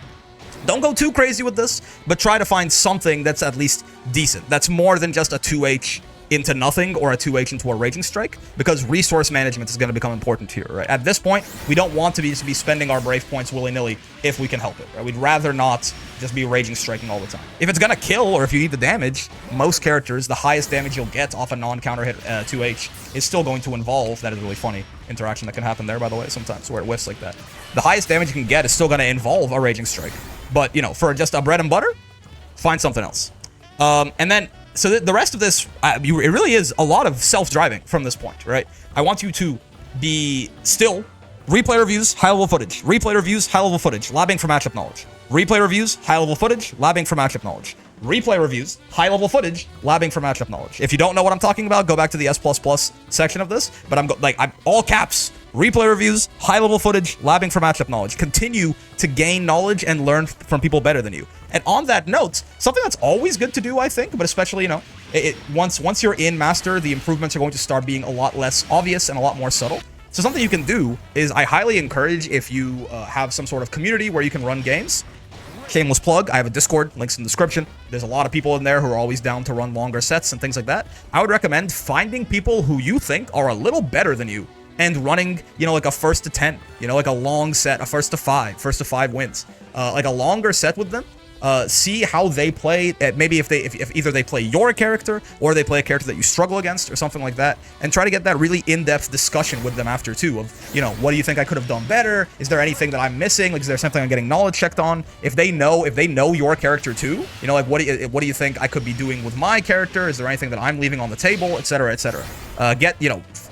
Don't go too crazy with this, but try to find something that's at least decent. That's more than just a 2H into nothing or a 2H into a Raging Strike, because resource management is going to become important here, right? At this point, we don't want to be spending our Brave points willy-nilly if we can help it, right? We'd rather not just be Raging Striking all the time. If it's going to kill, or if you need the damage, most characters, the highest damage you'll get off a non-counter hit 2H is still going to involve, that is a really funny interaction that can happen there, by the way, sometimes, where it whiffs like that. The highest damage you can get is still going to involve a Raging Strike. But, you know, for just a bread and butter, find something else. And then, so the rest of this, it really is a lot of self-driving from this point, right? I want you to be still replay reviews, high-level footage. Replay reviews, high-level footage. Labbing for matchup knowledge. Replay reviews, high-level footage. Labbing for matchup knowledge. Replay reviews, high-level footage, labbing for matchup knowledge. If you don't know what I'm talking about, go back to the S++ section of this. But I'm all caps. Replay reviews, high-level footage, labbing for matchup knowledge. Continue to gain knowledge and learn from people better than you. And on that note, something that's always good to do, I think, but especially, you know, once you're in Master, the improvements are going to start being a lot less obvious and a lot more subtle. So something you can do is I highly encourage, if you have some sort of community where you can run games. Shameless plug, I have a Discord, links in the description. There's a lot of people in there who are always down to run longer sets and things like that. I would recommend finding people who you think are a little better than you and running, you know, like a 1st to 10, you know, like a long set, a 1st to 5 wins. Like a longer set with them. See how they play, maybe if either they play your character or they play a character that you struggle against or something like that, and try to get that really in-depth discussion with them after too of, you know, what do you think I could have done better? Is there anything that I'm missing? Like, is there something I'm getting knowledge checked on? If they know your character too, you know, like what do you think I could be doing with my character? Is there anything that I'm leaving on the table, etc., etc.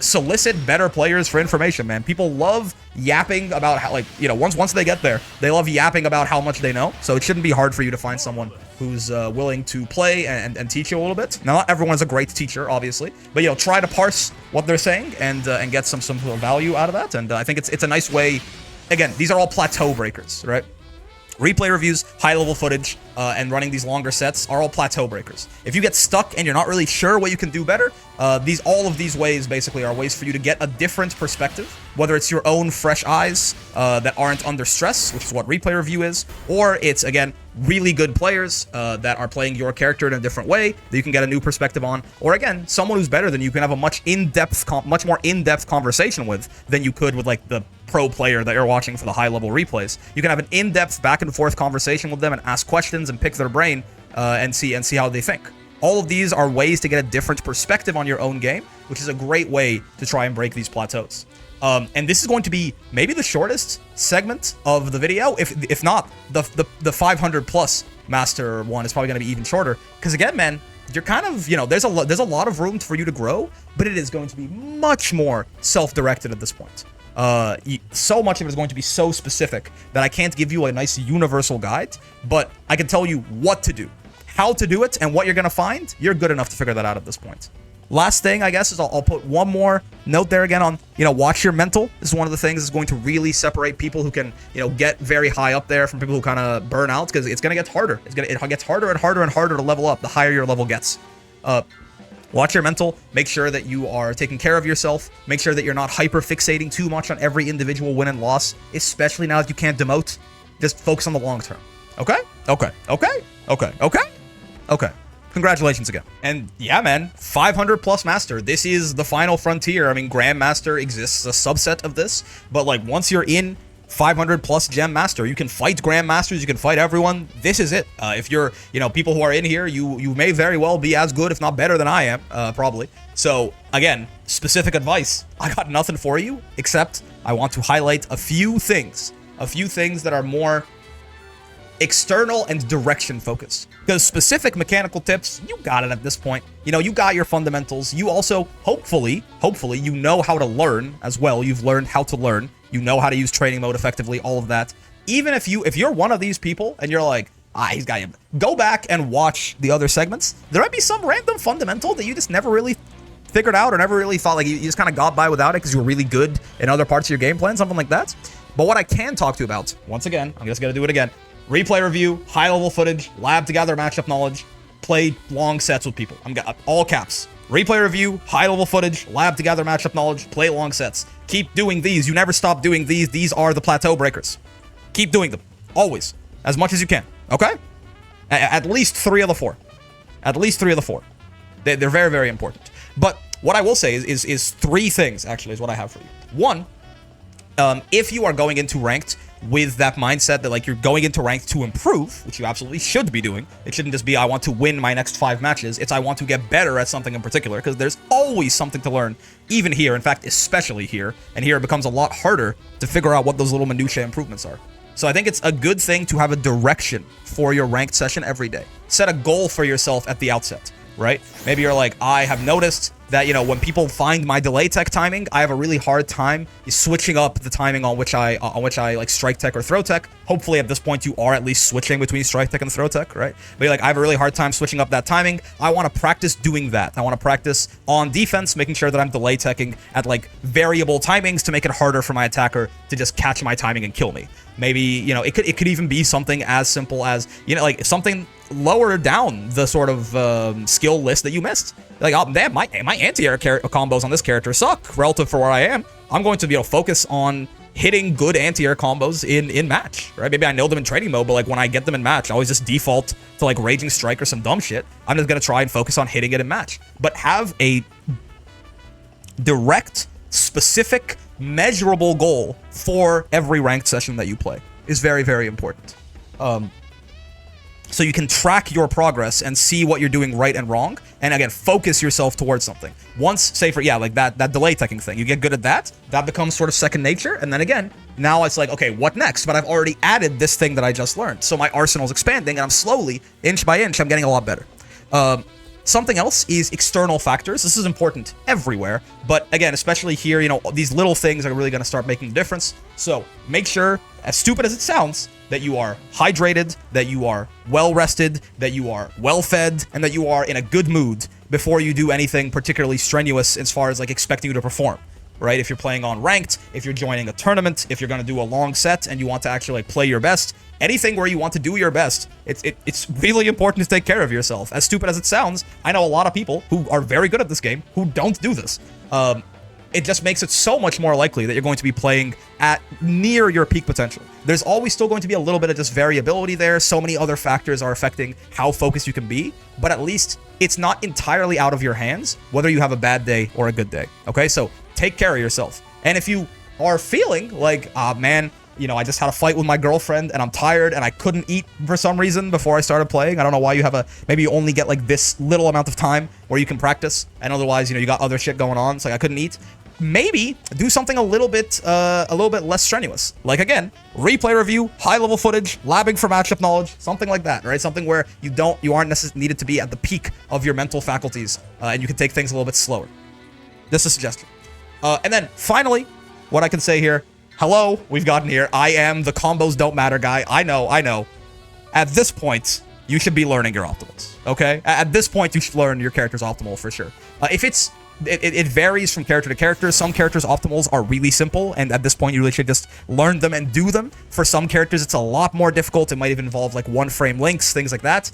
Solicit better players for information, man. People love yapping about how, like, you know, once they get there, they love yapping about how much they know. So it shouldn't be hard for you to find someone who's willing to play and teach you a little bit. Now, not everyone is a great teacher, obviously, but, you know, try to parse what they're saying and get some sort of value out of that. And I think it's a nice way. Again, these are all plateau breakers, right? Replay reviews, high-level footage, and running these longer sets are all plateau breakers. If you get stuck and you're not really sure what you can do better, all of these ways basically are ways for you to get a different perspective, whether it's your own fresh eyes that aren't under stress, which is what replay review is, or it's, again, really good players that are playing your character in a different way that you can get a new perspective on, or, again, someone who's better than you can have a much more in-depth conversation with than you could with, like, the pro player that you're watching for the high-level replays. You can have an in-depth back-and-forth conversation with them and ask questions and pick their brain and see how they think. All of these are ways to get a different perspective on your own game, which is a great way to try and break these plateaus. And this is going to be maybe the shortest segment of the video, if not the 500+ Master one is probably going to be even shorter. Because again, man, you're kind of, you know, there's a lot of room for you to grow, but it is going to be much more self-directed at this point. So much of it is going to be so specific that I can't give you a nice universal guide, but I can tell you what to do, how to do it, and what you're going to find. You're good enough to figure that out at this point. Last thing, I guess, is I'll put one more note there again on, you know, watch your mental. This is one of the things that's going to really separate people who can, you know, get very high up there from people who kind of burn out, because it's going to get harder. It gets harder and harder and harder to level up the higher your level gets. Watch your mental. Make sure that you are taking care of yourself. Make sure that you're not hyper-fixating too much on every individual win and loss, especially now that you can't demote. Just focus on the long term. Okay? Okay. Okay? Okay. Okay? Okay. Congratulations again. And yeah, man, 500+ Master. This is the final frontier. I mean, Grandmaster exists as a subset of this, but like once you're in 500+ Gem Master, you can fight Grandmasters, you can fight everyone. This is it. If you're, you know, people who are in here, you may very well be as good, if not better than I am, probably. So again, specific advice. I got nothing for you, except I want to highlight a few things that are more external and direction focused. Because specific mechanical tips, you got it at this point. You know, you got your fundamentals. You also, hopefully, you know how to learn as well. You've learned how to learn. You know how to use training mode effectively, all of that. Even if you're one of these people and you're like, he's got him, go back and watch the other segments. There might be some random fundamental that you just never really figured out or never really thought like you just kind of got by without it because you were really good in other parts of your game plan, something like that. But what I can talk to you about, once again, I'm just going to do it again, replay review, high-level footage, lab to gather matchup knowledge, play long sets with people. I'm got all caps. Replay review, high-level footage, lab to gather matchup knowledge, play long sets. Keep doing these. You never stop doing these. These are the plateau breakers. Keep doing them. Always. As much as you can. Okay? At least 3 of the 4. At least 3 of the 4. They're very, very important. But what I will say is 3 things, actually, is what I have for you. 1, if you are going into ranked with that mindset that like you're going into ranked to improve, which you absolutely should be doing. It shouldn't just be I want to win my next 5 matches. It's I want to get better at something in particular, because there's always something to learn, even here. In fact, especially here. And here it becomes a lot harder to figure out what those little minutiae improvements are. So I think it's a good thing to have a direction for your ranked session every day. Set a goal for yourself at the outset, right? Maybe you're like, I have noticed that, you know, when people find my delay tech timing, I have a really hard time switching up the timing on which I like strike tech or throw tech. Hopefully at this point you are at least switching between strike tech and throw tech, right? But you're like, I have a really hard time switching up that timing. I want to practice doing that. I want to practice on defense, making sure that I'm delay teching at like variable timings to make it harder for my attacker to just catch my timing and kill me. Maybe, you know, it could even be something as simple as, you know, like something lower down the sort of skill list that you missed. Like, oh, damn, my anti-air combos on this character suck relative for where I am. I'm going to, you know, focus on hitting good anti-air combos in match, right? Maybe I know them in training mode, but like when I get them in match, I always just default to like Raging Strike or some dumb shit. I'm just going to try and focus on hitting it in match. But have a direct, specific, measurable goal for every ranked session that you play is very, very important. So you can track your progress and see what you're doing right and wrong. And again, focus yourself towards something. Once, say for, yeah, like that delay teching thing, you get good at that, that becomes sort of second nature. And then again, now it's like, okay, what next? But I've already added this thing that I just learned. So my arsenal's expanding and I'm slowly, inch by inch, I'm getting a lot better. Something else is external factors. This is important everywhere, but again, especially here, you know, these little things are really going to start making a difference. So make sure, as stupid as it sounds, that you are hydrated, that you are well rested, that you are well fed, and that you are in a good mood before you do anything particularly strenuous as far as like expecting you to perform. Right? If you're playing on ranked, if you're joining a tournament, if you're going to do a long set and you want to actually like play your best, anything where you want to do your best, it's really important to take care of yourself. As stupid as it sounds, I know a lot of people who are very good at this game who don't do this. It just makes it so much more likely that you're going to be playing at near your peak potential. There's always still going to be a little bit of just variability there. So many other factors are affecting how focused you can be, but at least it's not entirely out of your hands, whether you have a bad day or a good day. Okay, so take care of yourself. And if you are feeling like, man, you know, I just had a fight with my girlfriend and I'm tired and I couldn't eat for some reason before I started playing. I don't know why you have maybe you only get like this little amount of time where you can practice. And otherwise, you know, you got other shit going on. It's like I couldn't eat. Maybe do something a little bit less strenuous. Like again, replay review, high level footage, labbing for matchup knowledge, something like that, right? Something where you aren't necessarily needed to be at the peak of your mental faculties, and you can take things a little bit slower. This is a suggestion. And then finally, what I can say here, hello, we've gotten here. I am the combos don't matter guy. I know. At this point, you should be learning your optimals, okay? At this point, you should learn your character's optimal for sure. If it varies from character to character. Some characters' optimals are really simple, and at this point, you really should just learn them and do them. For some characters, it's a lot more difficult. It might even involve like one-frame links, things like that.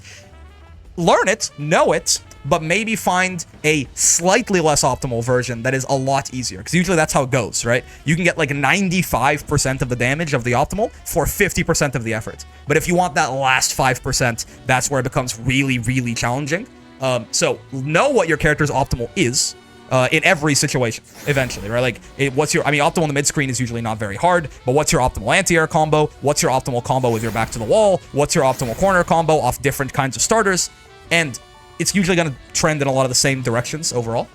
Learn it, know it, but maybe find a slightly less optimal version that is a lot easier. Because usually that's how it goes, right? You can get like 95% of the damage of the optimal for 50% of the effort. But if you want that last 5%, that's where it becomes really, really challenging. So know what your character's optimal is in every situation, eventually, right? Like, optimal in the mid-screen is usually not very hard, but what's your optimal anti-air combo? What's your optimal combo with your back to the wall? What's your optimal corner combo off different kinds of starters? And it's usually going to trend in a lot of the same directions overall.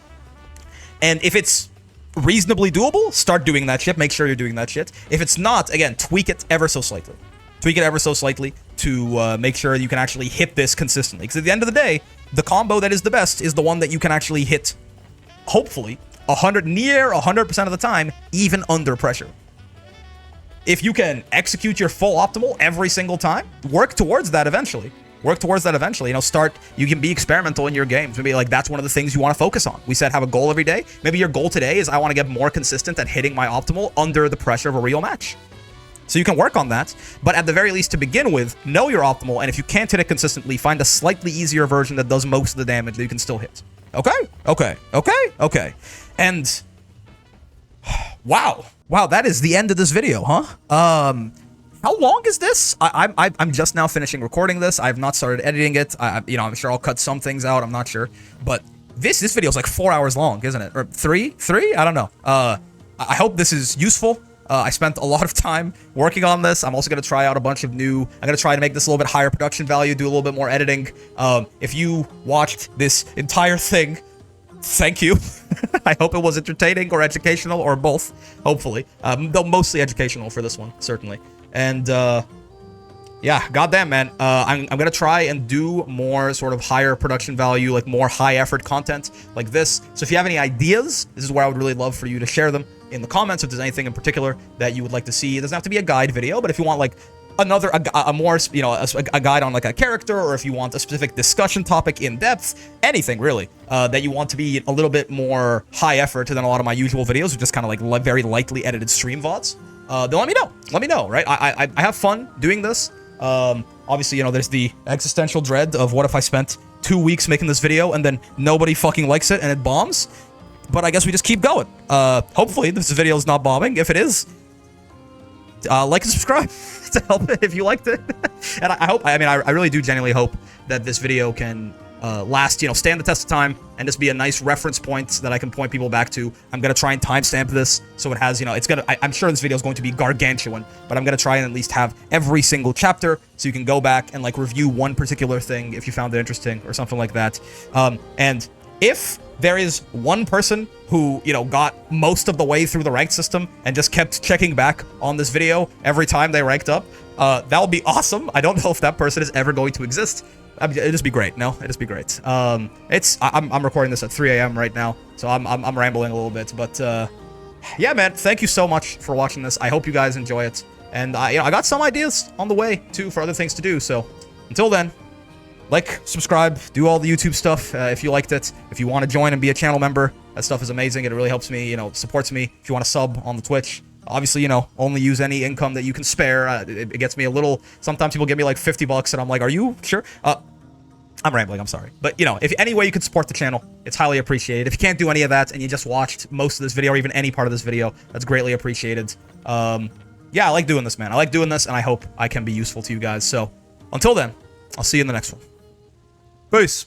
And if it's reasonably doable, start doing that shit. Make sure you're doing that shit. If it's not, again, tweak it ever so slightly. Tweak it ever so slightly to make sure you can actually hit this consistently. Because at the end of the day, the combo that is the best is the one that you can actually hit, hopefully, near 100% of the time, even under pressure. If you can execute your full optimal every single time, work towards that eventually. work towards that eventually. You know, you can be experimental in your games. Maybe like that's one of the things you want to focus on. We said have a goal every day. Maybe your goal today is I want to get more consistent at hitting my optimal under the pressure of a real match. So you can work on that, but at the very least to begin with, know your optimal, and if you can't hit it consistently, find a slightly easier version that does most of the damage that you can still hit. Okay. And wow, that is the end of this video, huh? How long is this? I'm just now finishing recording this. I have not started editing it. You know, I'm sure I'll cut some things out. I'm not sure, but this video is like 4 hours long, isn't it? Or three? I don't know. I hope this is useful. I spent a lot of time working on this. I'm also going to try out a bunch of new... I'm going to try to make this a little bit higher production value, do a little bit more editing. If you watched this entire thing, thank you. I hope it was entertaining or educational or both, hopefully. Though mostly educational for this one, certainly. And, yeah, goddamn, man. I'm going to try and do more sort of higher production value, like more high-effort content like this. So if you have any ideas, this is where I would really love for you to share them in the comments if there's anything in particular that you would like to see. It doesn't have to be a guide video, but if you want like a more, you know, a guide on like a character, or if you want a specific discussion topic in depth, anything really that you want to be a little bit more high effort than a lot of my usual videos, which just kind of like very lightly edited stream VODs, then let me know. Let me know, right? I have fun doing this. Obviously, you know, there's the existential dread of what if I spent 2 weeks making this video and then nobody fucking likes it and it bombs. But I guess we just keep going. Hopefully this video is not bombing. If it is, like and subscribe to help it if you liked it. And I really do genuinely hope that this video can last, you know, stand the test of time and just be a nice reference point that I can point people back to. I'm going to try and timestamp this so it has, you know, I'm sure this video is going to be gargantuan, but I'm going to try and at least have every single chapter so you can go back and like review one particular thing if you found it interesting or something like that. And if there is one person who, you know, got most of the way through the ranked system and just kept checking back on this video every time they ranked up, that would be awesome. I don't know if that person is ever going to exist. I mean, it'd just be great. No, it'd just be great. I'm recording this at 3 a.m. right now, so I'm rambling a little bit, but yeah, man, thank you so much for watching this. I hope you guys enjoy it, and you know, I got some ideas on the way too for other things to do. So until then, like, subscribe, do all the YouTube stuff if you liked it. If you want to join and be a channel member, that stuff is amazing. It really helps me, you know, supports me. If you want to sub on the Twitch, obviously, you know, only use any income that you can spare. It gets me a little... Sometimes people give me like $50 and I'm like, are you sure? I'm rambling, I'm sorry. But, you know, if any way you could support the channel, it's highly appreciated. If you can't do any of that and you just watched most of this video or even any part of this video, that's greatly appreciated. Yeah, I like doing this, man. I like doing this, and I hope I can be useful to you guys. So, until then, I'll see you in the next one. Peace.